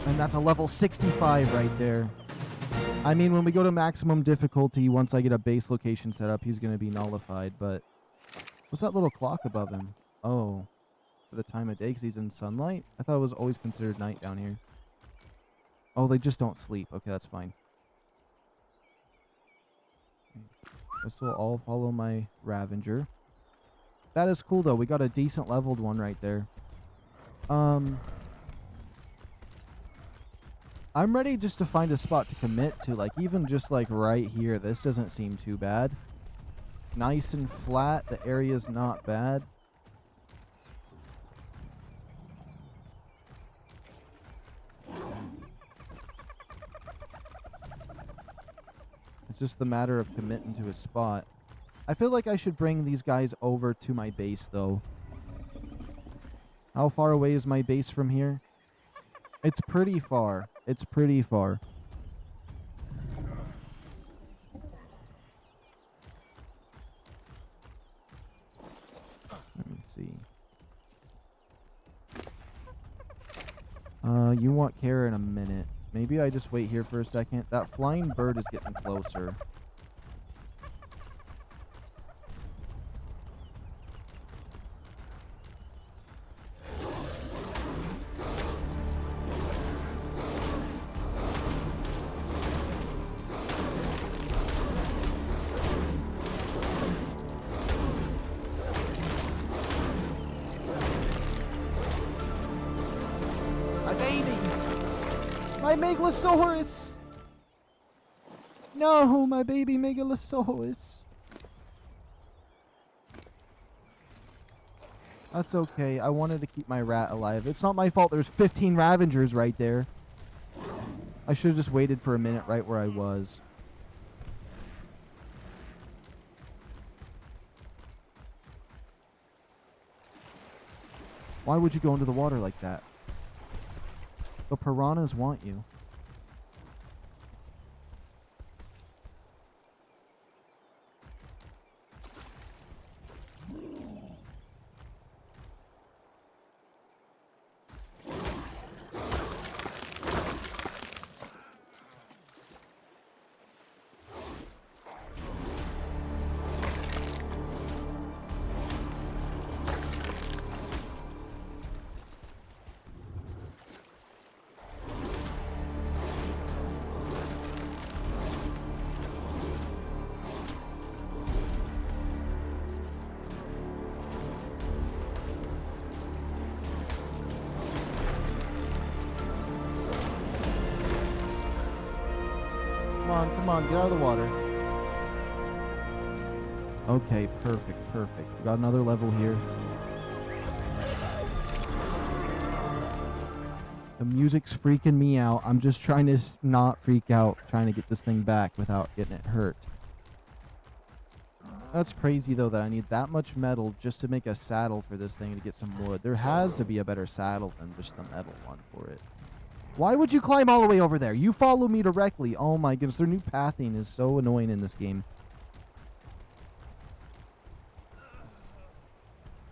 And that's a level 65 right there. I mean, when we go to maximum difficulty, once I get a base location set up, he's going to be nullified. But what's that little clock above him? Oh, for the time of day because he's in sunlight? I thought it was always considered night down here. Oh, they just don't sleep. Okay, that's fine. This will all follow my Ravager. That is cool, though. We got a decent leveled one right there. I'm ready just to find a spot to commit to, like, even just, like, right here. This doesn't seem too bad. Nice and flat. The area's not bad. It's just the matter of committing to a spot. I feel like I should bring these guys over to my base, though. How far away is my base from here? It's pretty far. It's pretty far. Let me see. You want care in a minute. Maybe I just wait here for a second. That flying bird is getting closer. My Megalosaurus! No, my baby Megalosaurus. That's okay. I wanted to keep my rat alive. It's not my fault there's 15 Ravengers right there. I should have just waited for a minute right where I was. Why would you go into the water like that? The piranhas want you. Come on, get out of the water. Okay, perfect. We got another level here. The music's freaking me out. I'm just trying to not freak out, trying to get this thing back without getting it hurt. That's crazy, though, that I need that much metal just to make a saddle for this thing to get some wood. There has to be a better saddle than just the metal one for it. Why would you climb all the way over there? You follow me directly. Oh my goodness, their new pathing is so annoying in this game.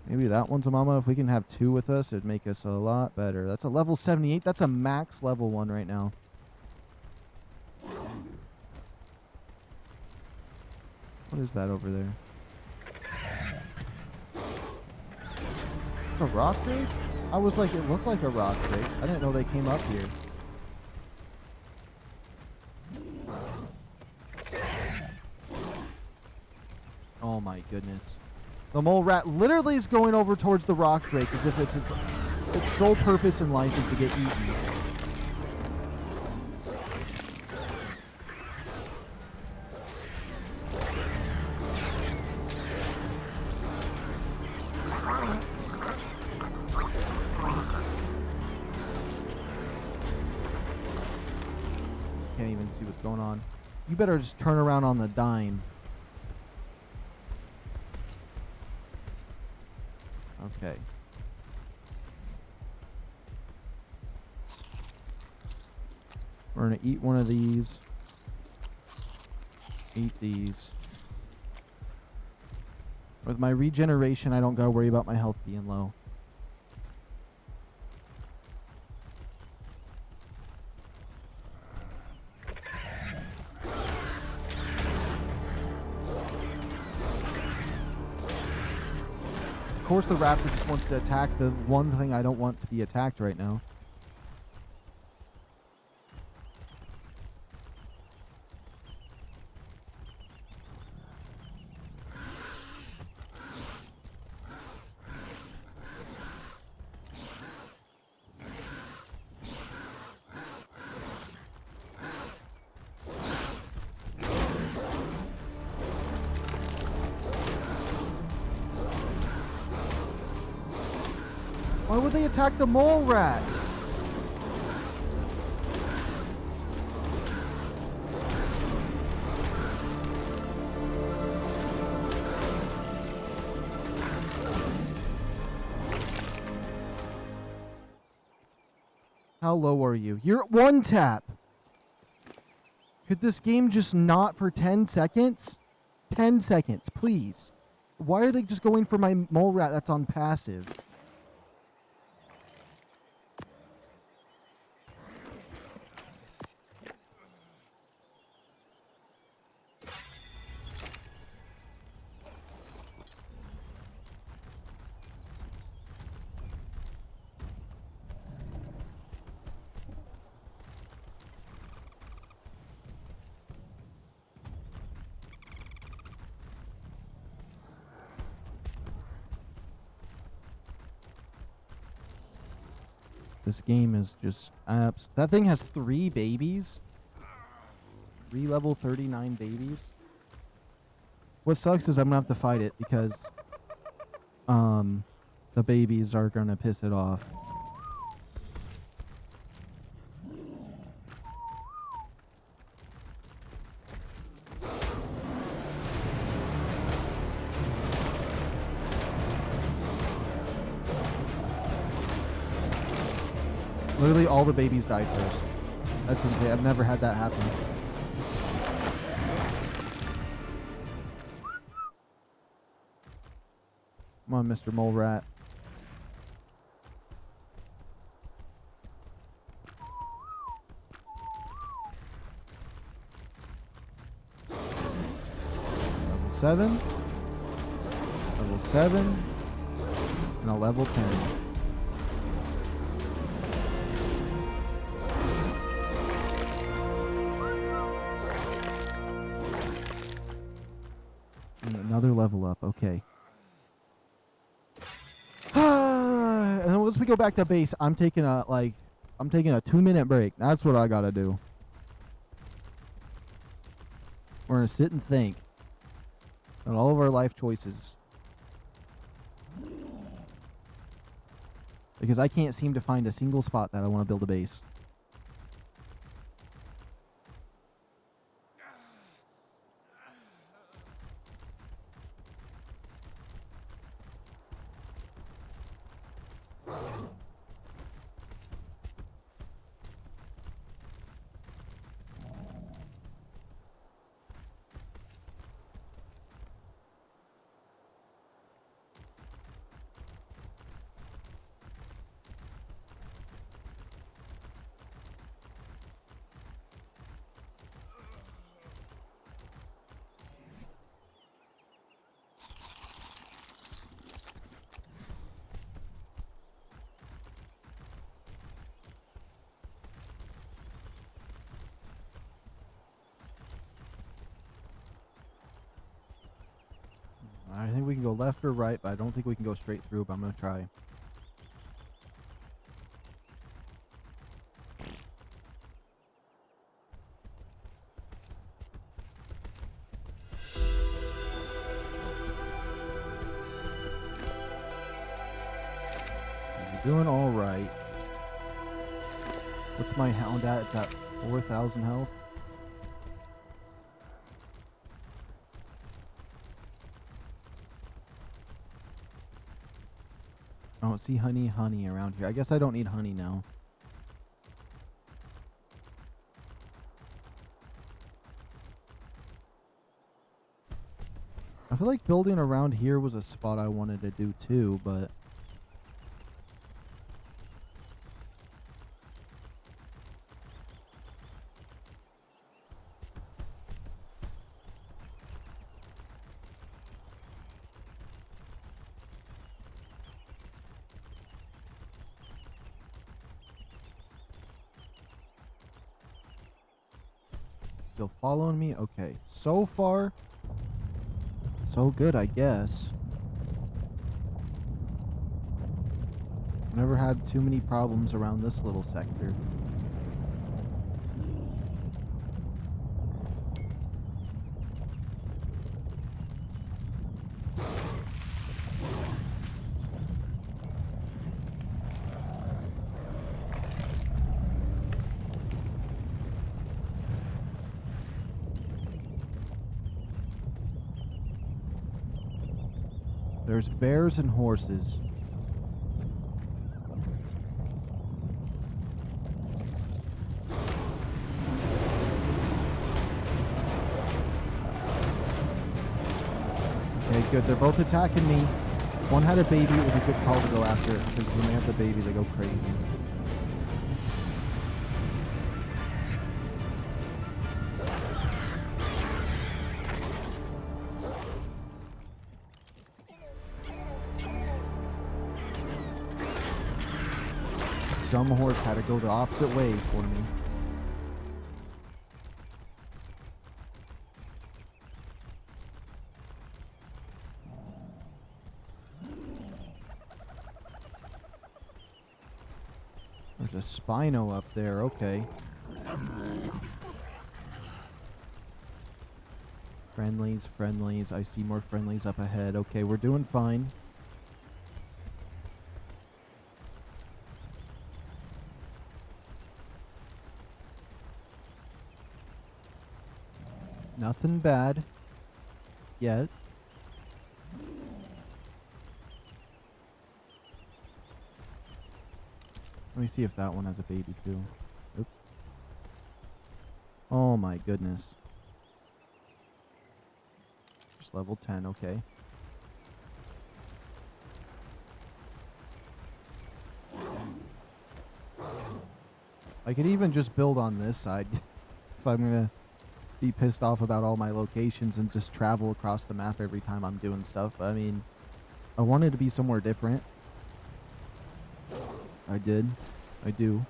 Maybe that one's a mama. If we can have 2 with us, it'd make us a lot better. That's a level 78. That's a max level 1 right now. What is that over there? It's a rock drake? I was like, it looked like a rock drake. I didn't know they came up here. Oh my goodness. The mole rat literally is going over towards the rock drake as if its sole purpose in life is to get eaten. Can't even see what's going on. You better just turn around on the dime. Okay. We're going to eat one of these. Eat these. With my regeneration, I don't got to worry about my health being low. Of course, the raptor just wants to attack the one thing I don't want to be attacked right now. Why would they attack the mole rat? How low are you? You're at 1 tap. Could this game just not for 10 seconds? 10 seconds, please. Why are they just going for my mole rat that's on passive? This game is just apps. That thing has 3 babies. 3 level 39 babies. What sucks is I'm gonna have to fight it because the babies are gonna piss it off. Literally all the babies died first. That's insane. I've never had that happen. Come on, Mr. Mole Rat. Level 7. Level 7. And a level 10. Another level up. Okay. And then once we go back to base, I'm taking a 2-minute break. That's what I gotta do. We're gonna sit and think on all of our life choices. Because I can't seem to find a single spot that I want to build a base. go left or right, but I don't think we can go straight through, but I'm going to try. Doing all right. What's my hound at? It's at 4,000 health. I don't see honey around here. I guess I don't need honey now. I feel like building around here was a spot I wanted to do too, but still following me? Okay. So far, so good, I guess. I've never had too many problems around this little sector. There's bears and horses. Okay, good. They're both attacking me. One had a baby. It was a good call to go after it, because when they have the baby, they go crazy. Dumb horse had to go the opposite way for me. There's a Spino up there, okay. Friendlies, friendlies. I see more friendlies up ahead. Okay, we're doing fine. Nothing bad yet. Let me see if that one has a baby too. Oops. Oh my goodness. Just level 10, okay. I could even just build on this side if I'm gonna be pissed off about all my locations and just travel across the map every time I'm doing stuff. I mean, I wanted to be somewhere different. I did. I do.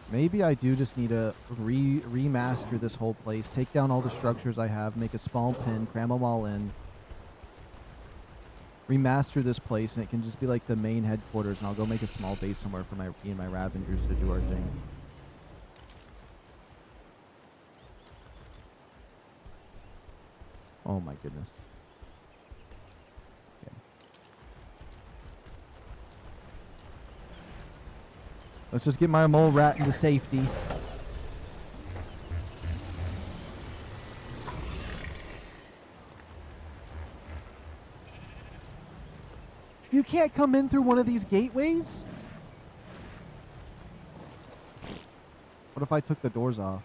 Maybe I do just need to remaster this whole place, take down all the structures I have, make a small pen, cram them all in, remaster this place, and it can just be like the main headquarters, and I'll go make a small base somewhere for me and my Ravengers to do our thing. Oh my goodness. Okay. Let's just get my mole rat into safety. You can't come in through one of these gateways? What if I took the doors off?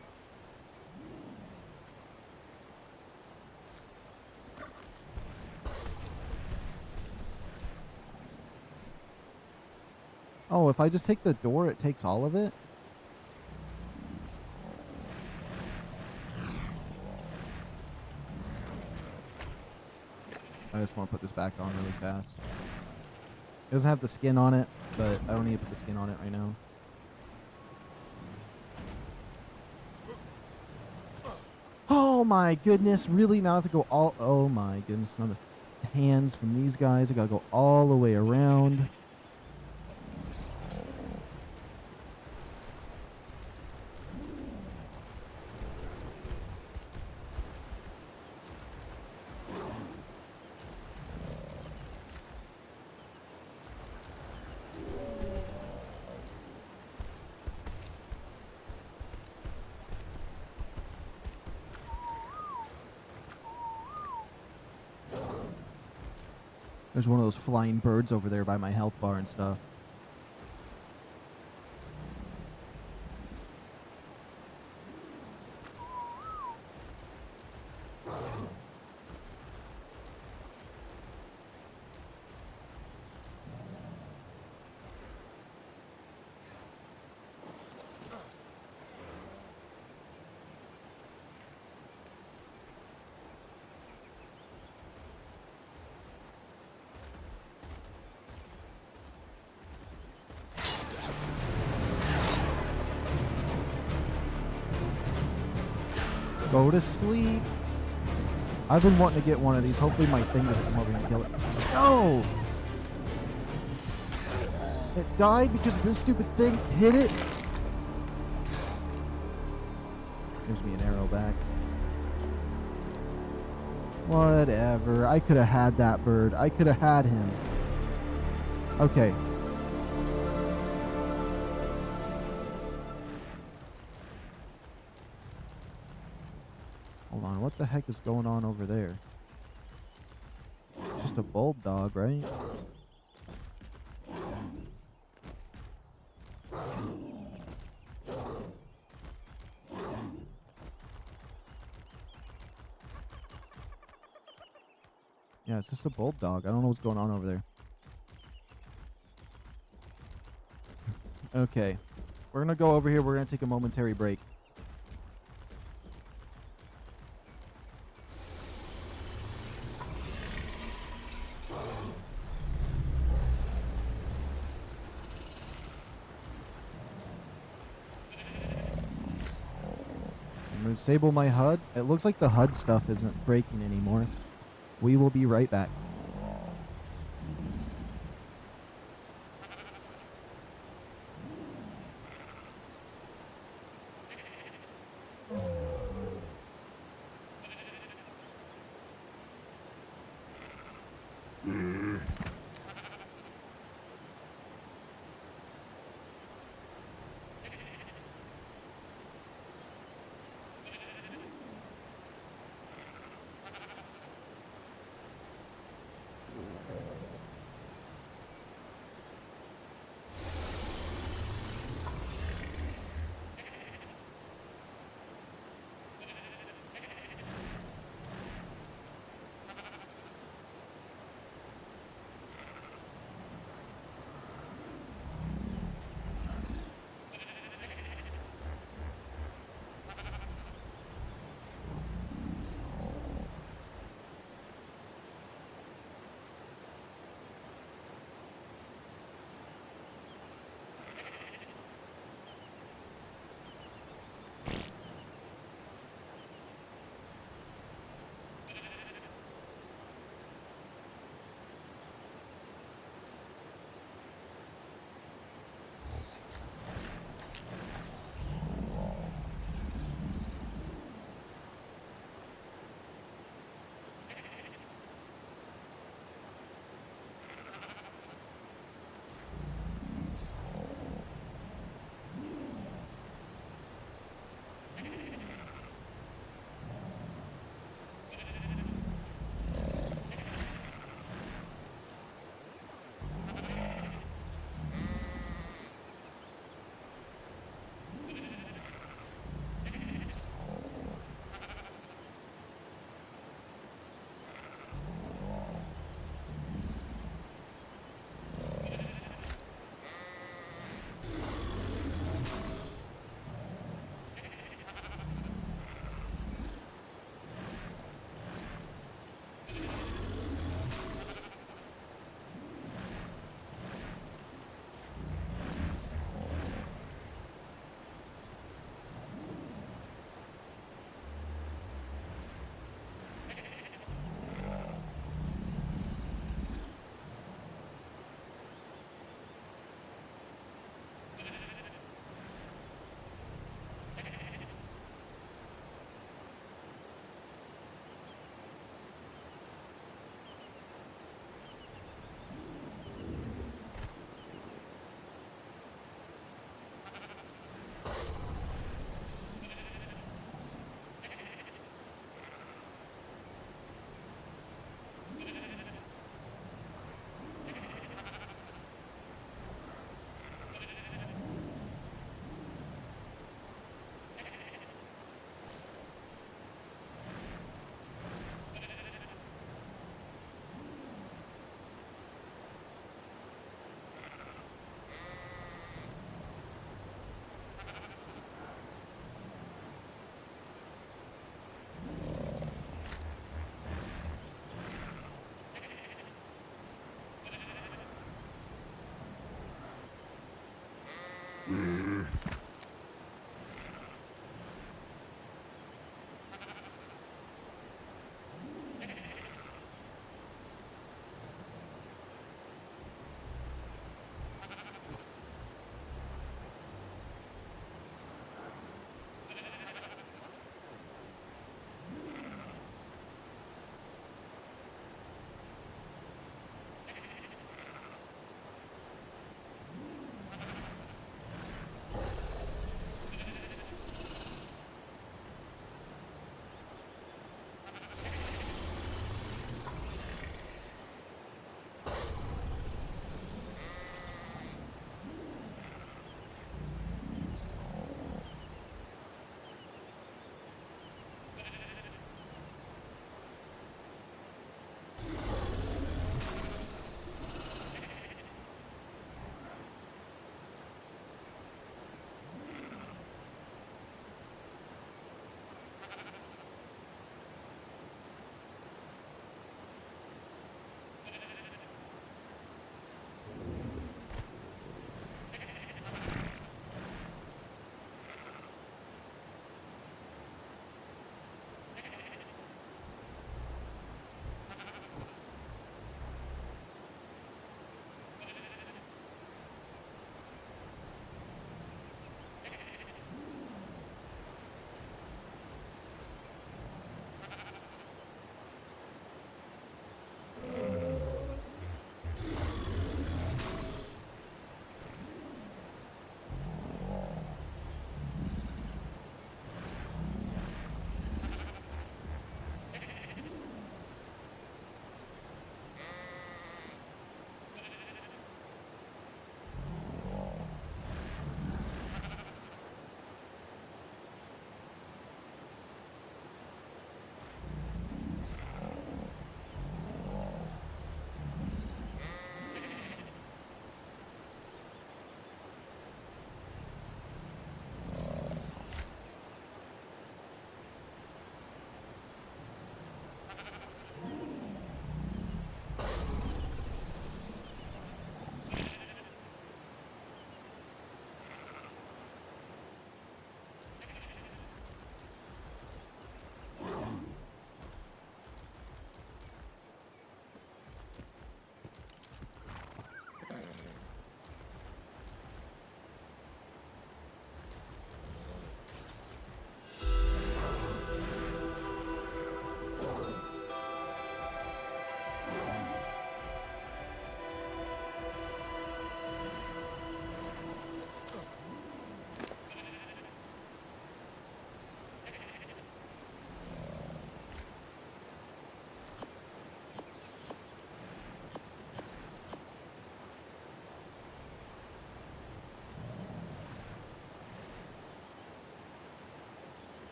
Oh, if I just take the door, it takes all of it? I just want to put this back on really fast. It doesn't have the skin on it, but I don't need to put the skin on it right now. Oh my goodness, really? Now I have to go all... Oh my goodness, now the hands from these guys. I gotta go all the way around. There's one of those flying birds over there by my health bar and stuff. Go to sleep. I've been wanting to get one of these. Hopefully my thing doesn't come over and kill it. No! It died because this stupid thing hit it. Gives me an arrow back. Whatever. I could have had that bird. I could have had him. Okay. Hold on, what the heck is going on over there? Just a bulldog, right? Yeah, it's just a bulldog. I don't know what's going on over there. Okay. We're gonna go over here. We're gonna take a momentary break. I'm gonna disable my HUD. It looks like the HUD stuff isn't breaking anymore. We will be right back.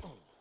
Oh.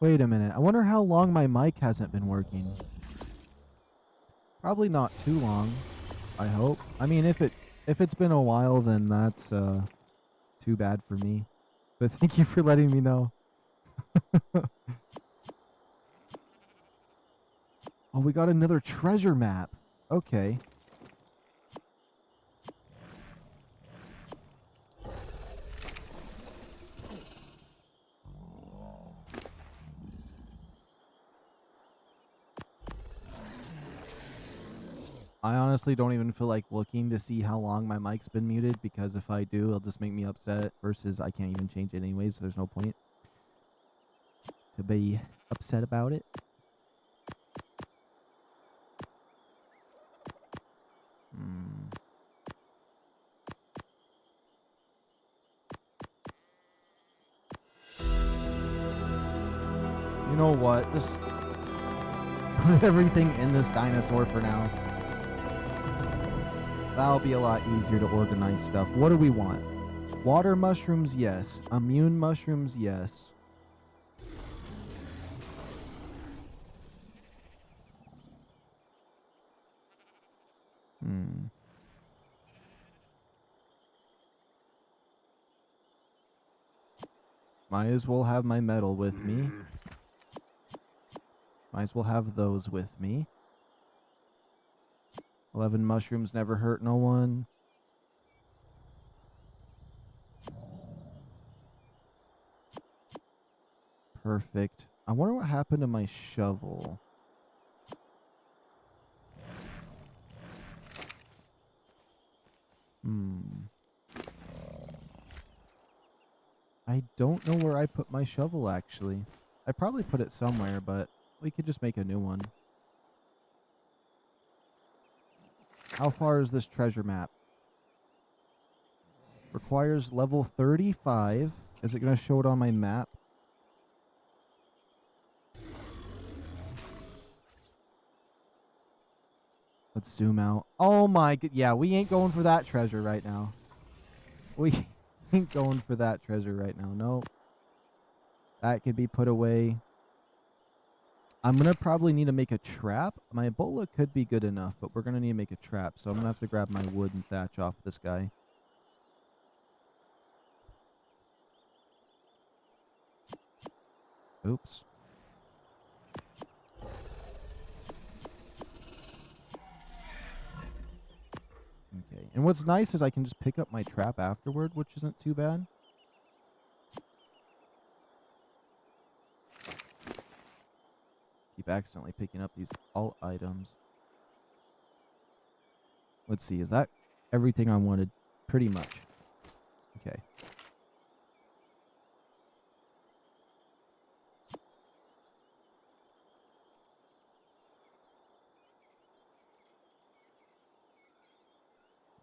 Wait a minute. I wonder how long my mic hasn't been working. Probably not too long, I hope. I mean, if it's been a while, then that's too bad for me. But thank you for letting me know. Oh, we got another treasure map. Okay. I honestly don't even feel like looking to see how long my mic's been muted, because if I do, it'll just make me upset, versus I can't even change it anyways, so there's no point to be upset about it. You know what? Just put everything in this dinosaur for now. That'll be a lot easier to organize stuff. What do we want? Water mushrooms, yes. Immune mushrooms, yes. Might as well have my metal with me. Might as well have those with me. 11 mushrooms never hurt no one. Perfect. I wonder what happened to my shovel. I don't know where I put my shovel, actually. I probably put it somewhere, but we could just make a new one. How far is this treasure map? Requires level 35. Is it going to show it on my map? Let's zoom out. Oh my god. Yeah, we ain't going for that treasure right now. We ain't going for that treasure right now. Nope. That could be put away. I'm going to probably need to make a trap. My Ebola could be good enough, but we're going to need to make a trap. So I'm going to have to grab my wood and thatch off this guy. Oops. Okay. And what's nice is I can just pick up my trap afterward, which isn't too bad. Keep accidentally picking up these alt items. Let's see. Is that everything I wanted? Pretty much. Okay.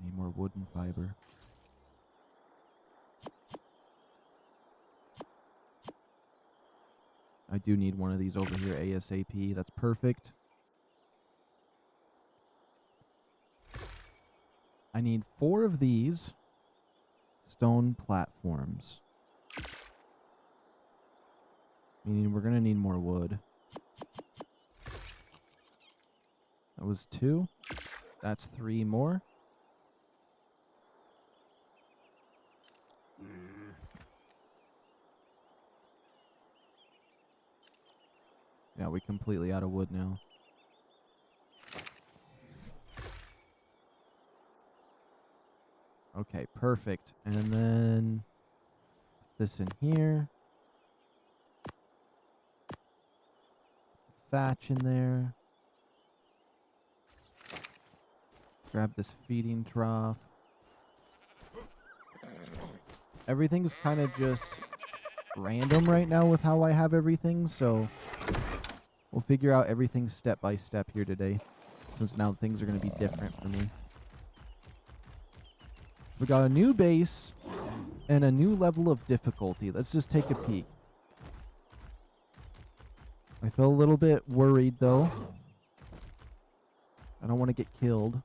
Need more wood and fiber. I do need one of these over here ASAP. That's perfect. I need 4 of these stone platforms. Meaning we're going to need more wood. That was 2. That's 3 more. Yeah, we're completely out of wood now. Okay, perfect. And then this in here. Thatch in there. Grab this feeding trough. Everything's kind of just random right now with how I have everything, so we'll figure out everything step by step here today, since now things are going to be different for me. We got a new base and a new level of difficulty. Let's just take a peek. I feel a little bit worried, though. I don't want to get killed.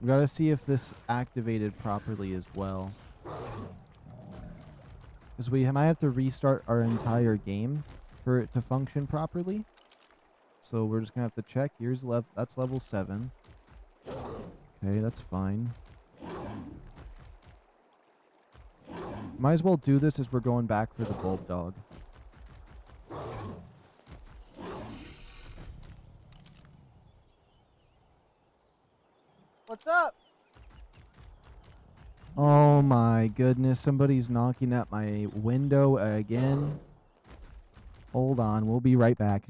We gotta see if this activated properly as well. Because we might have to restart our entire game for it to function properly. So we're just gonna have to check. Here's that's level 7. Okay, that's fine. Might as well do this as we're going back for the bulb dog. What's up? Oh my goodness, somebody's knocking at my window again. Hold on, we'll be right back.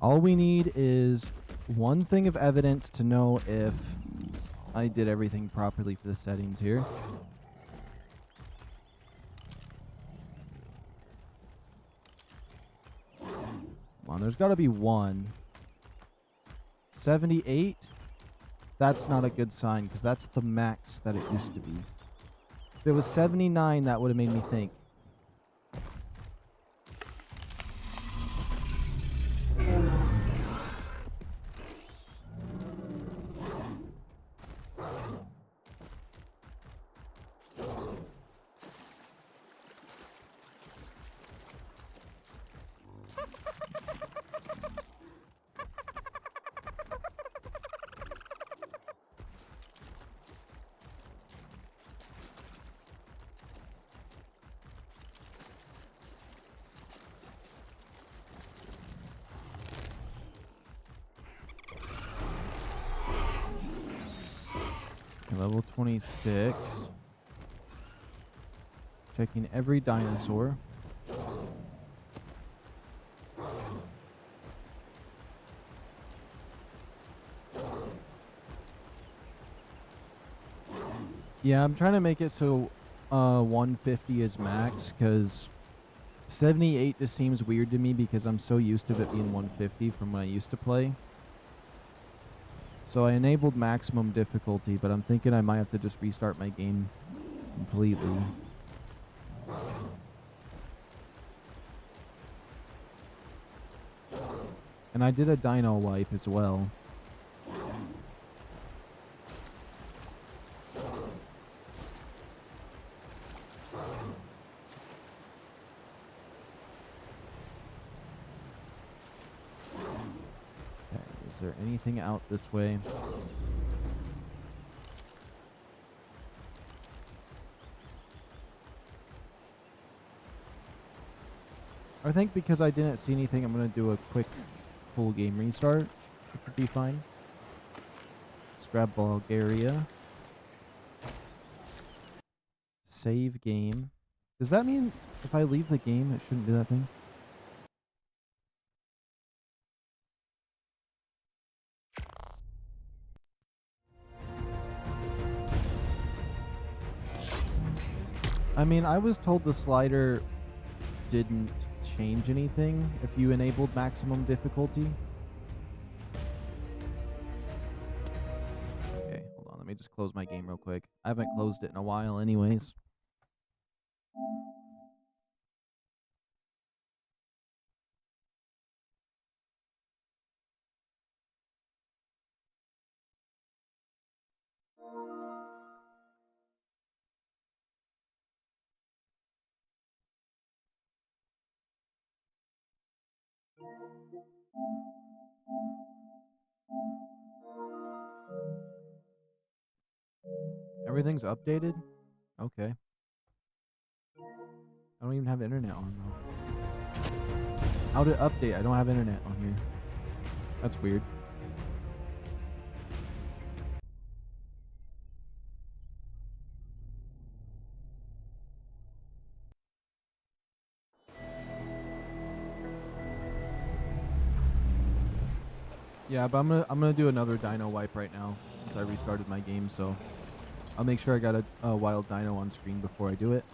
All we need is one thing of evidence to know if I did everything properly for the settings here. Come on, there's got to be one. 78? That's not a good sign, because that's the max that it used to be. If it was 79, that would have made me think. Level 26. Checking every dinosaur. Yeah, I'm trying to make it so 150 is max, because 78 just seems weird to me because I'm so used to it being 150 from when I used to play. So I enabled maximum difficulty, but I'm thinking I might have to just restart my game completely. And I did a dino wipe as well. Is there anything out this way? I think because I didn't see anything, I'm going to do a quick full game restart. It should be fine. Let's grab Bulgaria. Save game. Does that mean if I leave the game, it shouldn't do that thing? I mean, I was told the slider didn't change anything if you enabled maximum difficulty. Okay, hold on. Let me just close my game real quick. I haven't closed it in a while anyways. Everything's updated? Okay. I don't even have internet on though. How to update? I don't have internet on here. That's weird. Yeah, but I'm gonna do another dino wipe right now since I restarted my game, so I'll make sure I got a wild dino on screen before I do it.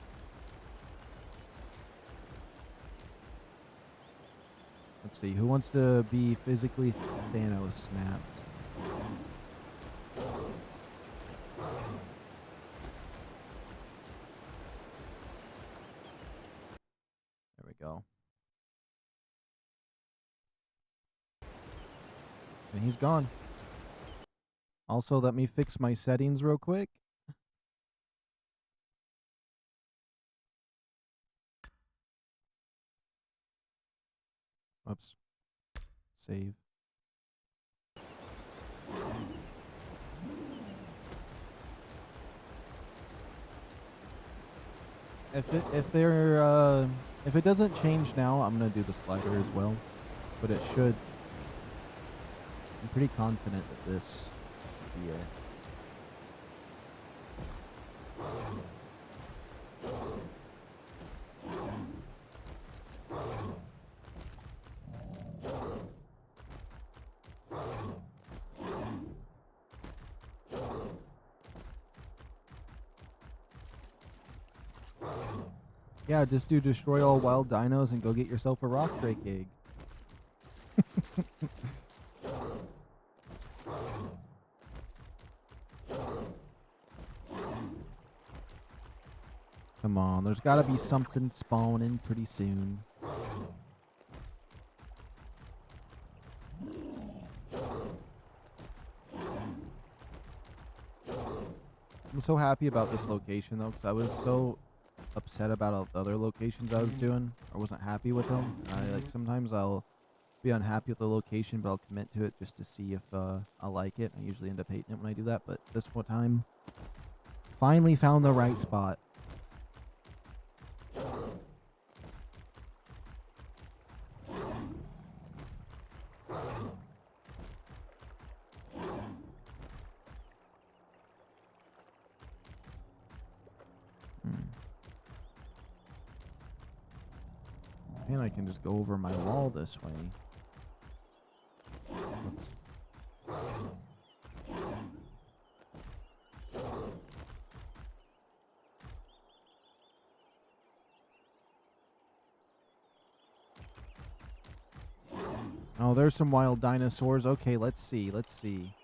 Let's see, who wants to be physically Thanos snapped? There we go. And he's gone. Also, let me fix my settings real quick. Oops. Save. If it doesn't change now, I'm gonna do the slider as well, but it should. I'm pretty confident that this should be it. Yeah, just do destroy all wild dinos and go get yourself a rock drake egg. Come on, there's gotta be something spawning pretty soon. I'm so happy about this location though, because I was so upset about other locations I was doing. I wasn't happy with them. Sometimes I'll be unhappy with the location, but I'll commit to it just to see if I like it. I usually end up hating it when I do that, but this one time, finally found the right spot. And I can just go over my wall this way. Oops. Oh, there's some wild dinosaurs. Okay, let's see. Let's see.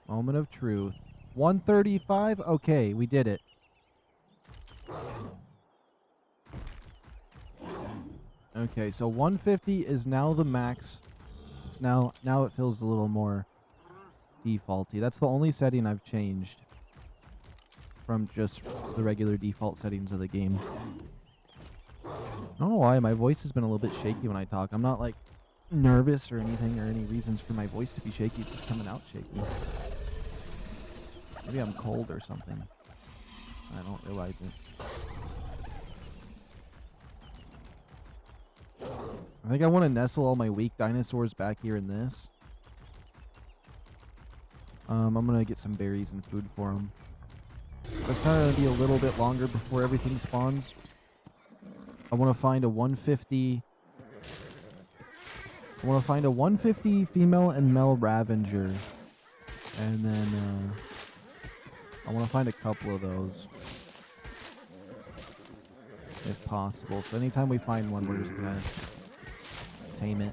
Moment of truth. 135? Okay, we did it. Okay, so 150 is now the max. It's now it feels a little more defaulty. That's the only setting I've changed from just the regular default settings of the game. I don't know why my voice has been a little bit shaky when I talk. I'm not like nervous or anything or any reasons for my voice to be shaky. It's just coming out shaky. Maybe I'm cold or something. I don't realize it. I think I want to nestle all my weak dinosaurs back here in this. I'm going to get some berries and food for them. It's kind of going to be a little bit longer before everything spawns. I want to find a 150... I want to find a 150 female and male Ravager. And then I want to find a couple of those. If possible. So anytime we find one, we're just going to tame it.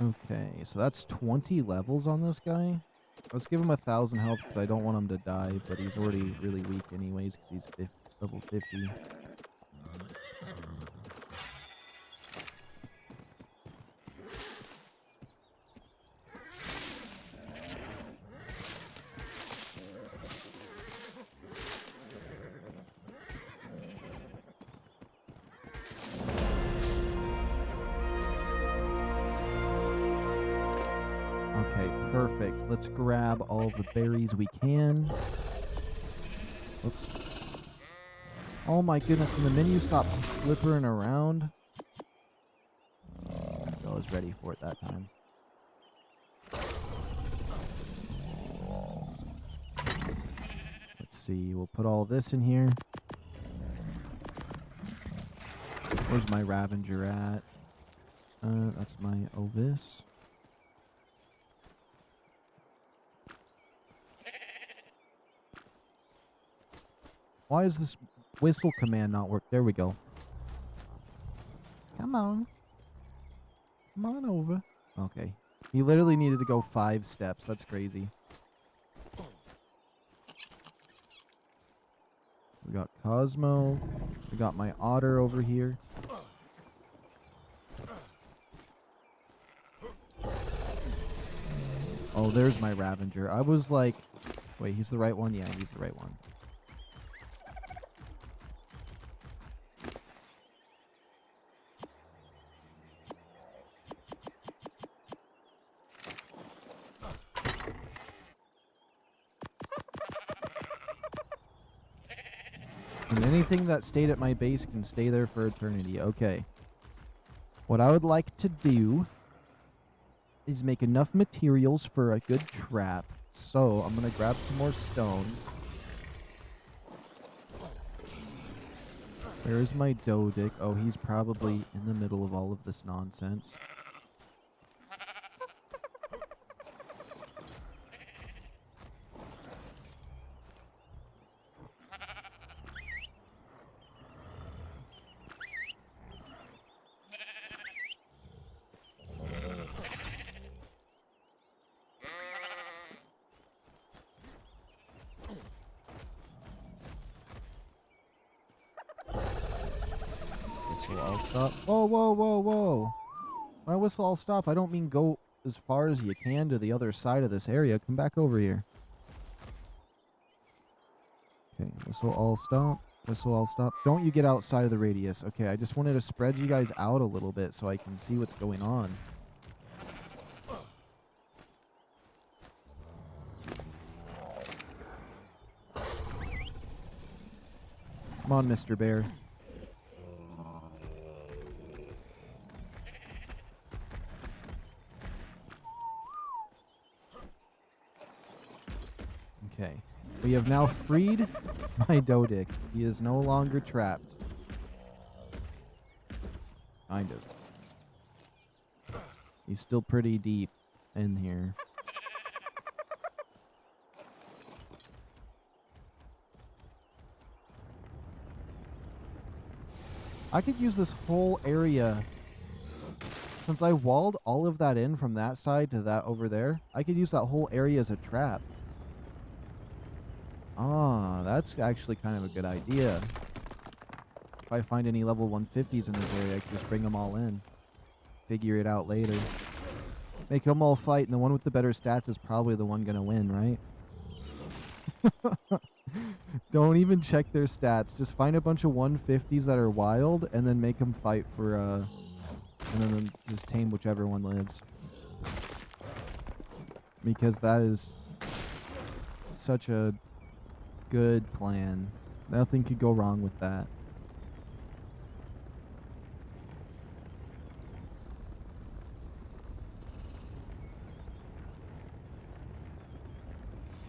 Okay, so that's 20 levels on this guy. Let's give him 1,000 health because I don't want him to die, but he's already really weak anyways because he's level 50. Perfect. Let's grab all the berries we can. Oops. Oh my goodness, can the menu stop flippering around? I was ready for it that time. Let's see, we'll put all this in here. Where's my Ravager at? That's my Ovis. Why is this whistle command not work? There we go. Come on. Come on over. Okay. He literally needed to go 5 steps. That's crazy. We got Cosmo. We got my otter over here. Oh, there's my Ravager. I was like... Wait, he's the right one? Yeah, he's the right one. And anything that stayed at my base can stay there for eternity. Okay. What I would like to do is make enough materials for a good trap. So I'm going to grab some more stone. Where's my Dodic? Oh, he's probably in the middle of all of this nonsense. I'll stop. Whoa, whoa, whoa, whoa. When I whistle, I'll stop. I don't mean go as far as you can to the other side of this area. Come back over here. Okay, whistle, all stop. Whistle, all stop. Don't you get outside of the radius. Okay, I just wanted to spread you guys out a little bit so I can see what's going on. Come on, Mr. Bear. Okay. We have now freed my Dodic. He is no longer trapped. Kind of. He's still pretty deep in here. I could use this whole area. Since I walled all of that in from that side to that over there, I could use that whole area as a trap. Ah, that's actually kind of a good idea. If I find any level 150s in this area, I can just bring them all in. Figure it out later. Make them all fight, and the one with the better stats is probably the one gonna win, right? Don't even check their stats. Just find a bunch of 150s that are wild, and then make them fight for, and then just tame whichever one lives. Because that is such a good plan. Nothing could go wrong with that.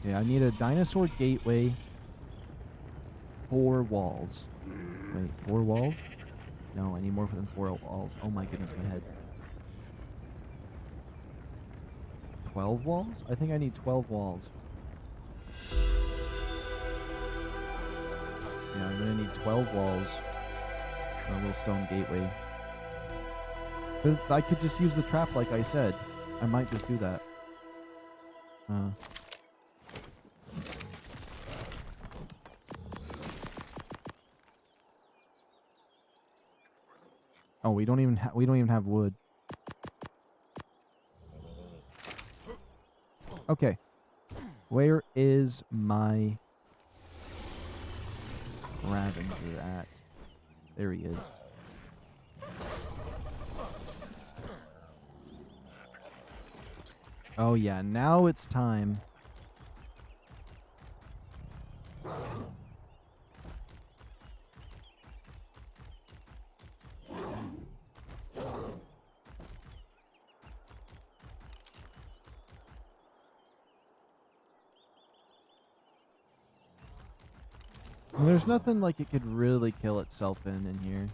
Okay, I need a dinosaur gateway. 4 walls. Wait, 4 walls? No, I need more than 4 walls. Oh my goodness, my head. 12 walls? I think I need 12 walls. Yeah, I'm gonna need 12 walls. A little stone gateway. But I could just use the trap like I said. I might just do that. Oh, we don't even have wood. Okay. Where is my Ravager at? There he is. Oh yeah, now it's time. And there's nothing like it could really kill itself in here.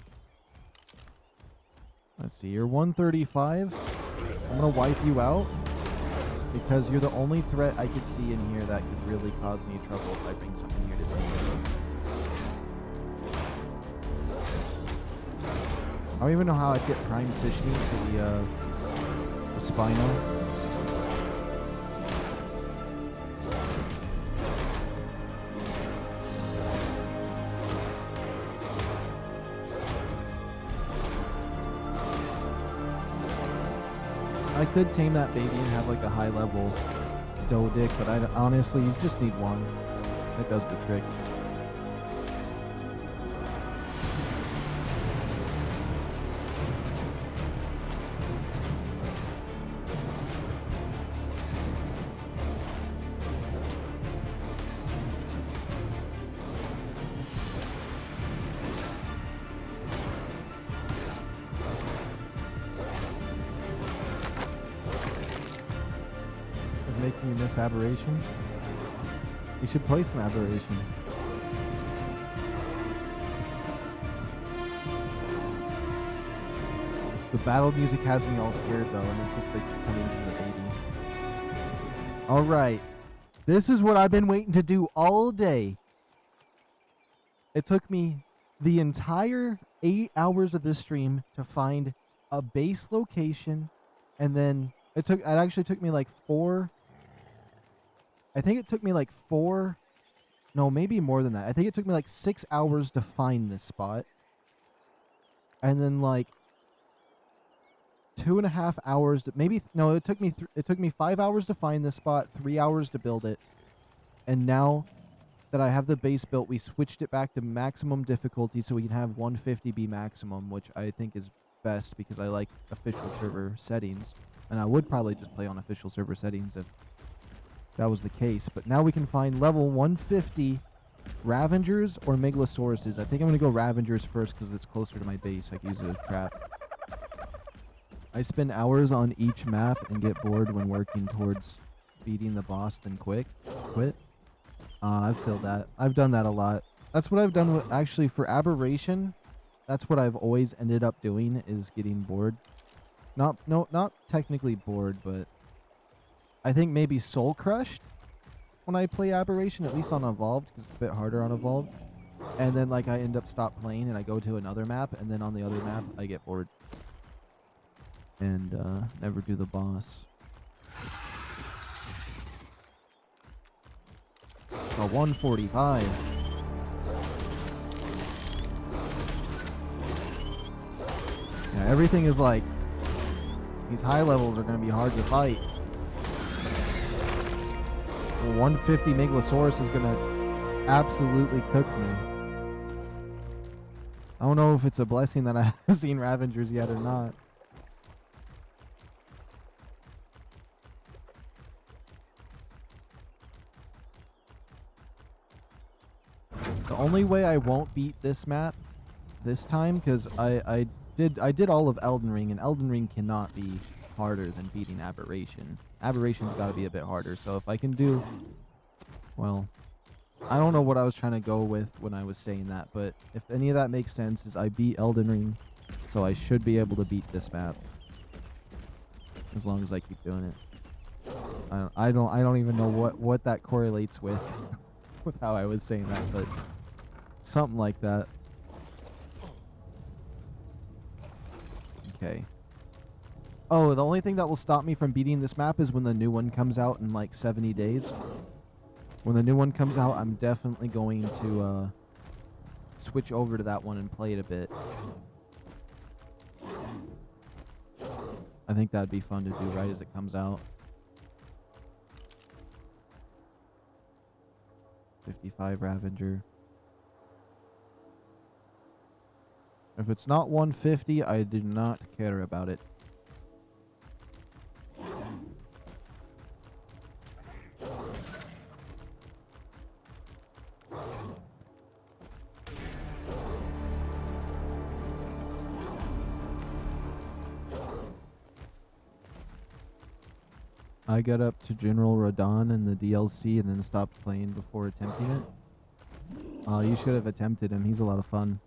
Let's see, you're 135. I'm gonna wipe you out because you're the only threat I could see in here that could really cause any trouble if I bring something here to take. I don't even know how I'd get prime fish meat to the Spino. I could tame that baby and have like a high level Dodic, but honestly, you just need one. That does the trick. Making you miss Aberration? You should play some Aberration. The battle music has me all scared though, and it's just like coming from the baby. Alright. This is what I've been waiting to do all day. It took me the entire 8 hours of this stream to find a base location, and then it actually took me like 4. I think it took me like 4, no, maybe more than that. I think it took me like 6 hours to find this spot. And then like 2.5 hours to, maybe, no, it took me 5 hours to find this spot, 3 hours to build it. And now that I have the base built, we switched it back to maximum difficulty so we can have 150 be maximum, which I think is best because I like official server settings. And I would probably just play on official server settings if that was the case. But now we can find level 150 Ravengers or Megalosauruses. I think I'm going to go Ravengers first because it's closer to my base. I can use it as trap. I spend hours on each map and get bored when working towards beating the boss, then quit. I've filled that. I've done that a lot. That's what I've done with, actually for Aberration. That's what I've always ended up doing is getting bored. Not technically bored, but I think maybe soul crushed when I play Aberration, at least on Evolved, because it's a bit harder on Evolved. And then like I end up stop playing and I go to another map, and then on the other map I get bored and never do the boss. A 145. Yeah, everything is like, these high levels are going to be hard to fight. 150 Megalosaurus is going to absolutely cook me. I don't know if it's a blessing that I haven't seen Ravengers yet or not. The only way I won't beat this map this time, because I did all of Elden Ring, and Elden Ring cannot be harder than beating Aberration. Aberration's got to be a bit harder. So if I can do, well, I don't know what I was trying to go with when I was saying that, but if any of that makes sense, is I beat Elden Ring, so I should be able to beat this map as long as I keep doing it. I don't even know what that correlates with with how I was saying that, but something like that. Okay. Oh, the only thing that will stop me from beating this map is when the new one comes out in like 70 days. When the new one comes out, I'm definitely going to switch over to that one and play it a bit. I think that'd be fun to do right as it comes out. 55 Ravager. If it's not 150, I do not care about it. I got up to General Radon in the DLC and then stopped playing before attempting it. You should have attempted him. He's a lot of fun.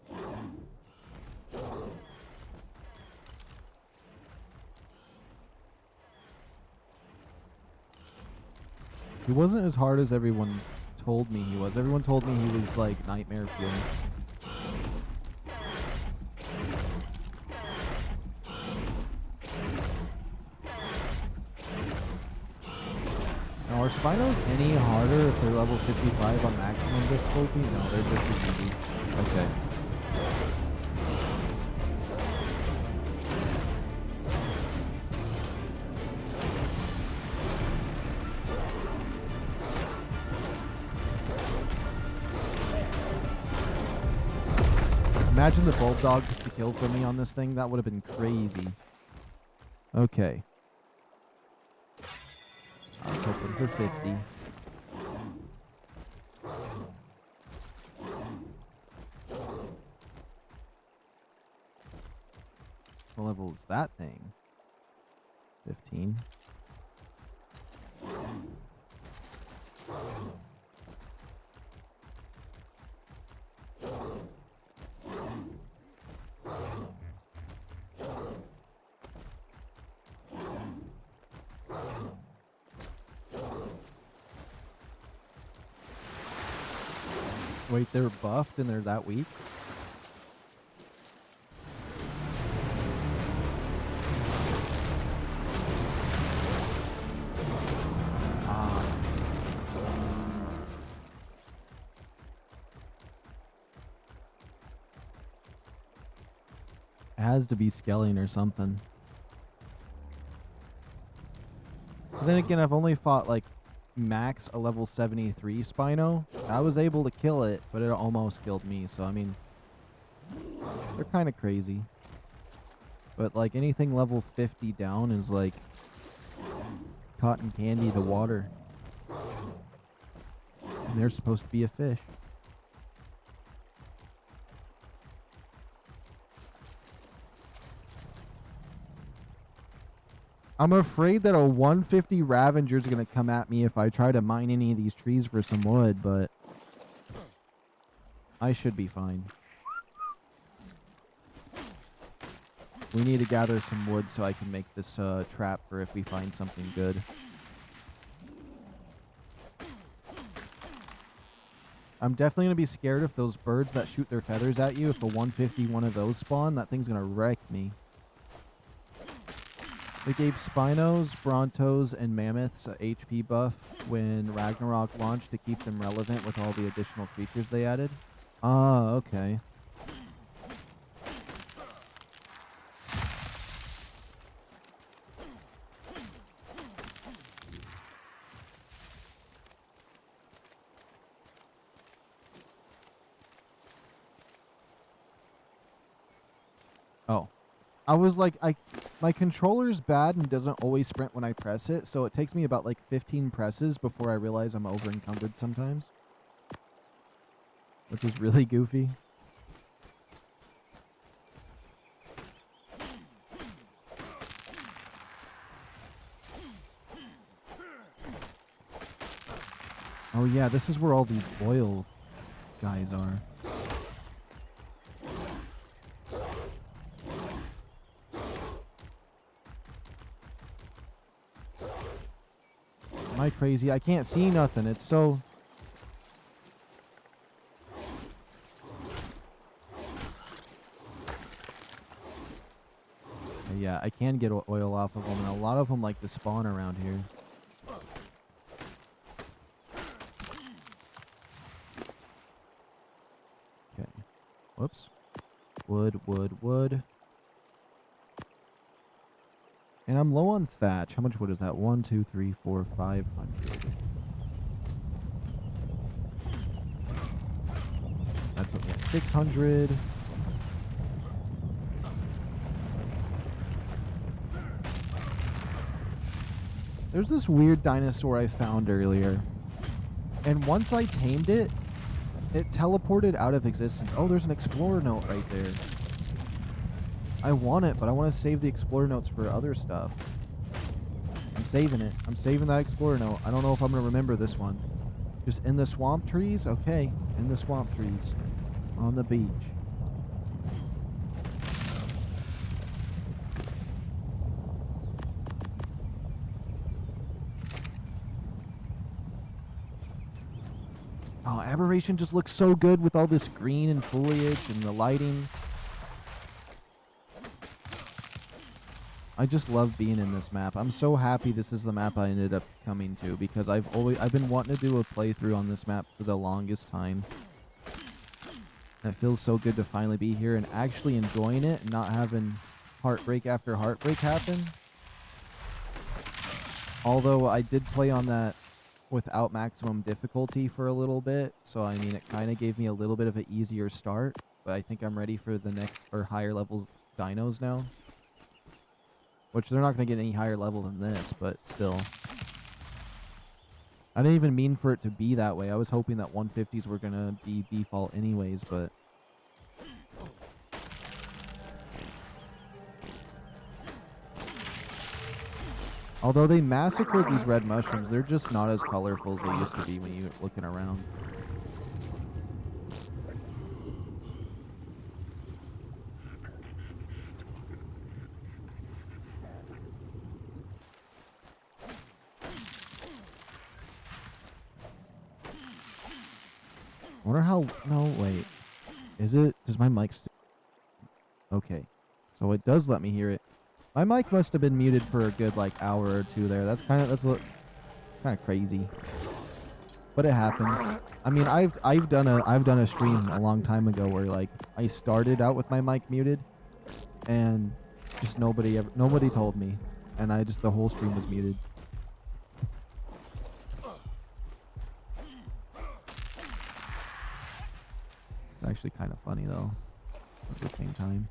He wasn't as hard as everyone told me he was. Everyone told me he was like nightmare fuel. Now, are Spinos any harder if they're level 55 on maximum difficulty? No, they're just as easy. Okay. Imagine the Bulldog took the kill for me on this thing. That would have been crazy. Okay. I was hoping for 50. What level is that thing? 15. Wait, they're buffed and they're that weak? It has to be scaling or something. But then again, I've only fought like max a level 73 Spino. I was able to kill it, but it almost killed me. So, I mean, they're kind of crazy. But like anything level 50 down is like cotton candy to water. And they're supposed to be a fish. I'm afraid that a 150 Ravager is going to come at me if I try to mine any of these trees for some wood, but I should be fine. We need to gather some wood so I can make this trap for if we find something good. I'm definitely going to be scared if those birds that shoot their feathers at you, if a 150 one of those spawn, that thing's going to wreck me. They gave Spinos, Brontos, and Mammoths a HP buff when Ragnarok launched to keep them relevant with all the additional creatures they added. Ah, okay. Oh. I was like, my controller's bad and doesn't always sprint when I press it, so it takes me about like 15 presses before I realize I'm over encumbered sometimes. Which is really goofy. Oh yeah, this is where all these oil guys are. Am I crazy? I can't see nothing. It's so... Yeah, I can get oil off of them, and a lot of them like to spawn around here. Okay. Whoops. Wood, wood, wood. And I'm low on thatch. How much wood is that? 1, 2, 3, 4, 500. That put me at 600. There's this weird dinosaur I found earlier. And once I tamed it, it teleported out of existence. Oh, there's an explorer note right there. I want it, but I want to save the explorer notes for other stuff. I'm saving it. I'm saving that explorer note. I don't know if I'm going to remember this one. Just in the swamp trees? Okay. In the swamp trees. On the beach. Oh, Aberration just looks so good with all this green and foliage and the lighting. I just love being in this map. I'm so happy this is the map I ended up coming to because I've been wanting to do a playthrough on this map for the longest time. And it feels so good to finally be here and actually enjoying it and not having heartbreak after heartbreak happen. Although I did play on that without maximum difficulty for a little bit, so I mean it kind of gave me a little bit of an easier start, but I think I'm ready for the next or higher levels dinos now. Which they're not going to get any higher level than this, but still. I didn't even mean for it to be that way. I was hoping that 150s were going to be default anyways, but... Although they massacred these red mushrooms, they're just not as colorful as they used to be when you're looking around. I wonder how... No, wait. Is it... Does my mic still... Okay. So it does let me hear it. My mic must have been muted for a good, like, hour or two there. That's kind of crazy. But it happens. I mean, I've done a stream a long time ago where, like, I started out with my mic muted. And just nobody told me. And the whole stream was muted. It's actually kind of funny though, at the same time.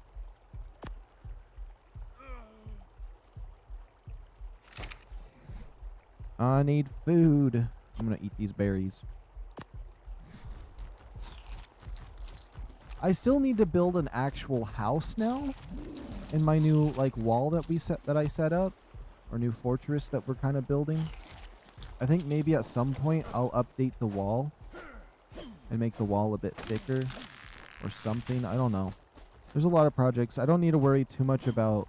I need food. I'm gonna eat these berries. I still need to build an actual house now in my new like wall that I set up. or new fortress that we're kind of building. I think maybe at some point I'll update the wall and make the wall a bit thicker or something. I don't know. There's a lot of projects. I don't need to worry too much about...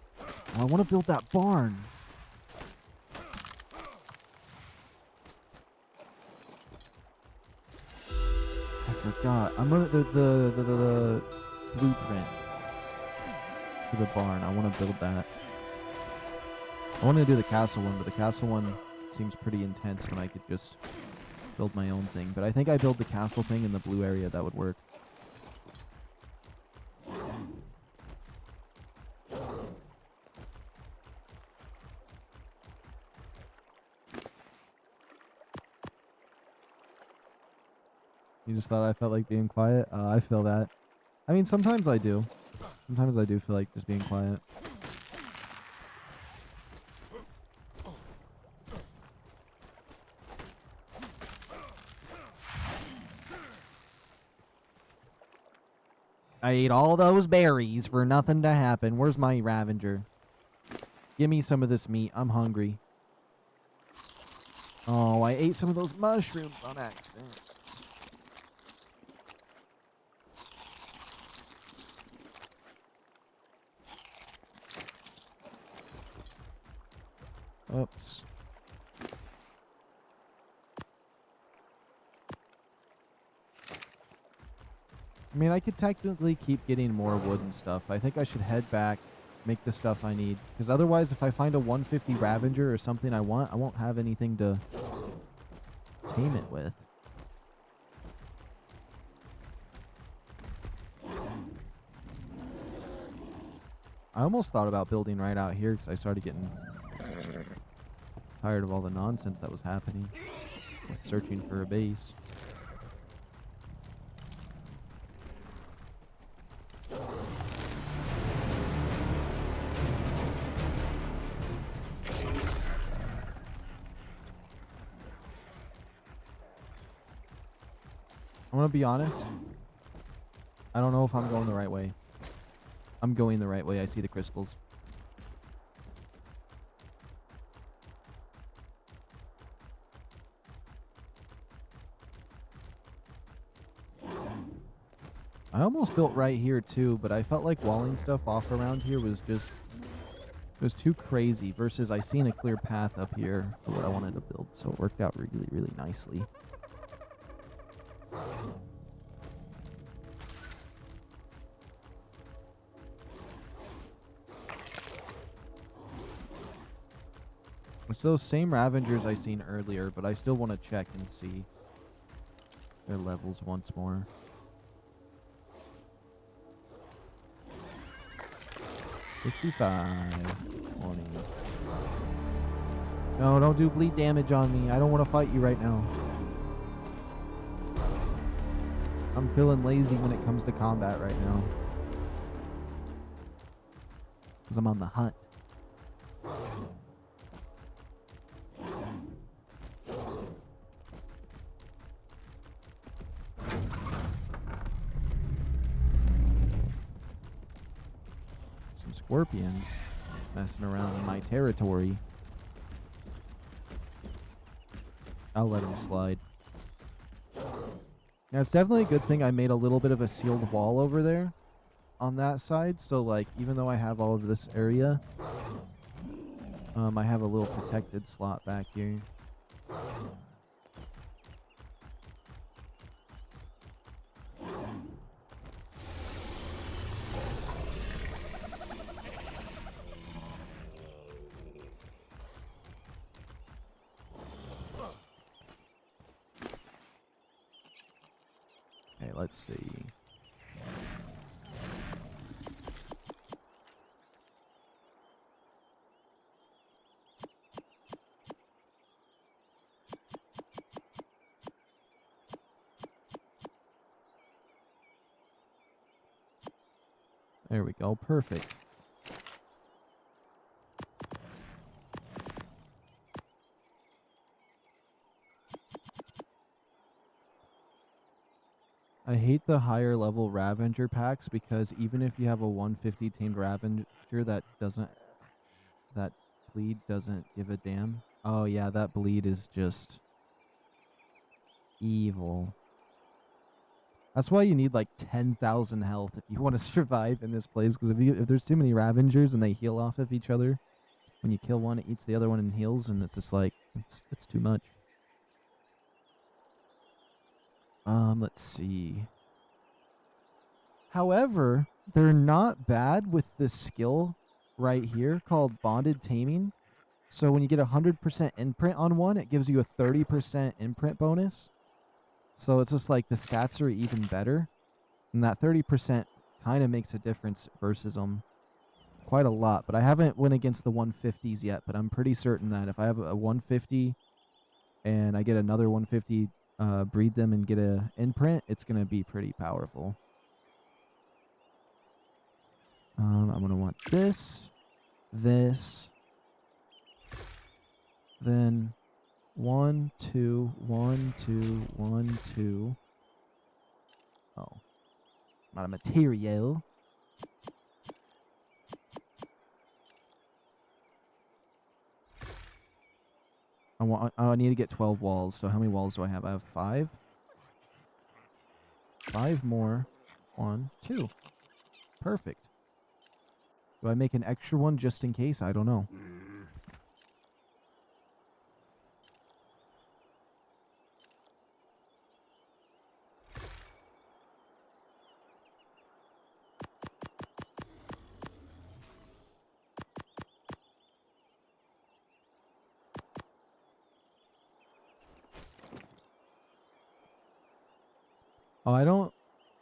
Oh, I want to build that barn. I forgot. I'm gonna the blueprint for the barn. I want to build that. I want to do the castle one, but the castle one seems pretty intense when I could just build my own thing. But I think I build the castle thing in the blue area. That would work. You just thought I felt like being quiet? I feel that. I mean, sometimes I do. Sometimes I do feel like just being quiet. I ate all those berries for nothing to happen. Where's my Ravager? Give me some of this meat. I'm hungry. Oh, I ate some of those mushrooms on accident. Oops. I mean, I could technically keep getting more wood and stuff. I think I should head back, make the stuff I need. Because otherwise, if I find a 150 Ravager or something I want, I won't have anything to tame it with. I almost thought about building right out here because I started getting tired of all the nonsense that was happening with searching for a base. I'm gonna be honest. I don't know if I'm going the right way. I'm going the right way. I see the crystals. I almost built right here too, but I felt like walling stuff off around here was just... It was too crazy versus I seen a clear path up here for what I wanted to build. So it worked out really, really nicely. It's those same Ravengers I seen earlier, but I still want to check and see their levels once more. $55, $20. No, don't do bleed damage on me. I don't want to fight you right now. I'm feeling lazy when it comes to combat right now. Because I'm on the hunt. Scorpions messing around in my territory. I'll let them slide. Now, it's definitely a good thing I made a little bit of a sealed wall over there on that side. So, like, even though I have all of this area, I have a little protected slot back here. Okay, let's see. There we go. Perfect. I hate the higher level Ravager packs because even if you have a 150 tamed Ravager that Bleed doesn't give a damn. Oh yeah, that bleed is just evil. That's why you need like 10,000 health if you want to survive in this place. Because if there's too many Ravengers and they heal off of each other, when you kill one, it eats the other one and heals, and it's just like it's too much. Let's see. However, they're not bad with this skill right here called Bonded Taming. So when you get 100% imprint on one, it gives you a 30% imprint bonus. So it's just like the stats are even better. And that 30% kind of makes a difference versus them quite a lot. But I haven't went against the 150s yet, but I'm pretty certain that if I have a 150 and I get another 150, breed them and get a imprint, it's going to be pretty powerful. I'm going to want this, then 1, 2, 1, 2, 1, 2. Oh, not a material. I need to get 12 walls. So how many walls do I have? I have 5. 5 more. 1, 2. Perfect. Do I make an extra one just in case? I don't know. Oh, I don't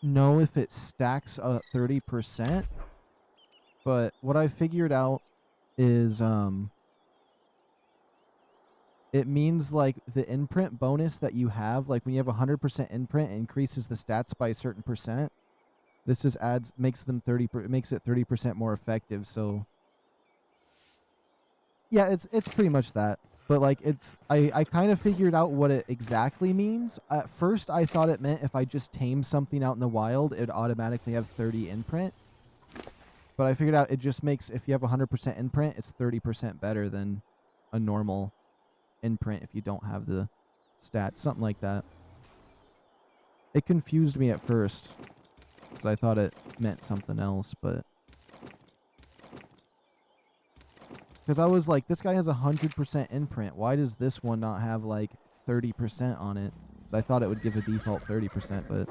know if it stacks 30%, but what I figured out is it means like the imprint bonus that you have, like when you have 100% imprint, it increases the stats by a certain percent. This just makes them makes it 30% more effective. So yeah, it's pretty much that. But like I kind of figured out what it exactly means. At first I thought it meant if I just tame something out in the wild, it'd automatically have 30 imprint. But I figured out it just makes, if you have 100% imprint, it's 30% better than a normal imprint if you don't have the stats. Something like that. It confused me at first because I thought it meant something else, but because I was like, this guy has 100% imprint. Why does this one not have like 30% on it? Because I thought it would give a default 30%, but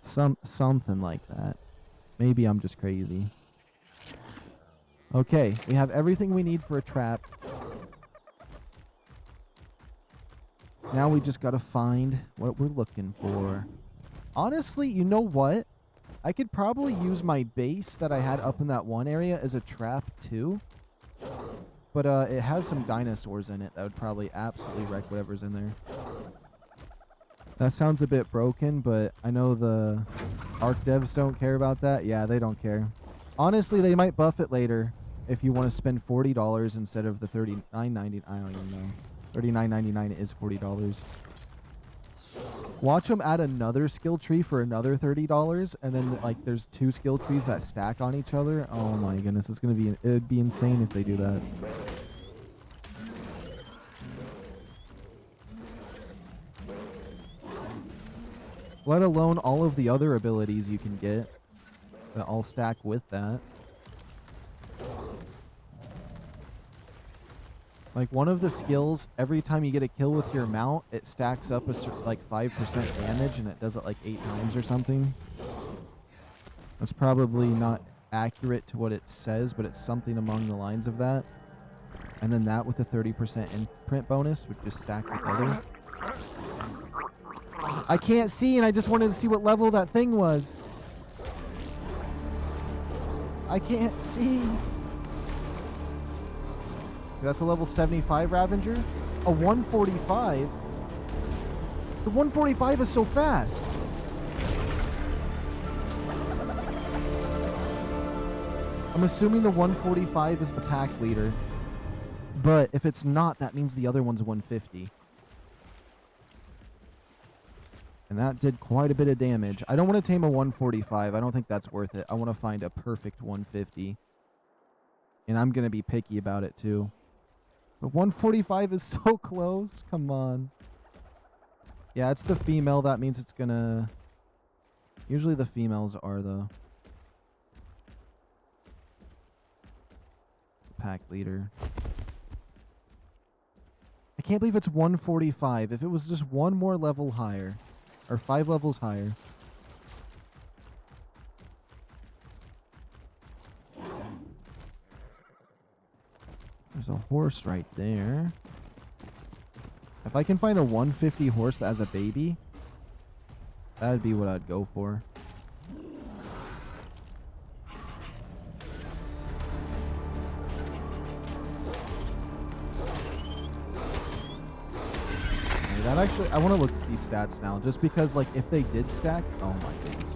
something like that. Maybe I'm just crazy. Okay, we have everything we need for a trap. Now we just gotta find what we're looking for. Honestly, you know what? I could probably use my base that I had up in that one area as a trap too. But it has some dinosaurs in it that would probably absolutely wreck whatever's in there. That sounds a bit broken, but I know the ARK devs don't care about that. Yeah, they don't care. Honestly, they might buff it later if you want to spend $40 instead of the $39.90. I don't even know. $39.99 is $40. Watch them add another skill tree for another $30, and then like there's 2 skill trees that stack on each other. Oh my goodness, it'd be insane if they do that. Let alone all of the other abilities you can get that all stack with that. Like one of the skills, every time you get a kill with your mount, it stacks up like 5% damage, and it does it like 8 times or something. That's probably not accurate to what it says, but it's something along the lines of that. And then that with a 30% imprint bonus would just stack together. I can't see, and I just wanted to see what level that thing was. I can't see. That's a level 75 Ravenger. A 145? The 145 is so fast. I'm assuming the 145 is the pack leader. But if it's not, that means the other one's 150. And that did quite a bit of damage. I don't want to tame a 145. I don't think that's worth it. I want to find a perfect 150. And I'm going to be picky about it too. But 145 is so close. Come on. Yeah, it's the female. That means it's going to... Usually the females are the pack leader. I can't believe it's 145. If it was just one more level higher, or 5 levels higher. There's a horse right there. If I can find a 150 horse that has a baby, that'd be what I'd go for. Okay, that actually, I want to look at these stats now, just because, like, if they did stack, oh my goodness.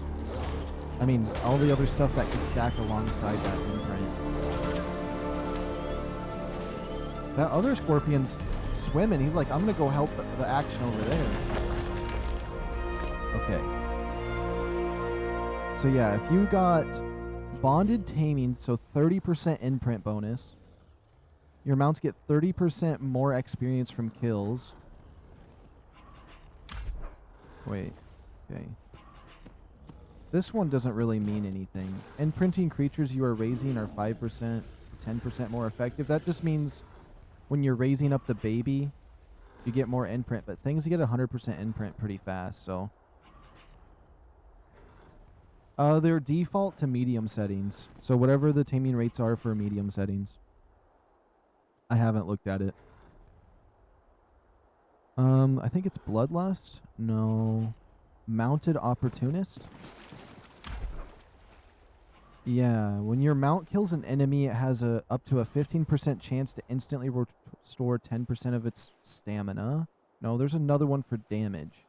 I mean, all the other stuff that could stack alongside that imprint. That other scorpion's swimming. He's like, I'm going to go help the action over there. Okay. So yeah, if you got bonded taming, so 30% imprint bonus. Your mounts get 30% more experience from kills. Wait. Okay. This one doesn't really mean anything. Imprinting creatures you are raising are 5% to 10% more effective. That just means when you're raising up the baby, you get more imprint, but things get 100% imprint pretty fast, so. They're default to medium settings. So whatever the taming rates are for medium settings. I haven't looked at it. I think it's Bloodlust. No. Mounted Opportunist. Yeah, when your mount kills an enemy, it has up to a 15% chance to instantly restore 10% of its stamina. No, there's another one for damage.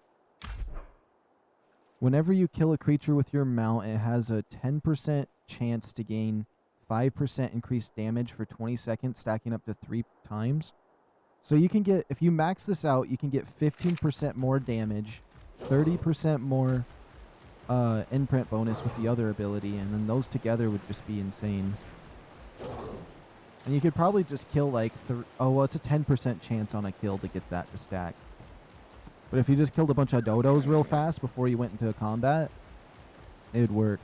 Whenever you kill a creature with your mount, it has a 10% chance to gain 5% increased damage for 20 seconds, stacking up to 3 times. So you can get, if you max this out, you can get 15% more damage, 30% more imprint bonus with the other ability, and then those together would just be insane. And you could probably just kill like, oh, well, it's a 10% chance on a kill to get that to stack. But if you just killed a bunch of dodos real fast before you went into combat, it would work.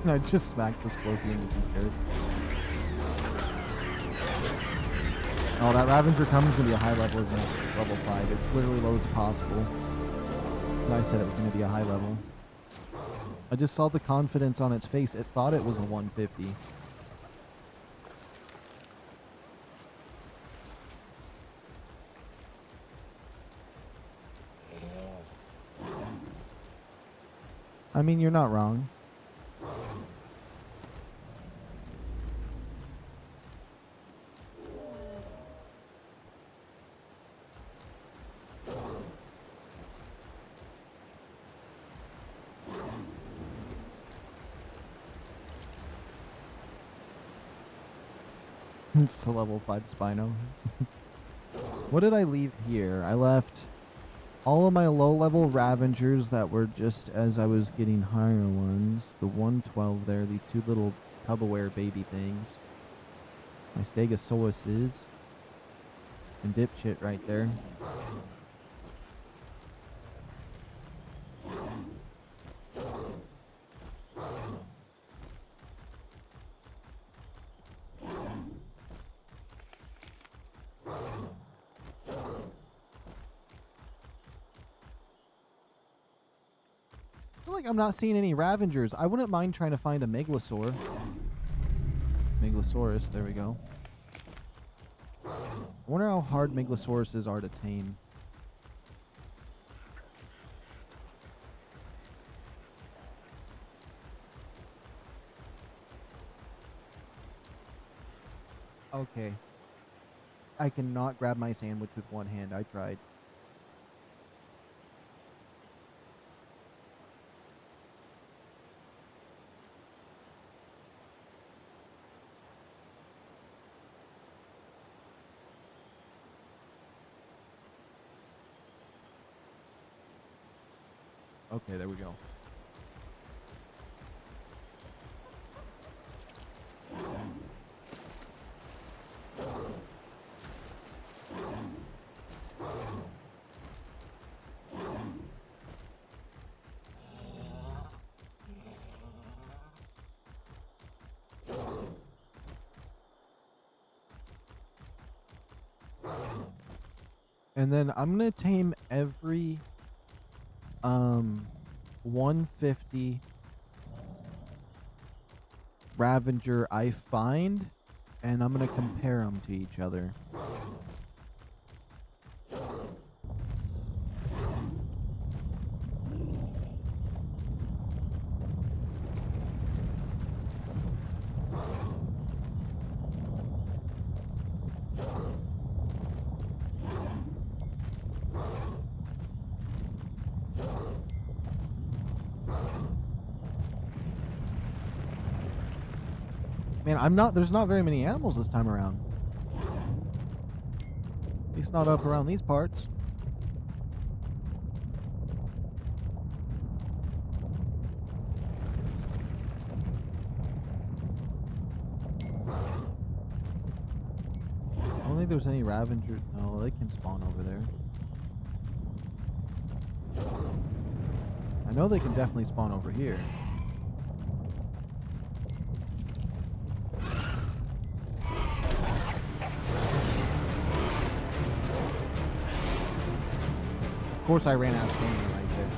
I just smacked the scorpion to be scared. Oh, that Ravager comes going to be a high level, isn't it? It's level 5. It's literally low as possible. And I said it was going to be a high level. I just saw the confidence on its face. It thought it was a 150. I mean, you're not wrong. It's a level 5 Spino. What did I leave here? I left all of my low-level Ravengers that were just as I was getting higher ones. The 112 there, these two little Tupperware baby things. My Stegosauruses. And dipshit right there. I feel like I'm not seeing any Ravengers. I wouldn't mind trying to find a Megalosaur. Megalosaurus, there we go. I wonder how hard Megalosauruses are to tame. Okay. I cannot grab my sandwich with one hand. I tried. Okay, there we go. And then I'm gonna tame every 150 Ravager I find, and I'm gonna compare them to each other. Man, there's not very many animals this time around. At least not up around these parts. I don't think there's any Ravengers. No, they can spawn over there. I know they can definitely spawn over here. Of course I ran out of stamina right there.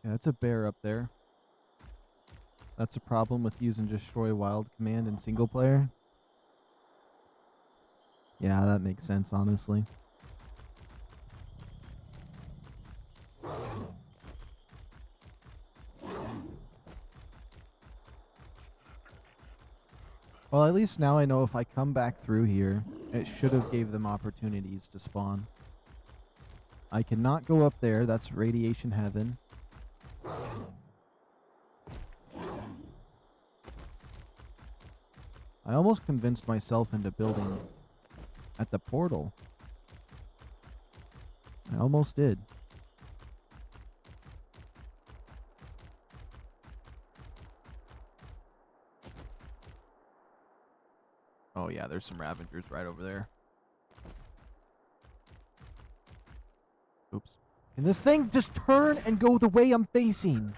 Yeah, that's a bear up there. That's a problem with using Destroy Wild command in single player. Yeah, that makes sense, honestly. Well, at least now I know if I come back through here, it should have gave them opportunities to spawn. I cannot go up there. That's radiation heaven. I almost convinced myself into building at the portal. I almost did. Oh yeah, there's some Ravengers right over there. Oops. Can this thing just turn and go the way I'm facing?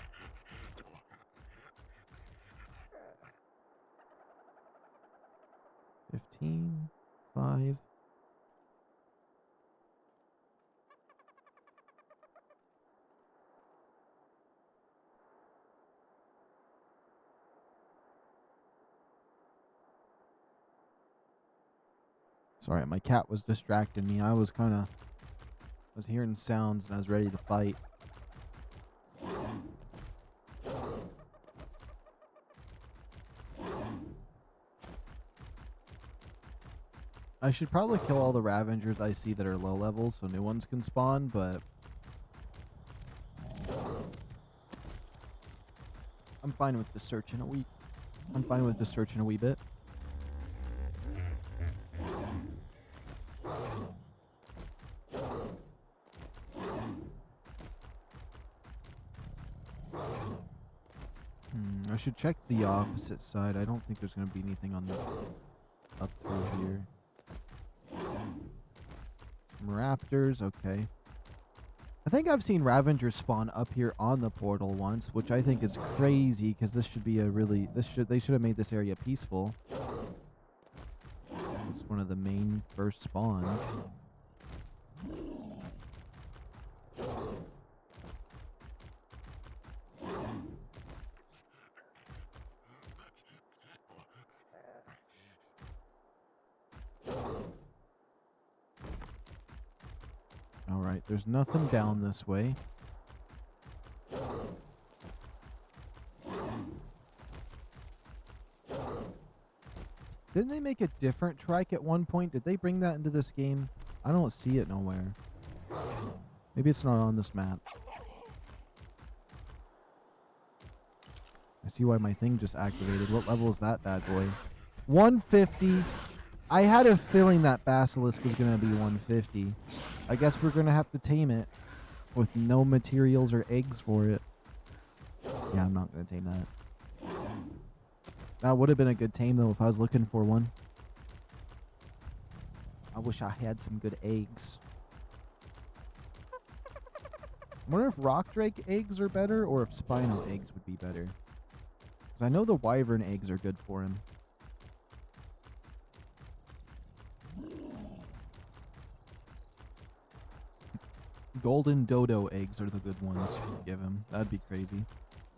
$15, $5. Sorry, my cat was distracting me. I was hearing sounds and I was ready to fight. I should probably kill all the Ravengers I see that are low level so new ones can spawn, but I'm fine with the search in a week. I'm fine with the search in a wee bit. I should check the opposite side. I don't think there's going to be anything on the up through here. Some raptors, okay. I think I've seen Ravengers spawn up here on the portal once, which I think is crazy because this should be they should have made this area peaceful. It's one of the main first spawns. All right. Alright, there's nothing down this way. Didn't they make a different trike at one point? Did they bring that into this game? I don't see it nowhere. Maybe it's not on this map. I see why my thing just activated. What level is that bad boy? 150. I had a feeling that basilisk was going to be 150. I guess we're going to have to tame it with no materials or eggs for it. Yeah, I'm not going to tame that. That would have been a good tame, though, if I was looking for one. I wish I had some good eggs. I wonder if rock drake eggs are better or if spinal eggs would be better. Because I know the wyvern eggs are good for him. Golden dodo eggs are the good ones to give him. That'd be crazy.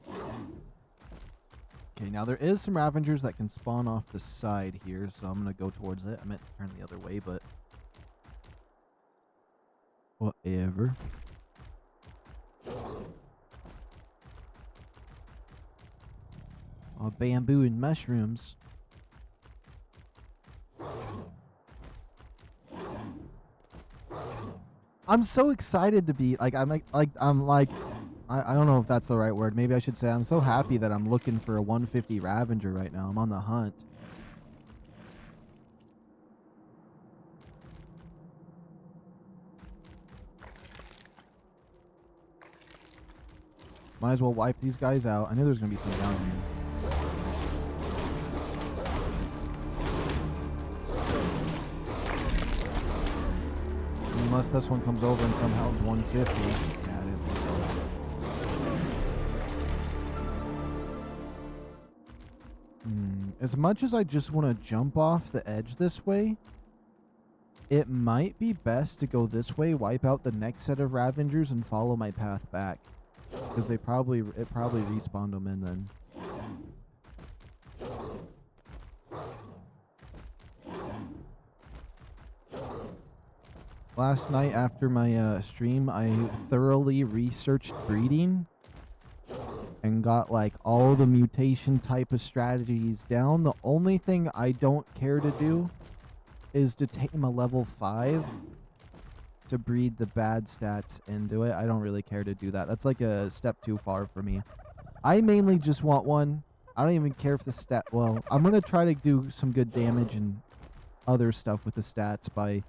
Okay, now there is some Ravengers that can spawn off the side here, so I'm going to go towards it. I meant to turn the other way, but whatever. Oh, bamboo and mushrooms. I'm so excited to be I don't know if that's the right word. Maybe I should say I'm so happy that I'm looking for a 150 Ravenger right now. I'm on the hunt. Might as well wipe these guys out. I knew there was going to be some down here. Unless this one comes over and somehow is 150. Yeah, I didn't think so. As much as I just want to jump off the edge this way, it might be best to go this way, wipe out the next set of Ravengers, and follow my path back. Because it probably respawned them in then. Last night after my stream, I thoroughly researched breeding and got like all the mutation type of strategies down. The only thing I don't care to do is to tame a level 5 to breed the bad stats into it. I don't really care to do that. That's like a step too far for me. I mainly just want one. I don't even care if the stat... Well, I'm going to try to do some good damage and other stuff with the stats by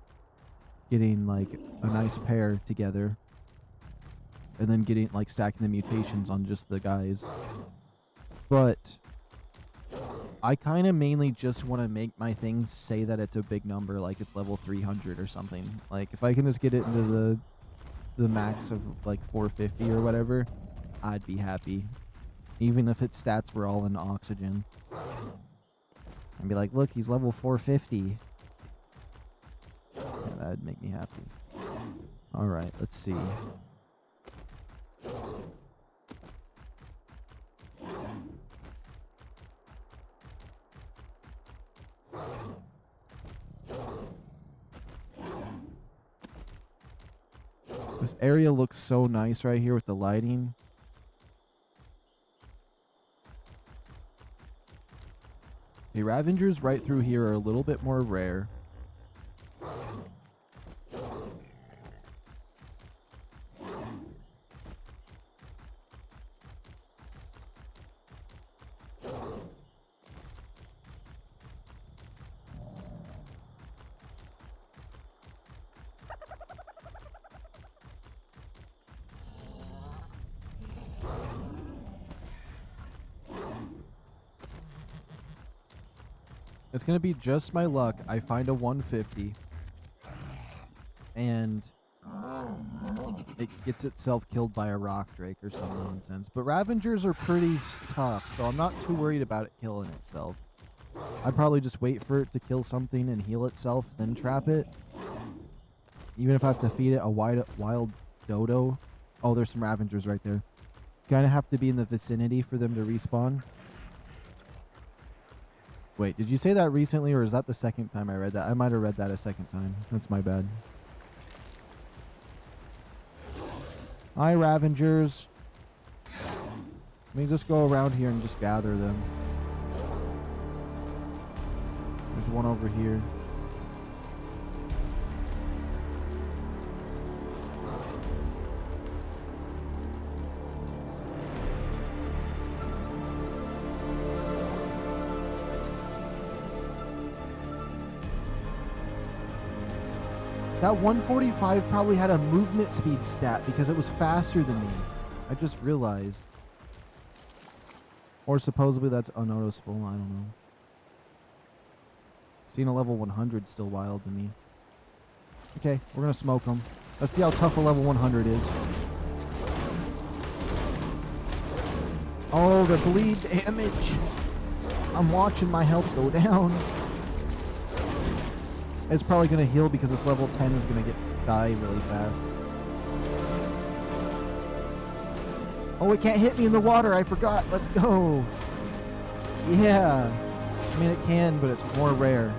getting like a nice pair together and then getting like stacking the mutations on just the guys. But I kind of mainly just want to make my thing say that it's a big number, like it's level 300 or something. Like if I can just get it into the max of like 450 or whatever, I'd be happy. Even if its stats were all in oxygen. I'd be like, look, he's level 450. Yeah, that'd make me happy. Alright, let's see. This area looks so nice right here with the lighting. The Ravengers right through here are a little bit more rare. It's going to be just my luck. I find a 150 and it gets itself killed by a rock drake or some nonsense. But Ravengers are pretty tough, so I'm not too worried about it killing itself. I'd probably just wait for it to kill something and heal itself, then trap it. Even if I have to feed it a wild dodo. Oh, there's some Ravengers right there. Kind of have to be in the vicinity for them to respawn. Wait, did you say that recently, or is that the second time I read that? I might have read that a second time. That's my bad. Hi, Ravengers. Let me just go around here and just gather them. There's one over here. That 145 probably had a movement speed stat because it was faster than me. I just realized. Or supposedly that's unnoticeable. I don't know. Seeing a level 100 still wild to me. Okay, we're going to smoke them. Let's see how tough a level 100 is. Oh, the bleed damage. I'm watching my health go down. It's probably going to heal because this level 10 is going to die really fast. Oh, it can't hit me in the water. I forgot. Let's go. Yeah. I mean, it can, but it's more rare.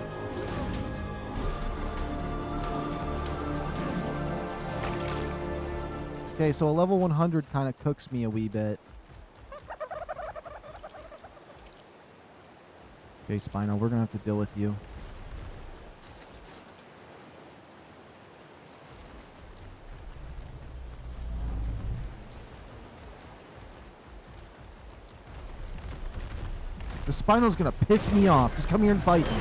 Okay, so a level 100 kind of cooks me a wee bit. Okay, Spino, we're going to have to deal with you. The Spino's gonna piss me off. Just come here and fight me.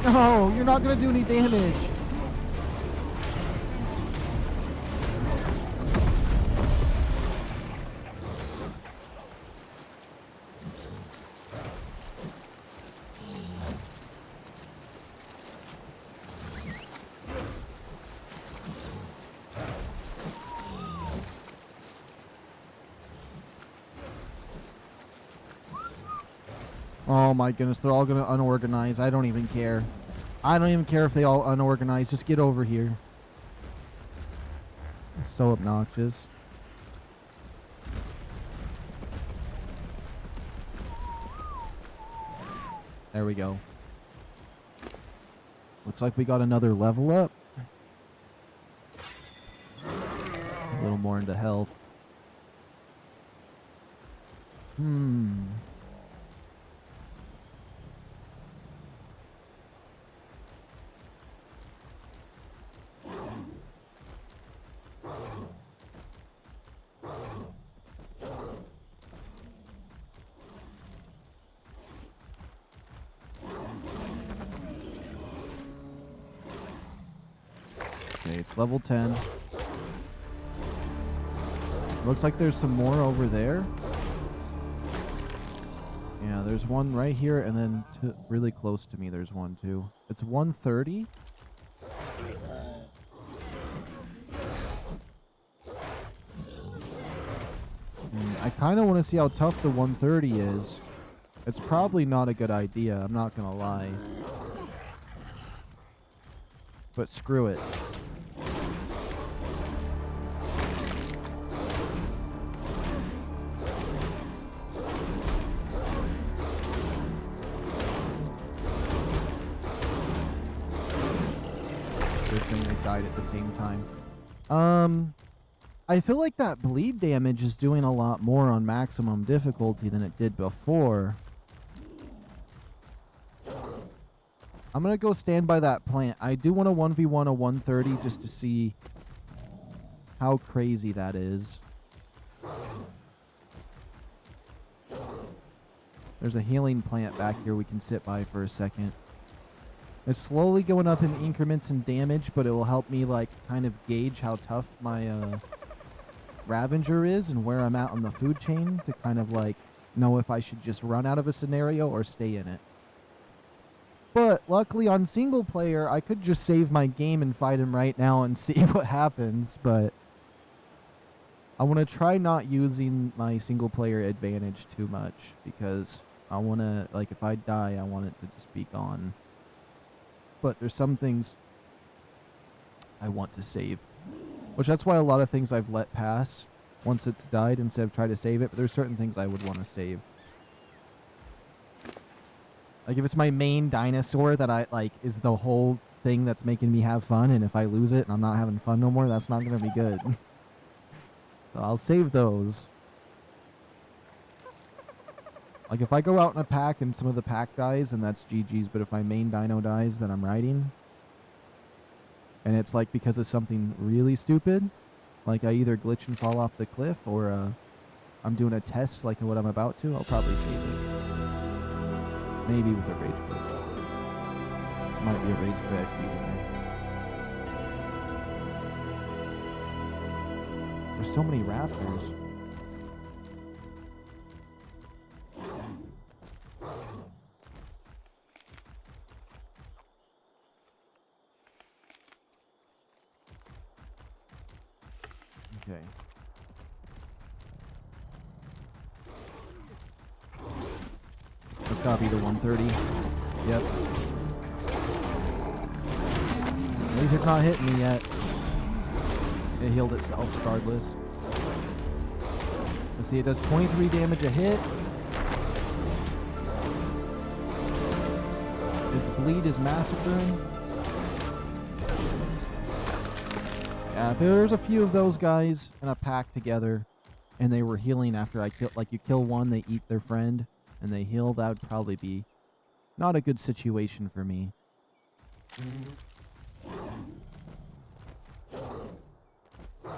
No, you're not gonna do any damage. Oh my goodness, they're all gonna unorganize. I don't even care. I don't even care if they all unorganize. Just get over here. It's so obnoxious. There we go. Looks like we got another level up. A little more into health. Okay, it's level 10. Looks like there's some more over there. Yeah, there's one right here, and then really close to me there's one too. It's 130. I kind of want to see how tough the 130 is. It's probably not a good idea, I'm not going to lie. But screw it. Good thing they died at the same time. I feel like that bleed damage is doing a lot more on maximum difficulty than it did before. I'm going to go stand by that plant. I do want to 1v1 a 130 just to see how crazy that is. There's a healing plant back here we can sit by for a second. It's slowly going up in increments in damage, but it will help me like kind of gauge how tough my Ravenger is and where I'm at on the food chain to kind of like know if I should just run out of a scenario or stay in it. But luckily on single player, I could just save my game and fight him right now and see what happens, but I want to try not using my single player advantage too much because I want to, like, if I die, I want it to just be gone. But there's some things I want to save, which that's why a lot of things I've let pass once it's died instead of try to save it, but there's certain things I would want to save. Like if it's my main dinosaur that I like is the whole thing that's making me have fun, and if I lose it and I'm not having fun no more, that's not going to be good. So I'll save those. Like, if I go out in a pack and some of the pack dies, then that's GG's, but if my main dino dies that I'm riding, and it's like because of something really stupid, like I either glitch and fall off the cliff, or I'm doing a test like what I'm about to, I'll probably save it. Maybe with a rage quit. Might be a rage quit XP's in there. There's so many raptors. Okay. That's gotta be the 130. Yep. At least it's not hitting me yet. It healed itself regardless. Let's see, it does 23 damage a hit. Its bleed is massacring. Yeah, if there's a few of those guys in a pack together and they were healing after I kill, like you kill one, they eat their friend and they heal, that would probably be not a good situation for me.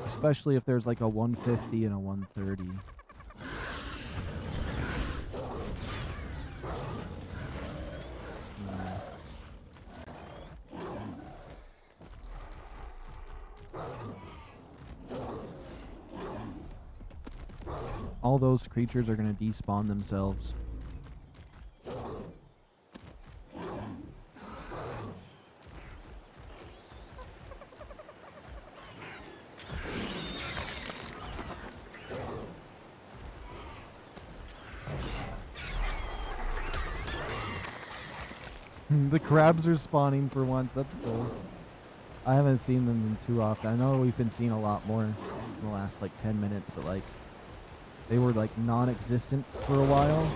Especially if there's like a 150 and a 130. All those creatures are going to despawn themselves. The crabs are spawning for once. That's cool. I haven't seen them too often. I know we've been seeing a lot more in the last like 10 minutes, but like they were like non-existent for a while.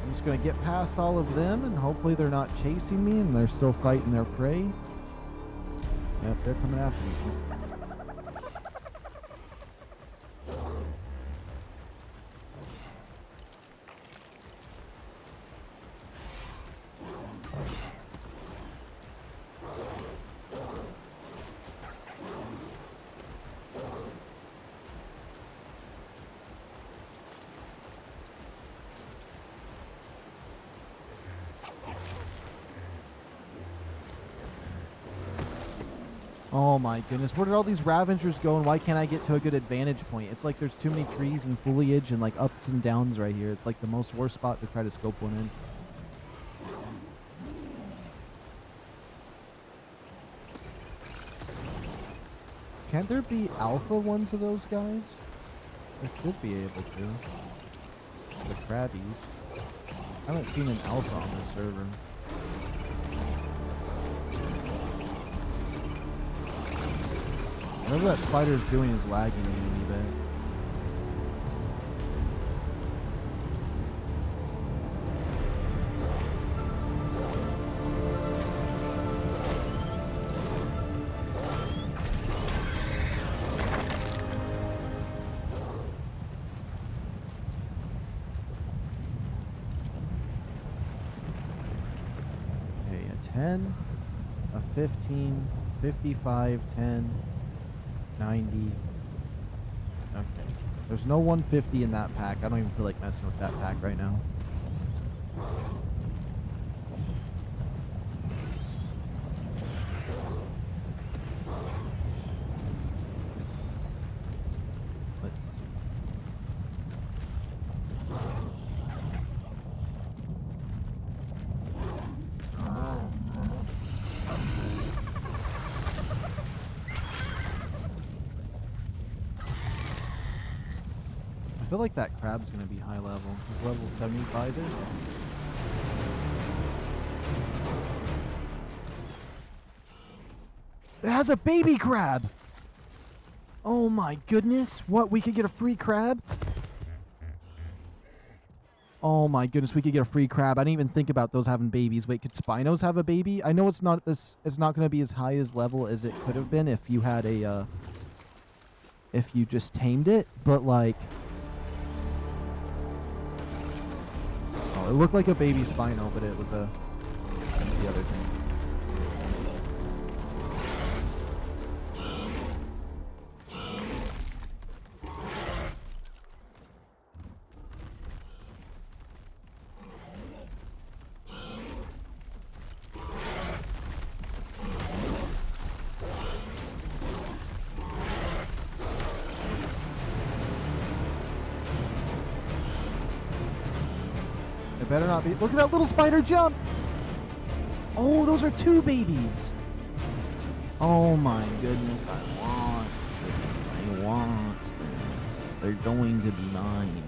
I'm just gonna get past all of them and hopefully they're not chasing me and they're still fighting their prey. Yep, they're coming after me. Oh my goodness, where did all these Ravengers go and why can't I get to a good advantage point? It's like there's too many trees and foliage and like ups and downs right here. It's like the most worst spot to try to scope one in. Can't there be alpha ones of those guys? There should be able to. The crabbies. I haven't seen an alpha on this server. Whatever that spider is doing is lagging me a wee bit. Okay, a 10, a 15, 55, 10. 90. Okay. There's no 150 in that pack. I don't even feel like messing with that pack right now. Let's see. I feel like that crab's gonna be high level. He's level 75-ish. It has a baby crab! Oh my goodness! What, we could get a free crab? Oh my goodness, we could get a free crab. I didn't even think about those having babies. Wait, could Spinos have a baby? I know it's not going to be as high as level as it could have been if you had a if you just tamed it, but like, oh, it looked like a baby Spino, but it was the other thing. It better not be. Look at that little spider jump. Oh, those are 2 babies. Oh my goodness. I want them. They're going to be mine.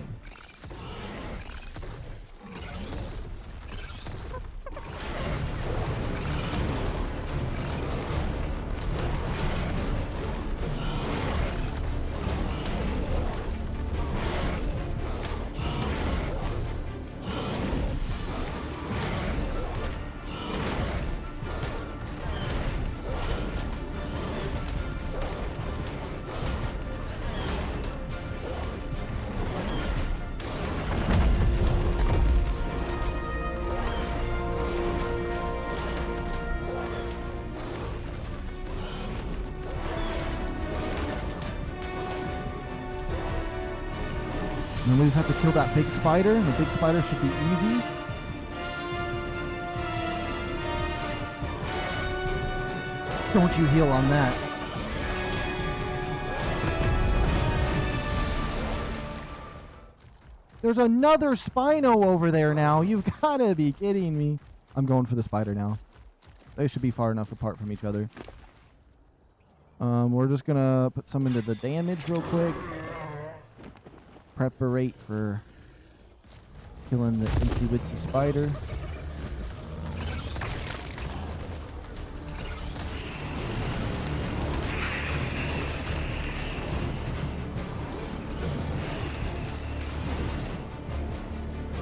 And then we just have to kill that big spider. And the big spider should be easy. Don't you heal on that. There's another Spino over there now. You've got to be kidding me. I'm going for the spider now. They should be far enough apart from each other. We're just going to put some into the damage real quick. Preparate for killing the itsy witsy spider.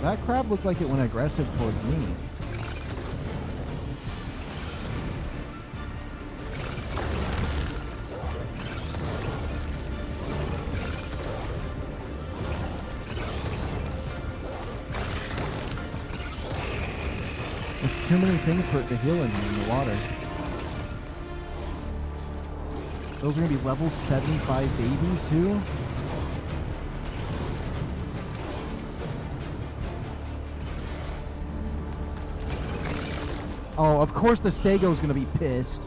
That crab looked like it went aggressive towards me. There's too many things for it to heal in the water. Those are going to be level 75 babies too? Oh, of course the Stego's going to be pissed.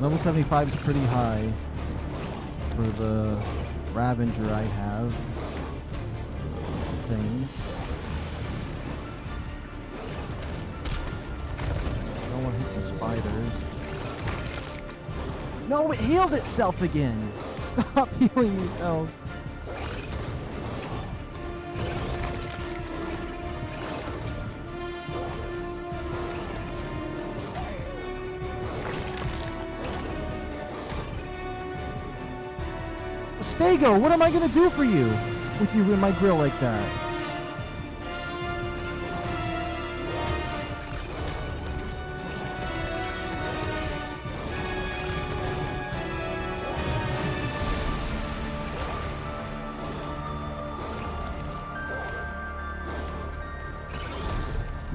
Level 75 is pretty high for the Ravager I have. Things. I don't want to hit the spiders. No, it healed itself again. Stop healing yourself. Stego, what am I going to do for you with you in my grill like that?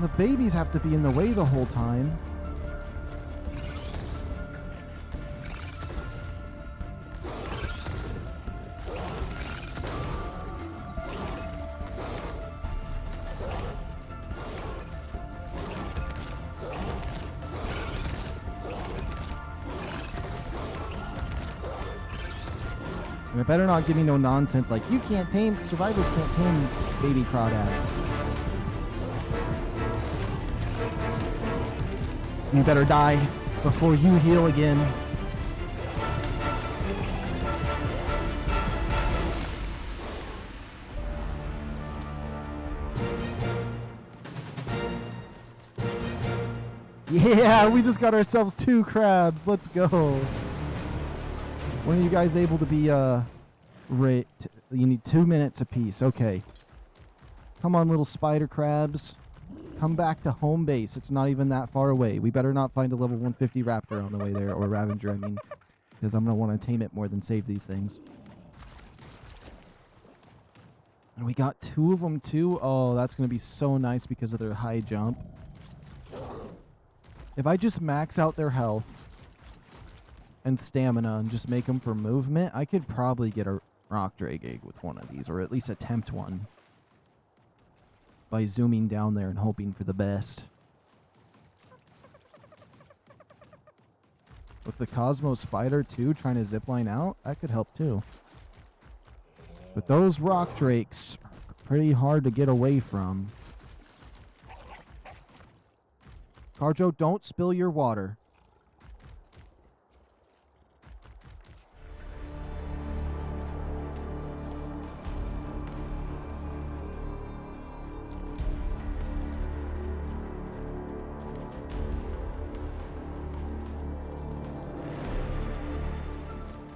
The babies have to be in the way the whole time. And it better not give me no nonsense like, you can't tame, survivors can't tame baby crawdads. You better die before you heal again. Yeah, we just got ourselves 2 crabs. Let's go. When are you guys able to be, you need 2 minutes apiece. Okay. Come on, little spider crabs. Come back to home base. It's not even that far away. We better not find a level 150 raptor on the way there, or Ravager, I mean. Because I'm going to want to tame it more than save these things. And we got 2 of them, too. Oh, that's going to be so nice because of their high jump. If I just max out their health and stamina and just make them for movement, I could probably get a rock drake egg with one of these, or at least attempt one. By zooming down there and hoping for the best. With the Cosmos Spider, too, trying to zipline out, that could help, too. But those rock drakes are pretty hard to get away from. Carjo, don't spill your water.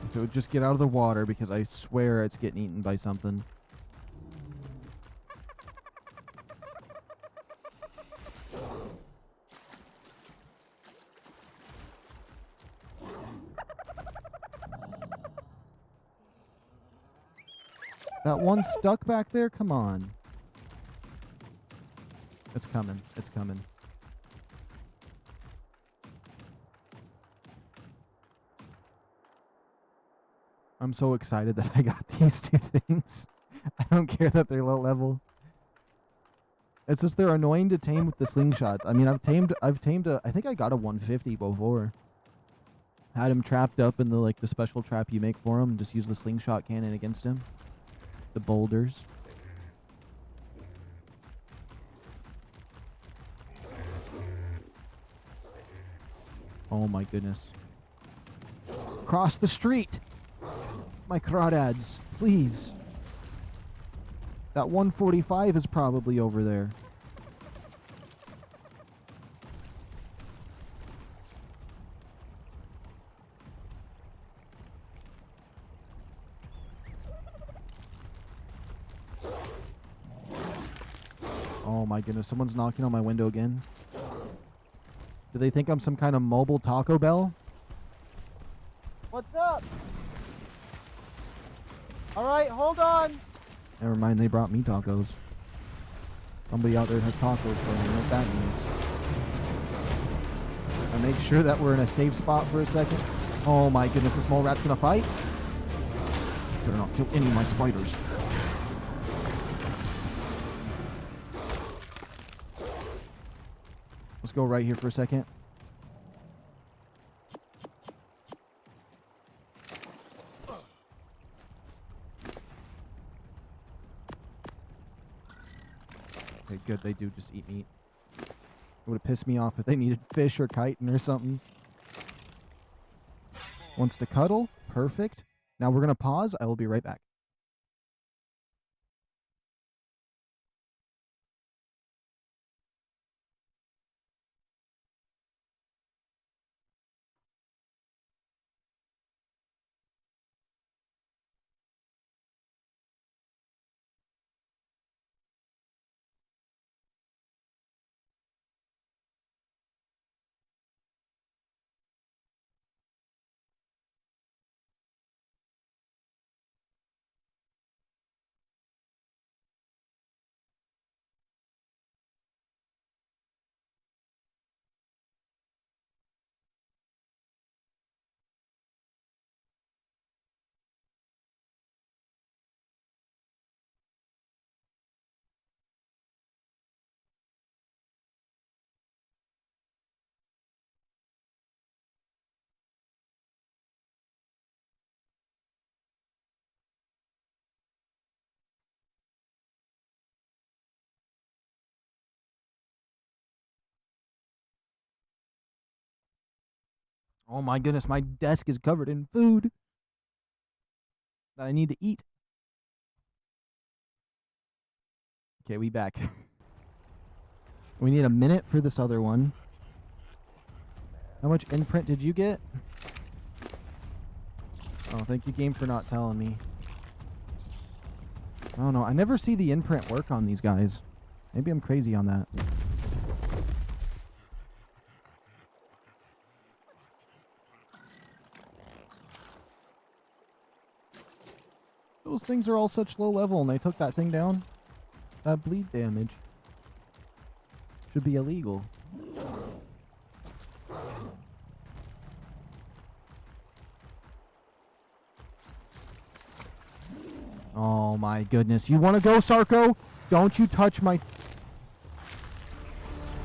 If it would just get out of the water, because I swear it's getting eaten by something. That one stuck back there? Come on. It's coming. It's coming. I'm so excited that I got these 2 things. I don't care that they're low level. It's just they're annoying to tame with the slingshots. I mean, I think I got a 150 before. Had him trapped up in the special trap you make for him and just use the slingshot cannon against him. The boulders. Oh my goodness. Cross the street! My crawdads, please. That 145 is probably over there. Oh my goodness, someone's knocking on my window again. Do they think I'm some kind of mobile Taco Bell? What's up? Alright, hold on. Never mind, they brought me tacos. Somebody out there has tacos for me. You know what that means. I make sure that we're in a safe spot for a second. Oh my goodness, this mole rat's gonna fight. Better not kill any of my spiders. Let's go right here for a second. Okay, good. They do just eat meat. It would have pissed me off if they needed fish or chitin or something. Wants to cuddle. Perfect. Now we're going to pause. I will be right back. Oh my goodness, my desk is covered in food that I need to eat. Okay, we back. We need a minute for this other one. How much imprint did you get? Oh, thank you, game, for not telling me. I don't know. I never see the imprint work on these guys. Maybe I'm crazy on that. Those things are all such low level, and they took that thing down. That bleed damage should be illegal. Oh my goodness. You want to go, Sarko? Don't you touch my...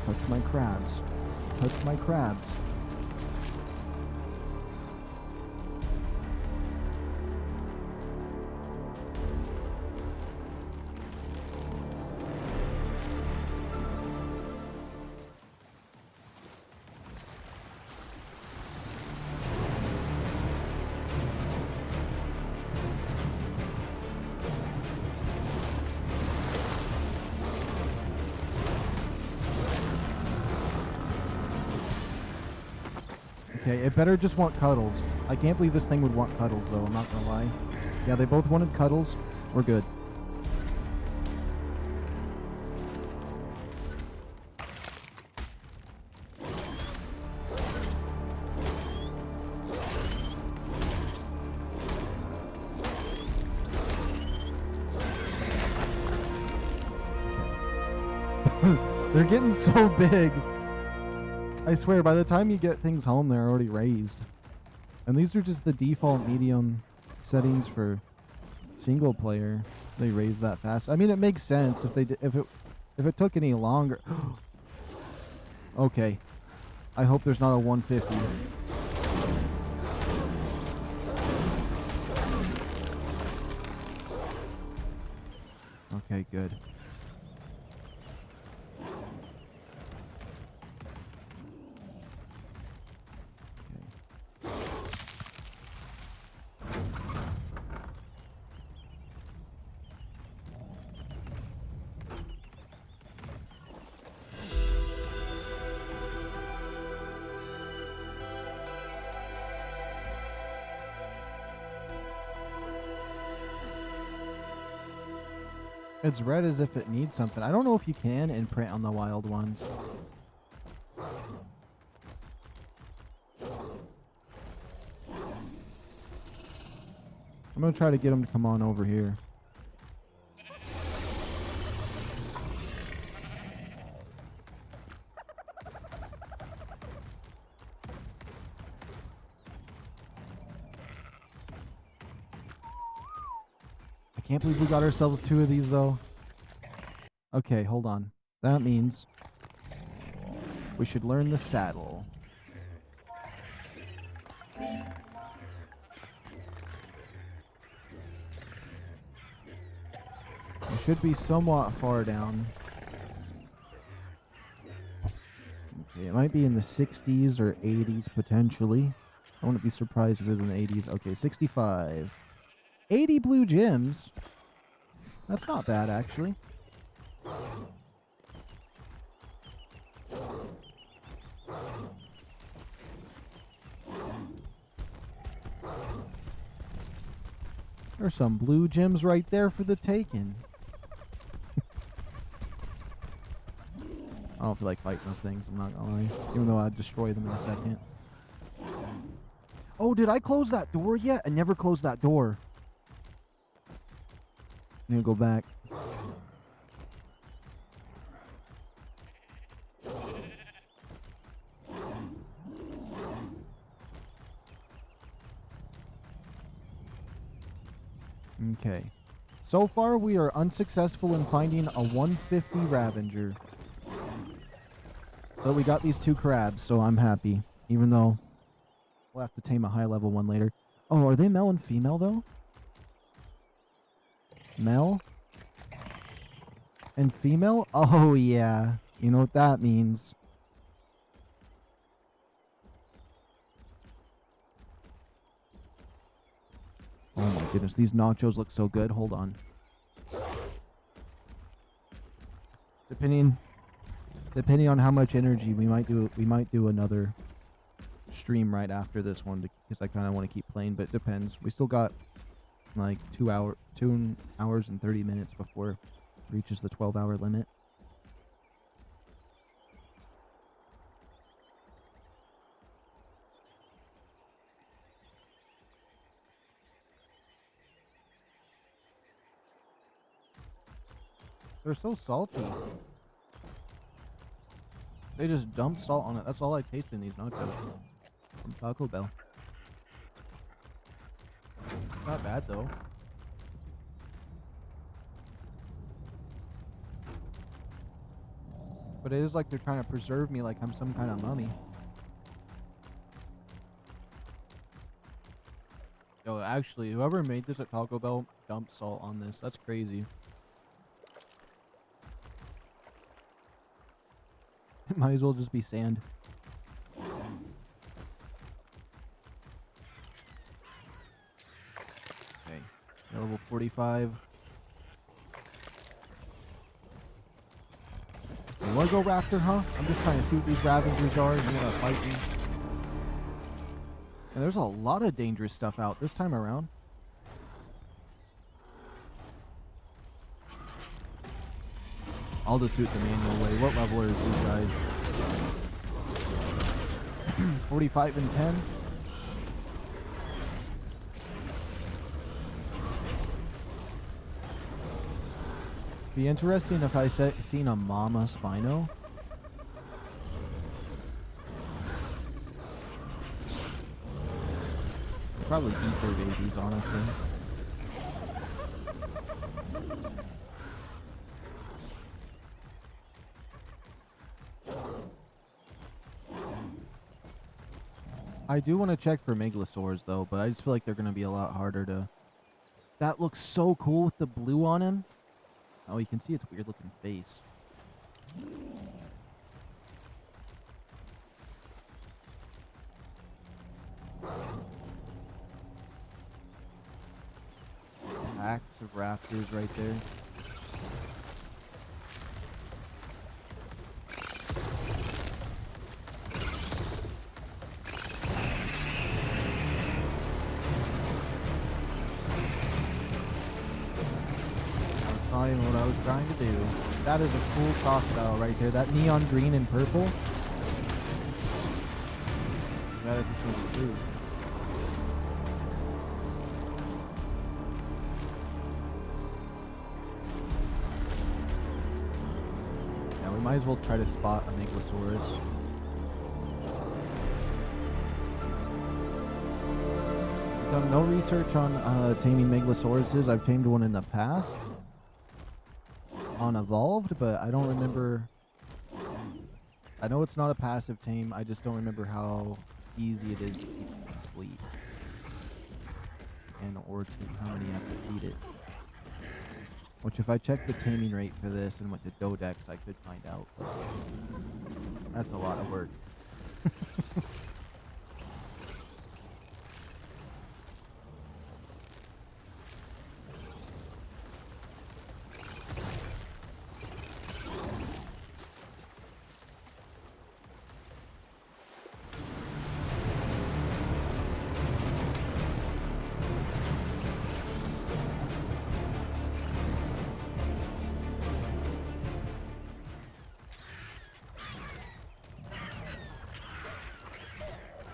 Touch my crabs. Touch my crabs. Okay, it better just want cuddles. I can't believe this thing would want cuddles, though. I'm not gonna lie. Yeah, they both wanted cuddles. We're good. They're getting so big. I swear, by the time you get things home, they're already raised. And these are just the default medium settings for single player. They raise that fast. I mean, it makes sense if they if it took any longer. Okay, I hope there's not a 150. Okay, good. It's red as if it needs something. I don't know if you can imprint on the wild ones. I'm going to try to get them to come on over here. I can't believe we got ourselves 2 of these, though. Okay, hold on. That means we should learn the saddle. It should be somewhat far down. Okay, it might be in the 60s or 80s, potentially. I wouldn't be surprised if it was in the 80s. Okay, 65. 80 blue gems. That's not bad, actually. There's some blue gems right there for the taking. I don't feel like fighting those things, I'm not gonna lie. Even though I'd destroy them in a second. Oh, did I close that door yet? I never closed that door. I'm gonna go back. Okay. So far, we are unsuccessful in finding a 150 Ravager. But we got these 2 crabs, so I'm happy. Even though we'll have to tame a high-level one later. Oh, are they male and female, though? Male? And female? Oh, yeah. You know what that means. Oh my goodness, these nachos look so good. Hold on. Depending on how much energy, we might do another stream right after this one because I kind of want to keep playing, but it depends. We still got like 2 hours and 30 minutes before it reaches the 12-hour limit. They're so salty. They just dump salt on it. That's all I taste in these nachos from Taco Bell. Not bad though. But it is like they're trying to preserve me like I'm some kind of mummy. Yo, actually, whoever made this at Taco Bell dumped salt on this. That's crazy. It might as well just be sand. Okay, level 45. You wanna go Raptor, huh? I'm just trying to see what these Ravengers are. You wanna fight me? And there's a lot of dangerous stuff out this time around. I'll just do it the manual way. What level are these guys? 45 and 10. Be interesting if I seen a mama Spino. Probably eat their babies, honestly. I do want to check for megalosaurs though, but I just feel like they're going to be a lot harder to... That looks so cool with the blue on him. Oh, you can see its weird looking face. Packs of raptors right there. Not even what I was trying to do. That is a cool crocodile right there. That neon green and purple. That is just gonna be true. Yeah, we might as well try to spot a Megalosaurus. I've done no research on taming Megalosauruses. I've tamed one in the past. On Evolved, but I don't remember. I know it's not a passive tame. I just don't remember how easy it is to keep it asleep, and or to how many you have to feed it. Which, if I check the taming rate for this and went to Dodex, I could find out. That's a lot of work.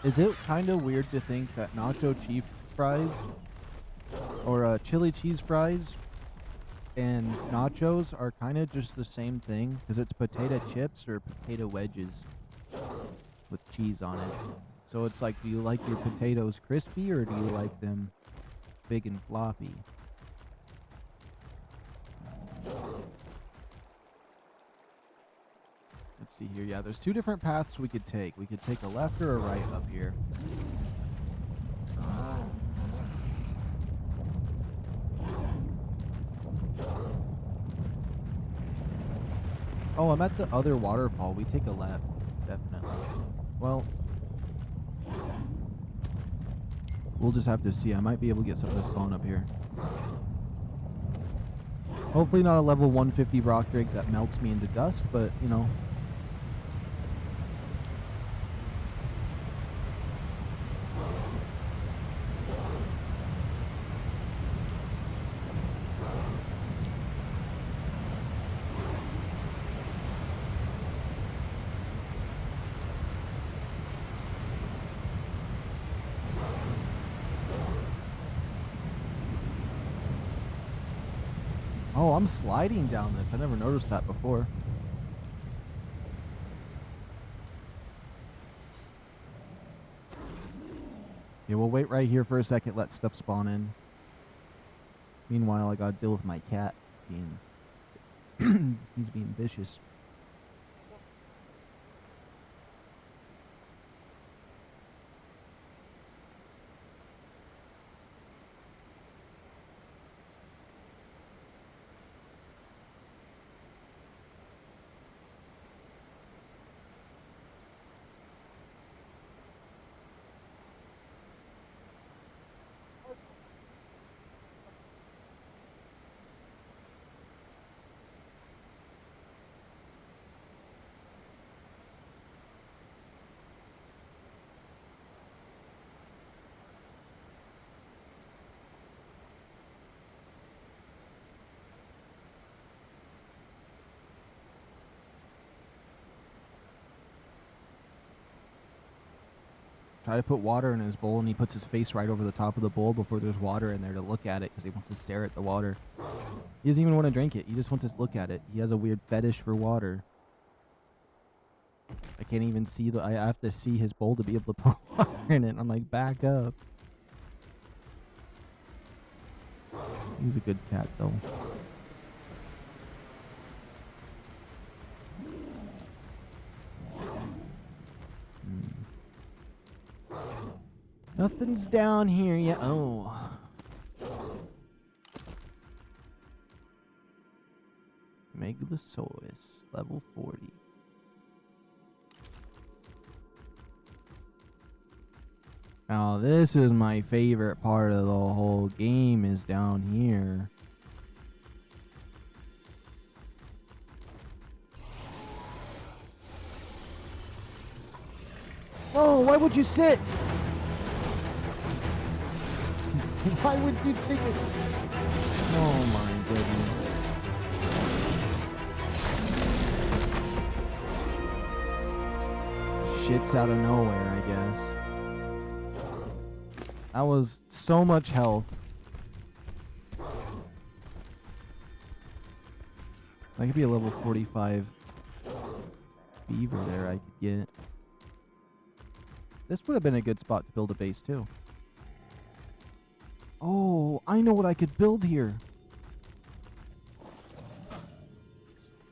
Is it kind of weird to think that nacho cheese fries or chili cheese fries and nachos are kind of just the same thing? Because it's potato chips or potato wedges with cheese on it. So it's like, do you like your potatoes crispy or do you like them big and floppy? Let's see here. Yeah, there's two different paths we could take. We could take a left or a right up here. Oh, I'm at the other waterfall. We take a left. Definitely. Well, We'll just have to see. I might be able to get some of the spawn up here. Hopefully not a level 150 rock drake that melts me into dust, but, you know. Oh, I'm sliding down this. I never noticed that before. Yeah, we'll wait right here for a second, let stuff spawn in. Meanwhile, I gotta deal with my cat being... he's being vicious. Try to put water in his bowl, and he puts his face right over the top of the bowl before there's water in there to look at it because he wants to stare at the water. He doesn't even want to drink it. He just wants to look at it. He has a weird fetish for water. I can't even see the... I have to see his bowl to be able to put water in it. I'm like, back up. He's a good cat, though. Nothing's down here yet. Oh. Megalosaurus, level 40. Now, this is my favorite part of the whole game, is down here. Oh, why would you sit? Why would you take it? Oh my goodness. Shit's out of nowhere, I guess. That was so much health. That could be a level 45 beaver there I could get. This would have been a good spot to build a base too. Oh, I know what I could build here.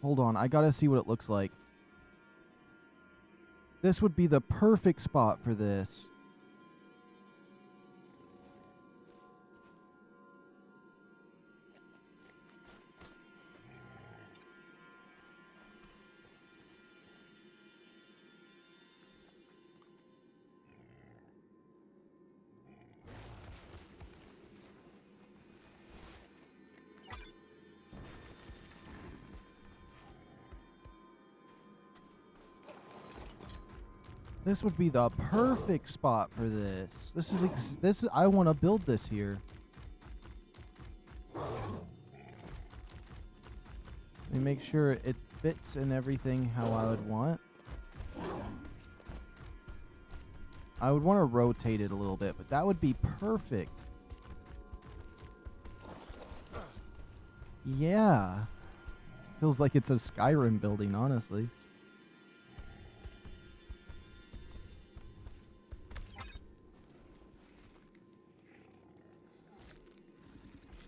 Hold on, I gotta see what it looks like. This would be the perfect spot for this. This would be the perfect spot for this. This is I want to build this here. Let me make sure it fits in everything how I would want. I would want to rotate it a little bit, but that would be perfect. Yeah. Feels like it's a Skyrim building, honestly.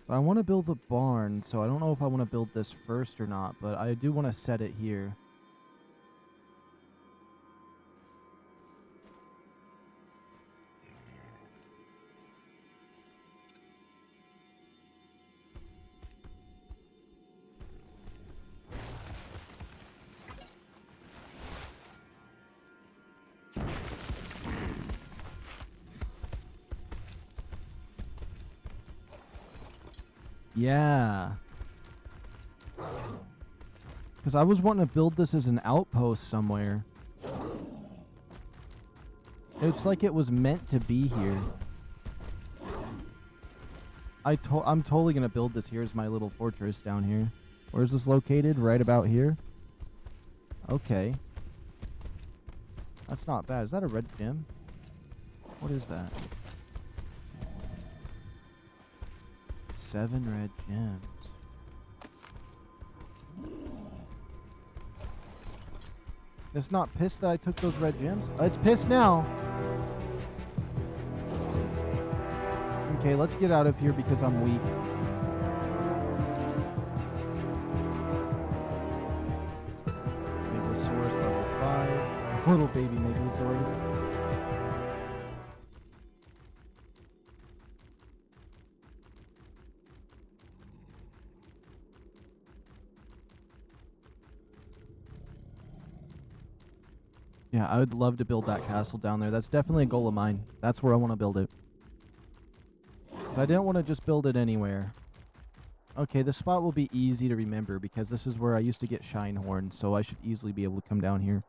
I want to build the barn, so I don't know if I want to build this first or not, but I do want to set it here. Yeah. Because I was wanting to build this as an outpost somewhere. It's like it was meant to be here. I'm totally going to build this here as my little fortress down here. Where's this located? Right about here? Okay. That's not bad. Is that a red gem? What is that? 7 red gems. It's not pissed that I took those red gems? It's pissed now. Okay, let's get out of here because I'm weak. Megalosaurus level 5. Little baby Megalosaurus. Yeah, I would love to build that castle down there. That's definitely a goal of mine. That's where I want to build it. So I didn't want to just build it anywhere. Okay, this spot will be easy to remember because this is where I used to get shine horns, so I should easily be able to come down here.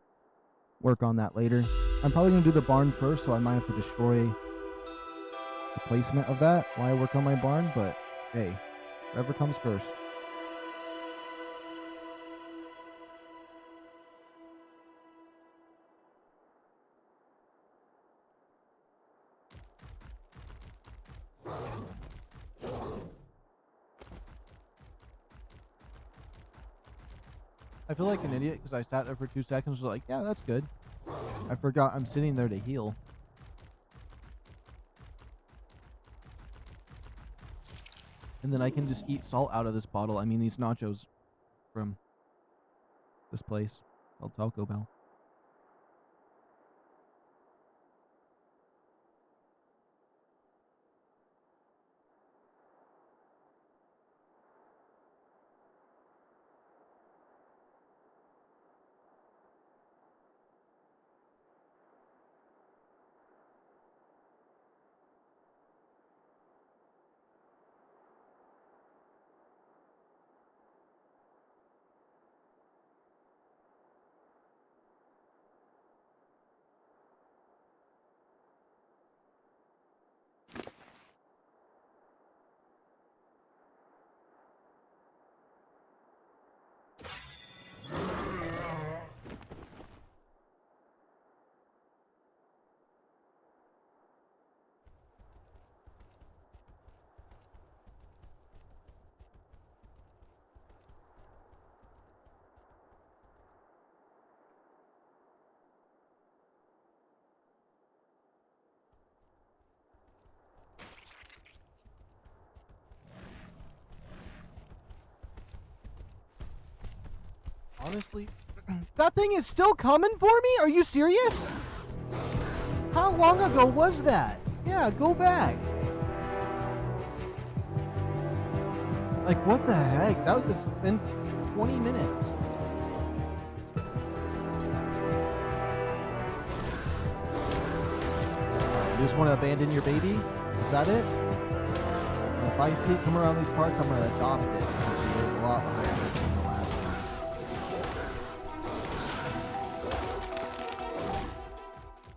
Work on that later. I'm probably going to do the barn first, so I might have to destroy the placement of that while I work on my barn, but hey, whatever comes first. I feel like an idiot because I sat there for 2 seconds and was like, yeah, that's good. I forgot I'm sitting there to heal. And then I can just eat salt out of this bottle. I mean, these nachos from this place called Taco Bell. Honestly, that thing is still coming for me? Are you serious? How long ago was that? Yeah, go back. Like, what the heck? That was in 20 minutes. You just want to abandon your baby? Is that it? And if I see it come around these parts, I'm going to adopt it. There's a lot behind it than the last one.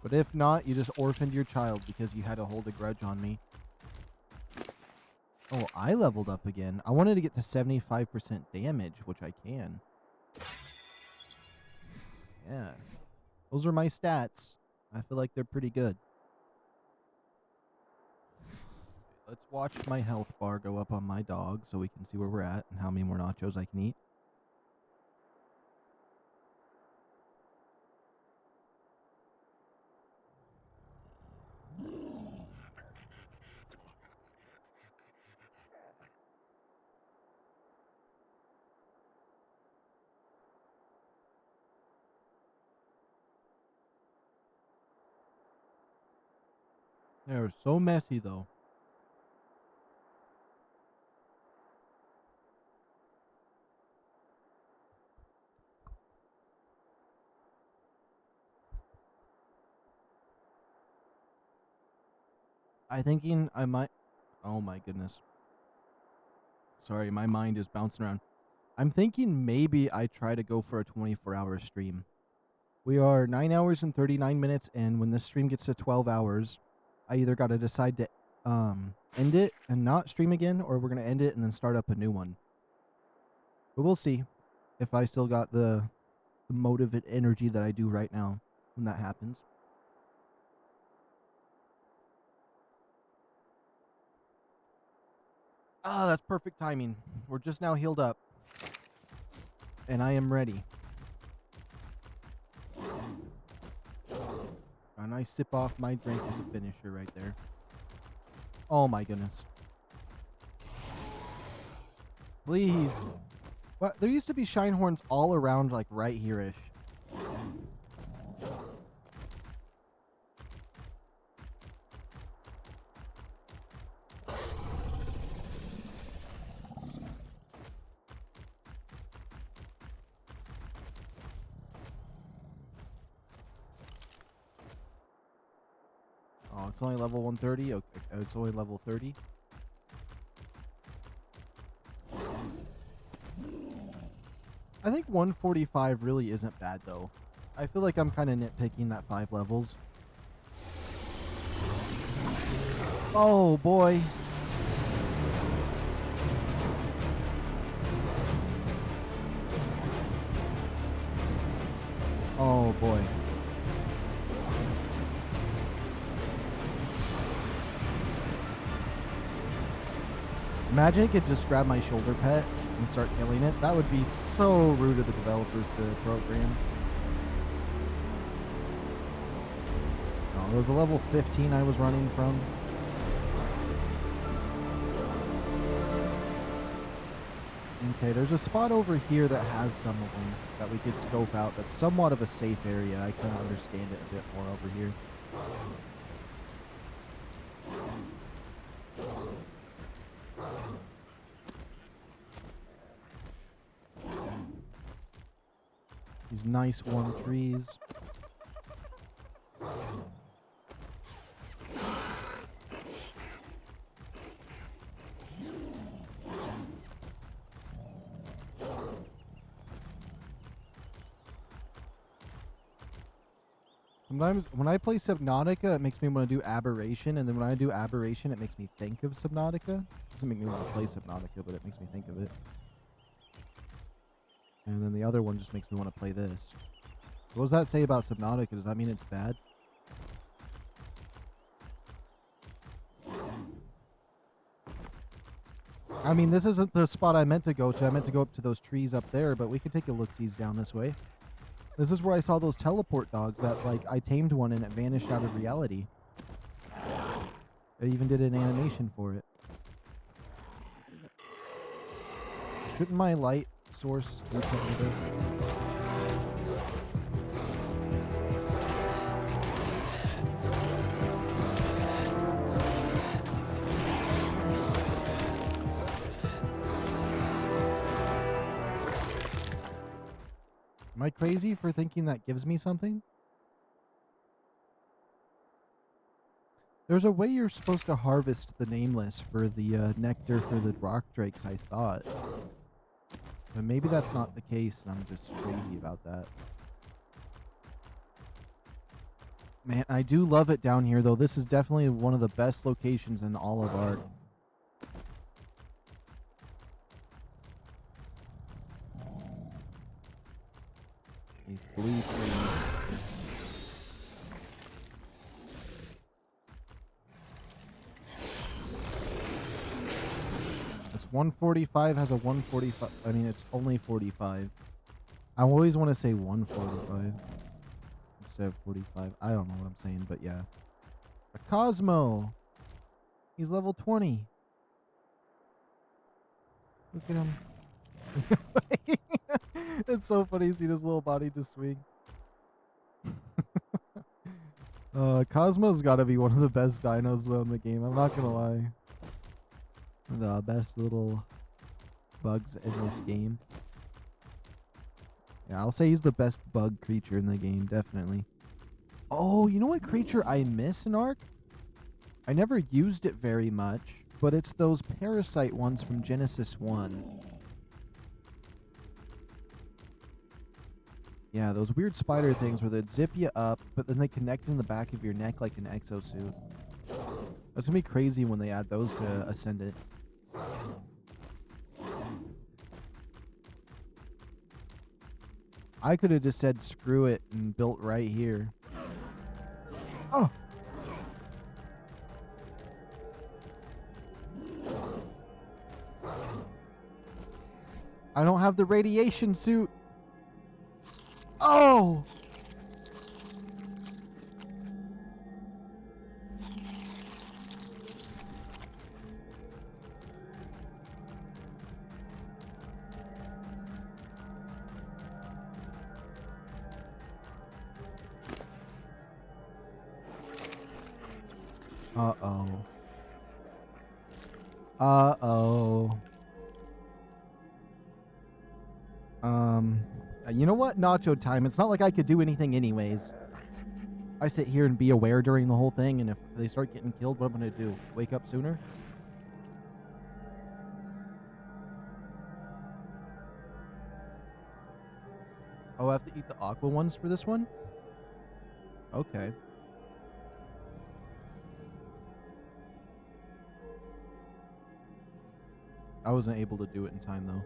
But if not, you just orphaned your child because you had to hold a grudge on me. Oh, I leveled up again. I wanted to get to 75% damage, which I can. Yeah. Those are my stats. I feel like they're pretty good. Let's watch my health bar go up on my dog so we can see where we're at and how many more nachos I can eat. They're so messy, though. I thinking I might... Oh my goodness. Sorry, my mind is bouncing around. I'm thinking maybe I try to go for a 24-hour stream. We are 9 hours and 39 minutes, and when this stream gets to 12 hours, I either got to decide to end it and not stream again, or we're going to end it and then start up a new one. But we'll see if I still got the motive and energy that I do right now when that happens. Ah, that's perfect timing. We're just now healed up. And I am ready. A nice sip off my drink is a finisher right there. Oh my goodness. Please. What? There used to be shine horns all around, like right here-ish. Oh, it's only level 130? Okay, it's only level 30. I think 145 really isn't bad, though. I feel like I'm kind of nitpicking that 5 levels. Oh, boy. Oh, boy. Imagine it could just grab my shoulder pet and start killing it. That would be so rude of the developers to program. Oh, it was a level 15 I was running from. Okay, there's a spot over here that has some of them that we could scope out. That's somewhat of a safe area. I can understand it a bit more over here. These nice warm trees. Sometimes when I play Subnautica, it makes me want to do Aberration, and then when I do Aberration, it makes me think of Subnautica. It doesn't make me want to play Subnautica, but it makes me think of it. And then the other one just makes me want to play this. What does that say about Subnautica? Does that mean it's bad? I mean, this isn't the spot I meant to go to. I meant to go up to those trees up there, but we could take a look-sees down this way. This is where I saw those teleport dogs that, like, I tamed one and it vanished out of reality. I even did an animation for it. Couldn't my light source do something with this? Am I crazy for thinking that gives me something? There's a way you're supposed to harvest the nameless for the nectar for the rock drakes, I thought. But maybe that's not the case, and I'm just crazy about that. Man, I do love it down here, though. This is definitely one of the best locations in all of ARK. These blue trees. This 145 has a 145. I mean, it's only 45. I always want to say 145 instead of 45. I don't know what I'm saying, but yeah. A Cosmo. He's level 20. Look at him. It's so funny to see this little body just swing. Cosmo's got to be one of the best dinos though in the game. I'm not gonna lie. The best little bugs in this game. Yeah, I'll say he's the best bug creature in the game, definitely. Oh, you know what creature I miss in ARK? I never used it very much. but it's those parasite ones from Genesis 1. Yeah, those weird spider things where they'd zip you up, but then they connect in the back of your neck like an exosuit. That's gonna be crazy when they add those to Ascendant. I could have just said screw it and built right here. Oh! I don't have the radiation suit. Oh! Uh-oh. Uh-oh. You know what? Nacho time. It's not like I could do anything anyways. I sit here and be aware during the whole thing, and if they start getting killed, what am I going to do? Wake up sooner? Oh, I have to eat the aqua ones for this one? Okay. I wasn't able to do it in time, though.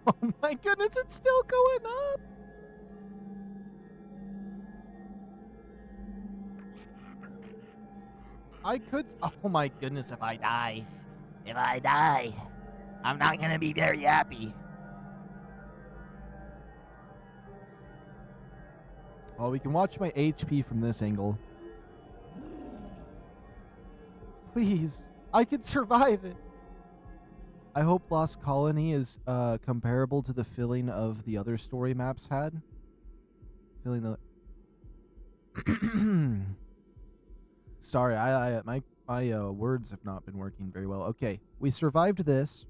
Oh my goodness, it's still going up! I could... Oh my goodness, if I die. If I die, I'm not gonna be very happy. Oh, we can watch my HP from this angle. Please, I can survive it. I hope Lost Colony is comparable to the feeling of the other story maps had. Feeling the... Sorry, my words have not been working very well. Okay, we survived this.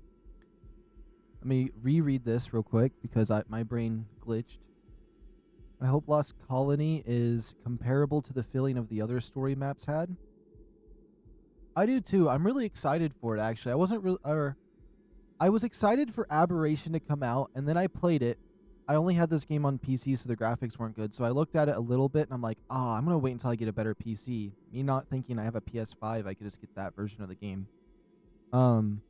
Let me reread this real quick because my brain glitched. I hope Lost Colony is comparable to the feeling of the other story maps had. I do too. I'm really excited for it, actually. I was excited for Aberration to come out, and then I played it. I only had this game on PC, so the graphics weren't good. So I looked at it a little bit, and I'm like, oh, I'm going to wait until I get a better PC. Me not thinking I have a PS5, I could just get that version of the game. And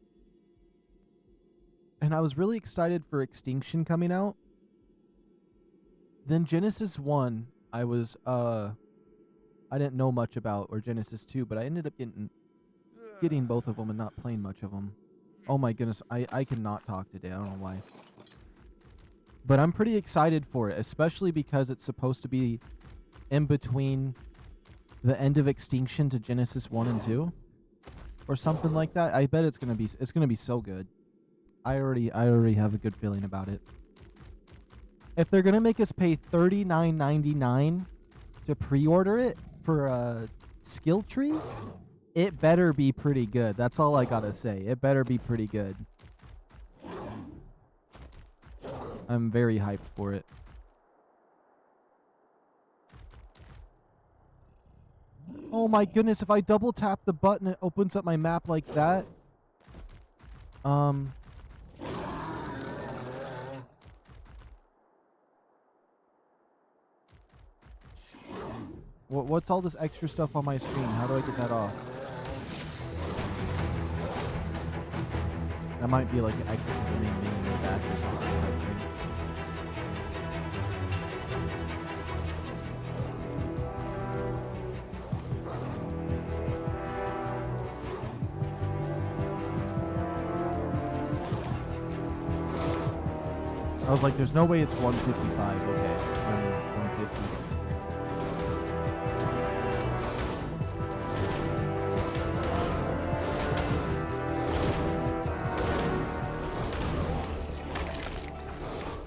I was really excited for Extinction coming out. Then Genesis 1, I didn't know much about, or Genesis 2, but I ended up getting both of them and not playing much of them. Oh my goodness, I cannot talk today. I don't know why. But I'm pretty excited for it, especially because it's supposed to be in between the end of Extinction to Genesis 1 and 2 or something like that. I bet it's going to be so good. I already have a good feeling about it. If they're going to make us pay $39.99 to pre-order it for a skill tree, it better be pretty good. That's all I got to say. It better be pretty good. I'm very hyped for it. Oh my goodness, if I double tap the button, it opens up my map like that. What's all this extra stuff on my screen? How do I get that off? That might be like an exit to the main menu or back or something. I was like, there's no way it's 155. Okay, 150.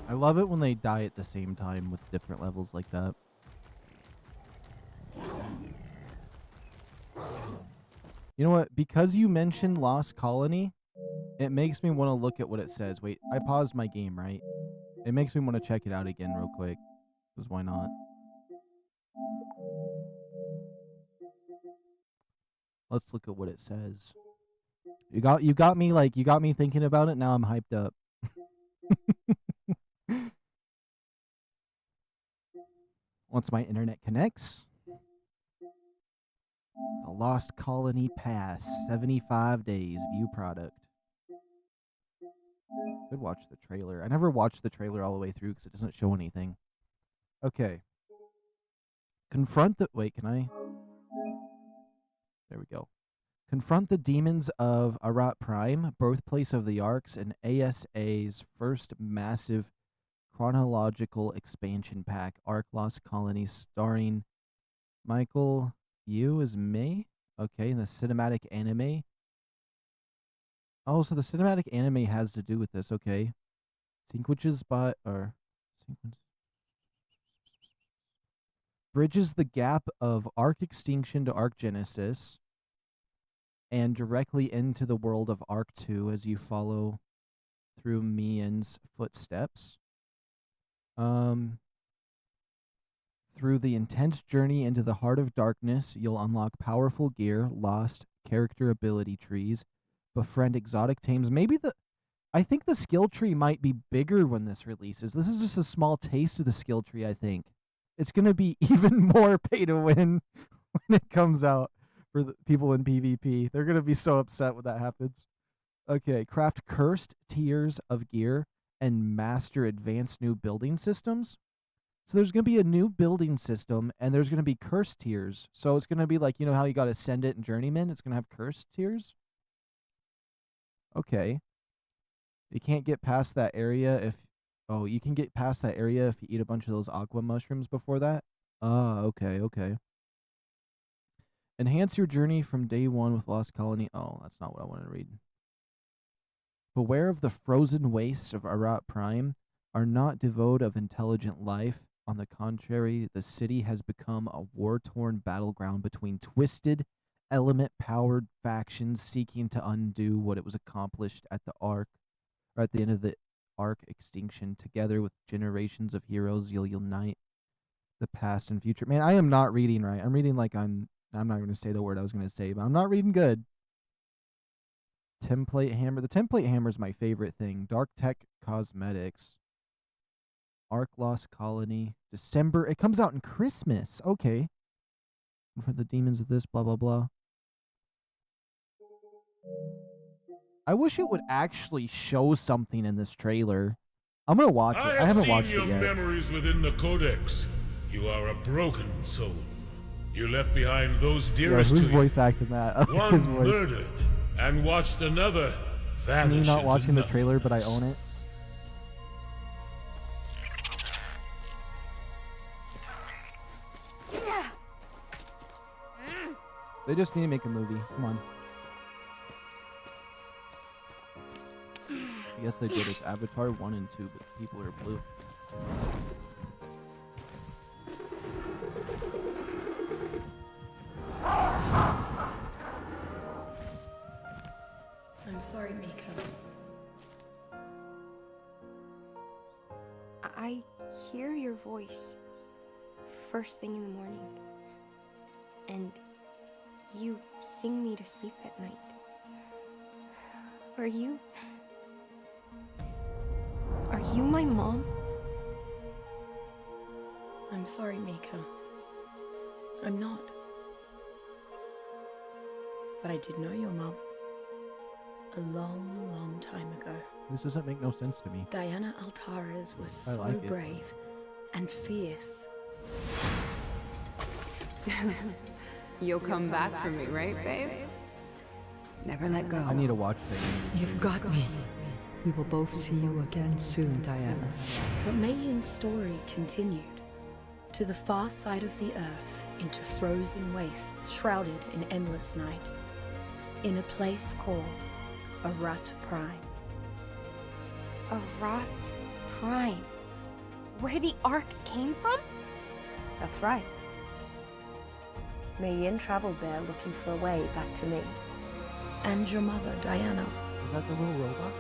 I love it when they die at the same time with different levels like that. You know what? Because you mentioned Lost Colony, it makes me want to look at what it says. Wait, I paused my game, right? It makes me want to check it out again real quick. Because why not? Let's look at what it says. You got me thinking about it. Now I'm hyped up. Once my internet connects. The Lost Colony Pass, 75 days, view product. Could watch the trailer. I never watched the trailer all the way through because it doesn't show anything. Okay. Confront the... Wait, can I... There we go. Confront the demons of ABERRATION Prime, birthplace of the ARKs, and ASA's first massive chronological expansion pack, ARK Lost Colony, starring Michael Yu as May. Okay, the cinematic anime. Oh, so the cinematic anime has to do with this. Okay. Sequences by... or... Sequence... Bridges the gap of ARK Extinction to ARK Genesis and directly into the world of ARK 2 as you follow through Mian's footsteps. Through the intense journey into the heart of darkness, you'll unlock powerful gear, lost character ability trees, befriend exotic tames. I think the skill tree might be bigger when this releases. This is just a small taste of the skill tree, I think. It's going to be even more pay to win when it comes out for the people in PvP. They're going to be so upset when that happens. Okay, craft cursed tiers of gear and master advanced new building systems. So there's going to be a new building system, and there's going to be cursed tiers. So it's going to be like, you know how you got Ascendant and Journeyman? It's going to have cursed tiers? Okay. You can't get past that area if... Oh, you can get past that area if you eat a bunch of those aqua mushrooms before that? Ah, okay, okay. Enhance your journey from day one with Lost Colony. Oh, that's not what I want to read. Beware of the frozen wastes of ABERRATION Prime are not devoid of intelligent life. On the contrary, the city has become a war-torn battleground between twisted, element-powered factions seeking to undo what it was accomplished at the ARK, or at the end of the ARK extinction. Together with generations of heroes, you'll unite the past and future. Man, I am not reading right. I'm reading like I'm not going to say the word I was going to say, but I'm not reading good. Template hammer. The template hammer is my favorite thing. Dark Tech Cosmetics. ARK Lost Colony. December. It comes out in Christmas. Okay. For the demons of this, blah, blah, blah. I wish it would actually show something in this trailer. I'm going to watch it. I haven't watched it yet. I have seen your memories within the Codex. You are a broken soul. You left behind those dearest who's to you. Voice acting that? One murdered and watched another vanish. Me not watching the into trailer, but I nothingness. own it. They just need to make a movie. Come on. I guess they did. It's Avatar 1 and 2, but people are blue. I'm sorry, Mika. I hear your voice first thing in the morning, and you sing me to sleep at night. Are you my mom? I'm sorry, Mika. I'm not. But I did know your mom. A long, long time ago. This doesn't make no sense to me. Diana Altares was I so like it. brave and fierce. You'll come back for me, right, babe? Never let go. I need to watch things. You've got me. We will both see you again soon, Diana. But Meiyan's story continued. To the far side of the earth, into frozen wastes shrouded in endless night. In a place called ABERRATION Prime. ABERRATION Prime. Where the ARKs came from? That's right. Mei Yin traveled there looking for a way back to me. And your mother, Diana. Is that the little robot?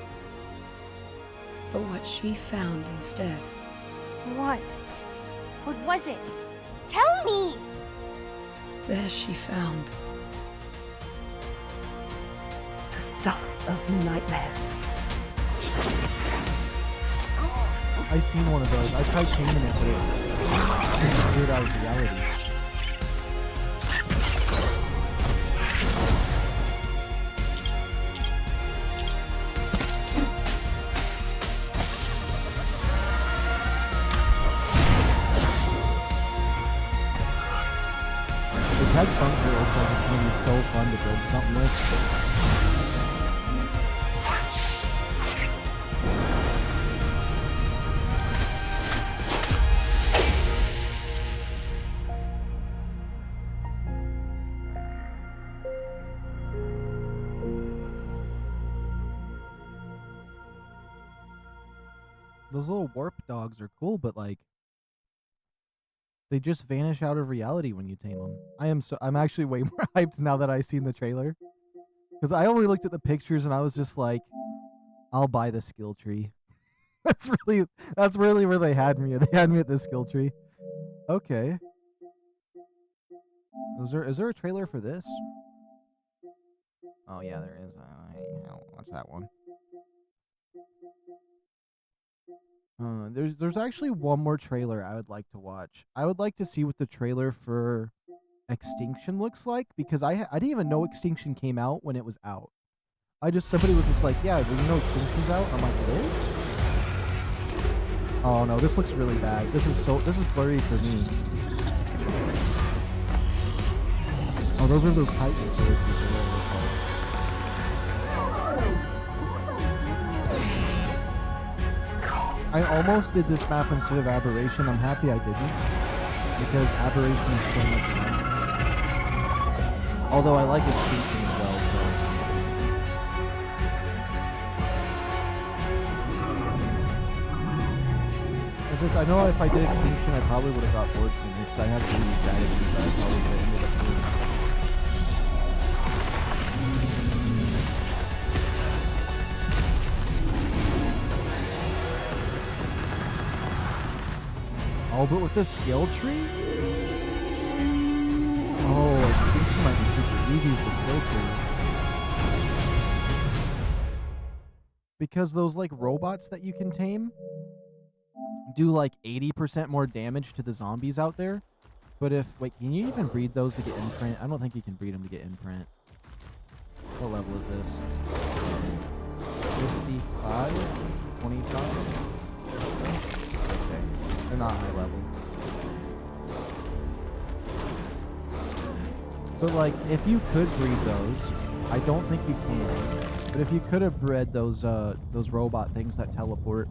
But what she found instead. What? What was it? Tell me! There she found the stuff of nightmares. I seen one of those. I tried taming it, but it disappeared out of reality. The tech bunker looks like it's gonna be so fun to build something with. Those little warp dogs are cool, but like they just vanish out of reality when you tame them. I'm actually way more hyped now that I've seen the trailer. Because I only looked at the pictures and I was just like, I'll buy the skill tree. that's really where they had me. They had me at the skill tree. Okay. Is there a trailer for this? Oh yeah, there is. I'll watch that one. There's actually one more trailer I would like to watch. I would like to see what the trailer for Extinction looks like, because I didn't even know Extinction came out when it was out. Somebody was just like, yeah, do you know Extinction's out? I'm like, it is? Oh no, this looks really bad. This is blurry for me. Oh, those are those Titan sources or whatever they're called. I almost did this map instead of Aberration. I'm happy I didn't, because Aberration is so much fun. Although I like Extinction as well, so. I know if I did Extinction, I probably would have got bored sooner, because I have really strategies that I probably would have ended up doing. Oh, but with the skill tree? Oh, Extinction might be super easy with the skill tree. Because those, like, robots that you can tame do, like, 80% more damage to the zombies out there. But wait, can you even breed those to get imprint? I don't think you can breed them to get imprint. What level is this? 55? 25? They're not high level. But like, if you could breed those, I don't think you can. But if you could have bred those robot things that teleport,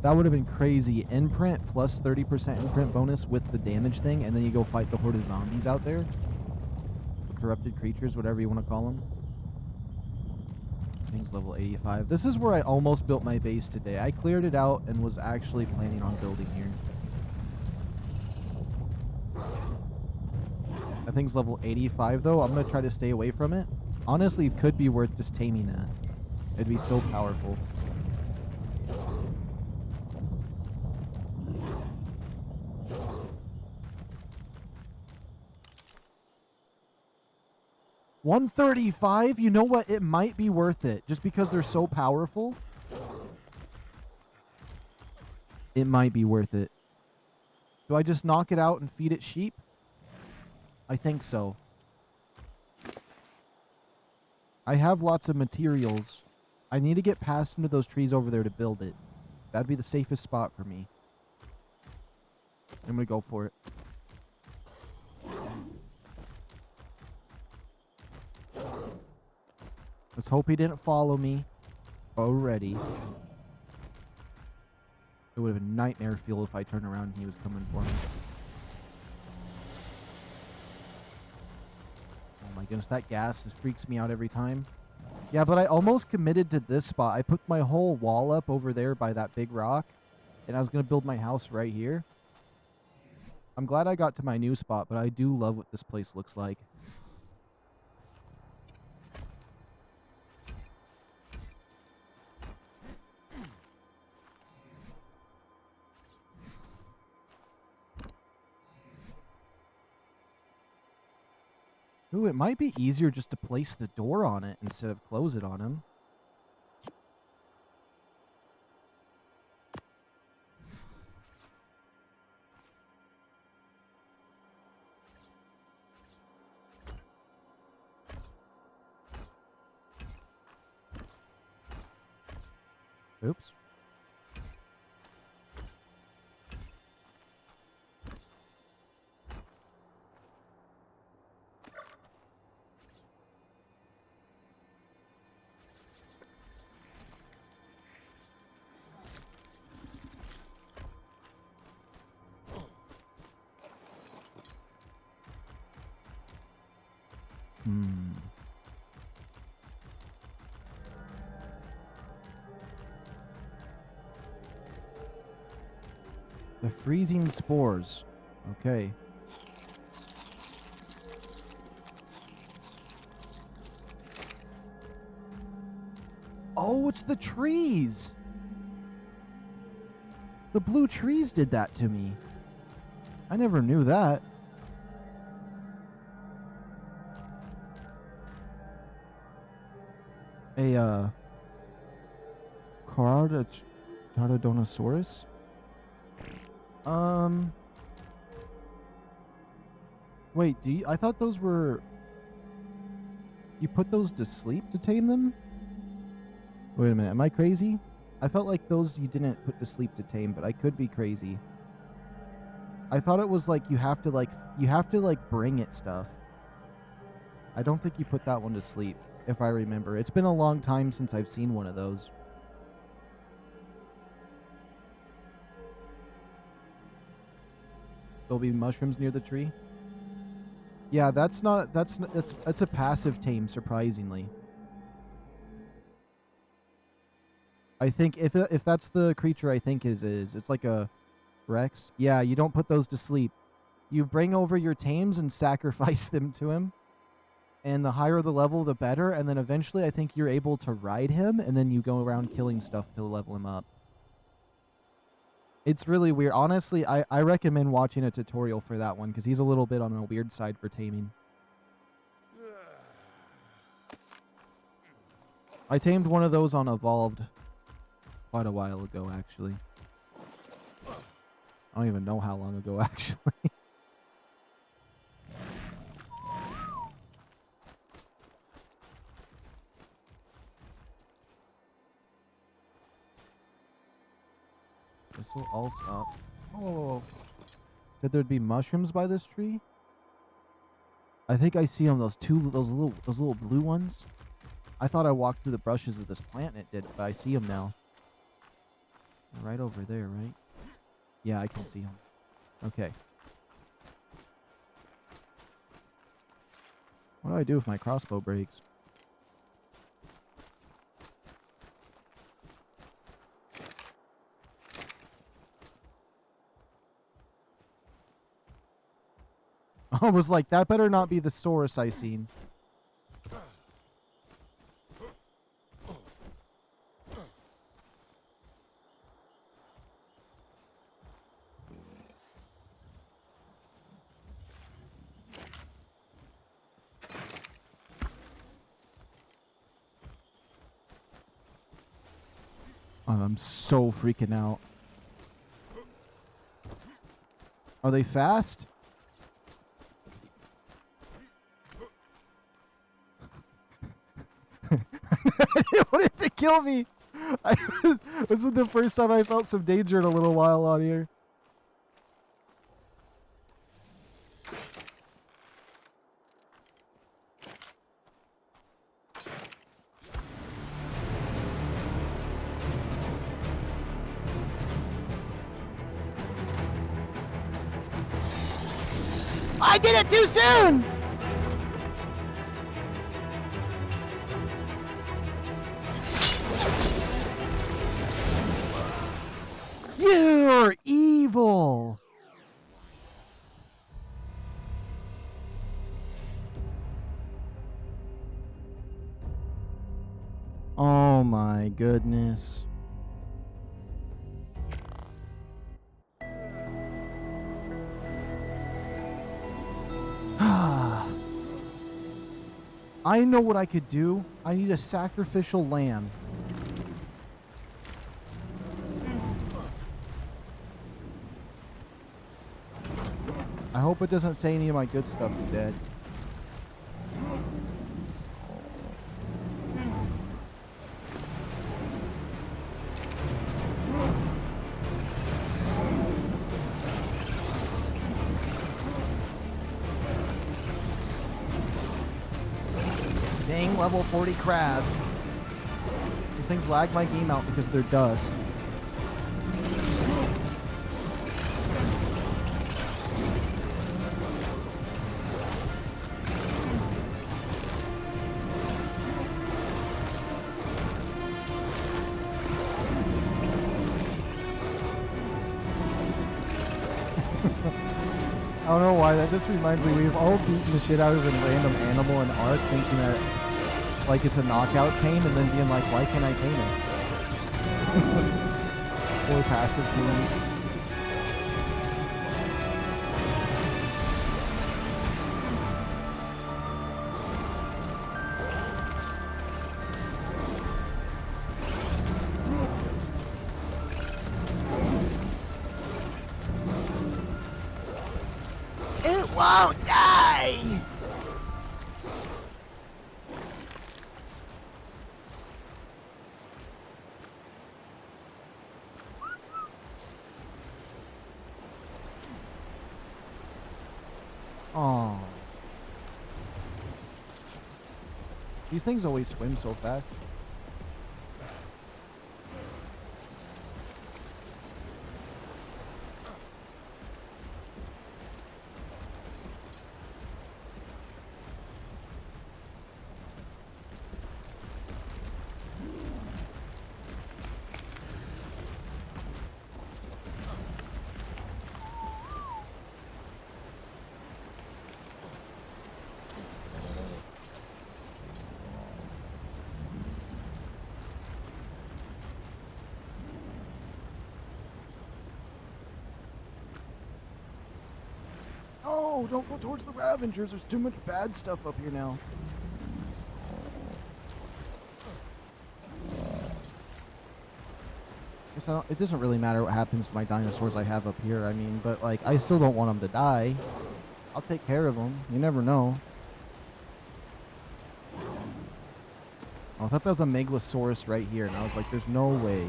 that would have been crazy. Imprint plus 30% imprint bonus with the damage thing, and then you go fight the horde of zombies out there. The corrupted creatures, whatever you want to call them. Things level 85. This is where I almost built my base today. I cleared it out and was actually planning on building here. That thing's level 85 though. I'm going to try to stay away from it. Honestly, it could be worth just taming that. It'd be so powerful. $135? You know what? It might be worth it. Just because they're so powerful. It might be worth it. Do I just knock it out and feed it sheep? I think so. I have lots of materials. I need to get past into those trees over there to build it. That'd be the safest spot for me. I'm gonna go for it. Let's hope he didn't follow me already. It would have been nightmare fuel if I turned around and he was coming for me. Oh my goodness, that gas freaks me out every time. Yeah, but I almost committed to this spot. I put my whole wall up over there by that big rock. and I was going to build my house right here. I'm glad I got to my new spot, but I do love what this place looks like. Ooh, it might be easier just to place the door on it instead of close it on him. Oops. The freezing spores. Okay. Oh, it's the trees. The blue trees did that to me. I never knew that. A, Cardodonosaurus? Wait, I thought those were... You put those to sleep to tame them? Wait a minute, am I crazy? I felt like those you didn't put to sleep to tame, but I could be crazy. I thought it was like you have to bring it stuff. I don't think you put that one to sleep, if I remember. It's been a long time since I've seen one of those. There'll be mushrooms near the tree. Yeah, that's a passive tame, surprisingly. I think if that's the creature I think it is, it's like a Rex. Yeah, you don't put those to sleep. You bring over your tames and sacrifice them to him. And the higher the level, the better. And then eventually I think you're able to ride him, and then you go around killing stuff to level him up. It's really weird. Honestly, I recommend watching a tutorial for that one, because he's a little bit on the weird side for taming. I tamed one of those on Evolved quite a while ago, actually. I don't even know how long ago, actually. This will all stop. Oh, said there'd be mushrooms by this tree. I think I see them. Those little blue ones. I thought I walked through the brushes of this plant and it did, but I see them now. They're right over there, right? Yeah, I can see them. Okay. What do I do if my crossbow breaks? I was like, that better not be the Saurus I seen. I'm so freaking out. Are they fast? I didn't want it to kill me. This was the first time I felt some danger in a little while on here. I did it too soon! You are evil. Oh my goodness. I know what I could do. I need a sacrificial lamb. I hope it doesn't say any of my good stuff is dead. Dang, level 40 crab. These things lag my game out because of their dust. I don't know why, that just reminds me, we've all beaten the shit out of a random animal in ARK thinking that, like, it's a knockout tame, and then being like, why can't I tame it? Or passive teams. It won't die! Oh. These things always swim so fast. Oh, don't go towards the Ravengers. There's too much bad stuff up here now. Guess it doesn't really matter what happens to my dinosaurs I have up here. I mean, but like, I still don't want them to die. I'll take care of them. You never know. Oh, I thought that was a Megalosaurus right here, and I was like, there's no way.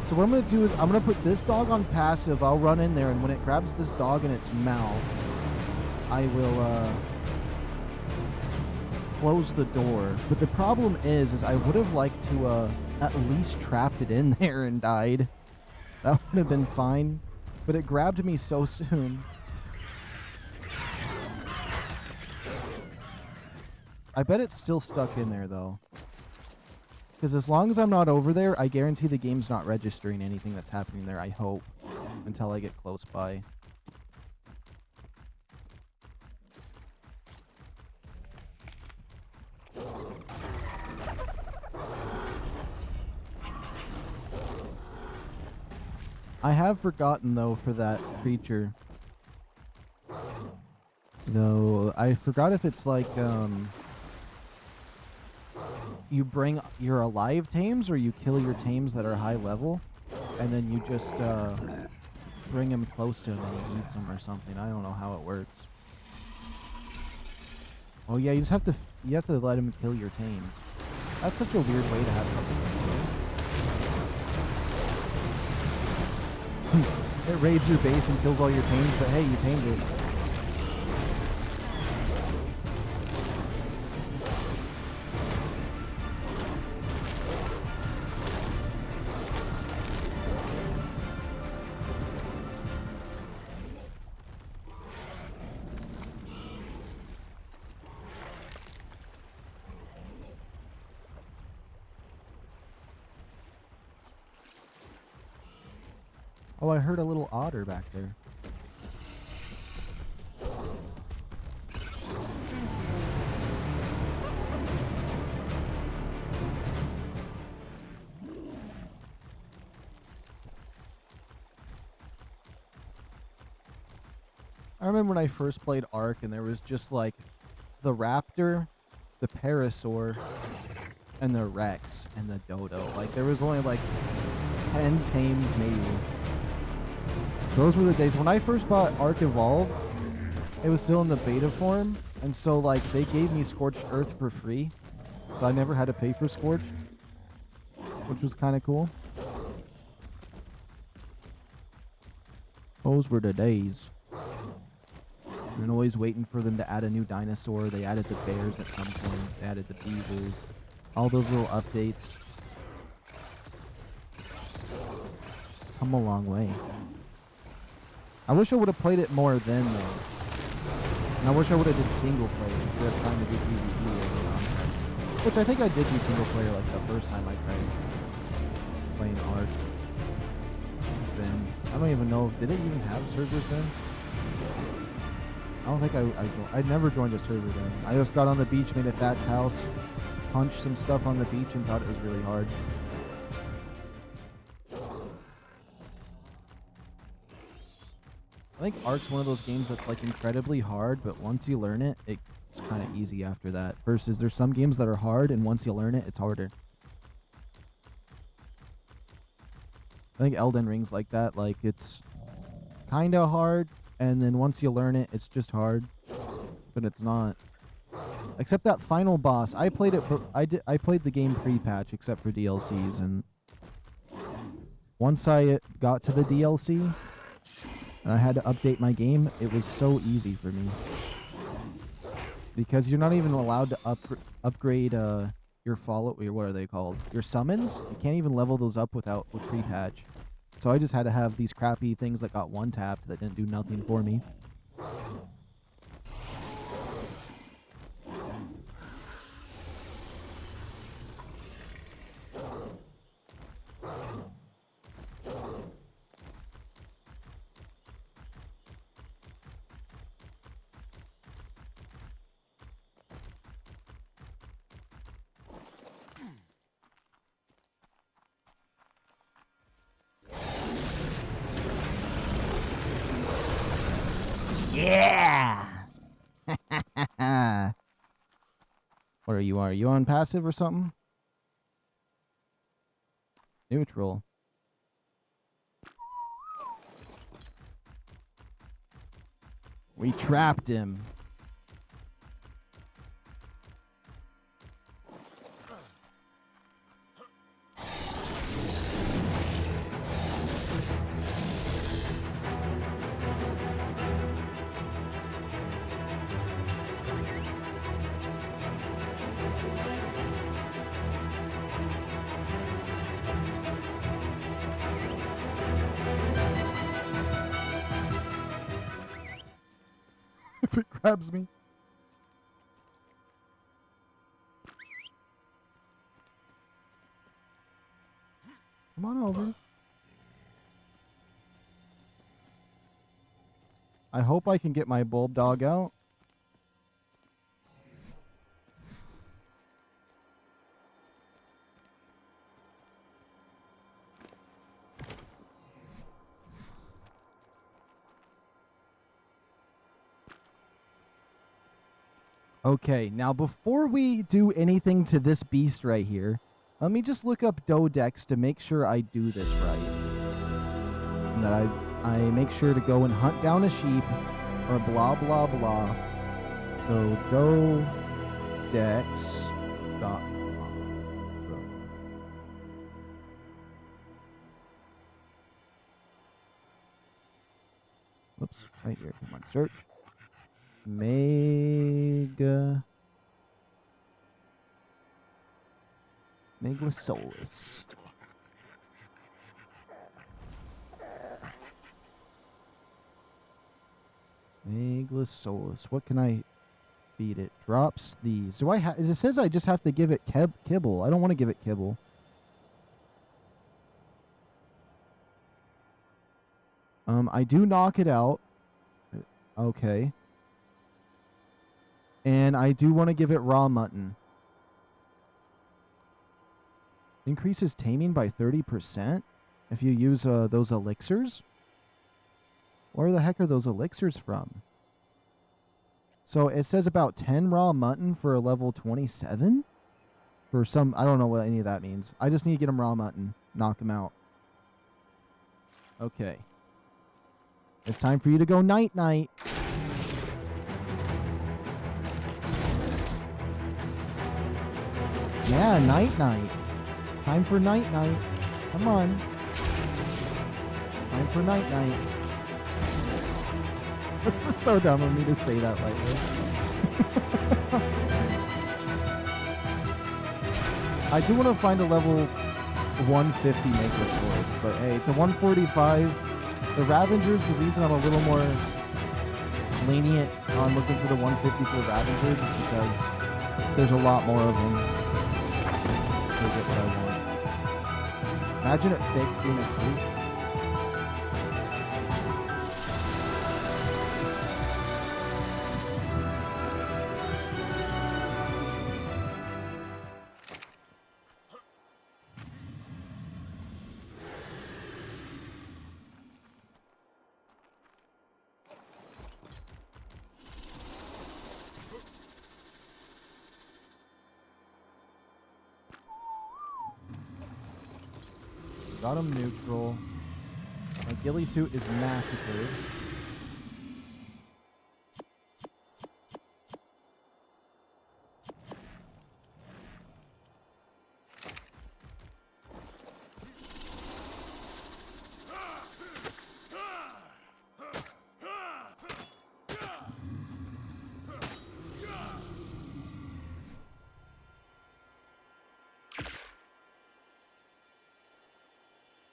So what I'm going to do is I'm going to put this dog on passive. I'll run in there, and when it grabs this dog in its mouth, I will close the door. But the problem is I would have liked to at least trapped it in there and died. That would have been fine. But it grabbed me so soon. I bet it's still stuck in there, though. Because as long as I'm not over there, I guarantee the game's not registering anything that's happening there, I hope. Until I get close by. I have forgotten, though, for that creature. Though, I forgot if it's like, you bring your alive tames, or you kill your tames that are high level, and then you just, bring him close to him and he eats him or something. I don't know how it works. Oh yeah, you just have to, let him kill your tames. That's such a weird way to have something. It raids your base and kills all your tames, but hey, you tamed it. Oh, I heard a little otter back there. I remember when I first played ARK and there was just like the raptor, the parasaur, and the rex and the dodo. Like there was only like 10 tames maybe. Those were the days. When I first bought ARK Evolved, it was still in the beta form, and so like they gave me Scorched Earth for free, so I never had to pay for Scorched, which was kind of cool. Those were the days. And always waiting for them to add a new dinosaur. They added the bears at some point. They added the beavers. All those little updates. It's come a long way. I wish I would have played it more then, though. And I wish I would have did single player instead of trying to do PvP early on. Which I think I did do single player like the first time I tried playing ARK. Then I don't even know. Did it even have servers then? I don't think I never joined a server then. I just got on the beach, made a thatch house, punched some stuff on the beach, and thought it was really hard. I think ARK's one of those games that's like incredibly hard, but once you learn it, it's kind of easy after that. Versus there's some games that are hard, and once you learn it, it's harder. I think Elden Ring's like that. Like it's kind of hard, and then once you learn it, it's just hard. But it's not. Except that final boss. I played it. I played the game pre-patch, except for DLCs, and once I got to the DLC and I had to update my game, it was so easy for me because you're not even allowed to upgrade your follow. What are they called? Your summons. You can't even level those up with pre-patch. So I just had to have these crappy things that got one tapped that didn't do nothing for me. Yeah! What are you? Are you on passive or something? Neutral. We trapped him. If it grabs me. Come on over. I hope I can get my bulb dog out. Okay, now before we do anything to this beast right here, let me just look up Dodex to make sure I do this right. And that I make sure to go and hunt down a sheep or blah blah blah. So Dodex.com. Whoops, right here. Come on, search. Megalosaurus. Megalosaurus. What can I feed it? Drops these. Do I have? It says I just have to give it kibble. I don't want to give it kibble. I do knock it out. Okay. And I do want to give it raw mutton. Increases taming by 30% if you use those elixirs. Where the heck are those elixirs from? So it says about 10 raw mutton for a level 27? For some, I don't know what any of that means. I just need to get him raw mutton. Knock him out. Okay. It's time for you to go night-night. Yeah, night-night. Time for night-night. Come on. Time for night-night. It's just so dumb of me to say that like this. I do want to find a level 150 Megalosaurus, but hey, it's a 145. The Ravengers, the reason I'm a little more lenient on looking for the 150 for the Ravengers is because there's a lot more of them to get what I want. Imagine it fake being asleep. Got him neutral. My ghillie suit is massacred.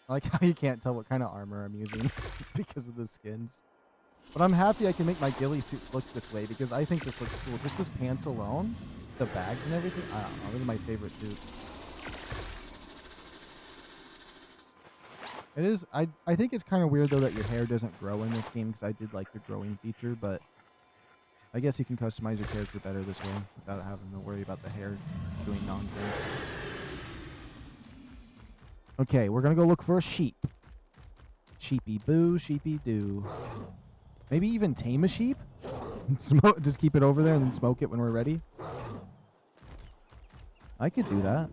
I like how you can't tell what kind of armor I'm using because of the skins. But I'm happy I can make my ghillie suit look this way because I think this looks cool. Just this pants alone, the bags and everything. I don't know. This is my favorite suit. It is. I think it's kind of weird though that your hair doesn't grow in this game because I did like the growing feature, but I guess you can customize your character better this way without having to worry about the hair doing nonsense. Okay, we're gonna go look for a sheep. Sheepy boo, sheepy doo. Maybe even tame a sheep? Smoke, just keep it over there and then smoke it when we're ready. I could do that.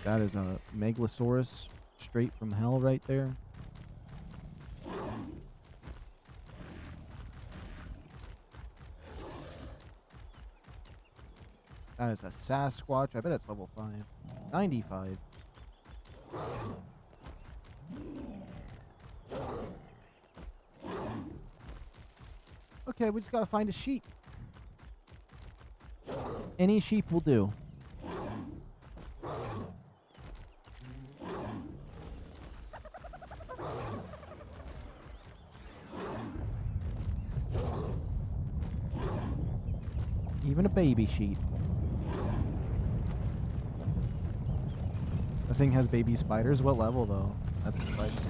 That is a Megalosaurus straight from hell right there. That is a Sasquatch. I bet it's level 5. 95. Okay, we just gotta find a sheep. Any sheep will do. Even a baby sheep. The thing has baby spiders. What level, though? That's the question.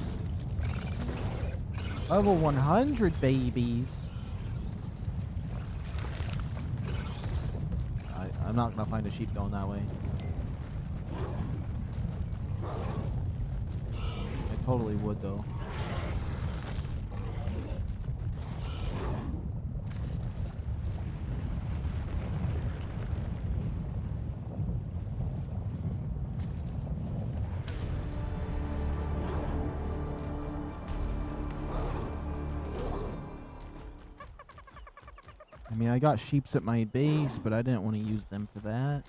Level 100 babies. I'm not going to find a sheep going that way. I totally would, though. I mean, I got sheeps at my base, but I didn't want to use them for that.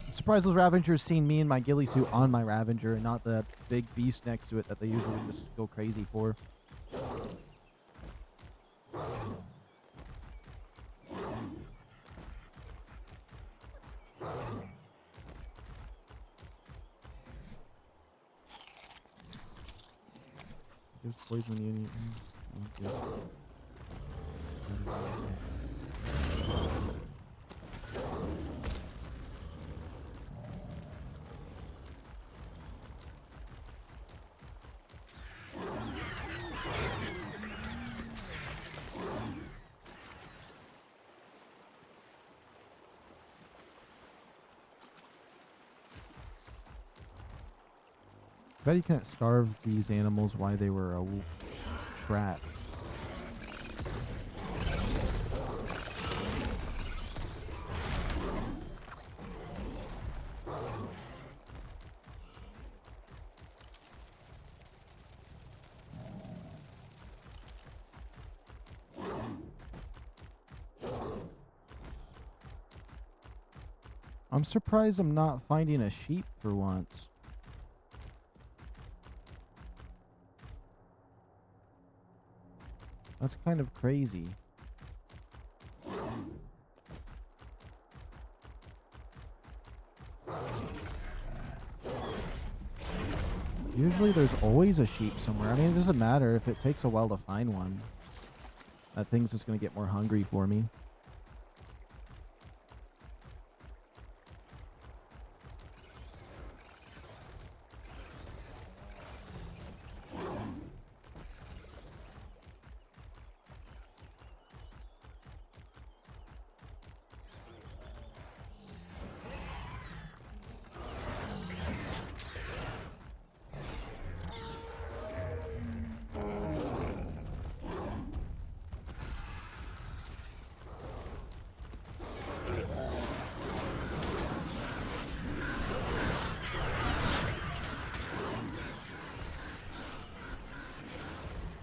I'm surprised those Ravengers seen me in my ghillie suit on my Ravenger and not the big beast next to it that they usually just go crazy for. There's poison unit. Okay. Bet you can't starve these animals while they were a trap. I'm surprised I'm not finding a sheep for once. That's kind of crazy. Usually there's always a sheep somewhere. I mean, it doesn't matter if it takes a while to find one. That thing's just going to get more hungry for me.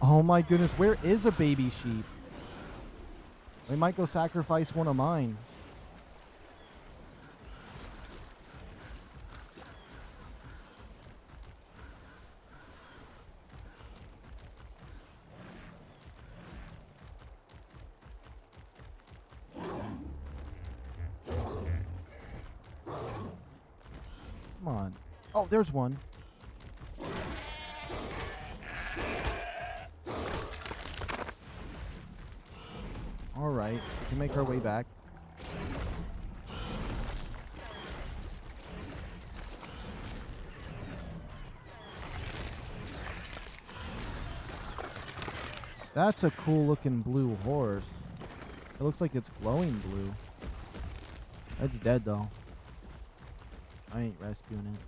Oh my goodness, where is a baby sheep? We might go sacrifice one of mine. Come on. Oh, there's one. Alright, we can make our way back. That's a cool looking blue horse. It looks like it's glowing blue. It's dead though. I ain't rescuing it.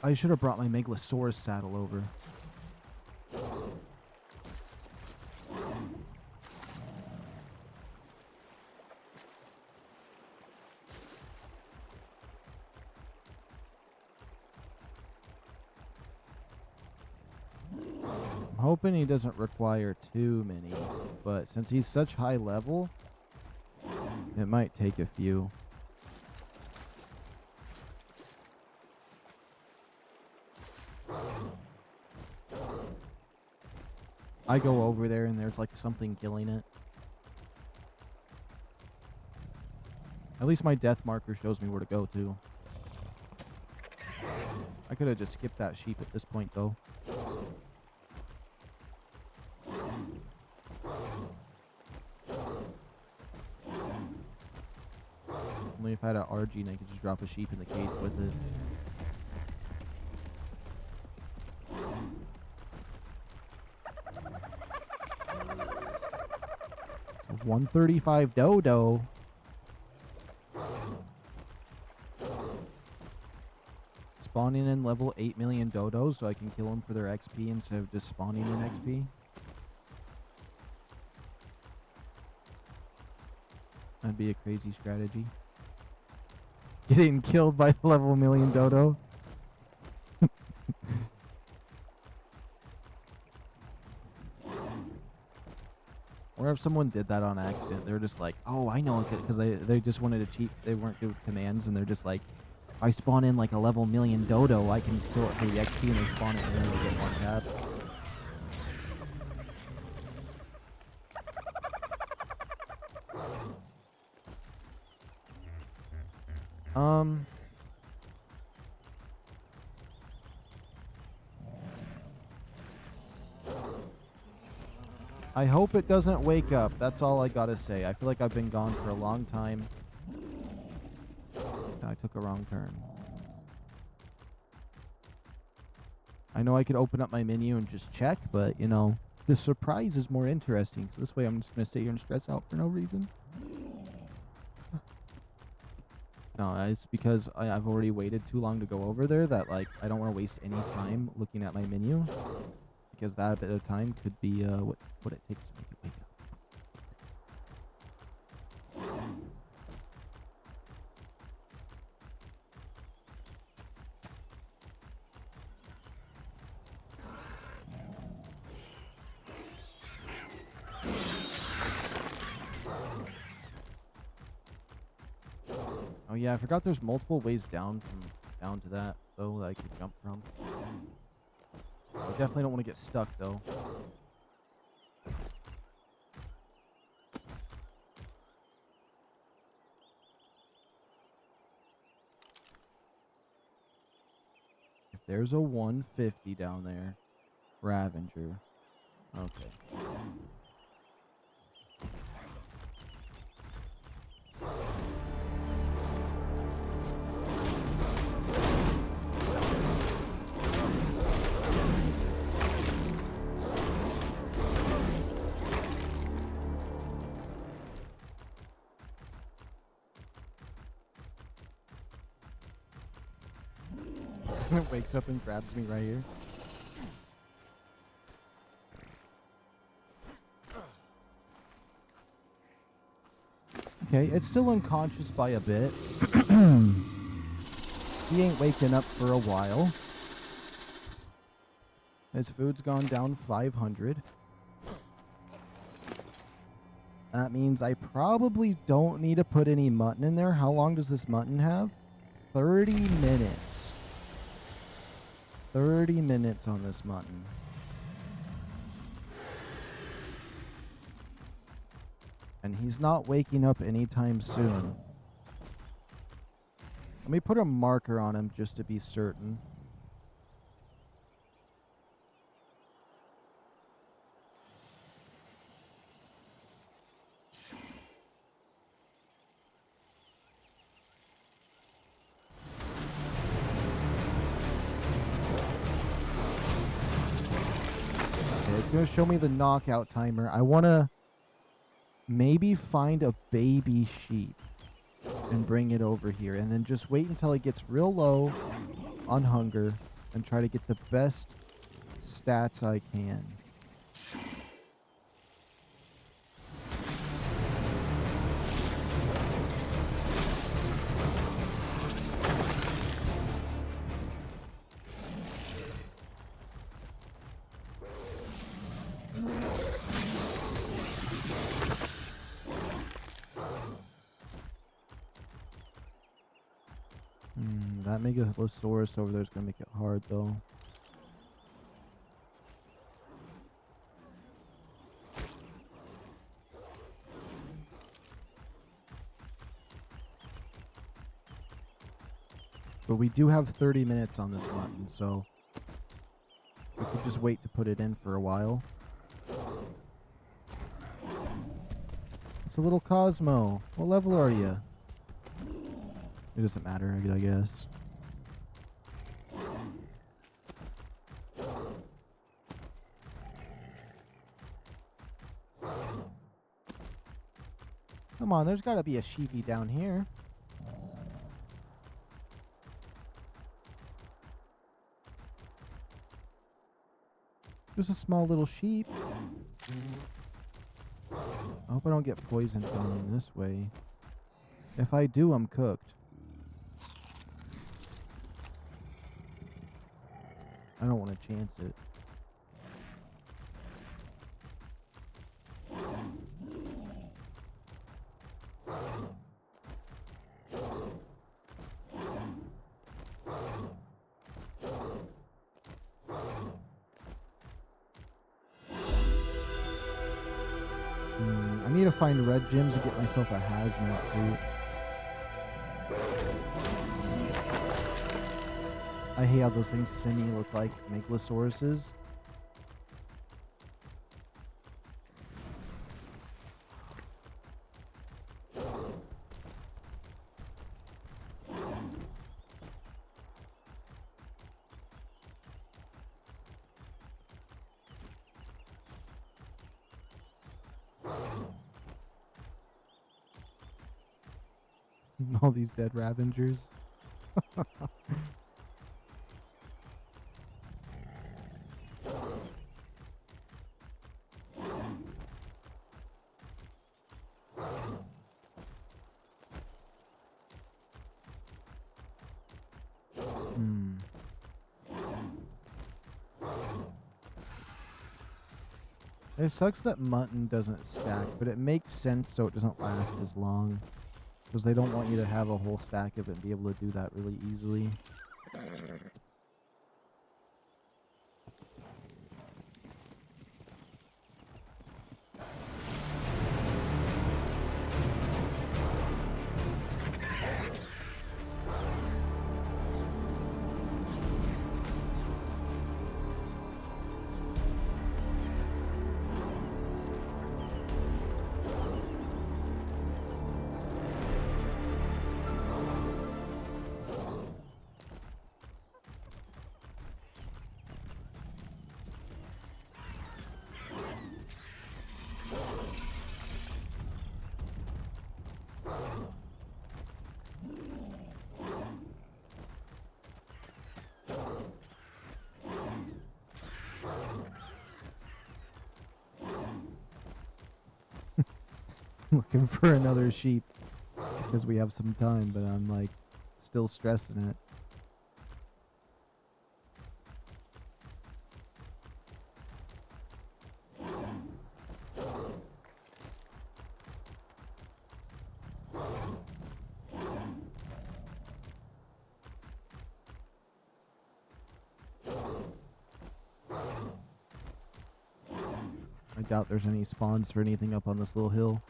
I should have brought my Megalosaurus saddle over. I'm hoping he doesn't require too many, but since he's such high level, it might take a few. I go over there and there's like something killing it. At least my death marker shows me where to go to. I could have just skipped that sheep at this point though. Only if I had an RG and I could just drop a sheep in the cage with it. So 135 dodo. Spawning in level 8 million dodos so I can kill them for their XP instead of just spawning in XP. That'd be a crazy strategy. Getting killed by the level million dodo. Or if someone did that on accident, they're just like, oh, I know, because they just wanted to cheat. They weren't good with commands, and they're just like, if I spawn in like a level million dodo, I can just kill it for the XP, and they spawn it, and then they get one tap. I hope it doesn't wake up. That's all I gotta say. I feel like I've been gone for a long time. I took a wrong turn. I know I could open up my menu and just check, but, you know, the surprise is more interesting. So this way I'm just gonna sit here and stress out for no reason. No, it's because I've already waited too long to go over there that, like, I don't want to waste any time looking at my menu. Because that bit of time could be what it takes to make it wake up. Oh yeah, I forgot there's multiple ways down to that though that I could jump from. I definitely don't want to get stuck, though. If there's a 150 down there, Ravenger. Okay. It wakes up and grabs me right here. Okay, it's still unconscious by a bit. He ain't waking up for a while. His food's gone down 500. That means I probably don't need to put any mutton in there. How long does this mutton have? 30 minutes. 30 minutes on this mutton. And he's not waking up anytime soon. Let me put a marker on him just to be certain. It's going to show me the knockout timer. I want to maybe find a baby sheep and bring it over here. And then just wait until it gets real low on hunger and try to get the best stats I can. That Megalosaurus over there is going to make it hard, though. But we do have 30 minutes on this mutton, so we could just wait to put it in for a while. It's a little Cosmo. What level are you? It doesn't matter, I guess. Come on, there's got to be a sheepy down here. Just a small little sheep. I hope I don't get poisoned going this way. If I do, I'm cooked. I don't want to chance it. I need to find red gems and get myself a hazmat suit. I hate how those things to me look like Megalosauruses. All these dead Ravengers. It sucks that mutton doesn't stack, but it makes sense so it doesn't last as long. Because they don't want you to have a whole stack of it and be able to do that really easily. Looking for another sheep because we have some time, but I'm like still stressing it. I doubt there's any spawns for anything up on this little hill.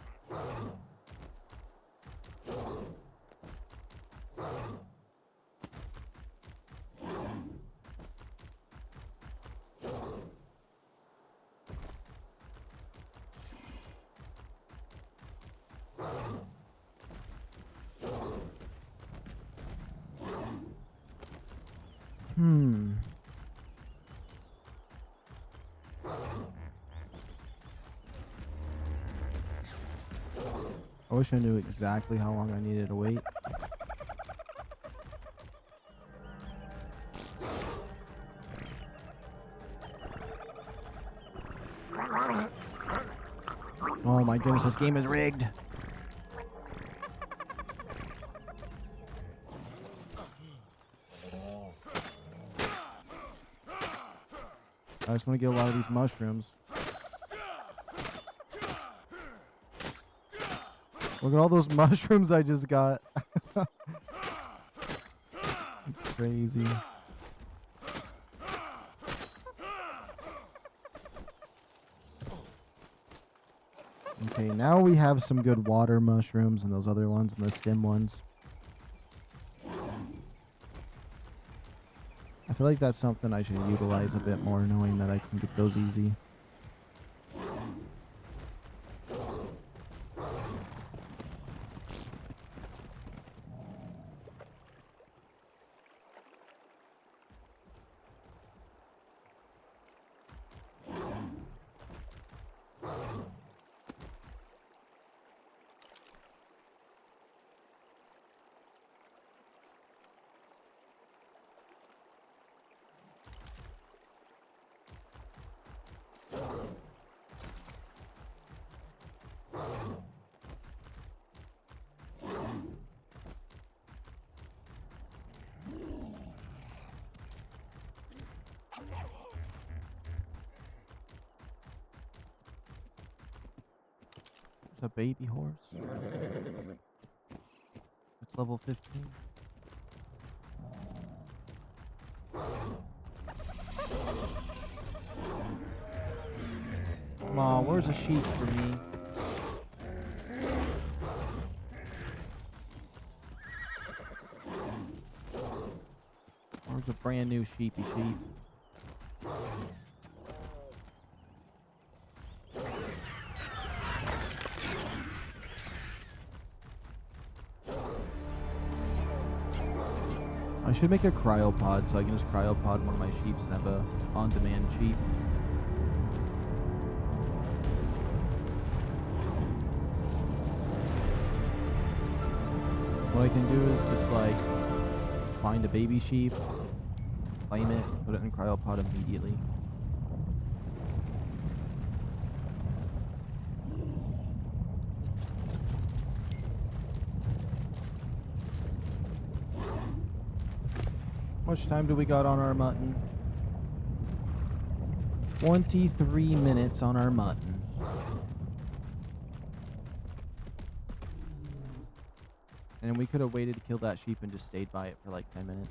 I wish I knew exactly how long I needed to wait. Oh my goodness, this game is rigged. I just want to get a lot of these mushrooms. Look at all those mushrooms I just got. It's crazy. Okay, now we have some good water mushrooms and those other ones and the stem ones. I feel like that's something I should utilize a bit more, knowing that I can get those easy. a baby horse. It's level 15. Come on, where's a sheep for me? Where's a brand new sheepy sheep? I should make a cryopod so I can just cryopod one of my sheeps and have a on-demand sheep. What I can do is just like find a baby sheep, claim it, put it in cryopod immediately. How much time do we got on our mutton? 23 minutes on our mutton. And we could have waited to kill that sheep and just stayed by it for like 10 minutes.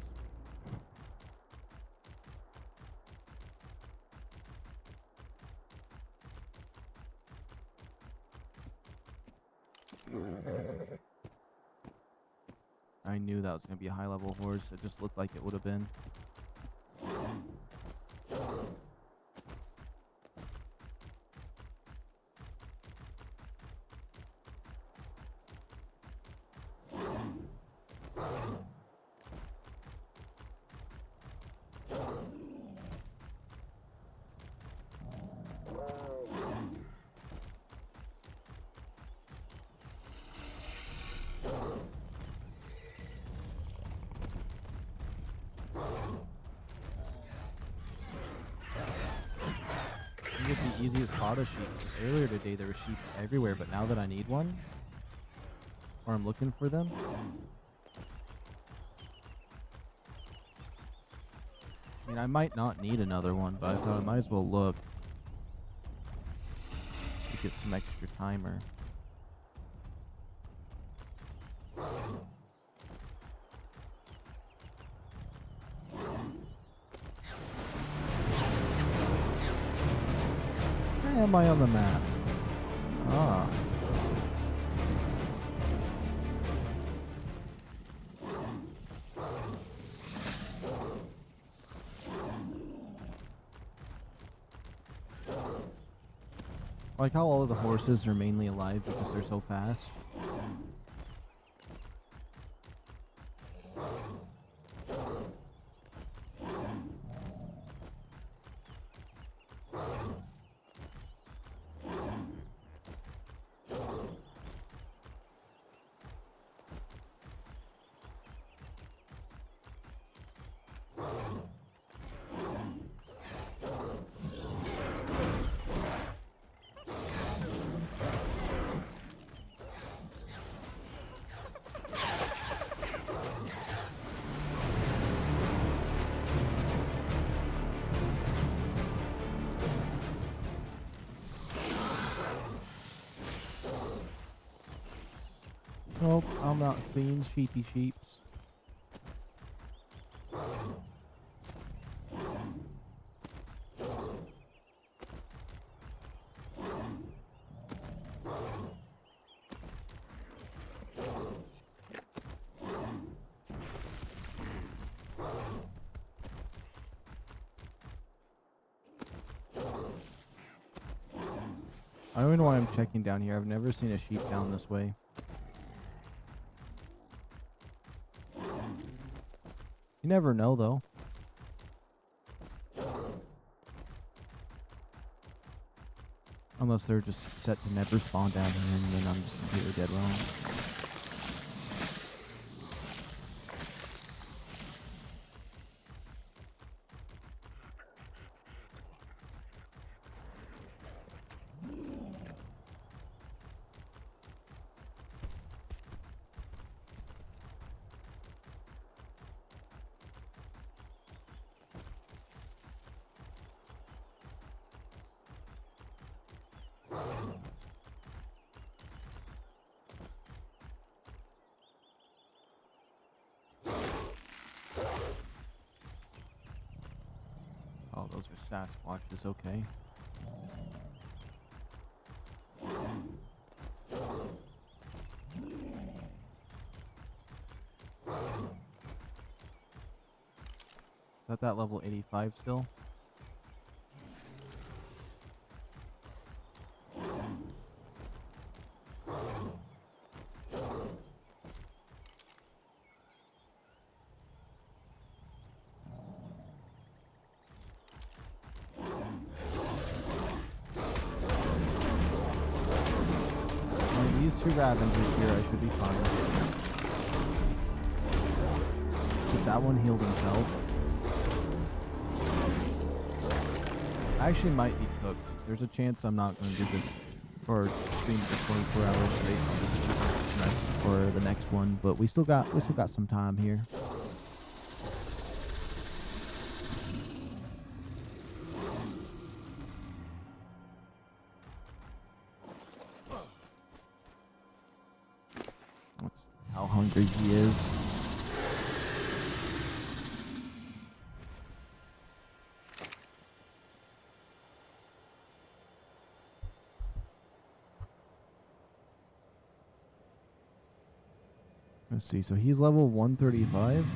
I knew that was going to be a high level horse. It just looked like it would have been. It's the easiest spot of sheep. Earlier today there were sheep everywhere, but now that I need one, or I'm looking for them, I mean, I might not need another one, but I thought I might as well look to get some extra timer. Where am I on the map? Ah. I like how all of the horses are mainly alive because they're so fast. Nope, I'm not seeing sheepy sheeps. I don't know why I'm checking down here. I've never seen a sheep down this way. You never know, though. Unless they're just set to never spawn down here, and then I'm just completely dead wrong. Oh, those are Sasquatches, okay. Is that level 85 still? These two Ravengers here, I should be fine. But that one healed himself. I actually might be cooked. There's a chance I'm not going to do this or stream for 24 hours straight. I'll just rest for the next one, but we still got some time here. That's how hungry he is. Let's see, so he's level 135.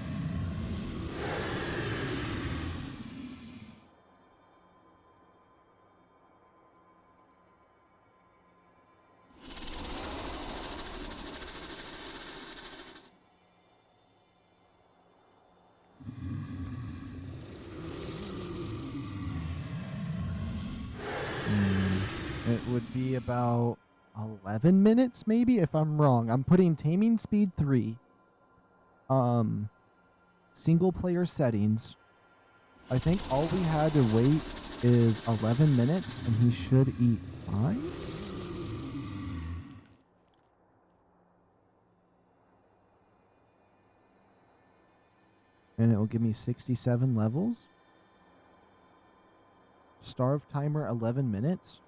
It would be about 11 minutes, maybe, if I'm wrong. I'm putting taming speed 3. Single player settings. I think all we had to wait is 11 minutes, and he should eat 5. And it will give me 67 levels. Starve timer 11 minutes.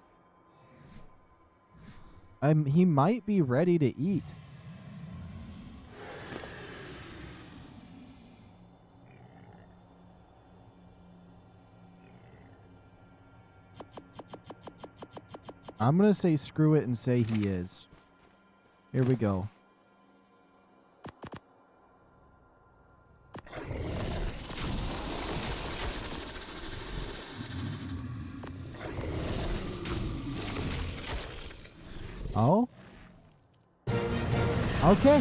He might be ready to eat. I'm going to say screw it and say he is. Here we go. Oh? Okay.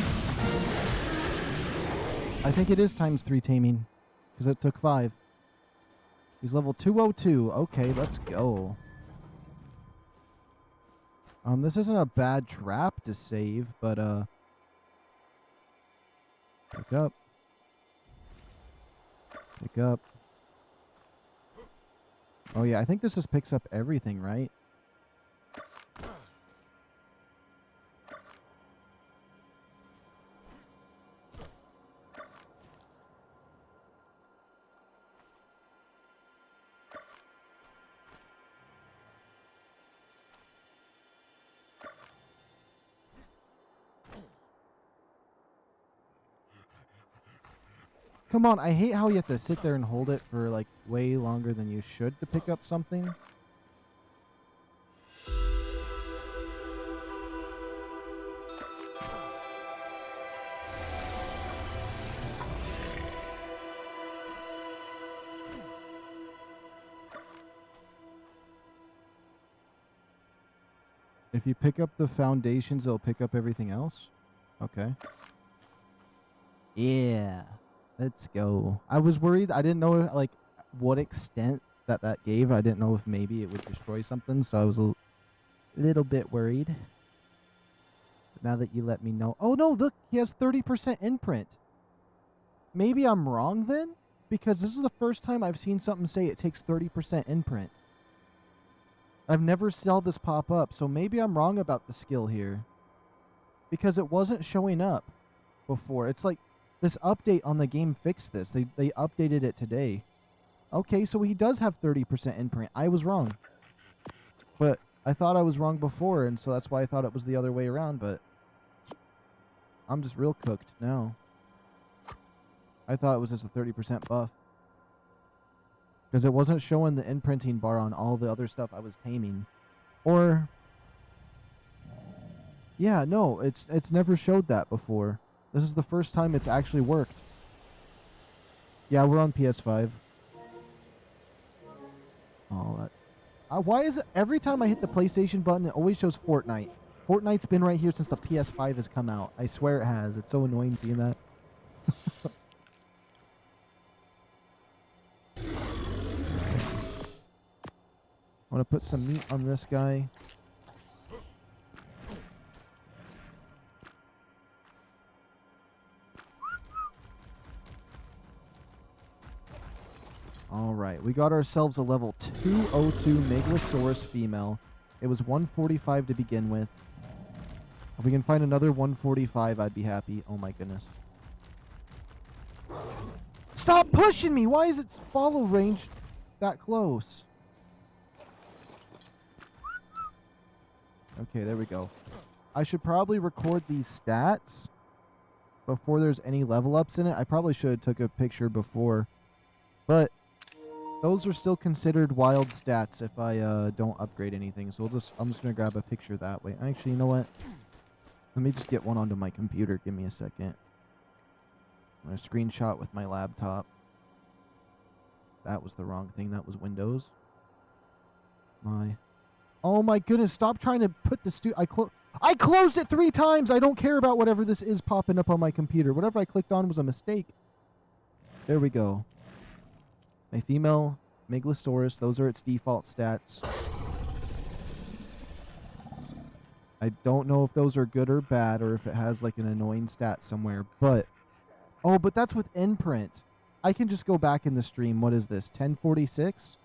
I think it is ×3 taming, because it took 5. He's level 202. Okay, let's go. This isn't a bad trap to save, but pick up. Pick up. Oh yeah, I think this just picks up everything, right? Come on, I hate how you have to sit there and hold it for, like, way longer than you should to pick up something. If you pick up the foundations, it'll pick up everything else? Okay. Yeah. Let's go. I was worried. I didn't know, like, what extent that gave. I didn't know if maybe it would destroy something, so I was a little bit worried. But now that you let me know. Oh, no, look. He has 30% imprint. Maybe I'm wrong then? Because this is the first time I've seen something say it takes 30% imprint. I've never saw this pop up, so maybe I'm wrong about the skill here. Because it wasn't showing up before. It's like this update on the game fixed this. They updated it today. Okay, so he does have 30% imprint. I was wrong. But I thought I was wrong before, and so that's why I thought it was the other way around, but I'm just real cooked now. I thought it was just a 30% buff. Because it wasn't showing the imprinting bar on all the other stuff I was taming. Or... yeah, no, it's never showed that before. This is the first time it's actually worked. Yeah, we're on PS5. Oh, that's... why is it every time I hit the PlayStation button, it always shows Fortnite? Fortnite's been right here since the PS5 has come out. I swear it has. It's so annoying seeing that. I want to put some meat on this guy. Alright, we got ourselves a level 202 Megalosaurus female. It was 145 to begin with. If we can find another 145, I'd be happy. Oh my goodness. Stop pushing me! Why is its follow range that close? Okay, there we go. I should probably record these stats before there's any level ups in it. I probably should have took a picture before. But those are still considered wild stats if I don't upgrade anything. So I'm just going to grab a picture that way. Actually, you know what? Let me just get one onto my computer. Give me a second. I'm going to screenshot with my laptop. That was the wrong thing. That was Windows. Oh my goodness, stop trying to put the I closed it 3 times! I don't care about whatever this is popping up on my computer. Whatever I clicked on was a mistake. There we go. My female Megalosaurus, those are its default stats. I don't know if those are good or bad, or if it has like an annoying stat somewhere, but... oh, but that's with imprint. I can just go back in the stream. What is this? 1046?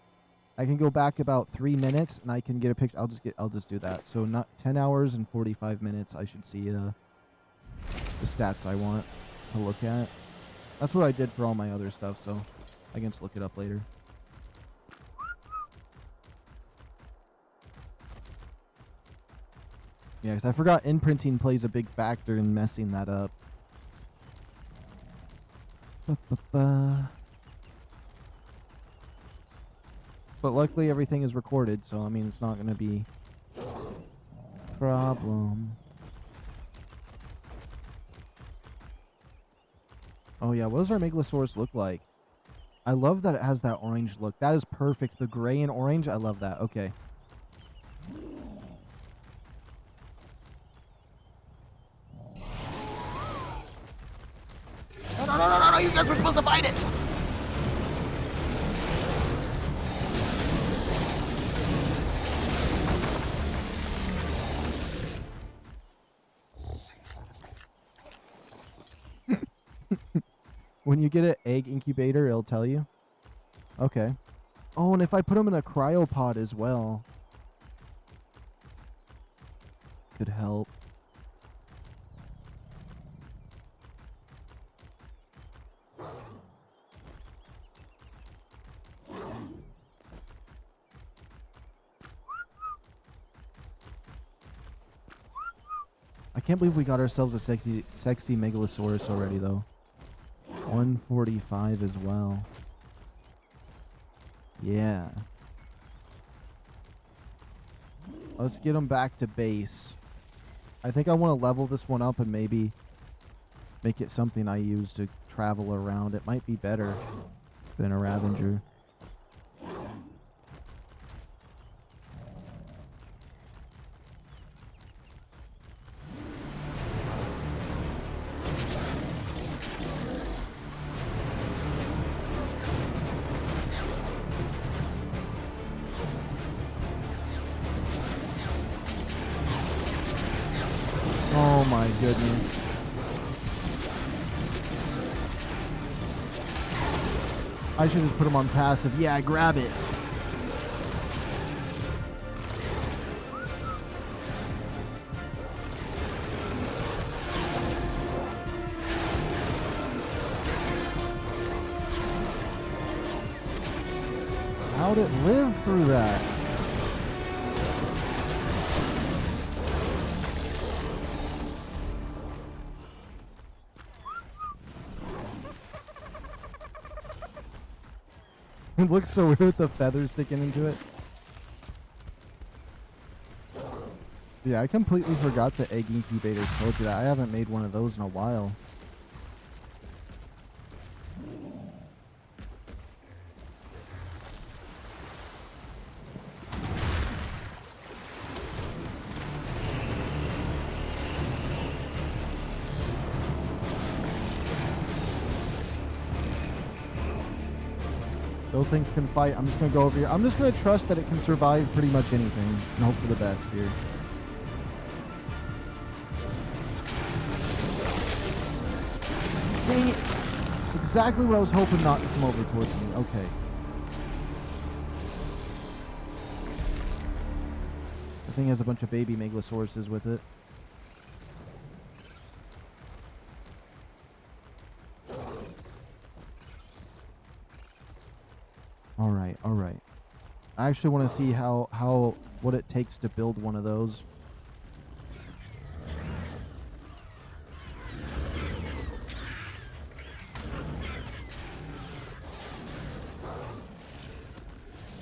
I can go back about 3 minutes and I can get a picture. I'll just do that. So not 10 hours and 45 minutes. I should see the stats I want to look at. That's what I did for all my other stuff, so I can just look it up later. Yeah, because I forgot imprinting plays a big factor in messing that up. But luckily everything is recorded, so I mean it's not going to be a problem. Oh yeah, what does our Megalosaurus look like? I love that it has that orange look. That is perfect. The gray and orange, I love that. Okay. No, you guys were supposed to fight it! When you get an egg incubator, it'll tell you. Okay. Oh, and if I put them in a cryopod as well, could help. I can't believe we got ourselves a sexy Megalosaurus already, though. 145 as well. Yeah. Let's get them back to base. I think I want to level this one up and maybe make it something I use to travel around. It might be better than a Ravager. Oh my goodness. I should just put him on passive. Yeah, grab it. How'd it live through that? It looks so weird with the feathers sticking into it. Yeah, I completely forgot the egg incubator told you that. I haven't made one of those in a while. Those things can fight. I'm just going to go over here. I'm just going to trust that it can survive pretty much anything and hope for the best here. Dang it. Exactly what I was hoping not to come over towards me. Okay. The thing has a bunch of baby Megalosauruses with it. Alright, alright. I actually want to see what it takes to build one of those.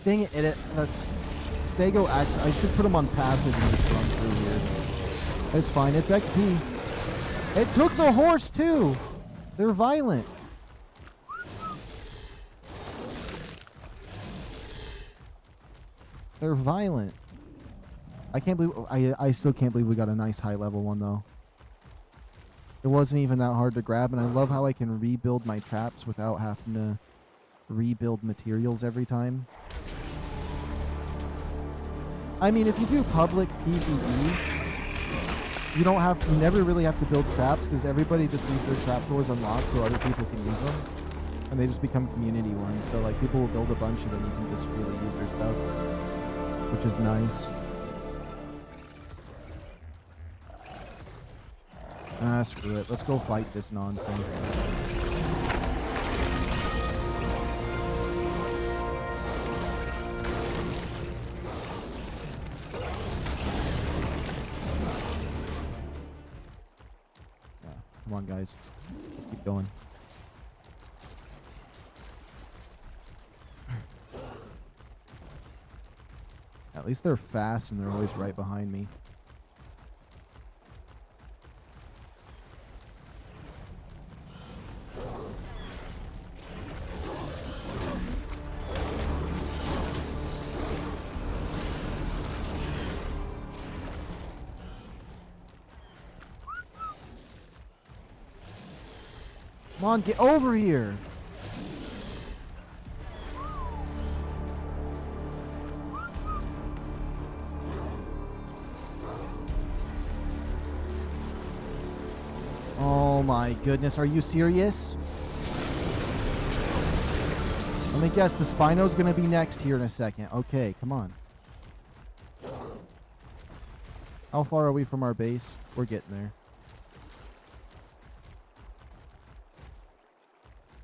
Dang it, that's Stego X. I should put him on passive and just run through here. It's fine, it's XP. It took the horse too! They're violent. They're violent. I can't believe I still can't believe we got a nice high level one though. It wasn't even that hard to grab, and I love how I can rebuild my traps without having to rebuild materials every time. I mean, if you do public PvE, you never really have to build traps because everybody just leaves their trap doors unlocked so other people can use them, and they just become community ones. So like people will build a bunch and then you can just really use their stuff, which is nice. Ah, screw it. Let's go fight this nonsense. Come on, guys. Let's keep going. At least they're fast and they're always right behind me. Come on, get over here. Oh my goodness, are you serious? Let me guess, the Spino's gonna be next here in a second. Okay, come on. How far are we from our base? We're getting there.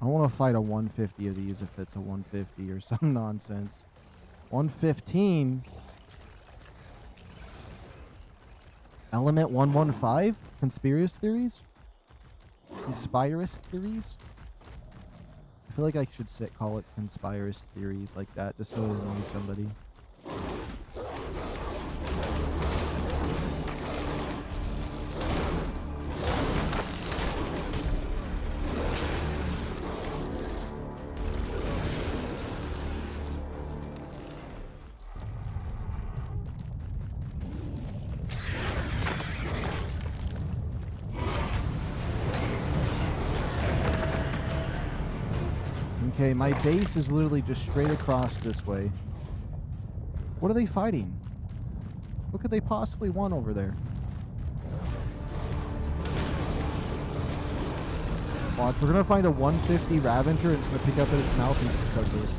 I want to fight a 150 of these if it's a 150 or some nonsense. 115? Element 115? Conspiracy theories? Conspiracy theories? I feel like I should call it conspiracy theories like that just so it annoys somebody. Okay, my base is literally just straight across this way. What are they fighting? What could they possibly want over there? Watch, we're gonna find a 150 Ravager and it's gonna pick up at its mouth and just cover it.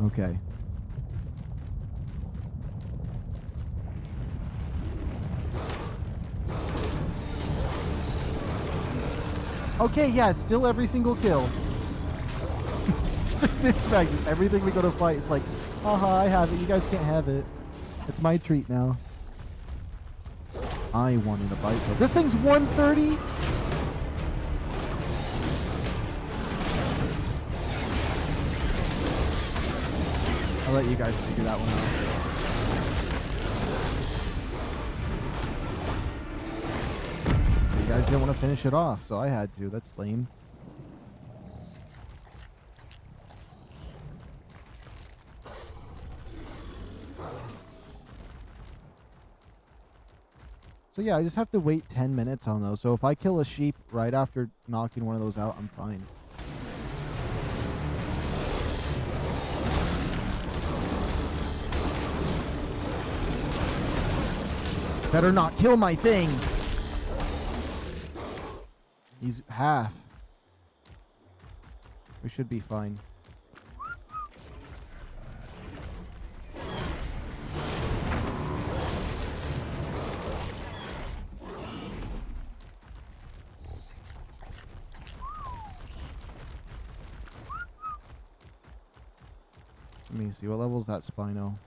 Okay. Okay, yeah, still every single kill. In fact, everything we go to fight, it's like, haha, I have it. You guys can't have it. It's my treat now. I wanted a bite though. This thing's 130. I'll let you guys figure that one out. You guys didn't want to finish it off, so I had to. That's lame. So yeah, I just have to wait 10 minutes on those. So if I kill a sheep right after knocking one of those out, I'm fine. Better not kill my thing. He's half. We should be fine. Let me see, what level is that Spino?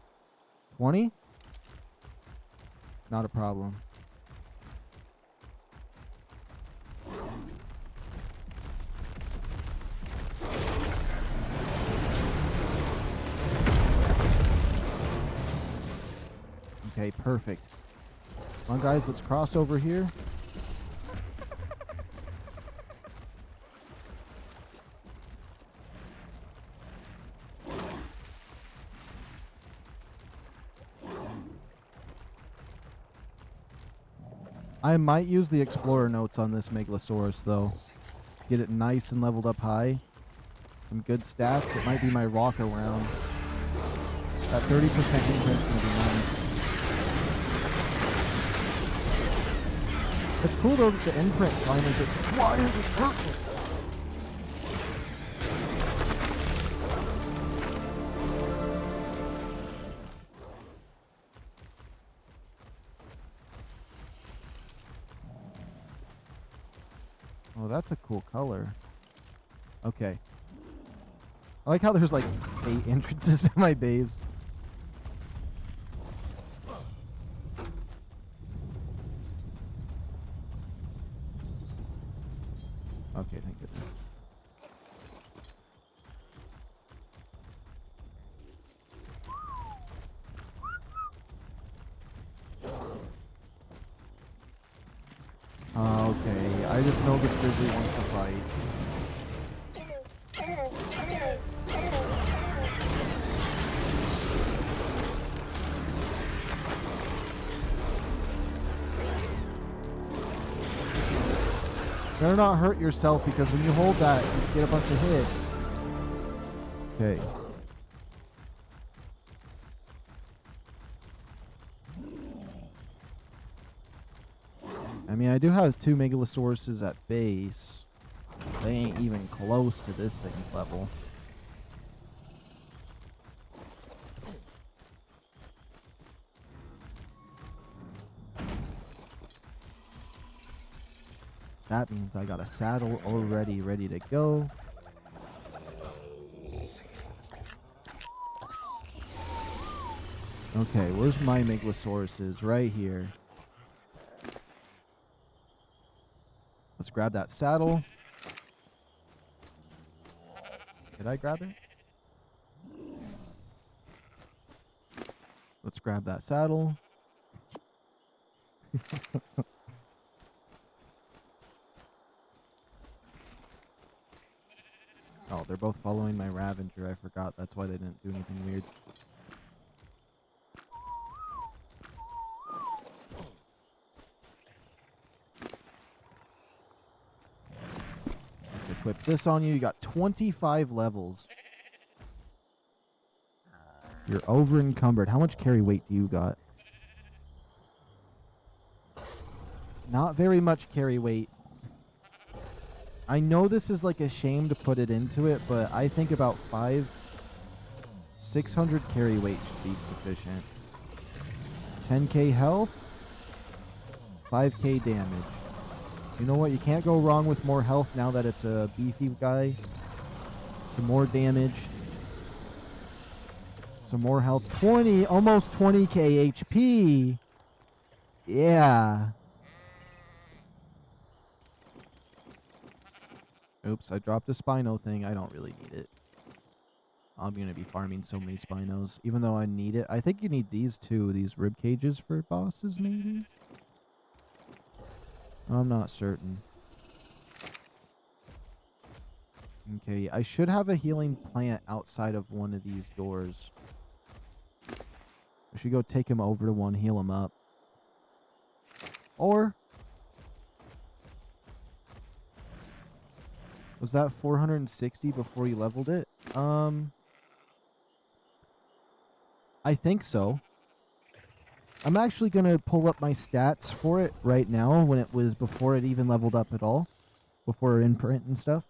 20? Not a problem. Okay, perfect. Come on, guys, let's cross over here. I might use the Explorer notes on this Megalosaurus, though. Get it nice and leveled up high. Some good stats. It might be my rocker round. That 30% imprint's going to be nice. It's cool, though, that the imprint finally gets... Why is it hurtful? Oh, that's a cool color. Okay. I like how there's like 8 entrances to my base. Okay, thank goodness. Okay, I just know this grizzly wants to fight. Better not hurt yourself, because when you hold that, you get a bunch of hits. Okay. I mean, I do have 2 Megalosauruses at base. They ain't even close to this thing's level. That means I got a saddle already ready to go. Okay, where's my Megalosauruses? Right here. Let's grab that saddle. Did I grab it? Let's grab that saddle. Oh, they're both following my Ravager. I forgot. That's why they didn't do anything weird. Let's equip this on you. You got 25 levels. You're over encumbered. How much carry weight do you got? Not very much carry weight. I know this is like a shame to put it into it, but I think about 600 carry weight should be sufficient. 10k health, 5k damage. You know what? You can't go wrong with more health now that it's a beefy guy. Some more damage. Some more health. Almost 20k HP. Yeah. Oops, I dropped a Spino thing. I don't really need it. I'm going to be farming so many Spinos, even though I need it. I think you need these too, these rib cages for bosses, maybe? I'm not certain. Okay, I should have a healing plant outside of one of these doors. I should go take him over to one, heal him up. Or... was that 460 before you leveled it? I think so. I'm actually going to pull up my stats for it right now when it was before it even leveled up at all. Before imprint and stuff.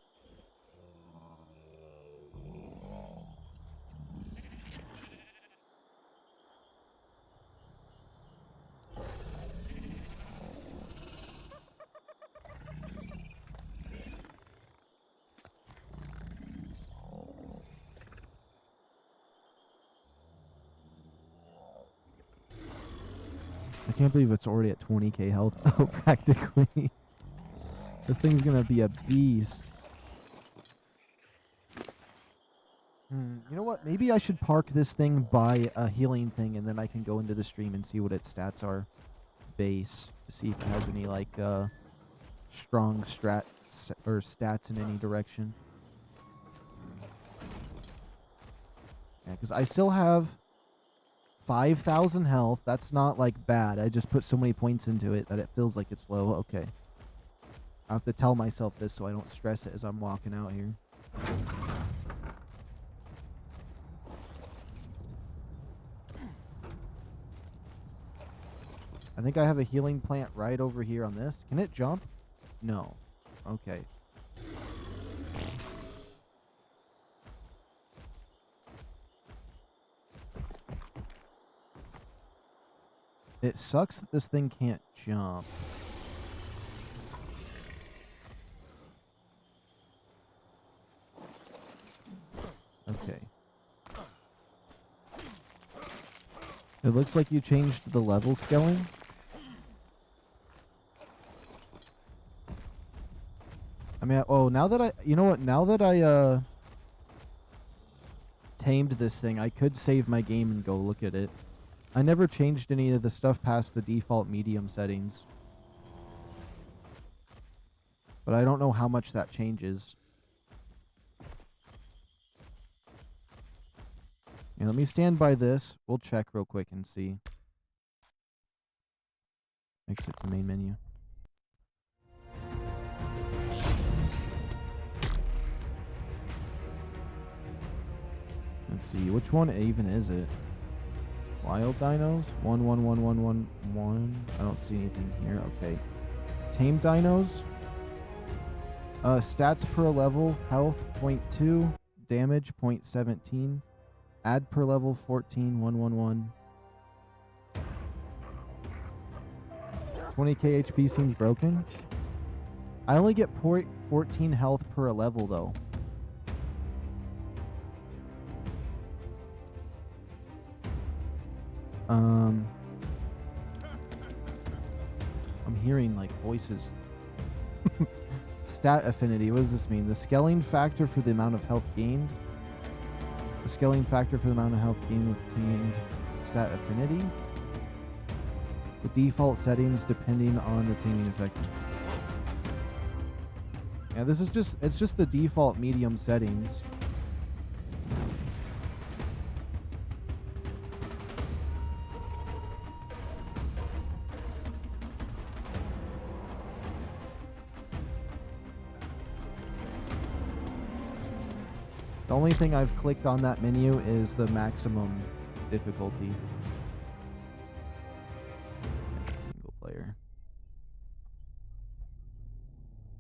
I can't believe it's already at 20k health, though, practically. This thing's gonna be a beast. You know what? Maybe I should park this thing by a healing thing, and then I can go into the stream and see what its stats are. Base. To see if it has any, like, strong stats in any direction. Yeah, because I still have 5,000 health. That's not, like, bad. I just put so many points into it that it feels like it's low. Okay. I have to tell myself this so I don't stress it as I'm walking out here. I think I have a healing plant right over here on this. Can it jump? No. Okay. It sucks that this thing can't jump. Okay. It looks like you changed the level scaling. I mean, oh, now that you know what? Now that I, tamed this thing, I could save my game and go look at it. I never changed any of the stuff past the default medium settings. But I don't know how much that changes. Yeah, let me stand by this. We'll check real quick and see. Exit the main menu. Let's see, which one even is it? Wild dinos? 111111. I don't see anything here. Okay. Tame dinos. Stats per level, health 0.2, damage 0.17. Add per level 14,111. 20k HP seems broken. I only get 14 health per level though. I'm hearing like voices. Stat affinity. What does this mean? The scaling factor for the amount of health gained. The scaling factor for the amount of health gained with tamed stat affinity. The default settings depending on the taming effect. Yeah, this is it's just the default medium settings. The only thing I've clicked on that menu is the maximum difficulty. Single player.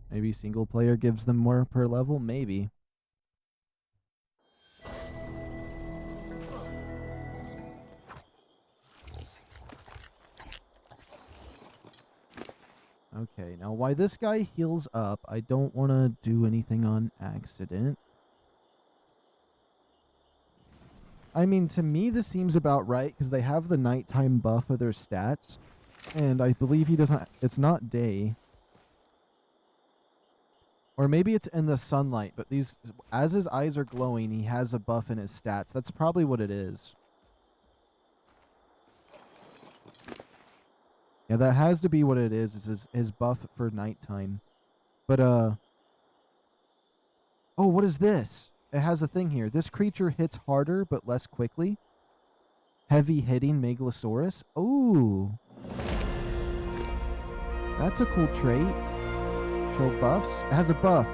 Maybe single player gives them more per level? Maybe. Okay, now why this guy heals up, I don't want to do anything on accident. I mean, to me, this seems about right, because they have the nighttime buff of their stats. And I believe he doesn't... It's not day. Or maybe it's in the sunlight, but these, as his eyes are glowing, he has a buff in his stats. That's probably what it is. Yeah, that has to be what it is his buff for nighttime. But, oh, what is this? It has a thing here. This creature hits harder, but less quickly. Heavy hitting Megalosaurus. Ooh. That's a cool trait. Show buffs. It has a buff.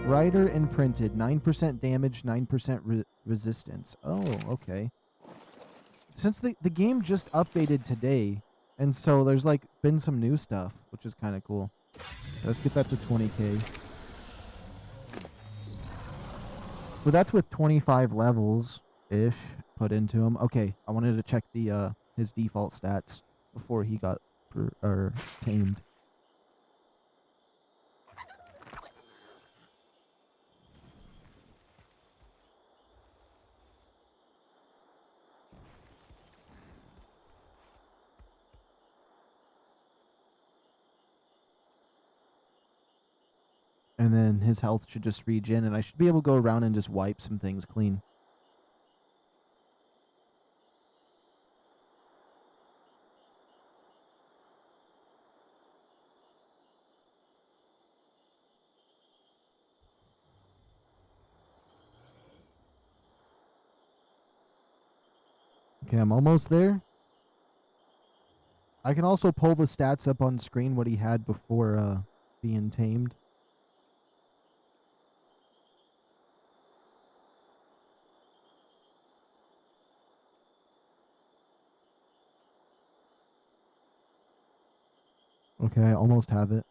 Rider imprinted. 9% damage, 9% resistance. Oh, okay. Since the game just updated today, and so there's like been some new stuff, which is kind of cool. Let's get that to 20k. Well, that's with 25 levels-ish put into him. Okay, I wanted to check the his default stats before he got tamed. And then his health should just regen, and I should be able to go around and just wipe some things clean. Okay, I'm almost there. I can also pull the stats up on screen what he had before being tamed. Okay, I almost have it.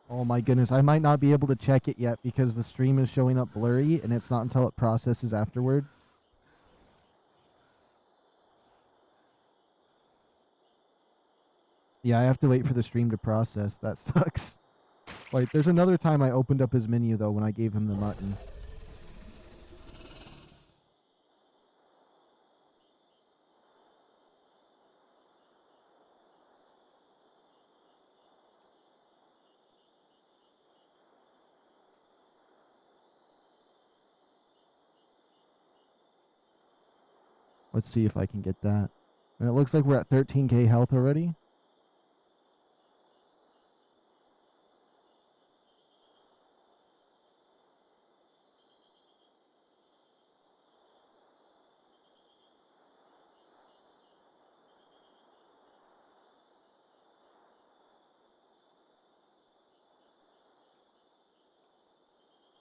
Oh my goodness, I might not be able to check it yet because the stream is showing up blurry and it's not until it processes afterward. Yeah, I have to wait for the stream to process. That sucks. Like, there's another time I opened up his menu though when I gave him the mutton. Let's see if I can get that. And it looks like we're at 13k health already.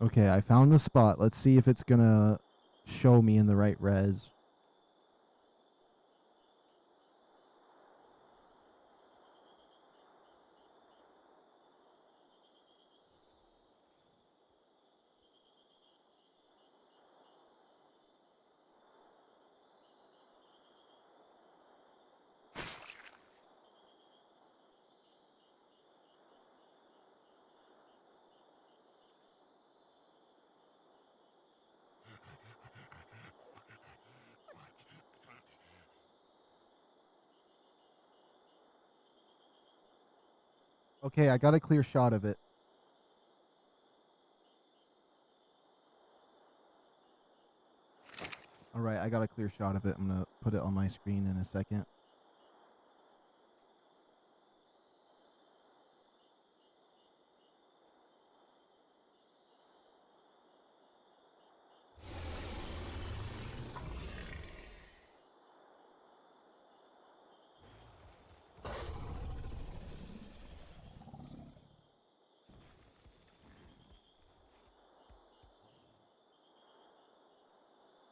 Okay, I found the spot. Let's see if it's gonna show me in the right res. Okay, I got a clear shot of it. Alright, I got a clear shot of it. I'm gonna put it on my screen in a second.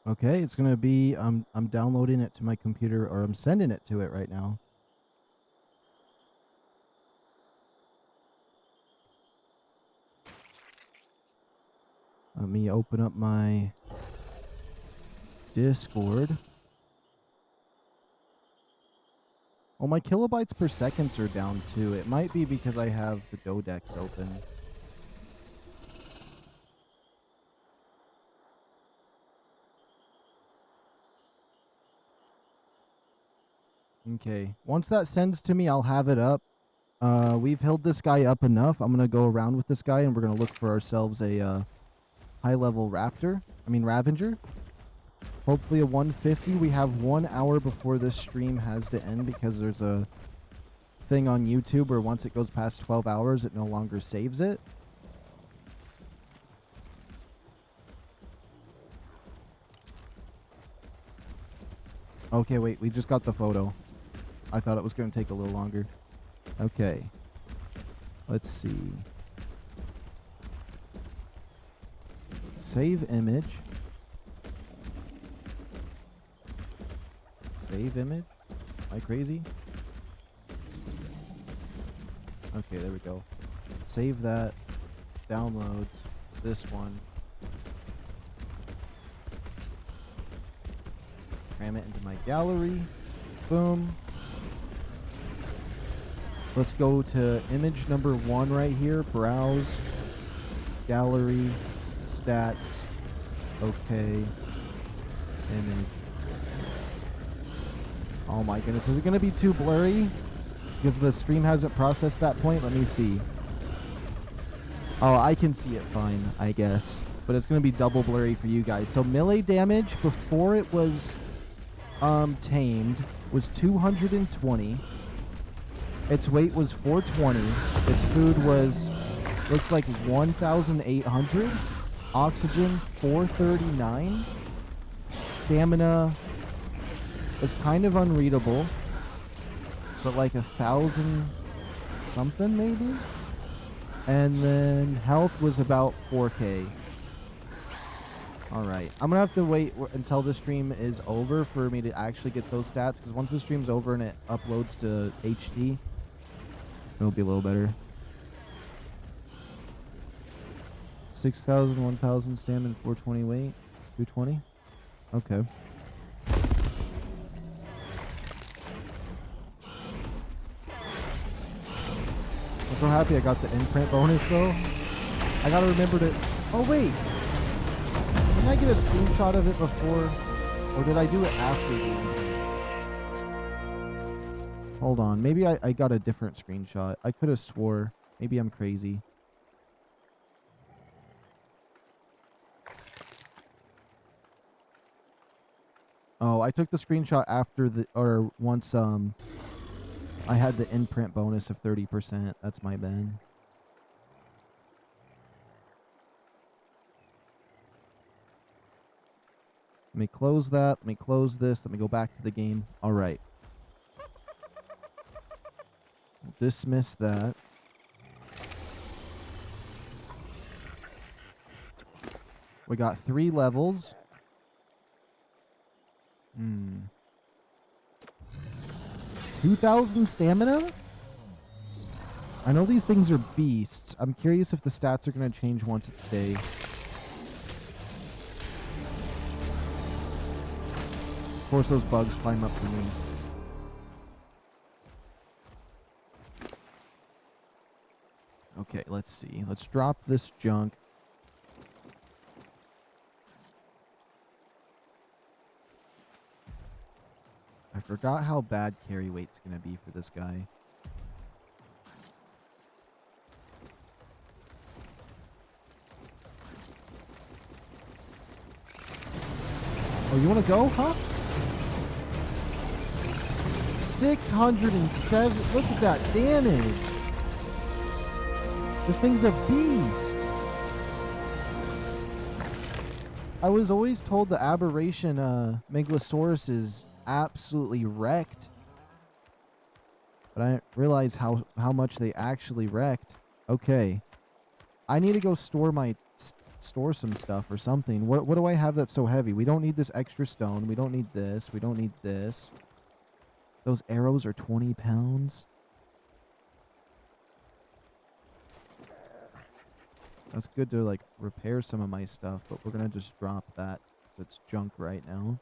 Okay, it's gonna be I'm downloading it to my computer, or I'm sending it to it right now. Let me open up my Discord. Oh, my kilobytes per seconds are down too. It might be because I have the Dodex open. Okay. Once that sends to me, I'll have it up. We've held this guy up enough. I'm gonna go around with this guy, and we're gonna look for ourselves a high-level raptor. I mean, Ravager. Hopefully a 150. We have 1 hour before this stream has to end because there's a thing on YouTube where once it goes past 12 hours, it no longer saves it. Okay, wait. We just got the photo. I thought it was going to take a little longer. Okay. Let's see. Save image. Save image? Am I crazy? Okay, there we go. Save that. Downloads. This one. Cram it into my gallery. Boom. Let's go to image number 1 right here. Browse. Gallery. Stats. Okay. Image. Oh my goodness. Is it going to be too blurry? Because the stream hasn't processed that point? Let me see. Oh, I can see it fine, I guess. But it's going to be double blurry for you guys. So melee damage before it was tamed was 220. Its weight was 420. Its food was, looks like 1,800. Oxygen 439. Stamina is kind of unreadable, but like 1,000 something maybe. And then health was about 4K. All right, I'm gonna have to wait until the stream is over for me to actually get those stats, because once the stream's over and it uploads to HD, it'll be a little better. 6,000, 1,000 stamina, 420 weight, 220. Okay. I'm so happy I got the imprint bonus though. I gotta remember to. Oh wait. Didn't I get a screenshot of it before? Or did I do it after the imprint? Hold on. Maybe I got a different screenshot. I could have swore. Maybe I'm crazy. Oh, I took the screenshot after the, or once I had the imprint bonus of 30%. That's my bad. Let me close that. Let me close this. Let me go back to the game. All right. Dismiss that. We got 3 levels. 2,000 stamina? I know these things are beasts. I'm curious if the stats are going to change once it's day. Of course, those bugs climb up for me. Okay, let's see. Let's drop this junk. I forgot how bad carry weight's going to be for this guy. Oh, you want to go, huh? 607. Look at that damage. This thing's a beast. I was always told the aberration Megalosaurus is absolutely wrecked, but I didn't realize how much they actually wrecked. Okay, I need to go store some stuff or something. What do I have that's so heavy? We don't need this extra stone. We don't need this. We don't need this. Those arrows are 20 pounds. That's good to like repair some of my stuff, but we're gonna just drop that because it's junk right now.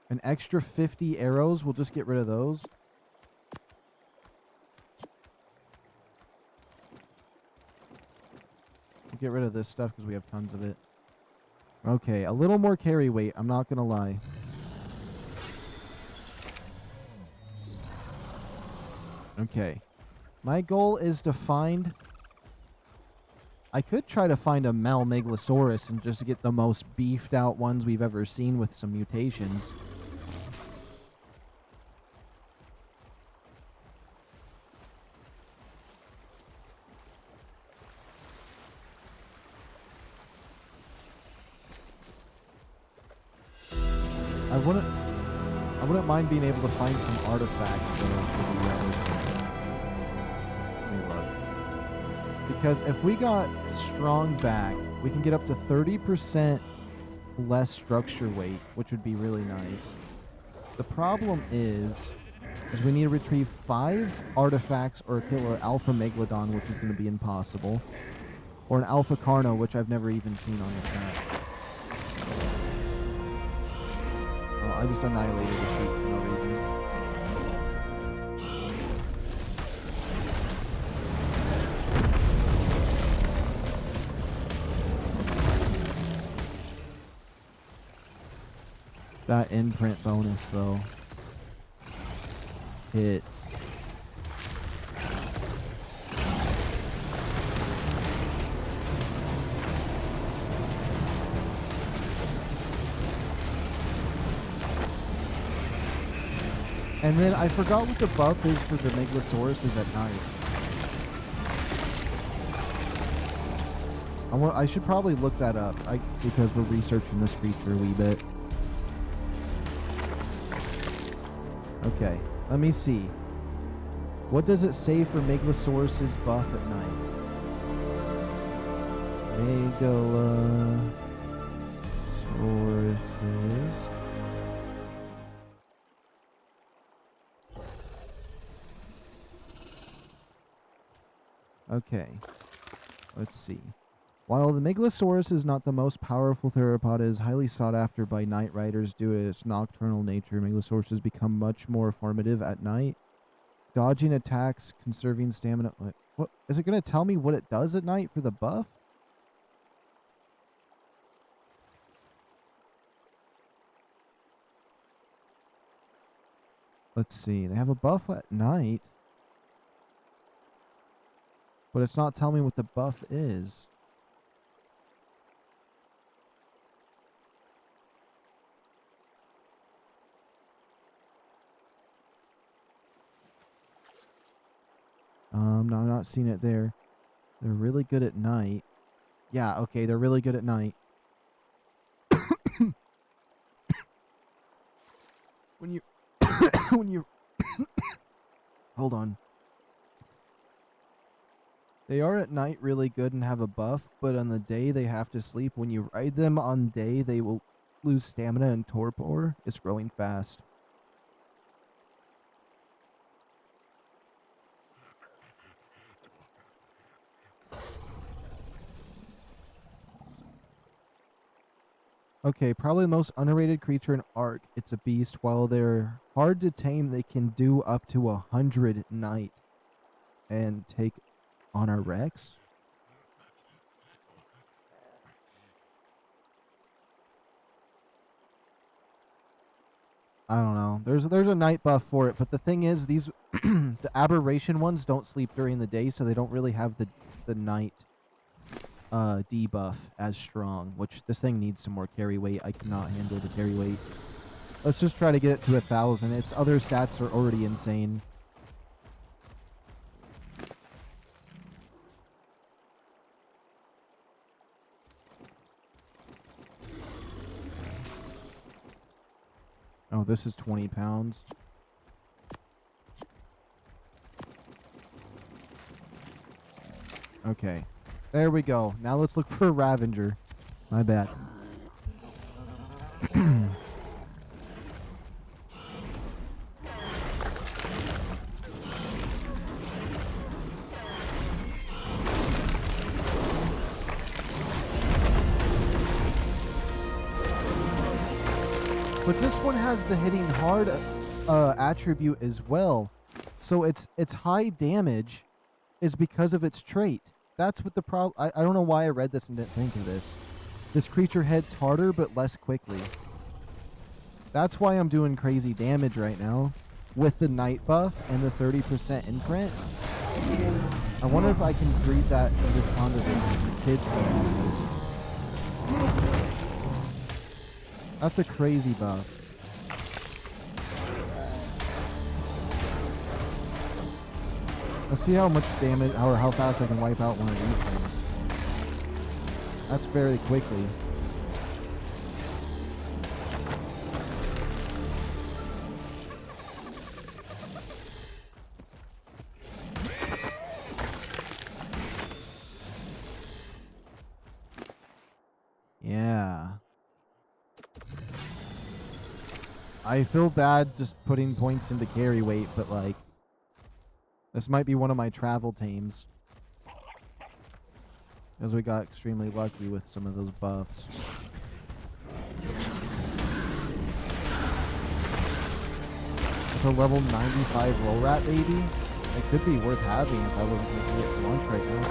An extra 50 arrows. We'll just get rid of those. We'll get rid of this stuff because we have tons of it. Okay, a little more carry weight, I'm not gonna lie. Okay. My goal is to find... I could try to find a Megalosaurus and just get the most beefed out ones we've ever seen with some mutations. I wouldn't mind being able to find some artifacts though for the Let me look. Because if we got strong back, we can get up to 30% less structure weight, which would be really nice. The problem is we need to retrieve 5 artifacts or kill an Alpha Megalodon, which is going to be impossible. Or an Alpha Carno, which I've never even seen on this map. Oh, I just annihilated the sheep for no reason. That imprint bonus, though, hits. And then I forgot what the buff is for the Megalosauruses at night. I should probably look that up because we're researching this creature a wee bit. Okay, let me see. What does it say for Megalosaurus's buff at night? Megalosauruses. Okay, let's see. While the Megalosaurus is not the most powerful theropod, it is highly sought after by night riders due to its nocturnal nature. Megalosauruses become much more formative at night. Dodging attacks, conserving stamina. What is it going to tell me what it does at night for the buff? Let's see. They have a buff at night. But it's not telling me what the buff is. No, I'm not seeing it there. They're really good at night. Yeah, okay, they're really good at night. When you... when you... Hold on. They are at night really good and have a buff, but on the day they have to sleep. When you ride them on day, they will lose stamina and torpor. It's growing fast. Okay, probably the most underrated creature in ARK. It's a beast. While they're hard to tame, they can do up to 100 night and take on our Rex. I don't know. There's a night buff for it, but the thing is, these the aberration ones don't sleep during the day, so they don't really have the night debuff as strong. Which this thing needs some more carry weight. I cannot handle the carry weight. Let's just try to get it to 1,000. Its other stats are already insane. Oh, this is 20 pounds. Okay. There we go. Now let's look for a Ravager. My bad. But this one has the hitting hard attribute as well. So its high damage is because of its trait. That's what the problem... I don't know why I read this and didn't think of this. This creature hits harder but less quickly. That's why I'm doing crazy damage right now. With the night buff and the 30% imprint. I wonder if I can breed that into conversation for kids to use. That's a crazy buff. Let's see how much damage, or how fast I can wipe out one of these things. That's very quickly. Yeah. I feel bad just putting points into carry weight, but like, this might be one of my travel tames. Because we got extremely lucky with some of those buffs. It's a level 95 MOLERAT baby. It could be worth having if I wasn't going to get to launch right now.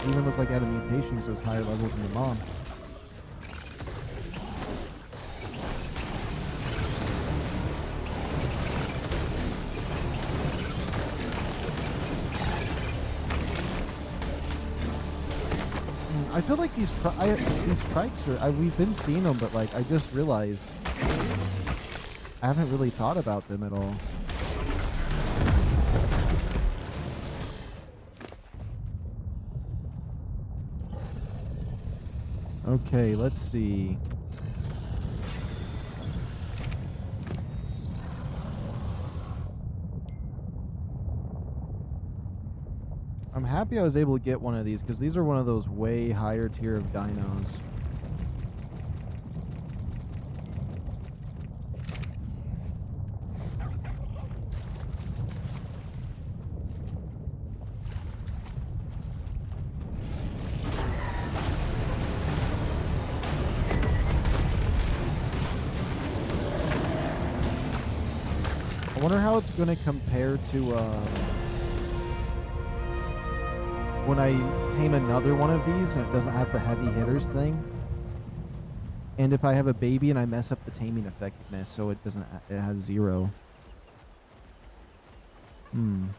It even looked like it had a mutation, so it's higher levels than the mom. I feel like these trikes are, we've been seeing them, but like I just realized I haven't really thought about them at all. Okay, let's see. I'm happy I was able to get one of these because these are one of those way higher tier of dinos. I wonder how it's going to compare to when I tame another one of these and it doesn't have the heavy hitters thing. And if I have a baby and I mess up the taming effectiveness, so it doesn't, it has 0. Now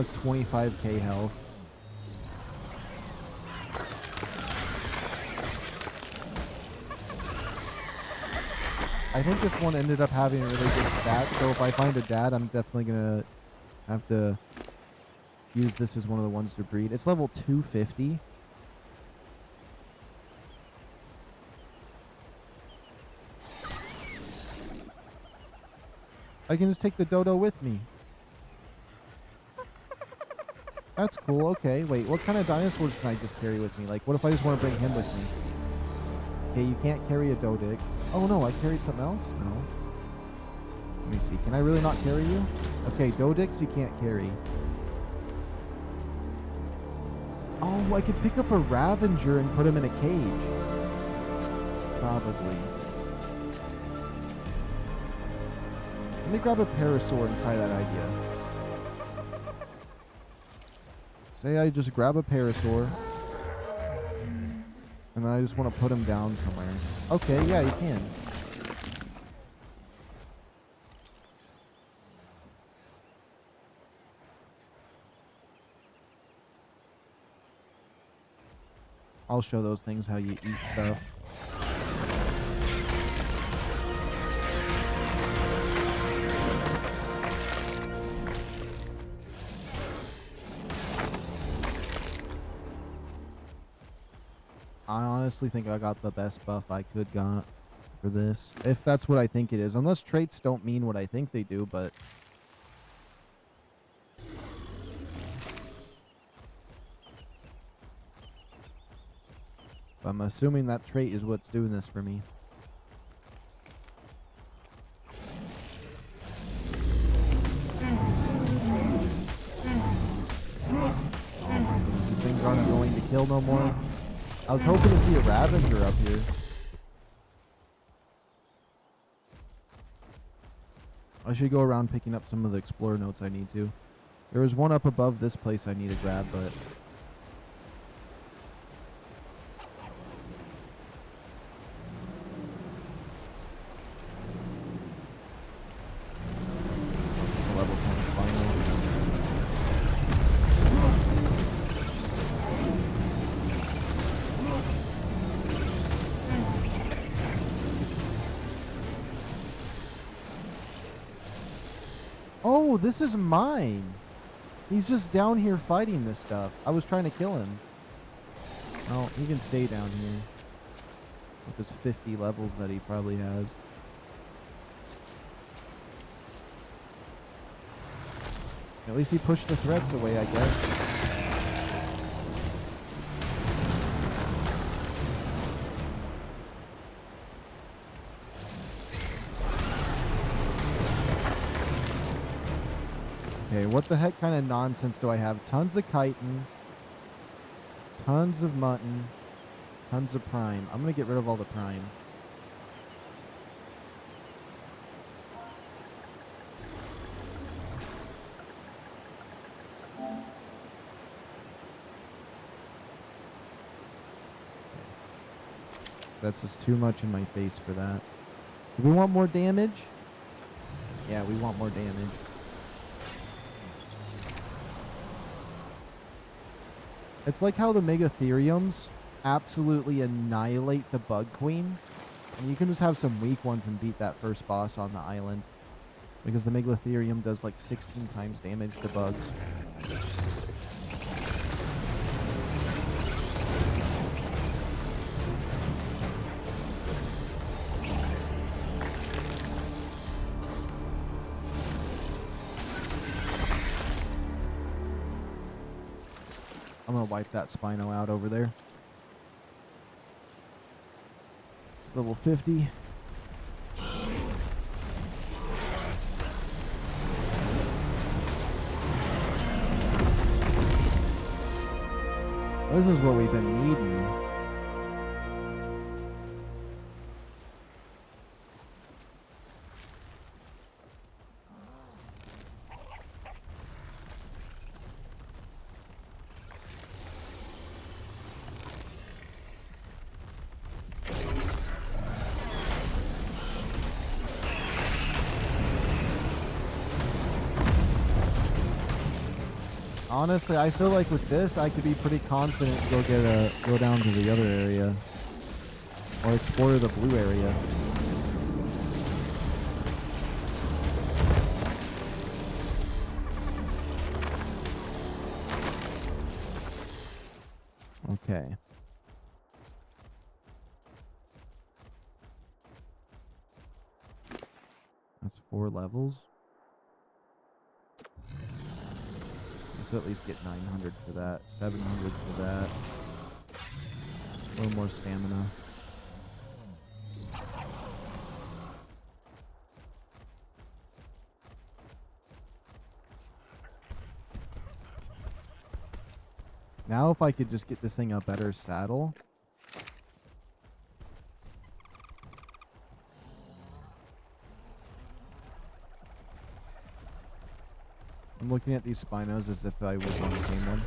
it's 25k health. I think this one ended up having a really good stat, so if I find a dad, I'm definitely going to have to use this as one of the ones to breed. It's level 250. I can just take the dodo with me. That's cool, okay. Wait, what kind of dinosaurs can I just carry with me? Like, what if I just want to bring him with me? Okay, you can't carry a Dodic. Oh no, I carried something else? No. Let me see. Can I really not carry you? Okay, Dodics you can't carry. Oh, I could pick up a Ravager and put him in a cage. Probably. Let me grab a Parasaur and try that idea. Say I just grab a Parasaur. And then I just want to put him down somewhere. Okay, yeah, you can. I'll show those things how you eat stuff. I honestly think I got the best buff I could got for this. If that's what I think it is. Unless traits don't mean what I think they do, but... I'm assuming that trait is what's doing this for me. These things aren't annoying to kill no more. I was hoping to see a Ravager up here. I should go around picking up some of the explorer notes I need to. There was one up above this place I need to grab, but... This is a level 10 spinal. Oh, this is mine. He's just down here fighting this stuff. I was trying to kill him. Oh, he can stay down here. With his 50 levels that he probably has. At least he pushed the threats away, I guess. Okay, what the heck kind of nonsense do I have? Tons of chitin, tons of mutton, tons of prime. I'm going to get rid of all the prime. That's just too much in my face for that. Do we want more damage? Yeah, we want more damage. It's like how the Megatheriums absolutely annihilate the Bug Queen. And you can just have some weak ones and beat that first boss on the island. Because the Megatherium does like 16 times damage to bugs. I'm gonna wipe that Spino out over there. Level 50. This is what we've been needing. Honestly, I feel like with this, I could be pretty confident to go down to the other area. Or explore the blue area. Okay. That's 4 levels. So at least get 900 for that, 700 for that. A little more stamina. Now if I could just get this thing a better saddle. I'm looking at these Spinos as if I would want to tame one.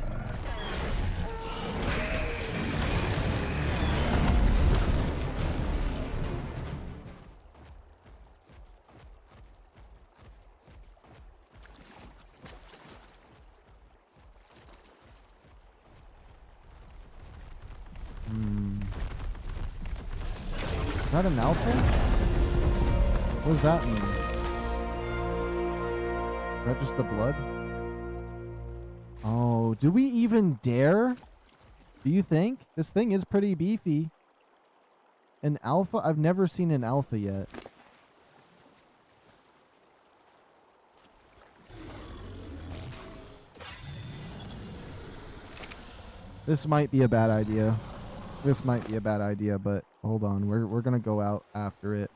Is that an alpha? What does that mean? Is that just the blood? Oh, do we even dare? Do you think? This thing is pretty beefy. An alpha? I've never seen an alpha yet. This might be a bad idea. This might be a bad idea, but hold on. We're gonna go out after it.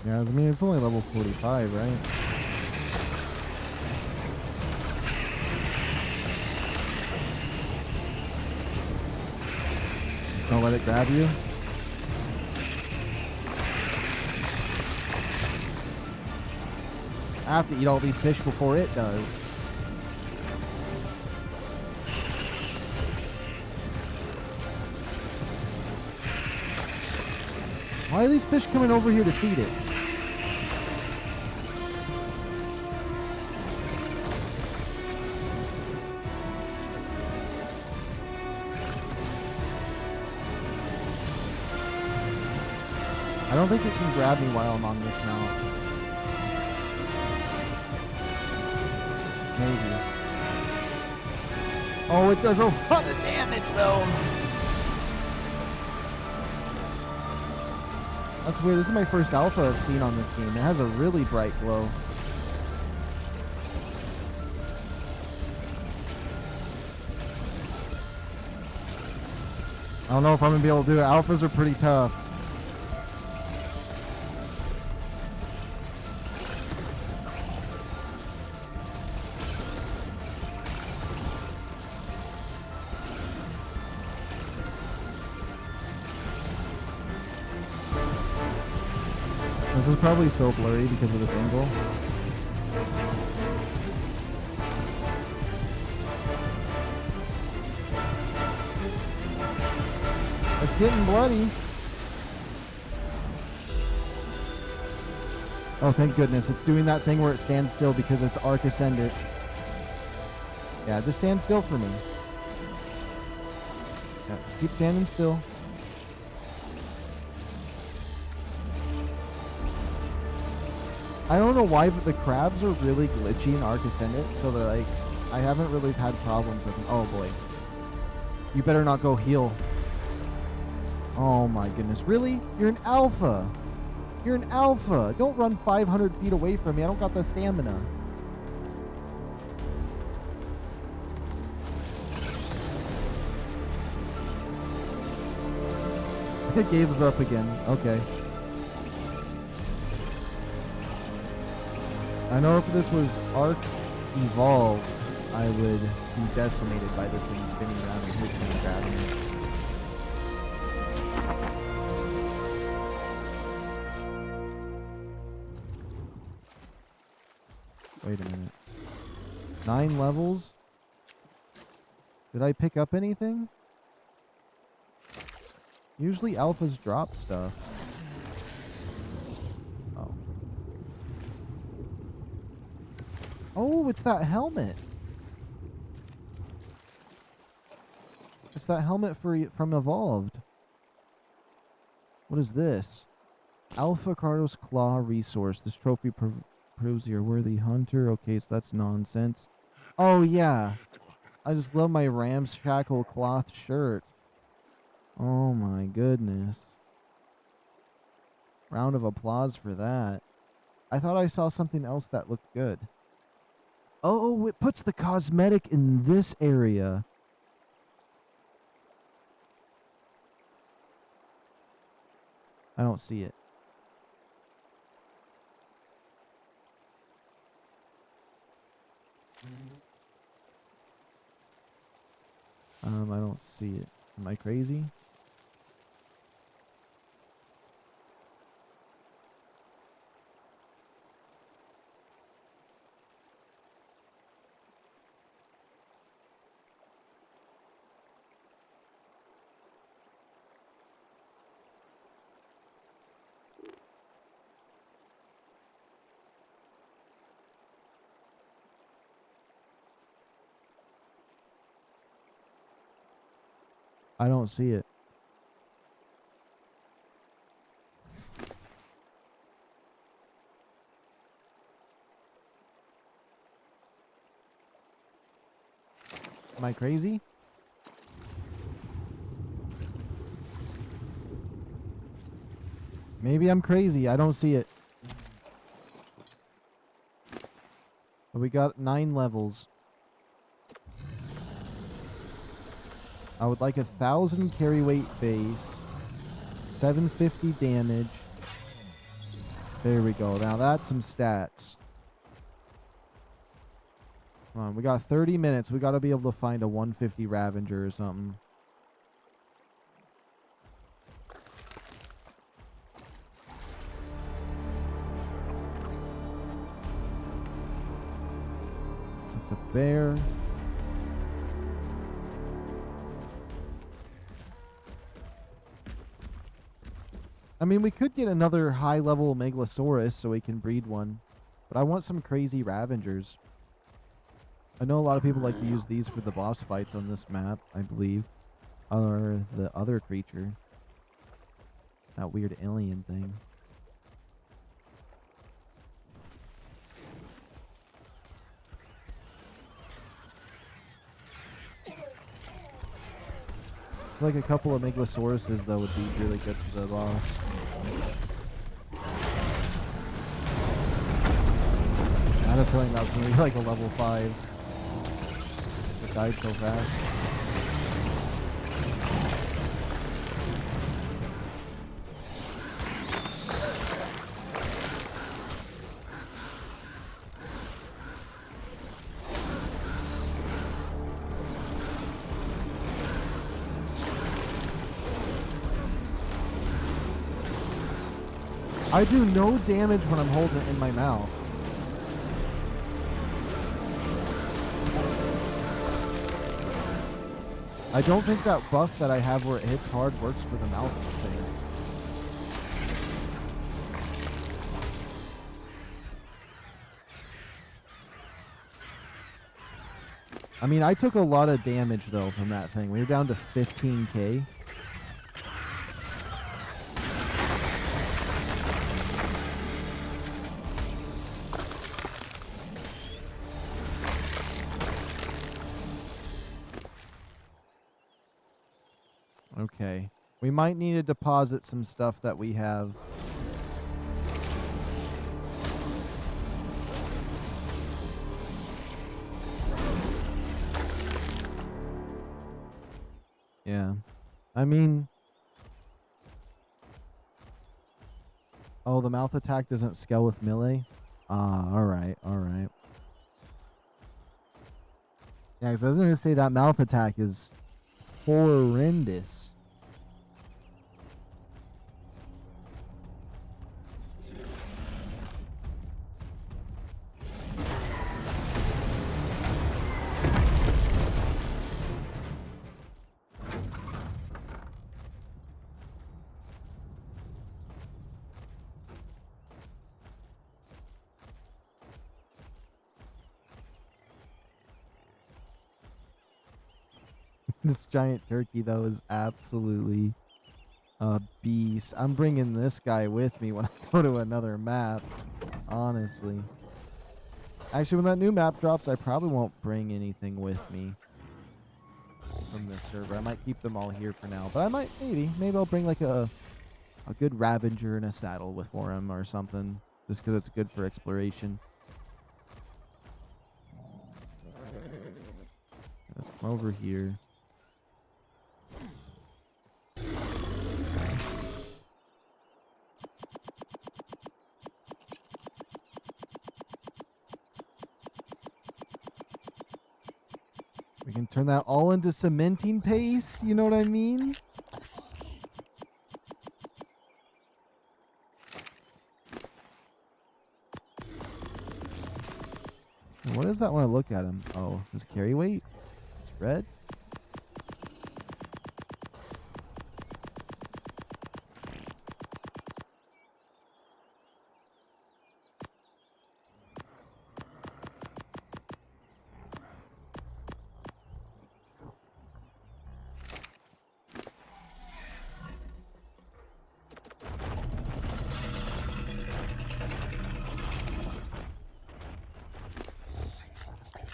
Yeah, I mean, it's only level 45, right? Just don't let it grab you. I have to eat all these fish before it does. Why are these fish coming over here to feed it? I don't think it can grab me while I'm on this mount. Maybe. Oh, it does a lot of damage though. That's weird. This is my first alpha I've seen on this game. It has a really bright glow. I don't know if I'm gonna be able to do it. Alphas are pretty tough. This is probably so blurry because of this angle. It's getting bloody. Oh, thank goodness. It's doing that thing where it stands still because it's ARK Ascendant. Yeah, just stand still for me. Yeah, just keep standing still. I don't know why, but the crabs are really glitchy in ARK Ascendant, so they're like, I haven't really had problems with them. Oh boy. You better not go heal. Oh my goodness. Really? You're an alpha. You're an alpha. Don't run 500 feet away from me. I don't got the stamina. It gave up again. Okay. I know if this was ARK Evolved, I would be decimated by this thing spinning around and hitting me and grabbing me. Wait a minute. 9 levels? Did I pick up anything? Usually alphas drop stuff. Oh. Oh, it's that helmet. It's that helmet from Evolved. What is this? Alpha Cardos Claw Resource. This trophy proves you're a worthy hunter. Okay, so that's nonsense. Oh, yeah. I just love my ramshackle cloth shirt. Oh, my goodness. Round of applause for that. I thought I saw something else that looked good. Oh, it puts the cosmetic in this area. I don't see it. I don't see it. Am I crazy? I don't see it. Am I crazy? Maybe I'm crazy. I don't see it. But we got 9 levels. I would like 1,000 carry weight base, 750 damage, There we go. Now that's some stats. Come on, we got 30 minutes. We got to be able to find a 150 Ravager or something. It's a bear. I mean, we could get another high-level Megalosaurus so we can breed one. But I want some crazy Ravengers. I know a lot of people like to use these for the boss fights on this map, I believe. Or the other creature. That weird alien thing. Like a couple of Megalosauruses, though, would be really good for the boss. I had a feeling that was going to be like a level 5. It died so fast. I do no damage when I'm holding it in my mouth. I don't think that buff that I have where it hits hard works for the mouth thing. I mean, I took a lot of damage, though, from that thing. We were down to 15k. Okay. We might need to deposit some stuff that we have. Yeah. I mean... Oh, the mouth attack doesn't scale with melee? Ah, alright, alright. Yeah, because I was going to say that mouth attack is horrendous. This giant turkey, though, is absolutely a beast. I'm bringing this guy with me when I go to another map, honestly. Actually, when that new map drops, I probably won't bring anything with me from this server. I might keep them all here for now, but I might, maybe I'll bring like a good Ravager and a saddle with for him or something, just because it's good for exploration. Let's come over here. We can turn that all into cementing paste, you know what I mean? And what does that when I look at him? Oh, his carry weight? It's red?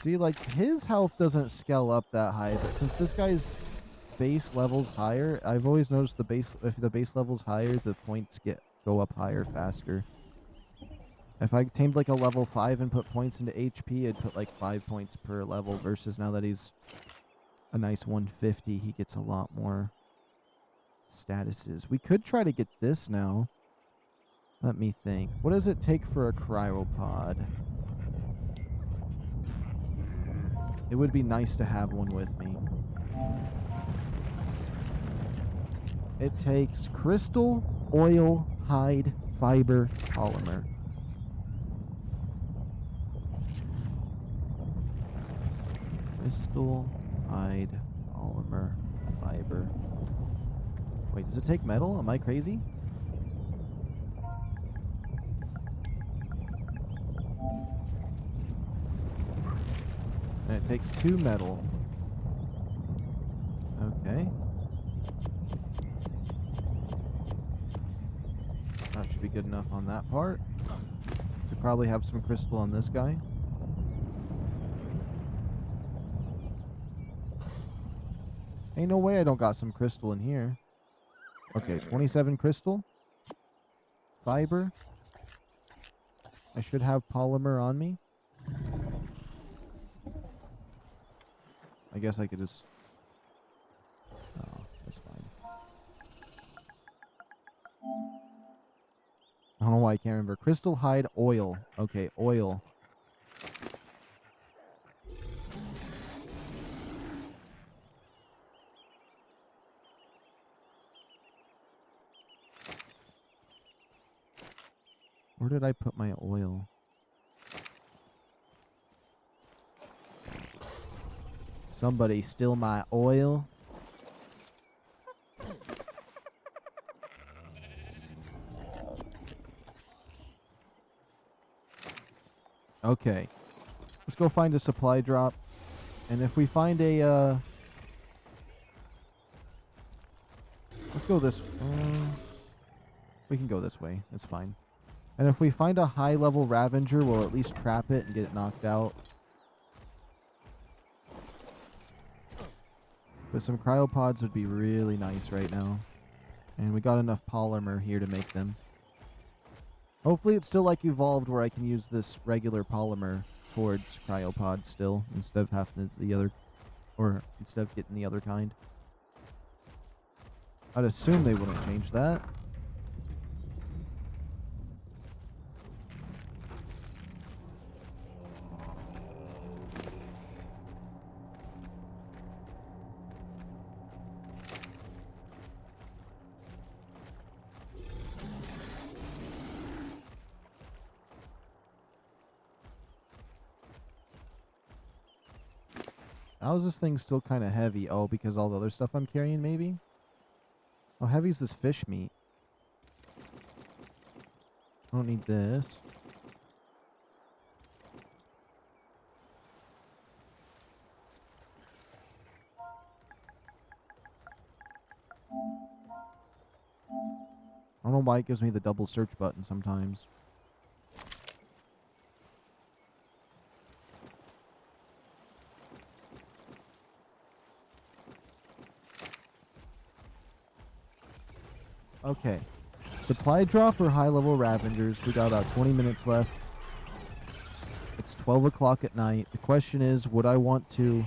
See, like, his health doesn't scale up that high, but since this guy's base level's higher, I've always noticed if the base level's higher, the points go up higher faster. If I tamed like a level 5 and put points into HP, it'd put like 5 points per level, versus now that he's a nice 150, he gets a lot more statuses. We could try to get this now. Let me think. What does it take for a cryopod? It would be nice to have one with me. It takes crystal, oil, hide, fiber, polymer. Crystal, hide, polymer, fiber. Wait, does it take metal? Am I crazy? And it takes 2 metal. Okay. That should be good enough on that part. Should probably have some crystal on this guy. Ain't no way I don't got some crystal in here. Okay, 27 crystal. Fiber. I should have polymer on me. I guess I could just... Oh, that's fine. I don't know why I can't remember. Crystal, hide, oil. Okay, oil. Where did I put my oil? Somebody steal my oil. Okay. Let's go find a supply drop. And if we find a, let's go this... we can go this way. It's fine. And if we find a high-level Ravager, we'll at least trap it and get it knocked out. But some cryopods would be really nice right now. And we got enough polymer here to make them. Hopefully it's still like evolved where I can use this regular polymer towards cryopods still, instead of having the other, or instead of getting the other kind. I'd assume they wouldn't change that. How is this thing still kind of heavy? Oh, because all the other stuff I'm carrying, maybe? How heavy is this fish meat? I don't need this. I don't know why it gives me the double search button sometimes. Okay. Supply drop or high-level Ravengers? We got about 20 minutes left. It's 12 o'clock at night. The question is, would I want to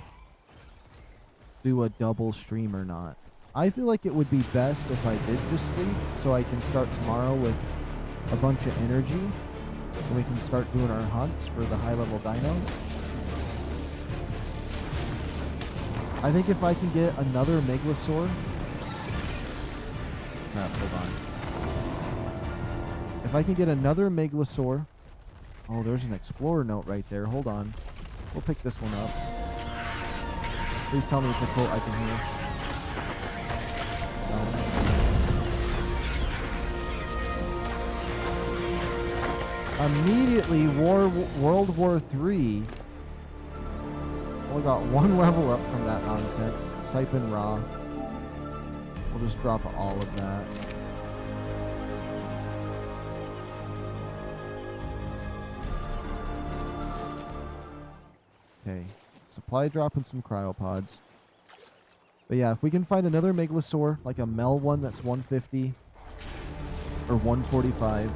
do a double stream or not? I feel like it would be best if I did just sleep, so I can start tomorrow with a bunch of energy, and we can start doing our hunts for the high-level dinos. I think if I can get another Megalosaur... hold on. If I can get another Megalosaur... Oh, there's an Explorer note right there. Hold on. We'll pick this one up. Please tell me it's a quote I can hear. No. Immediately, World War III. Only got 1 level up from that nonsense. Let's type in raw. We'll just drop all of that. Okay. Supply drop and some cryopods. But yeah, if we can find another Megalosaur, like a Mel one that's 150 or 145,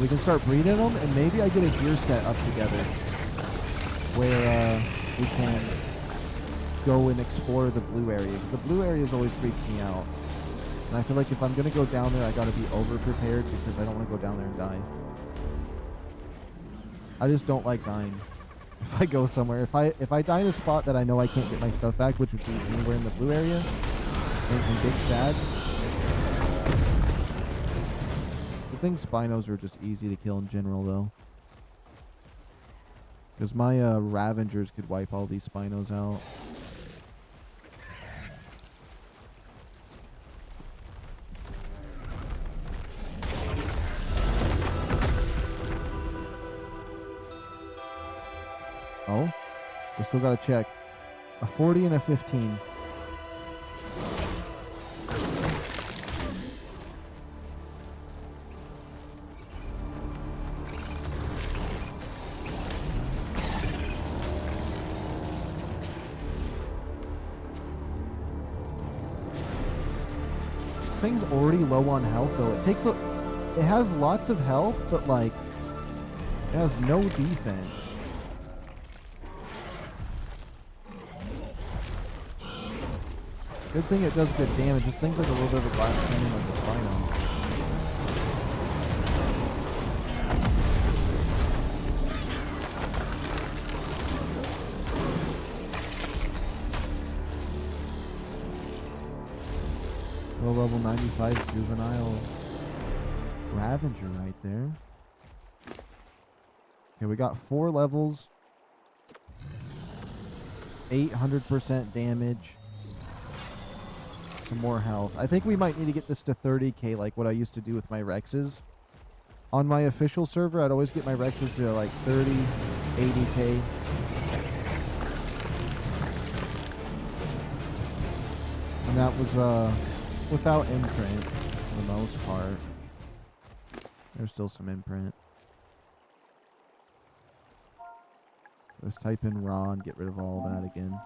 we can start breeding them, and maybe I get a gear set up together where we can go and explore the blue area, because the blue areas always freak me out. And I feel like if I'm going to go down there, I got to be over-prepared because I don't want to go down there and die. I just don't like dying. If I go somewhere, if I die in a spot that I know I can't get my stuff back, which would be anywhere in the blue area, makes me big sad. I think Spinos are just easy to kill in general, though. Because my Ravengers could wipe all these Spinos out. Oh, we still got to check. A 40 and a 15. This thing's already low on health, though. It has lots of health, but like, it has no defense. Good thing it does good damage. This thing's like a little bit of a glass cannon like the Spino. Low level 95 juvenile Ravager right there. Okay, we got 4 levels. 800% damage. Some more health. I think we might need to get this to 30k like what I used to do with my Rexes. On my official server, I'd always get my Rexes to like 30, 80k. And that was without imprint for the most part. There's still some imprint. Let's type in raw and get rid of all that again.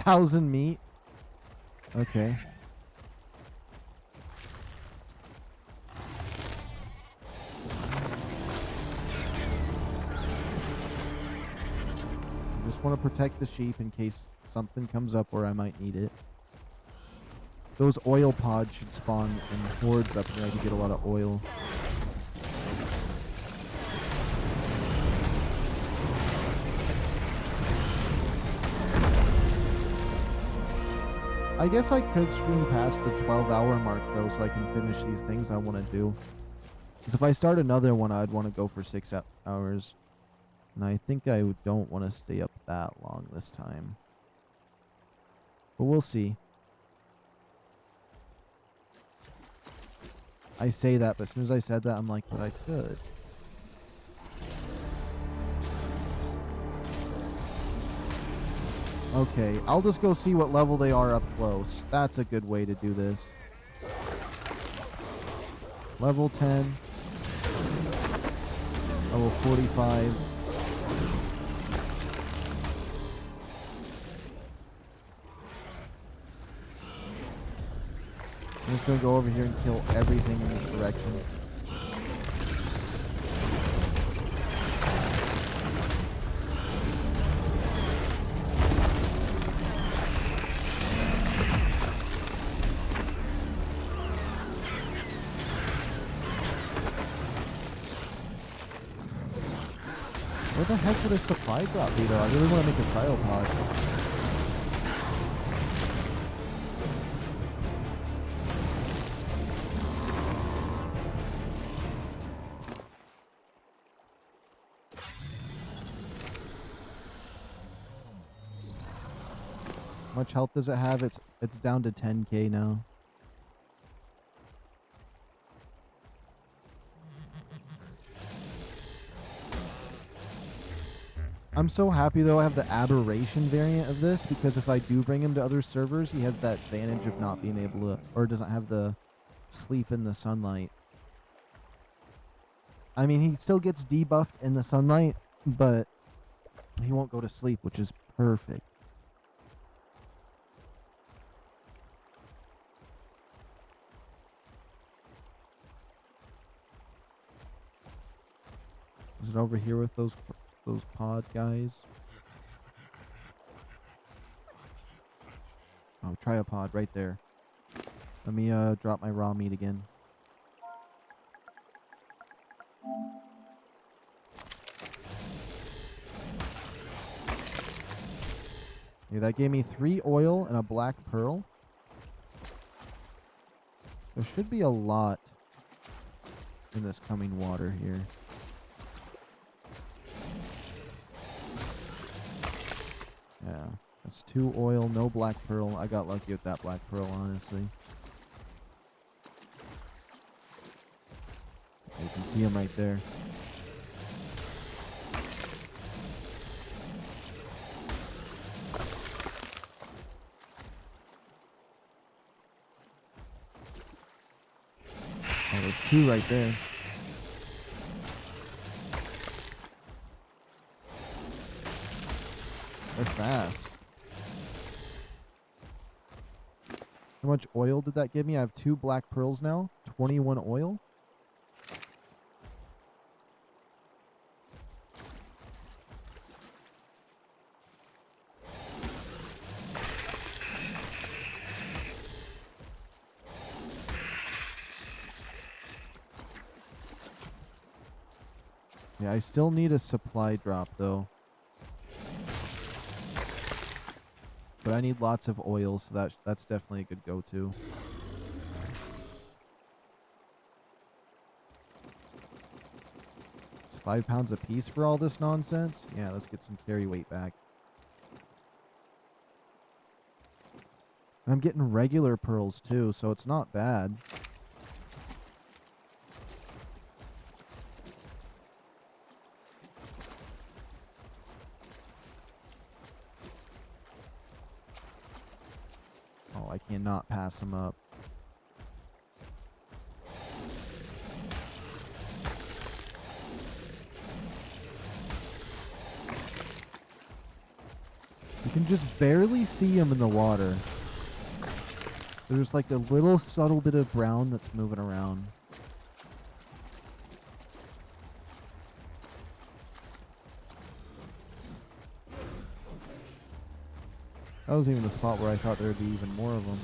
1,000 meat. Okay. I just want to protect the sheep in case something comes up where I might need it. Those oil pods should spawn in hordes up here. I could get a lot of oil. I guess I could stream past the 12-hour mark, though, so I can finish these things I want to do. Because if I start another one, I'd want to go for 6 hours. And I think I don't want to stay up that long this time. But we'll see. I say that, but as soon as I said that, I'm like, but I could. Okay, I'll just go see what level they are up close. That's a good way to do this. Level 10. Level 45. I'm just going to go over here and kill everything in this direction. Where the heck would a supply drop be, though? I really want to make a cryopod. How much health does it have? It's down to 10k now. I'm so happy, though, I have the Aberration variant of this, because if I do bring him to other servers, he has that advantage of not being able to, or doesn't have the sleep in the sunlight. I mean, he still gets debuffed in the sunlight, but he won't go to sleep, which is perfect. Is it over here with those pod guys? tripod right there. Let me drop my raw meat again. Yeah, that gave me 3 oil and a black pearl. There should be a lot in this coming water here. Yeah, that's 2 oil, no black pearl. I got lucky with that black pearl, honestly. You can see him right there. Oh, there's 2 right there. They're fast. How much oil did that give me? I have 2 black pearls now. 21 oil. Yeah, I still need a supply drop though. But I need lots of oil, so that's definitely a good go-to. It's 5 pounds a piece for all this nonsense? Yeah, let's get some carry weight back. And I'm getting regular pearls too, so it's not bad. Oh, I cannot pass them up. You can just barely see them in the water. There's like a little subtle bit of brown that's moving around. That was even the spot where I thought there would be even more of them.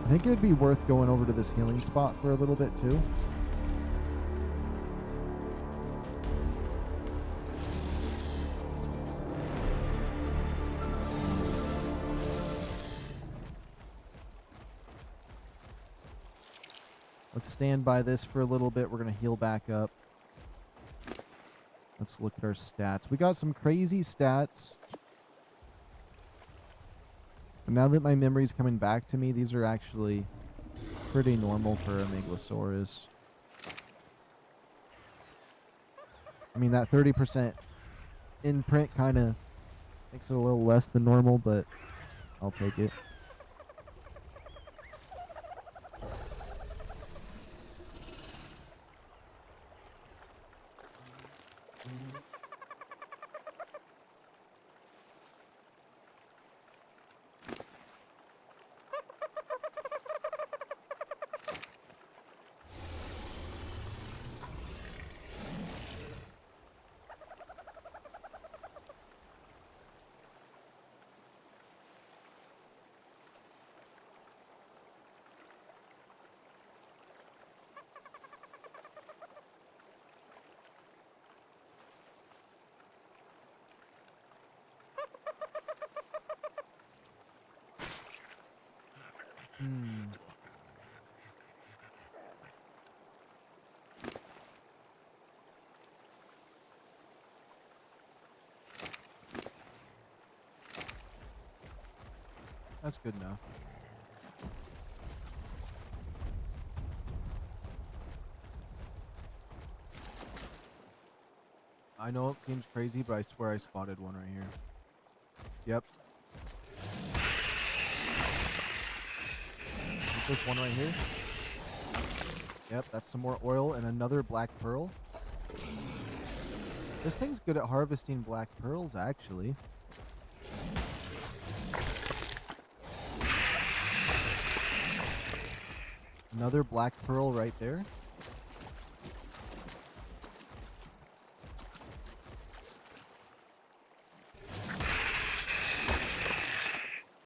I think it would be worth going over to this healing spot for a little bit too. Let's stand by this for a little bit. We're going to heal back up. Let's look at our stats. We got some crazy stats. But now that my memory's coming back to me, these are actually pretty normal for a Megalosaurus. I mean, that 30% imprint kind of makes it a little less than normal, but I'll take it. That's good enough. I know it seems crazy, but I swear I spotted one right here. Yep. There's one right here. Yep, that's some more oil and another black pearl. This thing's good at harvesting black pearls, actually. Another black pearl right there.